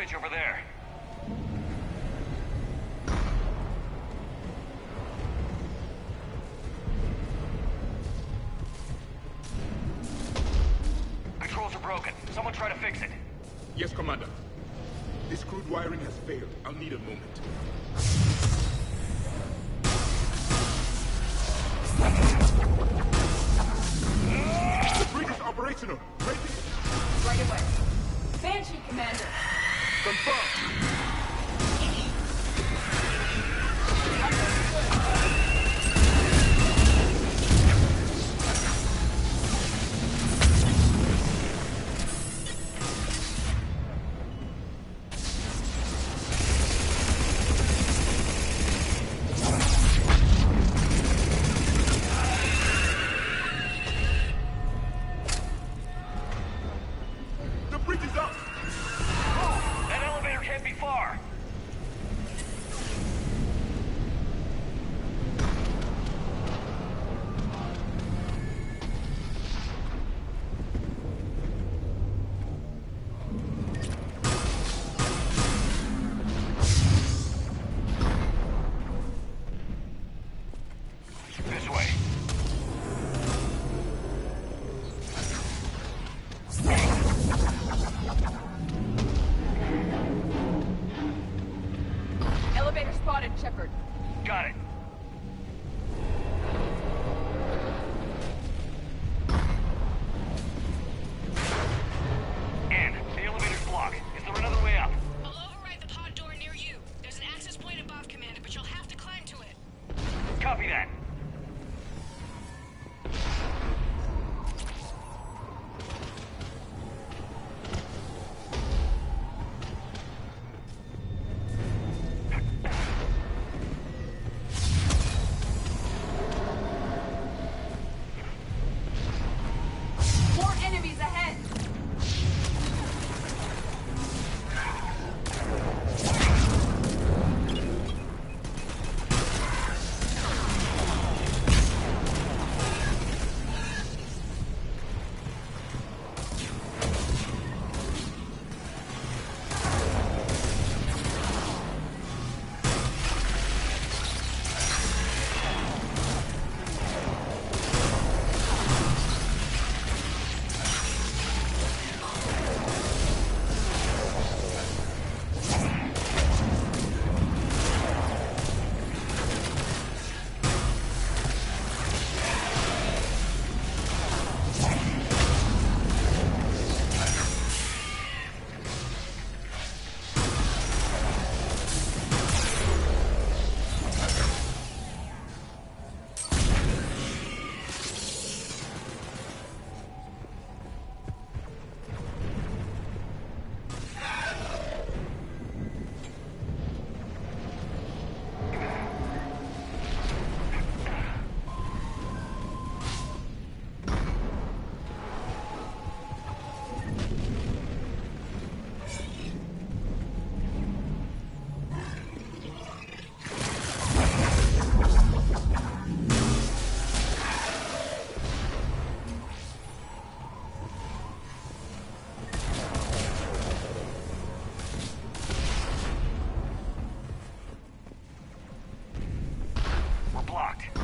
bridge over there. Controls are broken. Someone try to fix it. Yes, Commander. This crude wiring has failed. I'll need a moment. The bridge is operational. Break it. Right away. Banshee, Commander. Confirmed. Shepard. Got it. Ann, the elevator's blocked. Is there another way up? I'll override the pod door near you. There's an access point above, Commander, but you'll have to climb to it. Copy that.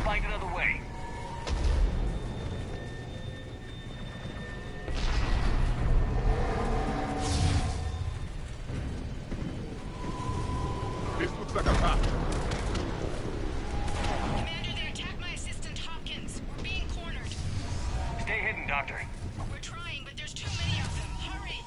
Find another way. This looks like a path. Commander, they attacked my assistant, Hopkins. We're being cornered. Stay hidden, Doctor. We're trying, but there's too many of them. Hurry!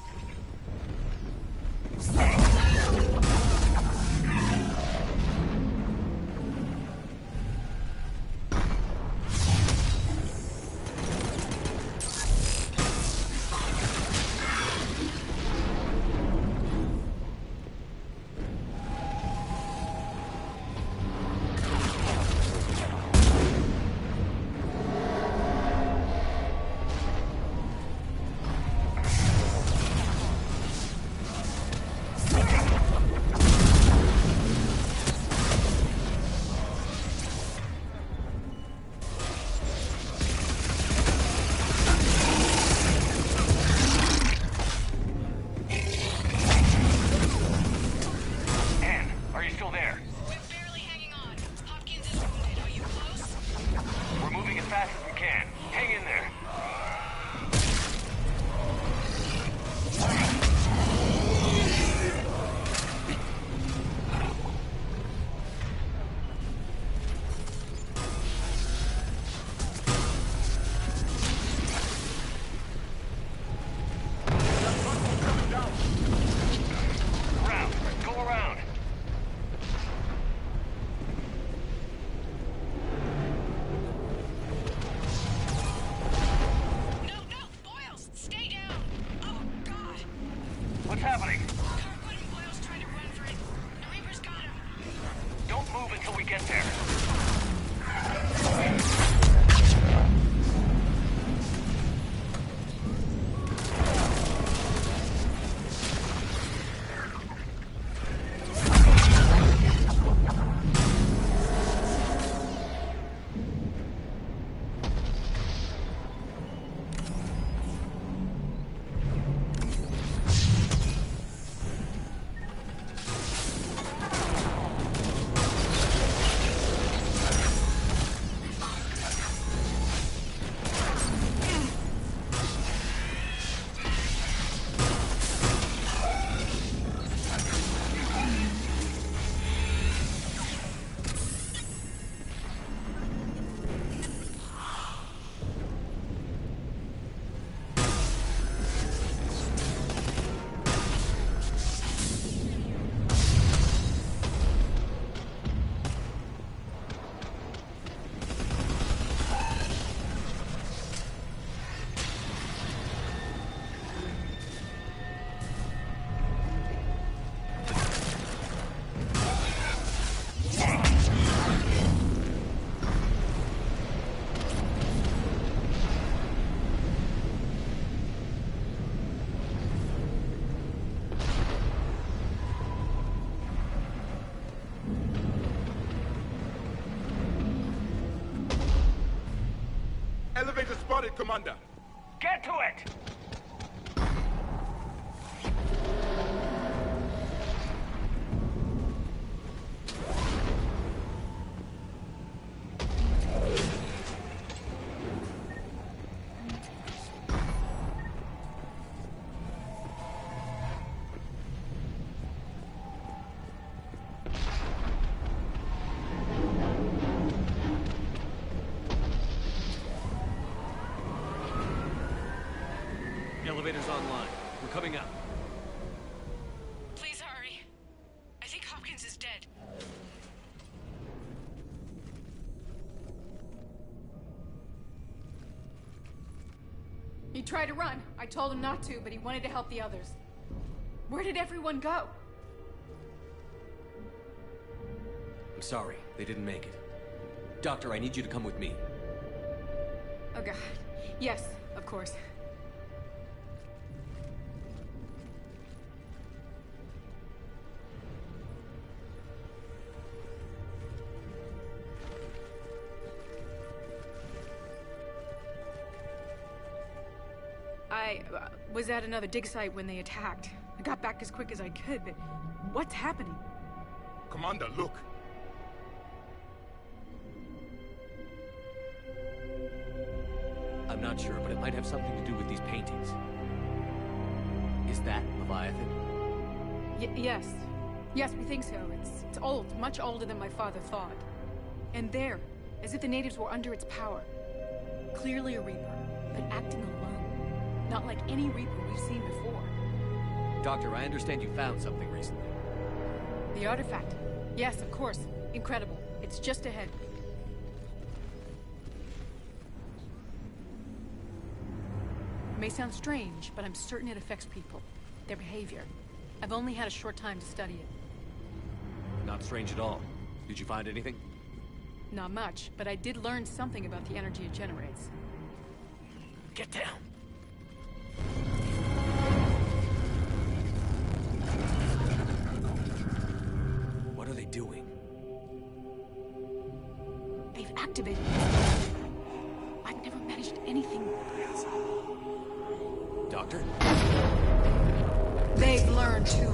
Commander. Get to it! Elevator's online. We're coming up. Please hurry. I think Hopkins is dead. He tried to run. I told him not to, but he wanted to help the others. Where did everyone go? I'm sorry, they didn't make it. Doctor, I need you to come with me. Oh god. Yes, of course. I was at another dig site when they attacked. I got back as quick as I could, but what's happening? Commander, look. I'm not sure, but it might have something to do with these paintings. Is that Leviathan? Yes. Yes, we think so. It's old, much older than my father thought. And there, as if the natives were under its power. Clearly a Reaper, but acting alone. Not like any Reaper we've seen before. Doctor, I understand you found something recently. The artifact. Yes, of course. Incredible. It's just ahead. It may sound strange, but I'm certain it affects people. Their behavior. I've only had a short time to study it. Not strange at all. Did you find anything? Not much, but I did learn something about the energy it generates. Get down! What are they doing? They've activated it. I've never managed anything. Doctor? They've learned to,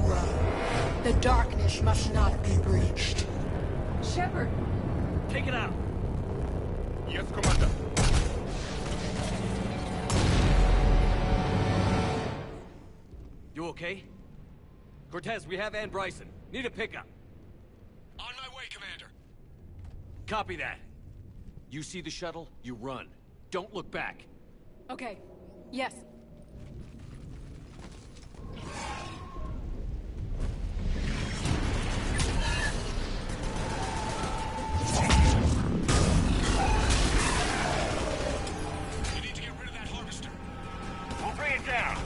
the darkness must not be breached. Shepard! Take it out! Yes, Commander. You okay? Cortez, we have Ann Bryson. Need a pickup. On my way, Commander. Copy that. You see the shuttle, you run. Don't look back. Okay. Yes. You need to get rid of that harvester. We'll bring it down.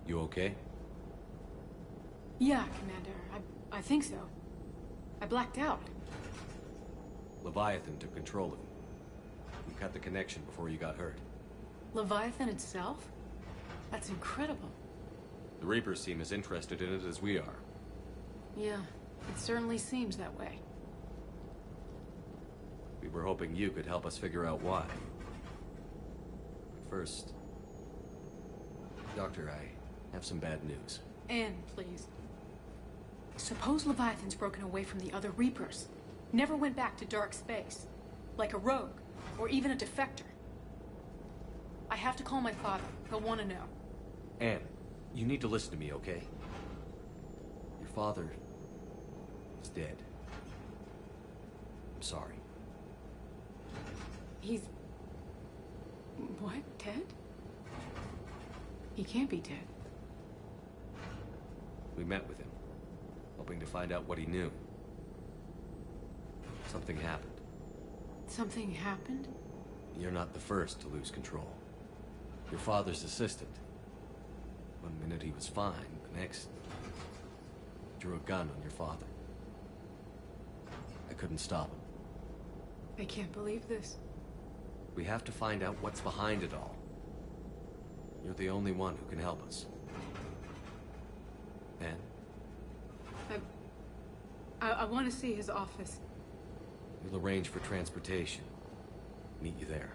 You okay? Yeah, Commander. I think so. I blacked out. Leviathan took control of you. We cut the connection before you got hurt. Leviathan itself? That's incredible. The Reapers seem as interested in it as we are. Yeah, it certainly seems that way. We were hoping you could help us figure out why. But first... Doctor, I have some bad news. Anne, please. Suppose Leviathan's broken away from the other Reapers. Never went back to dark space. Like a rogue, or even a defector. I have to call my father. He'll want to know. Anne, you need to listen to me, okay? Your father is dead. I'm sorry. He's... what? Dead? He can't be dead. We met with him, hoping to find out what he knew. Something happened. Something happened? You're not the first to lose control. Your father's assistant. One minute he was fine, the next... drew a gun on your father. I couldn't stop him. I can't believe this. We have to find out what's behind it all. You're the only one who can help us. Anne? I want to see his office. We'll arrange for transportation. Meet you there.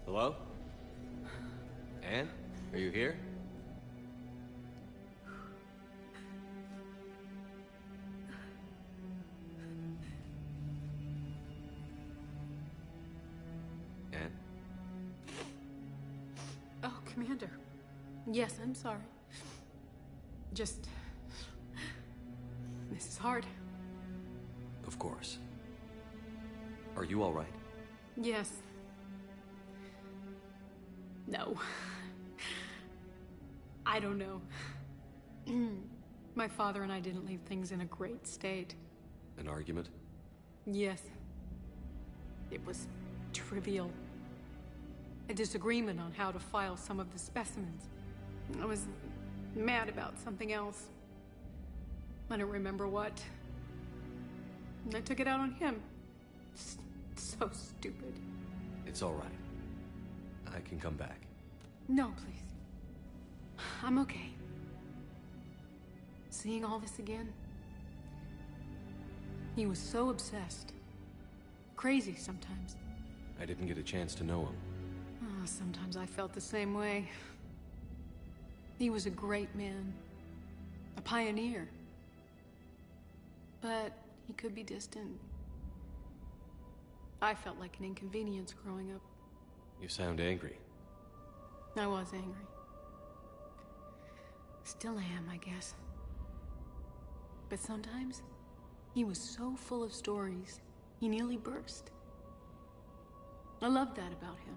Hello? Anne? Are you here? Anne? Oh, Commander. Yes, I'm sorry. Just... this is hard. Of course. Are you all right? Yes. No. I don't know. My father and I didn't leave things in a great state. An argument? Yes. It was trivial. A disagreement on how to file some of the specimens. I was mad about something else. I don't remember what. And I took it out on him. So stupid. It's all right. I can come back. No, please. I'm okay. Seeing all this again? He was so obsessed. Crazy sometimes. I didn't get a chance to know him. Oh, sometimes I felt the same way. He was a great man. A pioneer. But he could be distant. I felt like an inconvenience growing up. You sound angry. I was angry. Still am, I guess. But sometimes, he was so full of stories, he nearly burst. I love that about him.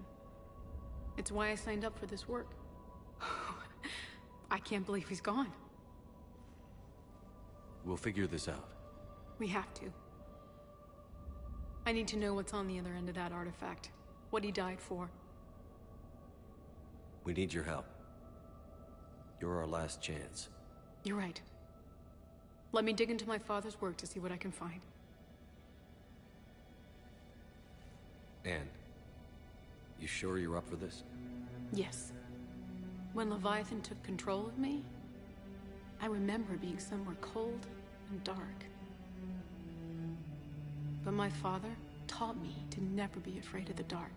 It's why I signed up for this work. I can't believe he's gone. We'll figure this out. We have to. I need to know what's on the other end of that artifact. What he died for. We need your help. You're our last chance. You're right. Let me dig into my father's work to see what I can find. Anne, you sure you're up for this? Yes. When Leviathan took control of me, I remember being somewhere cold and dark. But my father taught me to never be afraid of the dark.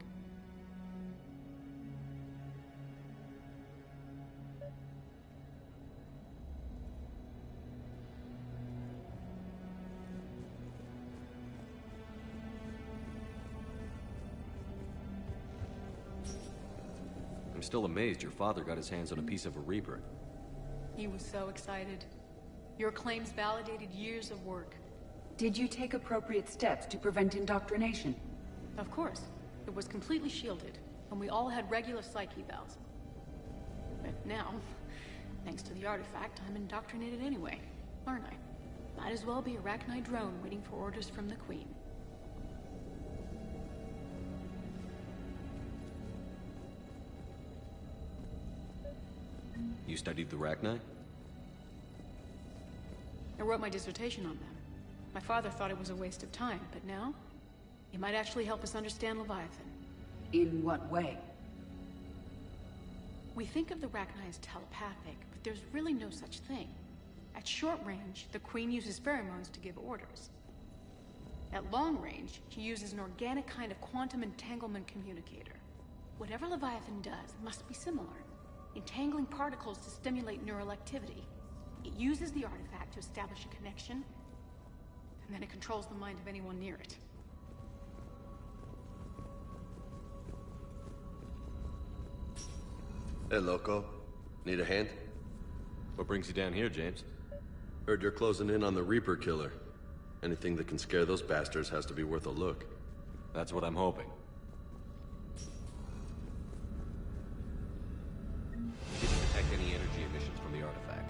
I'm still amazed your father got his hands on a piece of a Reaper. He was so excited. Your claims validated years of work. Did you take appropriate steps to prevent indoctrination? Of course. It was completely shielded, and we all had regular psych evals. But now, thanks to the artifact, I'm indoctrinated anyway, aren't I? Might as well be a Rachni drone waiting for orders from the Queen. You studied the Rachni? I wrote my dissertation on them. My father thought it was a waste of time, but now, it might actually help us understand Leviathan. In what way? We think of the Rachni as telepathic, but there's really no such thing. At short range, the Queen uses pheromones to give orders. At long range, she uses an organic kind of quantum entanglement communicator. Whatever Leviathan does must be similar, entangling particles to stimulate neural activity. It uses the artifact to establish a connection, and then it controls the mind of anyone near it. Hey, Loco. Need a hand? What brings you down here, James? Heard you're closing in on the Reaper killer. Anything that can scare those bastards has to be worth a look. That's what I'm hoping. We didn't detect any energy emissions from the artifact.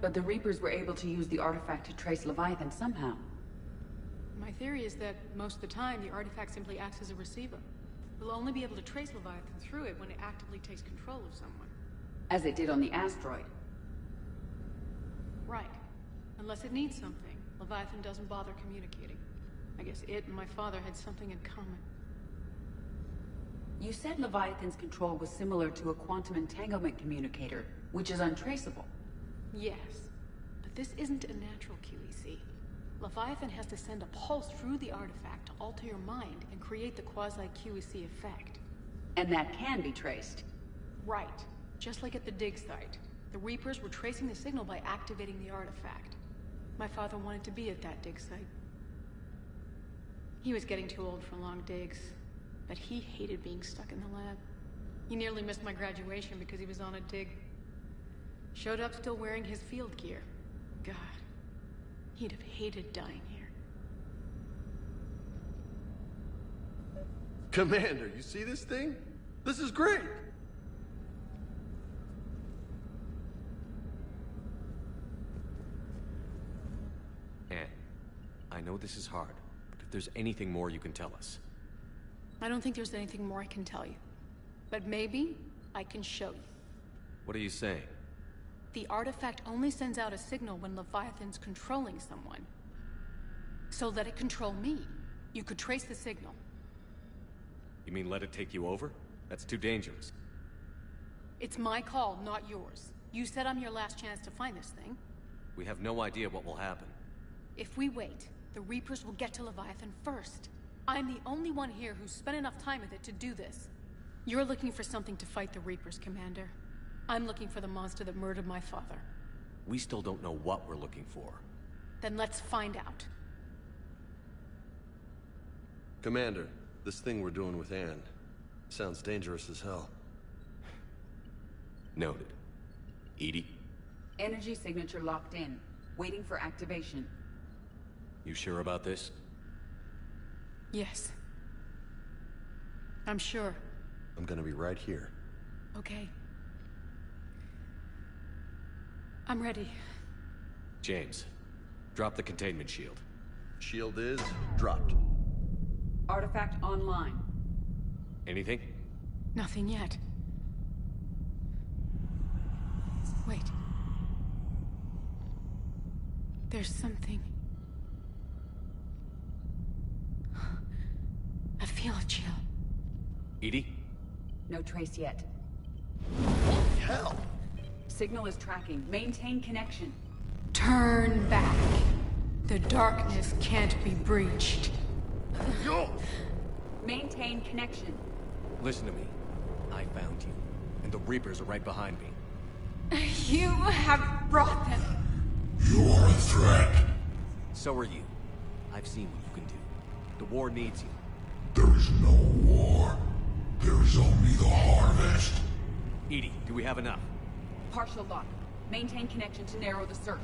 But the Reapers were able to use the artifact to trace Leviathan somehow. My theory is that most of the time, the artifact simply acts as a receiver. We'll only be able to trace Leviathan through it when it actively takes control of someone. As it did on the asteroid. Right. Unless it needs something, Leviathan doesn't bother communicating. I guess it and my father had something in common. You said Leviathan's control was similar to a quantum entanglement communicator, which is untraceable. Yes, but this isn't a natural QEC. Leviathan has to send a pulse through the artifact to alter your mind and create the quasi-QEC effect. And that can be traced. Right. Just like at the dig site. The Reapers were tracing the signal by activating the artifact. My father wanted to be at that dig site. He was getting too old for long digs, but he hated being stuck in the lab. He nearly missed my graduation because he was on a dig. Showed up still wearing his field gear. God, he'd have hated dying here. Commander, you see this thing? This is great! Anne, I know this is hard, but if there's anything more you can tell us. I don't think there's anything more I can tell you. But maybe I can show you. What are you saying? The artifact only sends out a signal when Leviathan's controlling someone. So let it control me. You could trace the signal. You mean let it take you over? That's too dangerous. It's my call, not yours. You said I'm your last chance to find this thing. We have no idea what will happen. If we wait, the Reapers will get to Leviathan first. I'm the only one here who's spent enough time with it to do this. You're looking for something to fight the Reapers, Commander. I'm looking for the monster that murdered my father. We still don't know what we're looking for. Then let's find out. Commander, this thing we're doing with Anne sounds dangerous as hell. Noted. Edie? Energy signature locked in. Waiting for activation. You sure about this? Yes. I'm sure. I'm gonna be right here. Okay. I'm ready. James, drop the containment shield. Shield is dropped. Artifact online. Anything? Nothing yet. Wait. There's something. I feel a chill. EDI? No trace yet. Hell! Signal is tracking. Maintain connection. Turn back. The darkness can't be breached. Yo! Maintain connection. Listen to me. I found you, and the Reapers are right behind me. You have brought them. You are a threat. So are you. I've seen what you can do. The war needs you. There is no war. There is only the harvest. EDI, do we have enough? Partial lock. Maintain connection to narrow the search.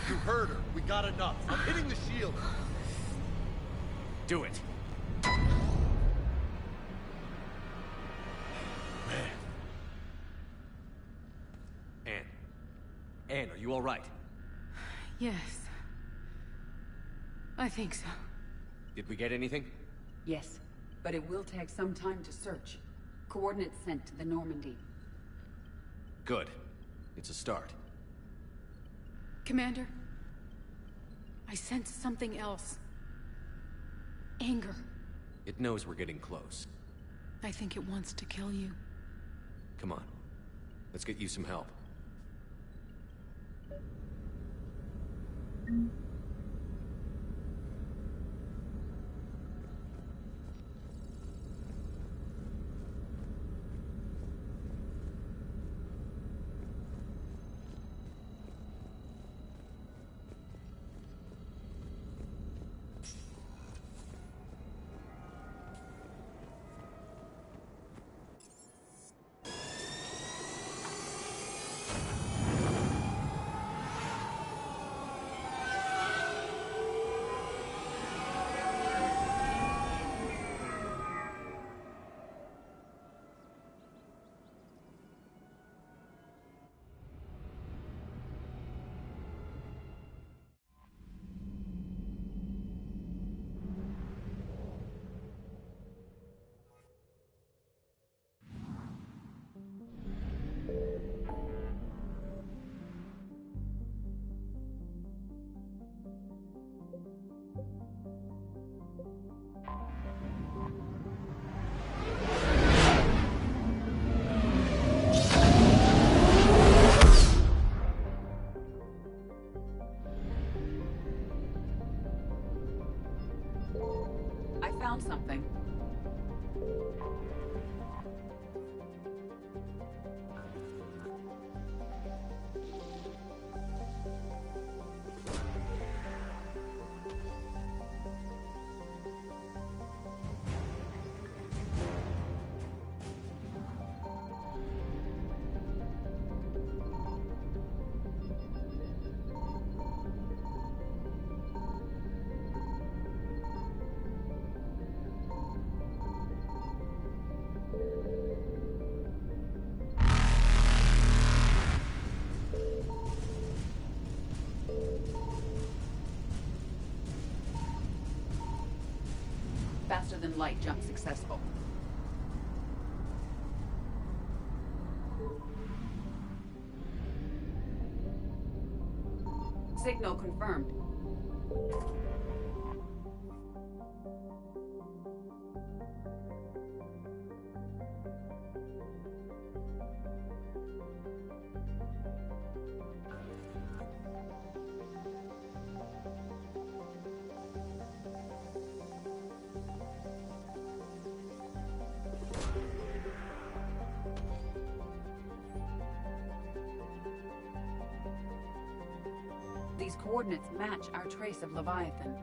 You heard her. We got enough. I'm hitting the shield. Do it. Anne, are you all right? Yes. I think so. Did we get anything? Yes, but it will take some time to search. Coordinates sent to the Normandy. Good. It's a start. Commander, I sense something else. Anger. It knows we're getting close. I think it wants to kill you. Come on. Let's get you some help. I found something. Faster than light jump successful. Signal confirmed. These coordinates match our trace of Leviathan.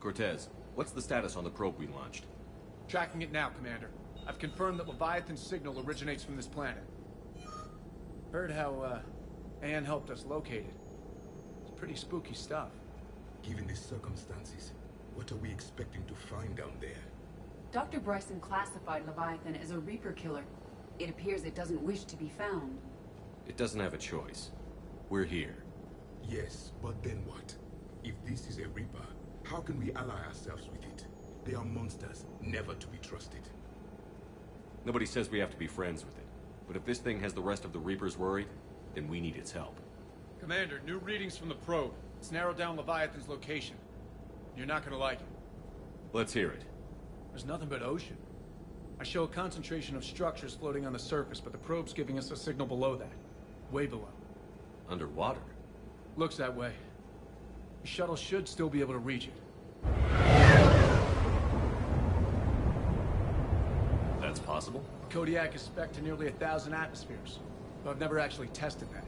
Cortez, what's the status on the probe we launched? Tracking it now, Commander. I've confirmed that Leviathan's signal originates from this planet. Heard how, Anne helped us locate it. It's pretty spooky stuff. Given the circumstances, what are we expecting to find down there? Dr. Bryson classified Leviathan as a Reaper killer. It appears it doesn't wish to be found. It doesn't have a choice. We're here. Yes, but then what? If this is a Reaper, how can we ally ourselves with it? They are monsters, never to be trusted. Nobody says we have to be friends with it. But if this thing has the rest of the Reapers worried, then we need its help. Commander, new readings from the probe. It's narrowed down Leviathan's location. You're not gonna like it. Let's hear it. There's nothing but ocean. I show a concentration of structures floating on the surface, but the probe's giving us a signal below that. Way below. Underwater? Looks that way. The shuttle should still be able to reach it. That's possible? Kodiak is spec'd to nearly 1,000 atmospheres, but I've never actually tested that.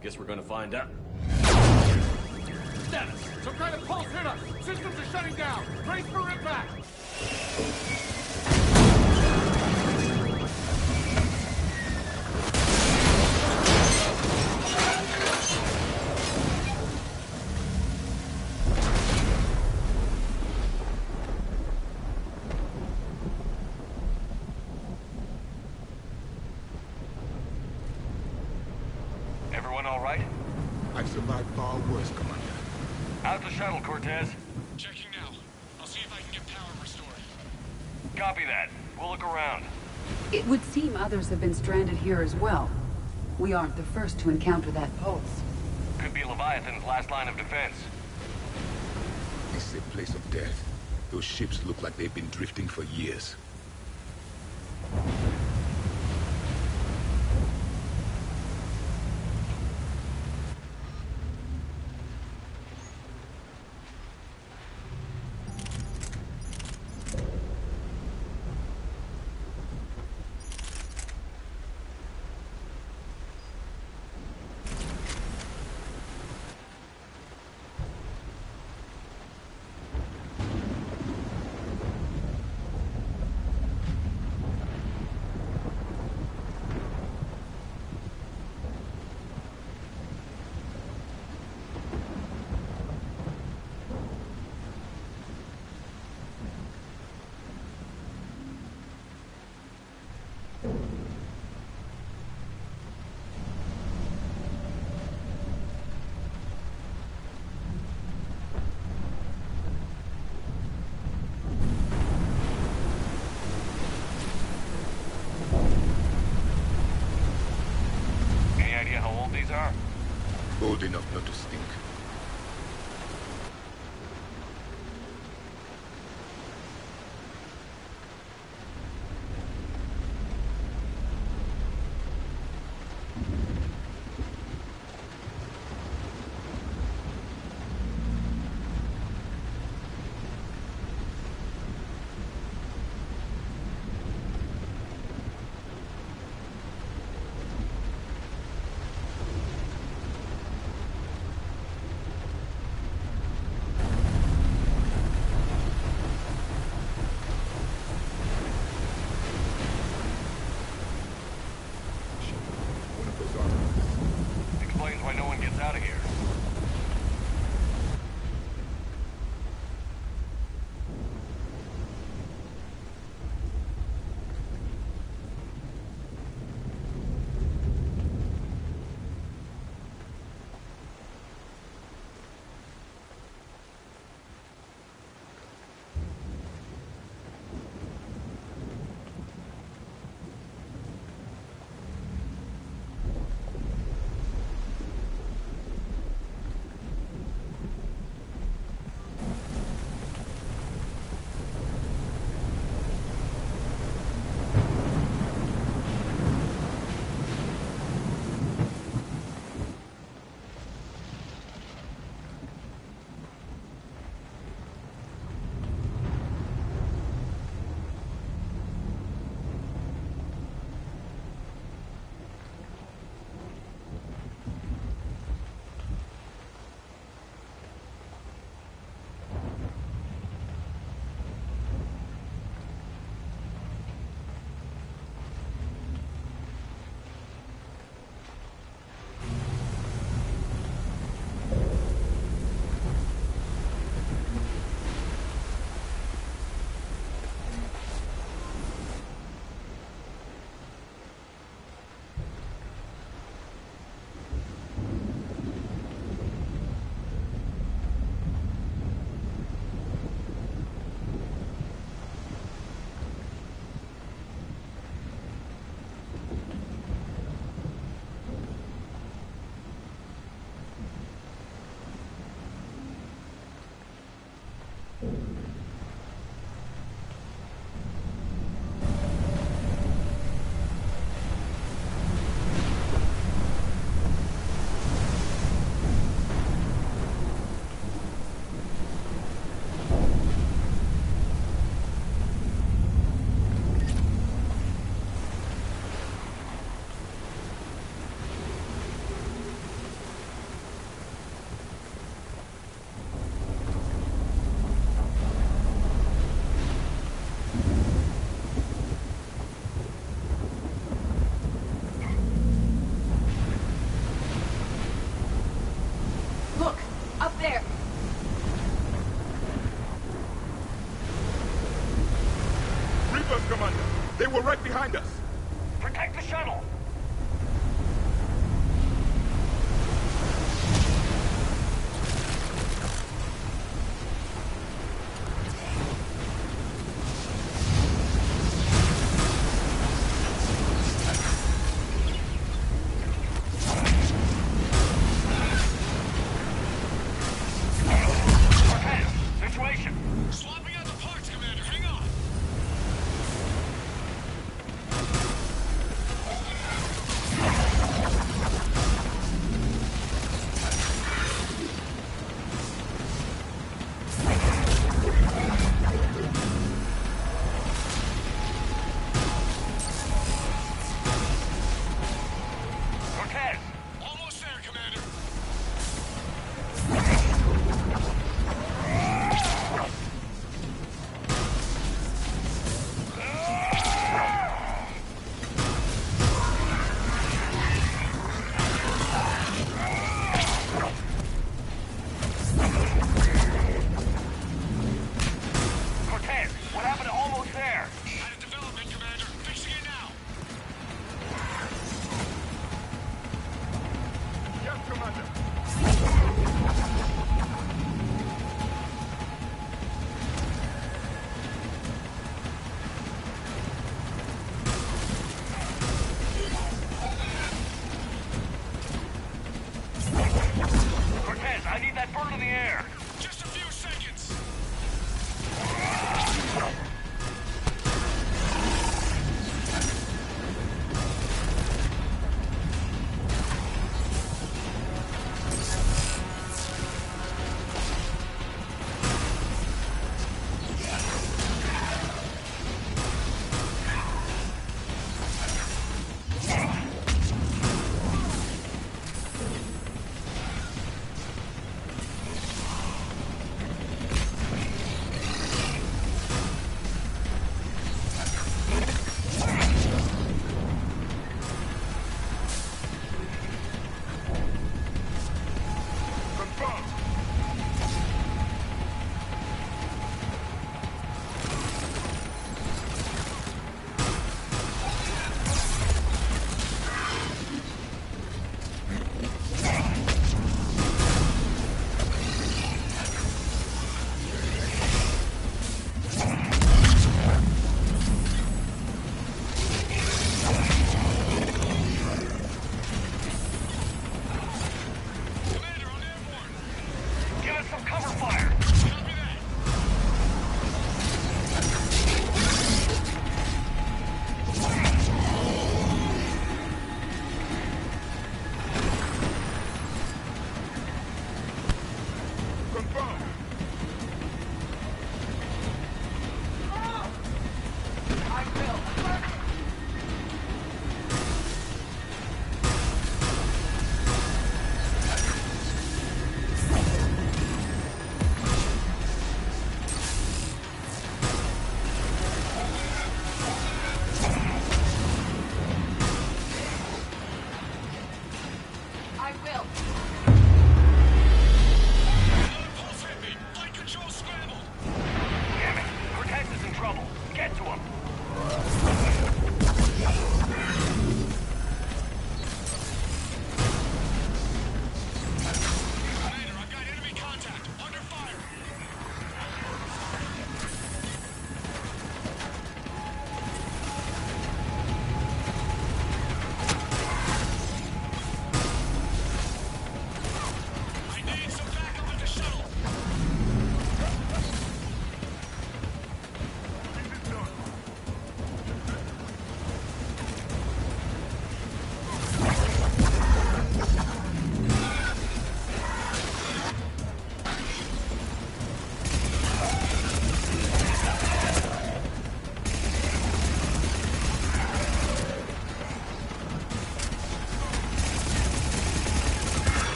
Guess we're gonna find out. Status! Some kind of pulse hit us! Systems are shutting down! Brace for impact! Everyone all right? I've survived far worse, Commander. How's the shuttle, Cortez? Checking now. I'll see if I can get power restored. Copy that. We'll look around. It would seem others have been stranded here as well. We aren't the first to encounter that pulse. Could be Leviathan's last line of defense. This is a place of death. Those ships look like they've been drifting for years. Old enough not to stink.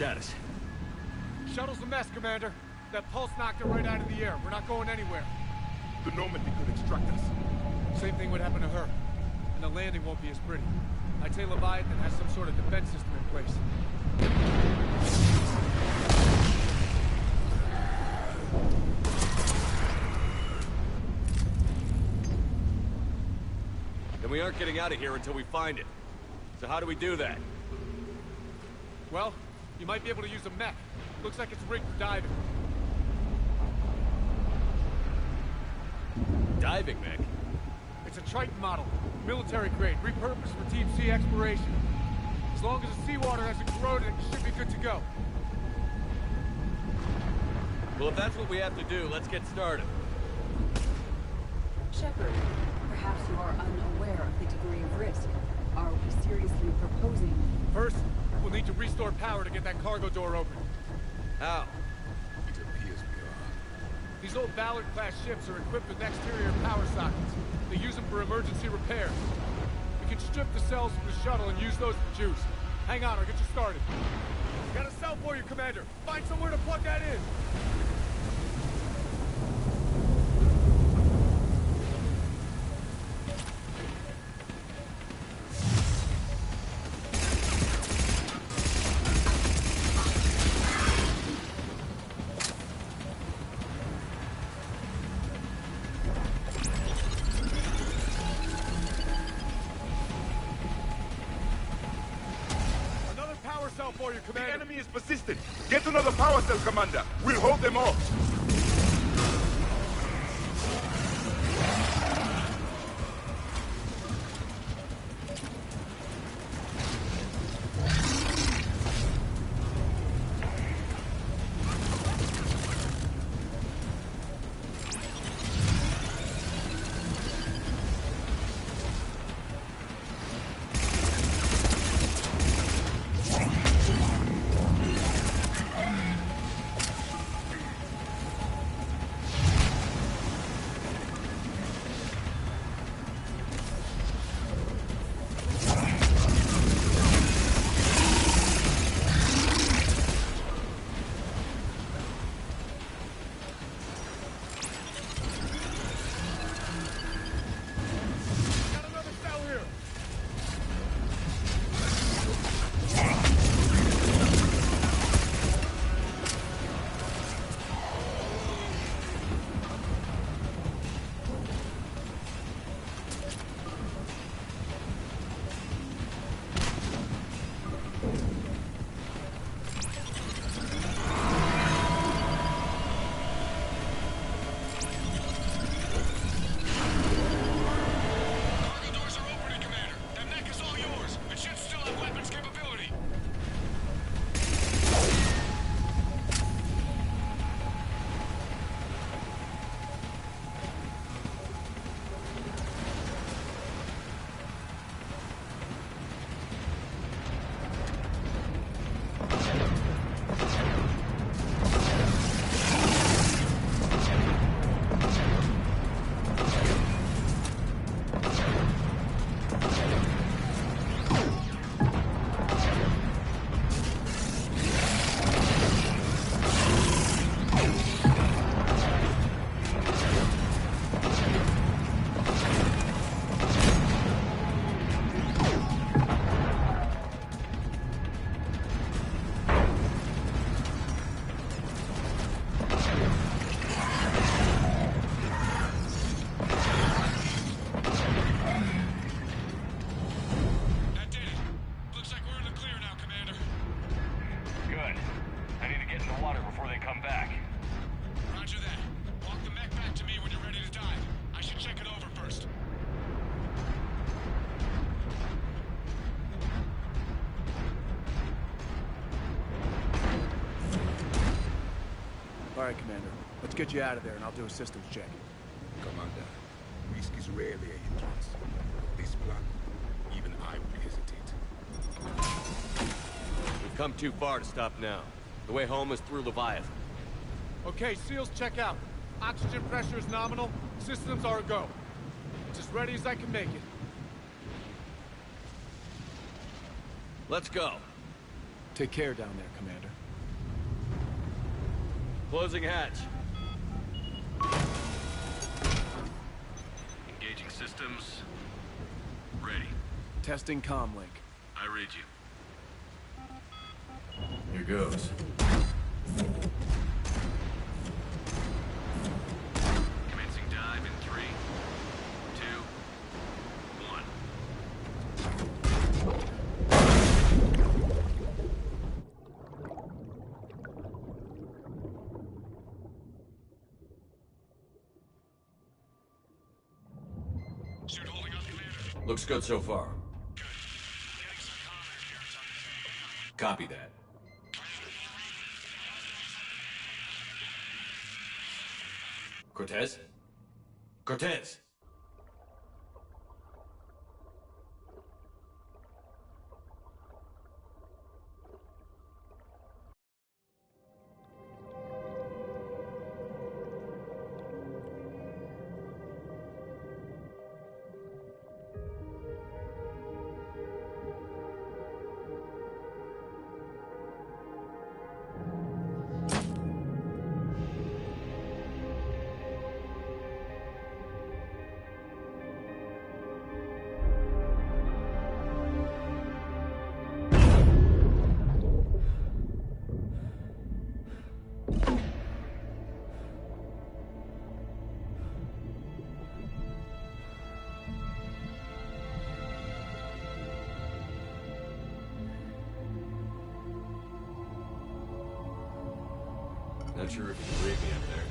status? Shuttle's a mess, Commander. That pulse knocked it right out of the air. We're not going anywhere. The Normandy could extract us. Same thing would happen to her. And the landing won't be as pretty. I'd say Leviathan has some sort of defense system in place. Then we aren't getting out of here until we find it. So how do we do that? Well, you might be able to use a mech. Looks like it's rigged for diving. Diving mech? It's a Triton model. Military grade, repurposed for Team C exploration. As long as the seawater hasn't corroded, it should be good to go. Well, if that's what we have to do, let's get started. Shepard, perhaps you are unaware of the degree of risk. Are we seriously proposing? First, we'll need to restore power to get that cargo door open. How? It appears we are. These old Ballard-class ships are equipped with exterior power sockets. They use them for emergency repairs. We can strip the cells from the shuttle and use those for juice. Hang on, I'll get you started. Got a cell for you, Commander. Find somewhere to plug that in. For you, Commander. The enemy is persistent. Get another power cell, Commander. We'll hold them off. All right, Commander. Let's get you out of there, and I'll do a systems check. Commander, risk is rarely a hindrance. This plan, even I would hesitate. We've come too far to stop now. The way home is through Leviathan. Okay, SEALs check out. Oxygen pressure is nominal. Systems are a go. It's as ready as I can make it. Let's go. Take care down there, Commander. Closing hatch. Engaging systems. Ready. Testing comlink. I read you. Here goes. Commencing dive in 3, 2, 1. Suit holding up, Commander. Looks good so far. Copy that. Cortez? Cortez! Not sure if you can read me up there.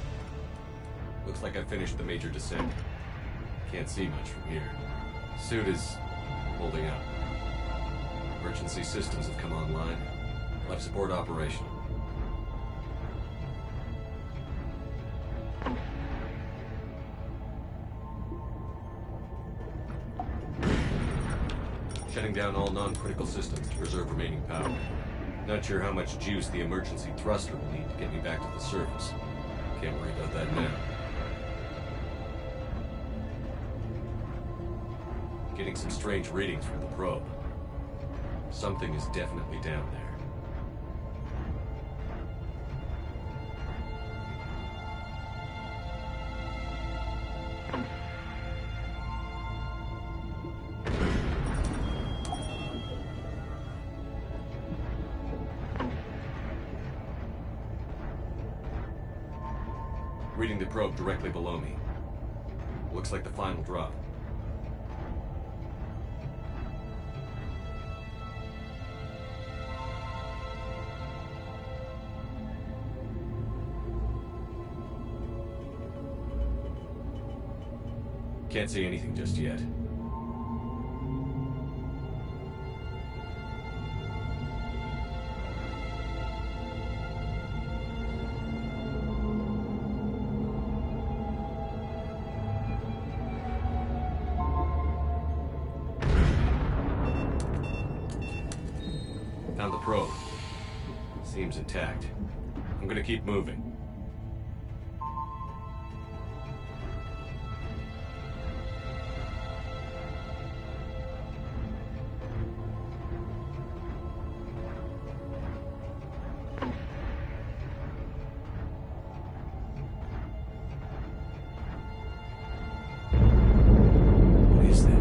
Looks like I finished the major descent. Can't see much from here. Suit is holding up. Emergency systems have come online. Life support operational. Shutting down all non-critical systems to preserve remaining power. Not sure how much juice the emergency thruster will need to get me back to the surface. Can't worry about that now. Getting some strange readings from the probe. Something is definitely down there. Reading the probe directly below me. Looks like the final drop. Can't see anything just yet. Found the probe. Seems intact. I'm gonna keep moving. What is that?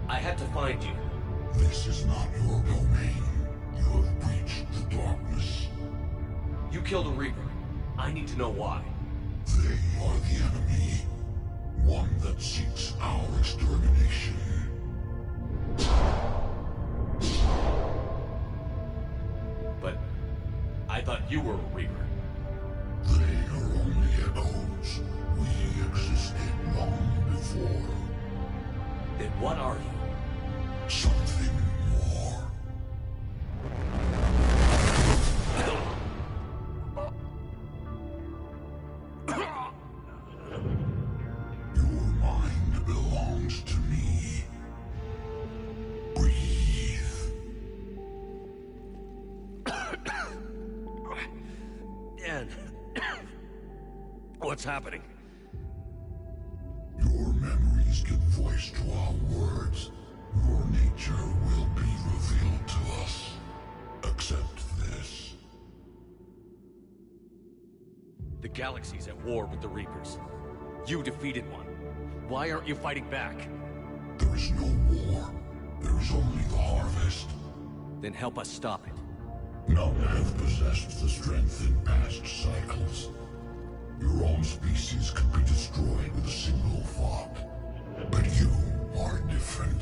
I had to find you. This is not your domain. You have breached the darkness. You killed a Reaper. I need to know why. They are the enemy. One that seeks our extermination. But I thought you were a Reaper. They are echoes. We existed long before. Then what are you? Something more. Your mind belongs to me. Breathe. Dan, what's happening? Your memories give voice to our words. Your nature will be revealed to us. Accept this. The galaxy's at war with the Reapers. You defeated one. Why aren't you fighting back? There is no war. There is only the harvest. Then help us stop it. None have possessed the strength in past cycles. Your own species could be destroyed with a single thought. But you are different.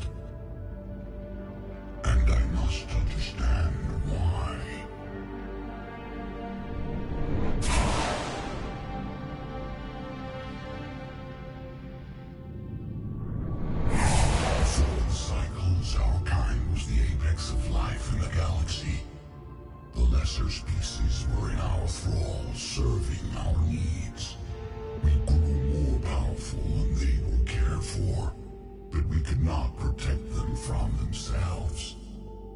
And I must understand why. Before the cycles, our kind was the apex of life in the galaxy. The lesser species were in our thrall, serving our needs. We grew more powerful and they were cared for, but we could not protect them from themselves.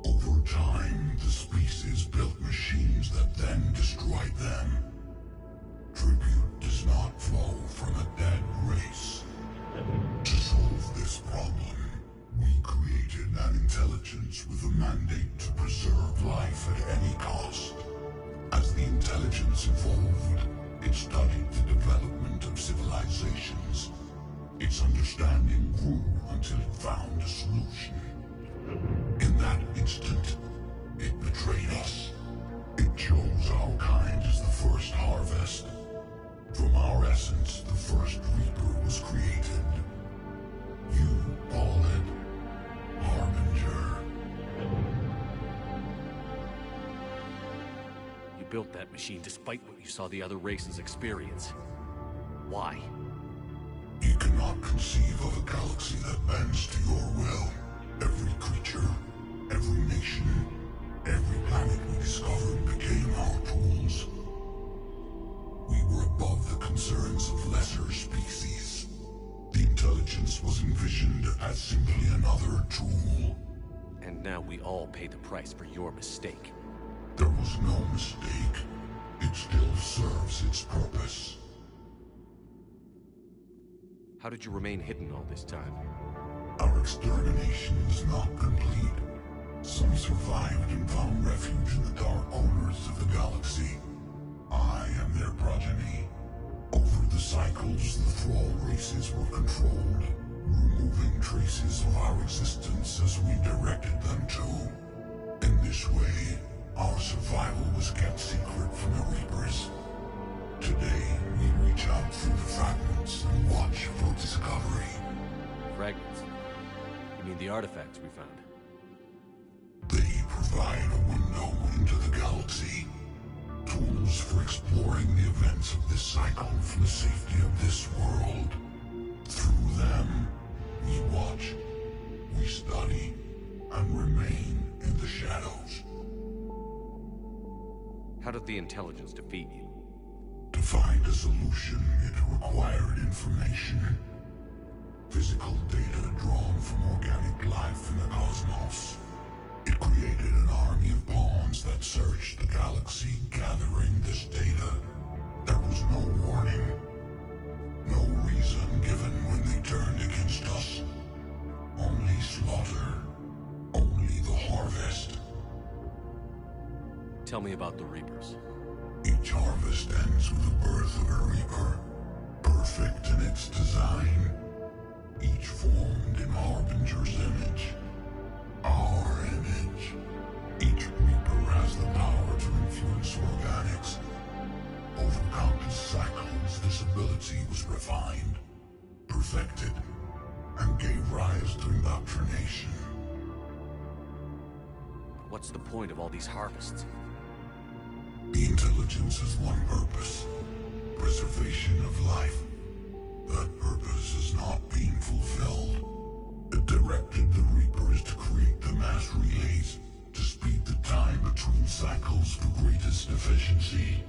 Over time, the species built machines that then destroyed them. Tribute does not flow from a dead race. To solve this problem, we created an intelligence with a mandate to preserve life at any cost. As the intelligence evolved, it studied the development of civilizations. Its understanding grew until it found a solution. In that instant, it betrayed us. It chose our kind as the first harvest. From our essence, the first Reaper was created. You call it Harbinger. You built that machine despite what you saw the other races experience. Why? You cannot conceive of a galaxy that bends to your will. Every creature, every nation, every planet we discovered became our tools. We were above the concerns of lesser species. The intelligence was envisioned as simply another tool. And now we all pay the price for your mistake. There was no mistake. It still serves its purpose. How did you remain hidden all this time? Our extermination is not complete. Some survived and found refuge in the dark corners of the galaxy. I am their progeny. Over the cycles, the Thrall races were controlled, removing traces of our existence as we directed them to. In this way, our survival was kept secret from the Reapers. Today, we reach out through the fragments and watch for discovery. Fragments? You mean the artifacts we found? They provide a window into the galaxy. Tools for exploring the events of this cycle from the safety of this world. Through them, we watch, we study, and remain in the shadows. How did the intelligence defeat you? To find a solution, it required information. Physical data drawn from organic life in the cosmos. It created an army of pawns that searched the galaxy, gathering this data. There was no warning. No reason given when they turned against us. Only slaughter. Only the harvest. Tell me about the Reapers. Each harvest ends with the birth of a Reaper. Perfect in its design. Each formed in Harbinger's image. Our image. Each Reaper has the power to influence organics. Over countless cycles, this ability was refined, perfected, and gave rise to indoctrination. What's the point of all these harvests? The intelligence has one purpose. preservation of life. That purpose is not being fulfilled. It directed the Reapers to create the mass relays to speed the time between cycles for greatest efficiency.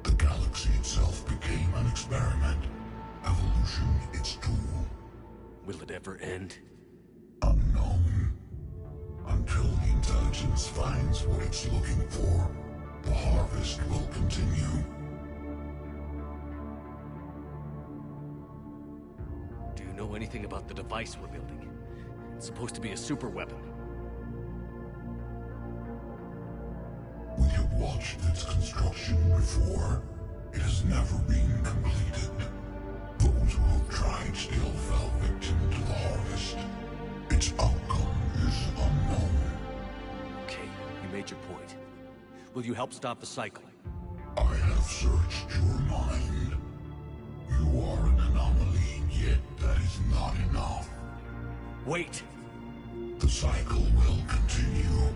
The galaxy itself became an experiment. Evolution its tool. Will it ever end? Unknown. Until the intelligence finds what it's looking for, the harvest will continue. Do you know anything about the device we're building? It's supposed to be a super weapon. We have watched its construction before. It has never been completed. Those who have tried still fell victim to the harvest. Its outcome is unknown. Okay, you made your point. Will you help stop the cycle? I have searched your mind. You are an anomaly, yet that is not enough. Wait! The cycle will continue.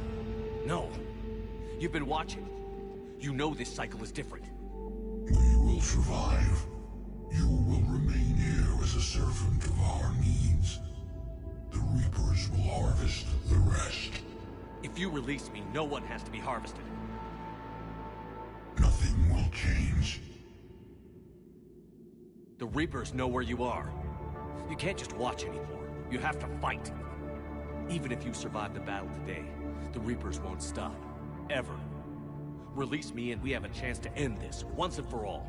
No. You've been watching. You know this cycle is different. We will survive. You will remain here as a servant of our needs. The Reapers will harvest the rest. If you release me, no one has to be harvested. Nothing will change. The Reapers know where you are. You can't just watch anymore. You have to fight. Even if you survive the battle today, the Reapers won't stop. Ever. Release me and we have a chance to end this, once and for all.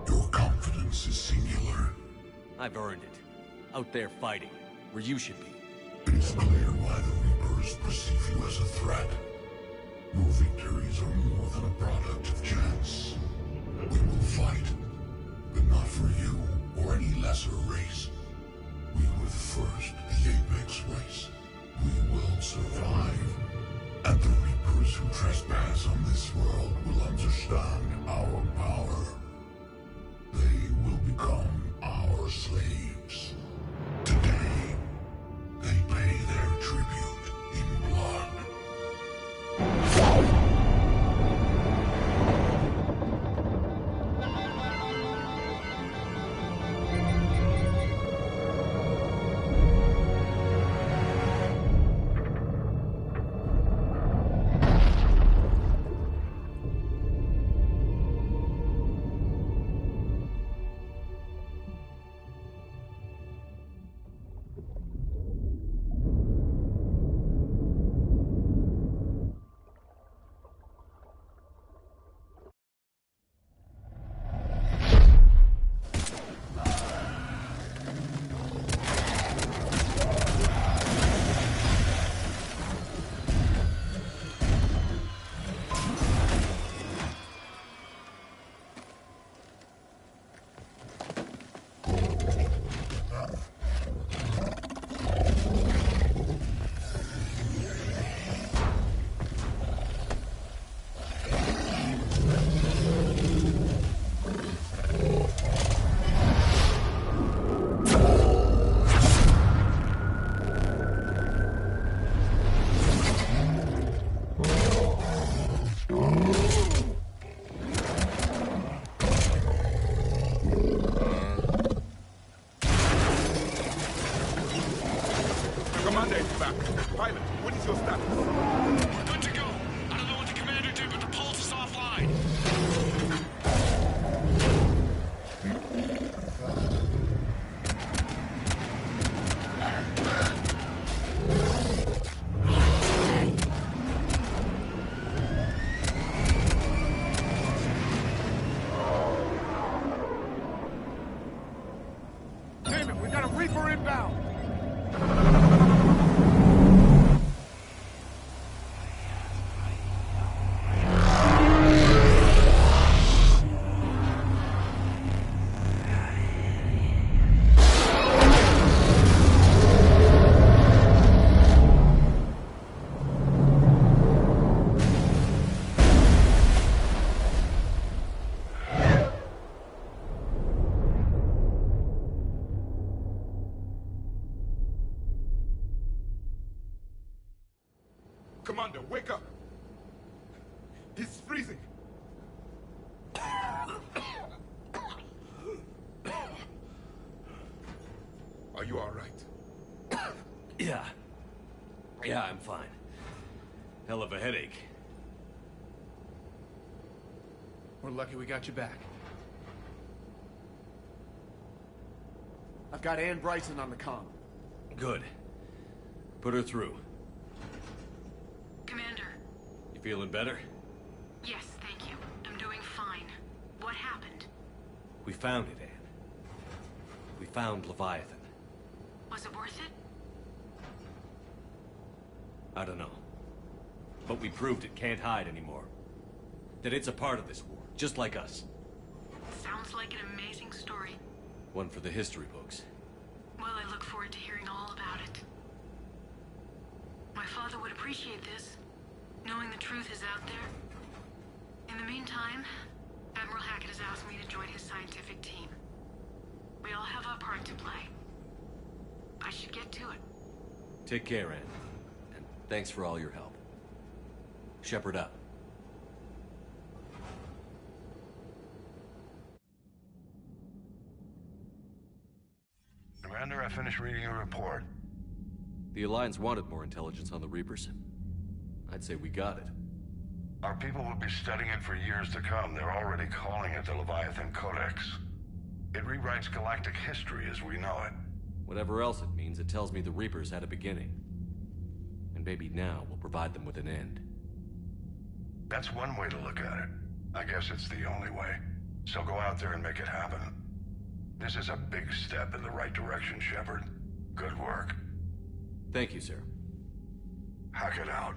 Your confidence is singular. I've earned it. Out there fighting, where you should be. It is clear why the Reapers perceive you as a threat. Your victories are more than a product of chance. We will fight, but not for you or any lesser race. We were the first, the Apex race. We will survive. And the Reapers who trespass on this world will understand our power. They will become our slaves. Today, they pay their tribute in blood. Commander is back. Pilot, what is your status? We're good to go. I don't know what the commander did, but the pulse is offline. Damn it, we got a Reaper inbound! Commander, wake up! He's freezing! Are you all right? Yeah. Yeah, I'm fine. Hell of a headache. We're lucky we got you back. I've got Ann Bryson on the comm. Good. Put her through. Commander. You feeling better? Yes, thank you. I'm doing fine. What happened? We found it, Anne. We found Leviathan. Was it worth it? I don't know. But we proved it can't hide anymore. That it's a part of this war, just like us. Sounds like an amazing story. One for the history books. Well, I look forward to hearing all about it. My father would appreciate this, knowing the truth is out there. In the meantime, Admiral Hackett has asked me to join his scientific team. We all have our part to play. I should get to it. Take care, Anne. And thanks for all your help. Shepard up. Commander, I finished reading your report. The Alliance wanted more intelligence on the Reapers. I'd say we got it. Our people will be studying it for years to come. They're already calling it the Leviathan Codex. It rewrites galactic history as we know it. Whatever else it means, it tells me the Reapers had a beginning. And maybe now we'll provide them with an end. That's one way to look at it. I guess it's the only way. So go out there and make it happen. This is a big step in the right direction, Shepard. Good work. Thank you, sir. Hackett out.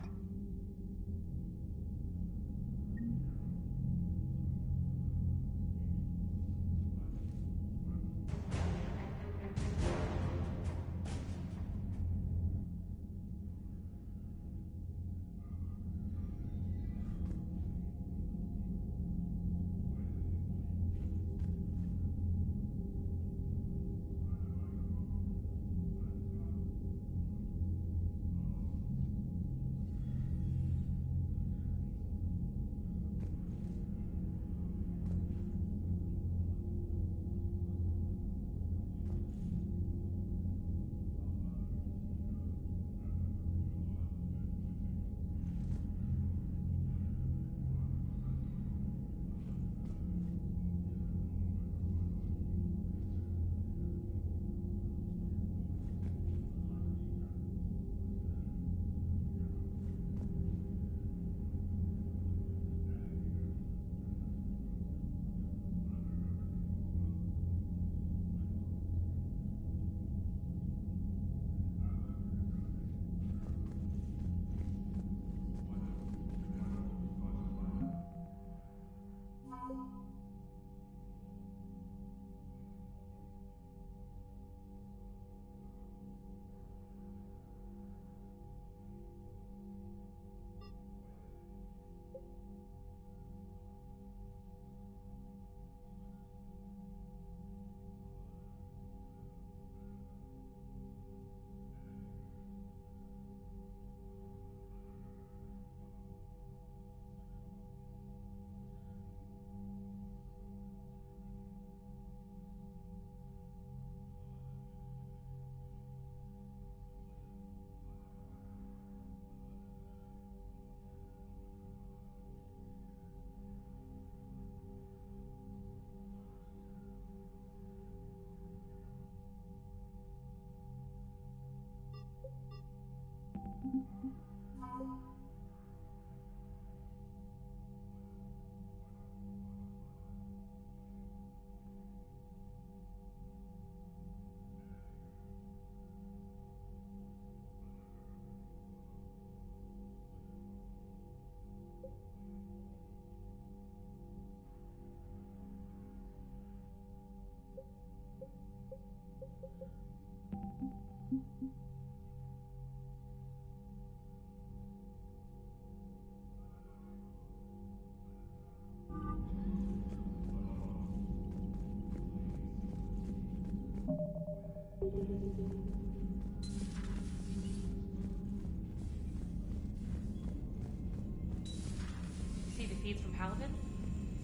feeds from Paladin?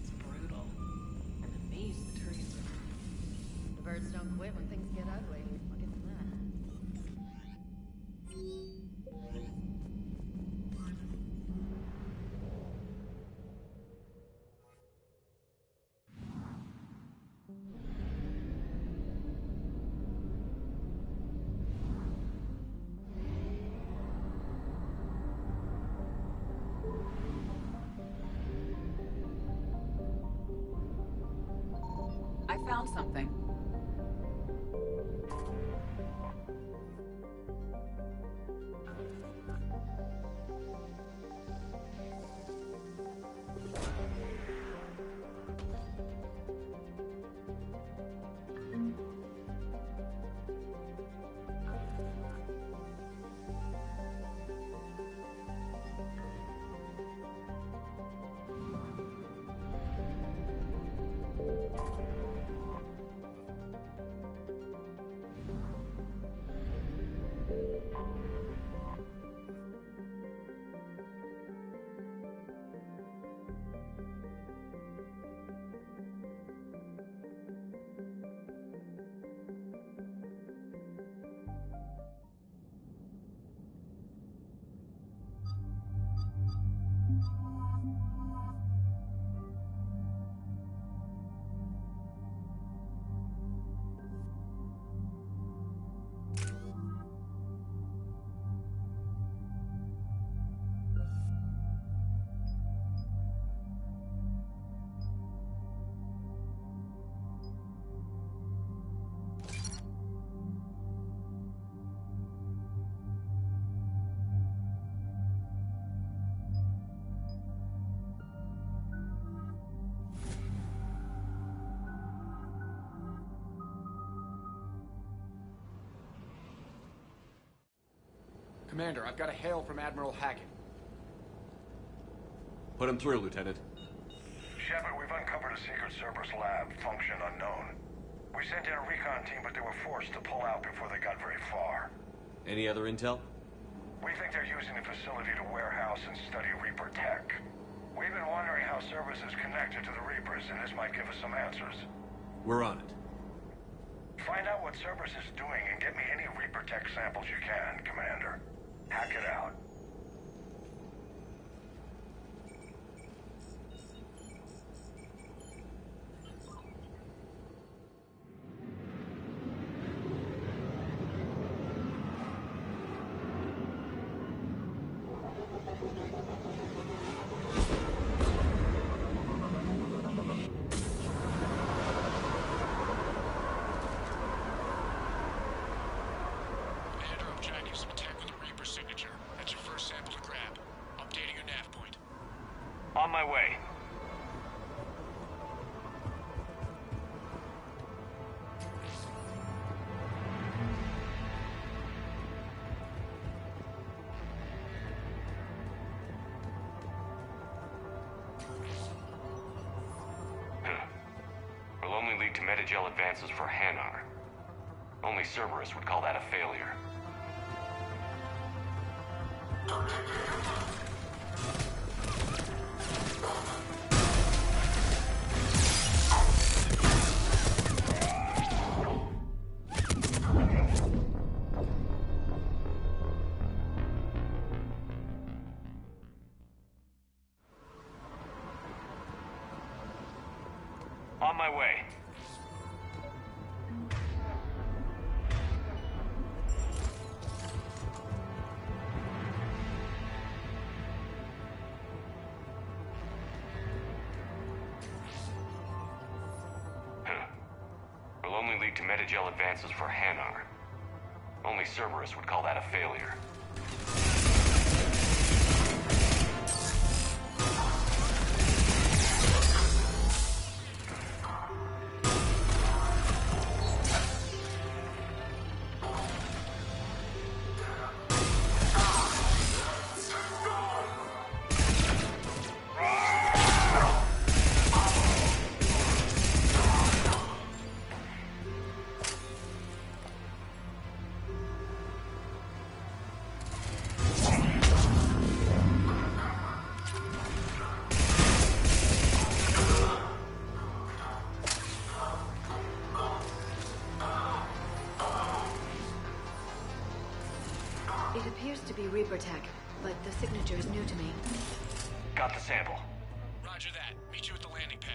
It's brutal. I'm amazed the Turians are... The birds don't quit when things get ugly. I'll give them that. I found something. Commander, I've got a hail from Admiral Hackett. Put him through, Lieutenant. Shepard, we've uncovered a secret Cerberus lab, function unknown. We sent in a recon team, but they were forced to pull out before they got very far. Any other intel? We think they're using the facility to warehouse and study Reaper tech. We've been wondering how Cerberus is connected to the Reapers, and this might give us some answers. We're on it. Find out what Cerberus is doing and get me any Reaper tech samples you can, Commander. Hack it out. On my way. Will only lead to Metagel advances for Hanar. Only Cerberus would call that a failure. On my way. Will only lead to Metagel advances for Hanar. Only Cerberus would call that a failure. be Reaper tech, but the signature is new to me. Got the sample. Roger that. Meet you at the landing pad.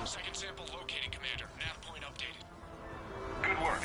Second sample located, Commander. Nav point updated. Good work.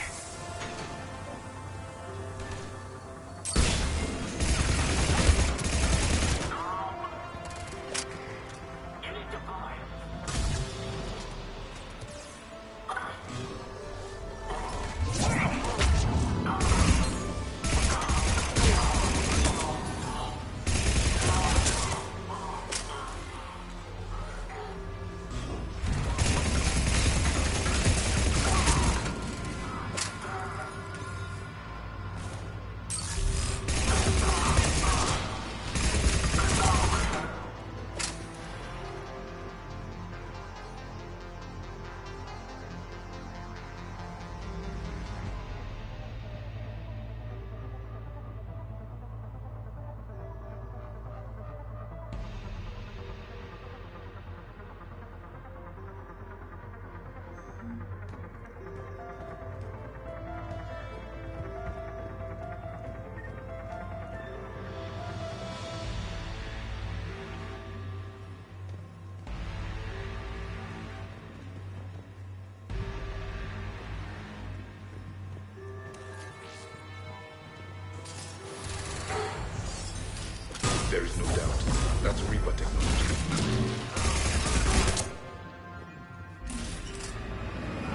There is no doubt. That's Reaper technology.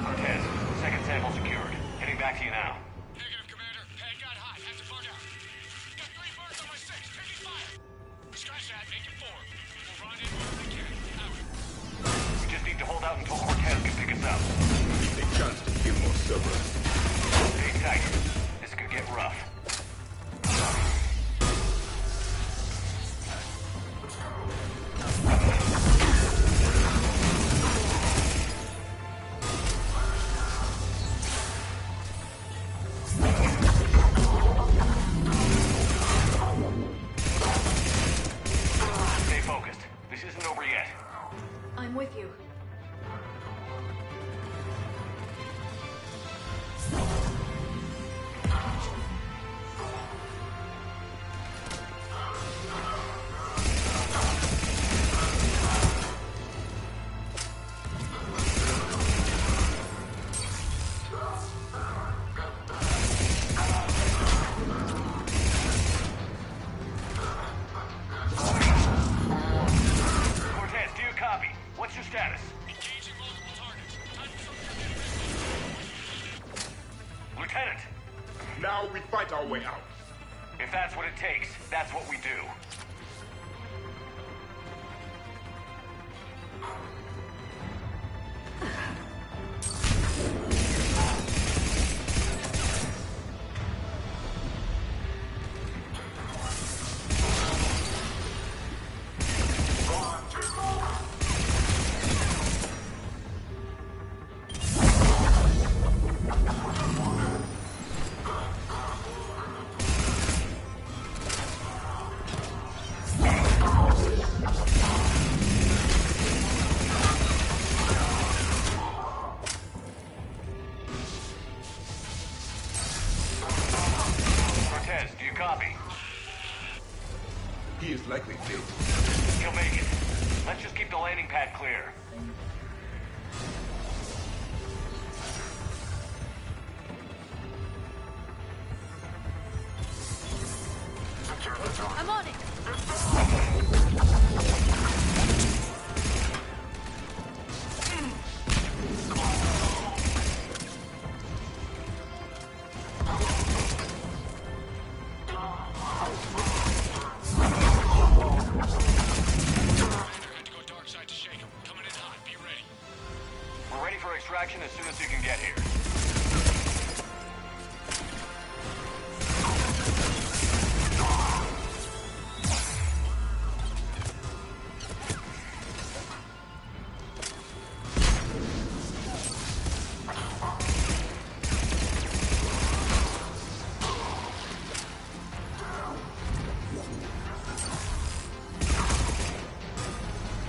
Cortez, second sample secured. Heading back to you now. Negative, Commander. Pad got hot. Had to bug out. Got 3 birds on my 6. Taking fire. Scratch that. Make it 4. We'll run in where we can. Out. We just need to hold out until Cortez can pick us up. A chance to kill more Cerberus. Stay tight. This could get rough. I'm with you. Now we fight our way out. If that's what it takes, that's what we do. He is likely dead. He'll make it. Let's just keep the landing pad clear. I'm on it! We're ready for extraction as soon as you can get here.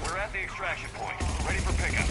We're at the extraction point, ready for pickup.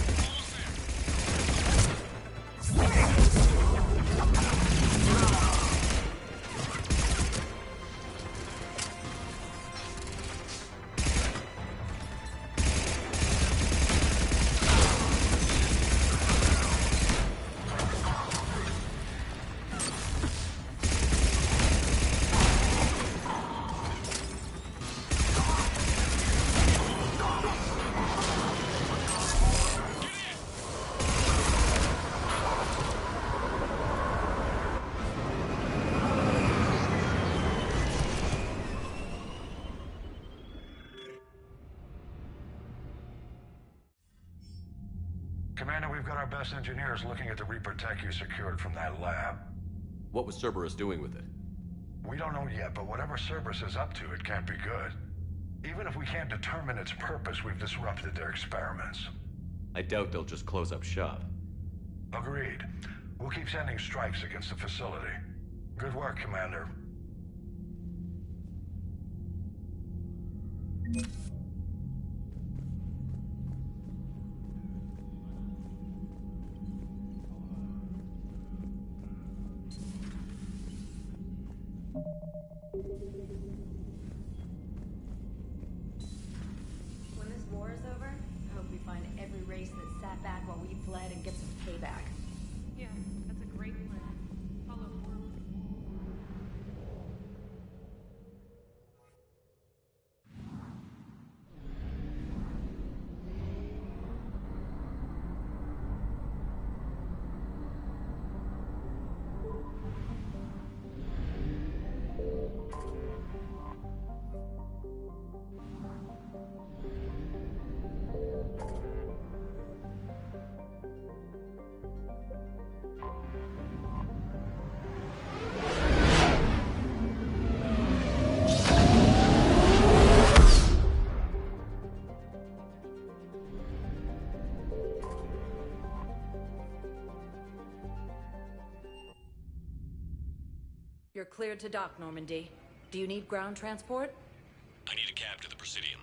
Commander, we've got our best engineers looking at the Reaper tech you secured from that lab. What was Cerberus doing with it? We don't know yet, but whatever Cerberus is up to, it can't be good. Even if we can't determine its purpose, we've disrupted their experiments. I doubt they'll just close up shop. Agreed. We'll keep sending strikes against the facility. Good work, Commander. When this war is over, I hope we find every race that sat back while we fled and get some payback. Yeah, that's a great plan. Follow forward. You're cleared to dock, Normandy. Do you need ground transport? I need a cab to the Presidium.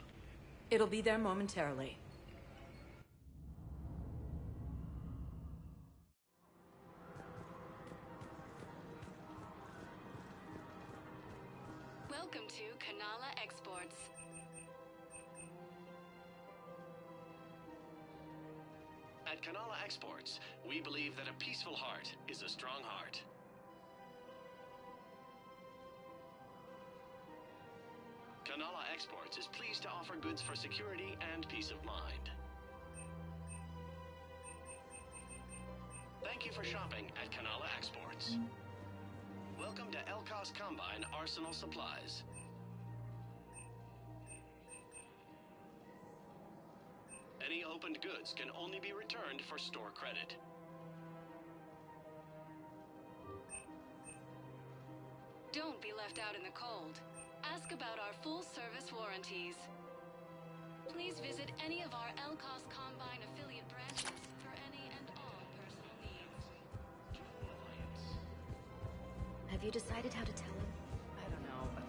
It'll be there momentarily. Welcome to Kanala Exports. At Kanala Exports, we believe that a peaceful heart is a strong heart. Kanala Exports is pleased to offer goods for security and peace of mind. Thank you for shopping at Kanala Exports. Welcome to Elkos Combine Arsenal Supplies. Any opened goods can only be returned for store credit. Don't be left out in the cold. Ask about our full-service warranties. Please visit any of our Elkos Combine affiliate branches for any and all personal needs. Have you decided how to tell him? I don't know, but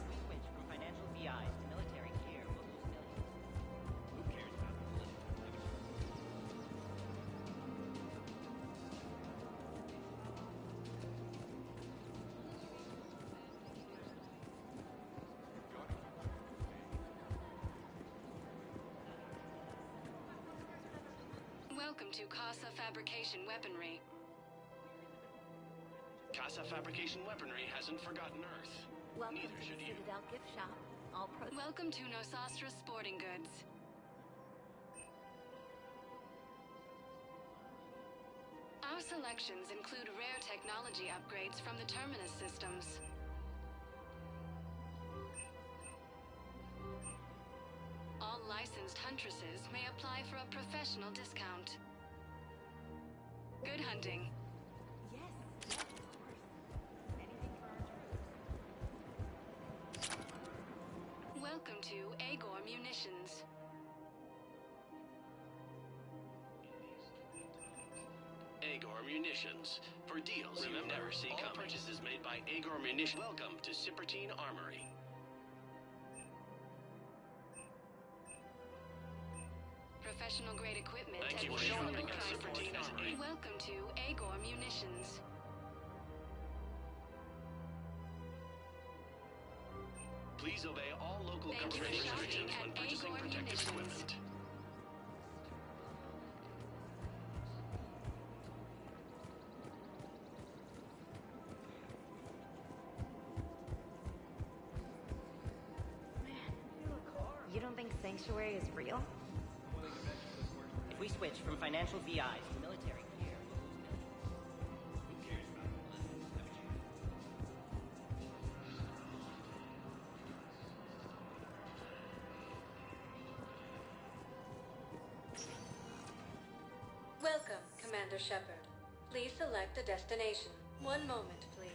we switch from financial VIs to military gear. We'll lose millions. Who cares about the Welcome to Casa Fabrication Weaponry. Casa Fabrication Weaponry hasn't forgotten Earth. Welcome Neither to should the you. Citadel gift shop. Welcome to Nosastra Sporting Goods. Our selections include rare technology upgrades from the Terminus systems. All licensed huntresses may apply for a professional discount. Good hunting. Welcome to Agor Munitions. Agor Munitions. For deals you never see coming. All purchases made by Agor Munitions. Welcome to Cipertine Armory. Professional grade equipment Thank at you for reasonable shopping at prices. Cipertine Armory. Welcome to Agor Munitions. Please obey all local Thank you government for shopping restrictions when at purchasing Agor protective Munitions. equipment. You don't think Sanctuary is real? If we switch from financial VIs to military gear, Welcome, Commander Shepard. Please select a destination. One moment, please.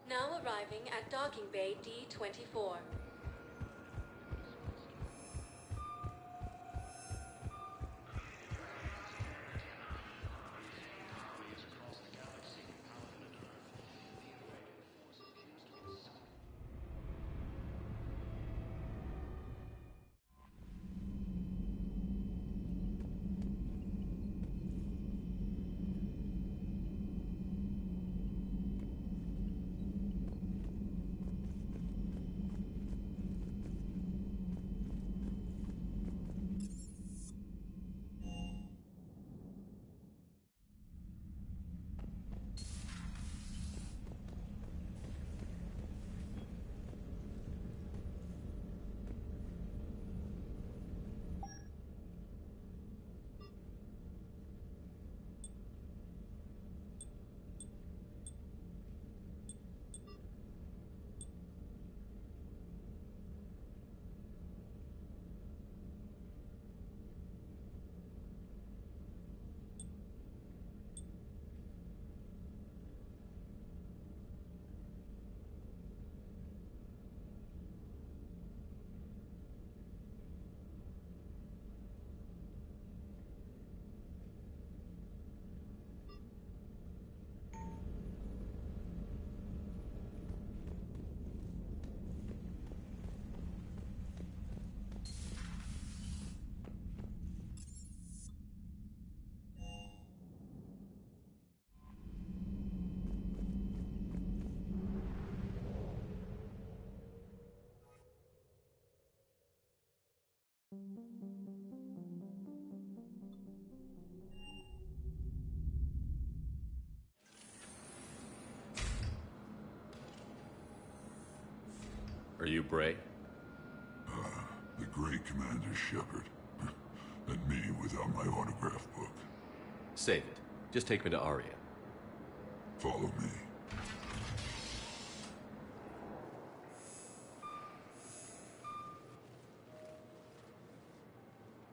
Now arriving at Docking Bay D-24. Are you Bray? The great Commander Shepard. And me without my autograph book. Save it. Just take me to Aria. Follow me.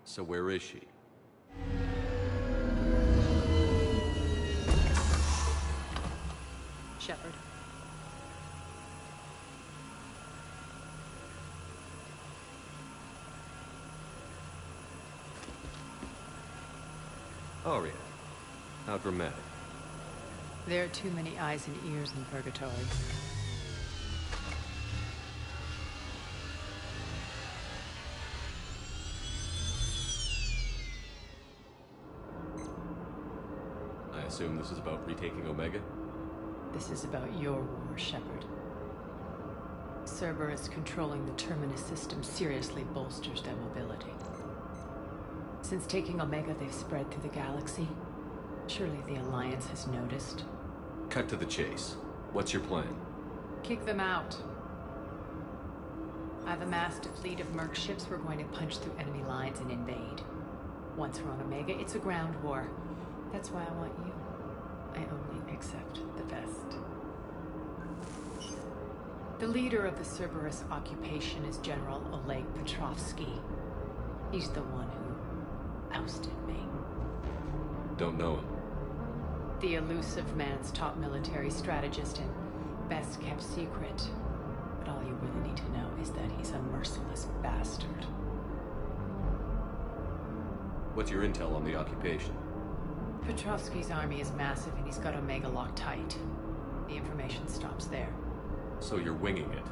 So where is she? Shepard. Aria. How dramatic. There are too many eyes and ears in Purgatory. I assume this is about retaking Omega? This is about your war, Shepard. Cerberus controlling the Terminus system seriously bolsters their mobility. Since taking Omega, they've spread through the galaxy, Surely the Alliance has noticed. Cut to the chase. What's your plan? Kick them out. I've amassed a fleet of merc ships. We're going to punch through enemy lines and invade. Once we're on Omega, it's a ground war. That's why I want you. I only accept the best. The leader of the Cerberus occupation is General Oleg Petrovsky. He's the one who ousted me. Don't know him. The elusive man's top military strategist and best kept secret. But all you really need to know is that he's a merciless bastard. What's your intel on the occupation? Petrovsky's army is massive and he's got Omega locked tight. The information stops there. So you're winging it?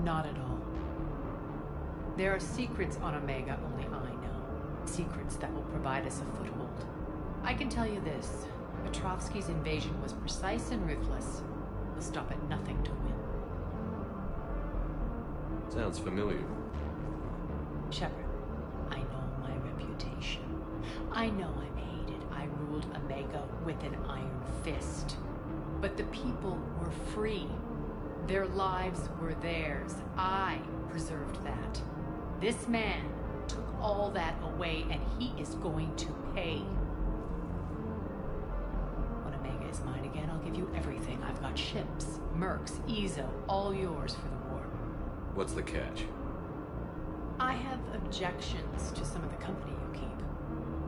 Not at all. There are secrets on Omega only I know. Secrets that will provide us a foothold. I can tell you this. Petrovsky's invasion was precise and ruthless. He'll stop at nothing to win. Sounds familiar. Shepard, I know my reputation. I know I'm hated. I ruled Omega with an iron fist. But the people were free. Their lives were theirs. I preserved that. This man took all that away, and he is going to pay. When Omega is mine again, I'll give you everything. I've got ships, mercs, Ezo, all yours for the war. What's the catch? I have objections to some of the company you keep.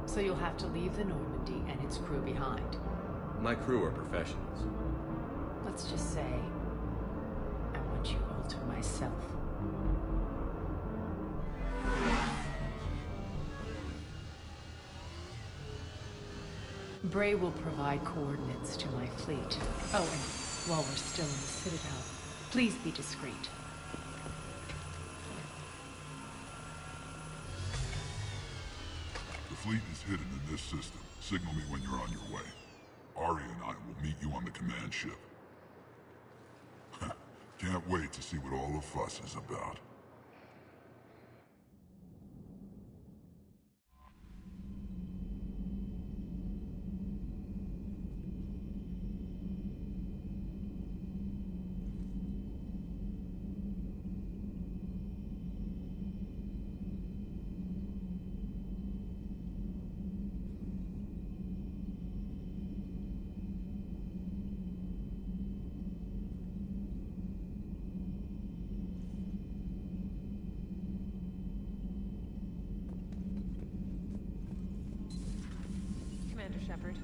So you'll have to leave the Normandy and its crew behind. My crew are professionals. Let's just say, I want you all to myself. Bray will provide coordinates to my fleet. Oh, and while we're still in the Citadel, please be discreet. The fleet is hidden in this system. Signal me when you're on your way. Ari and I will meet you on the command ship. Can't wait to see what all the fuss is about. Commander Shepard,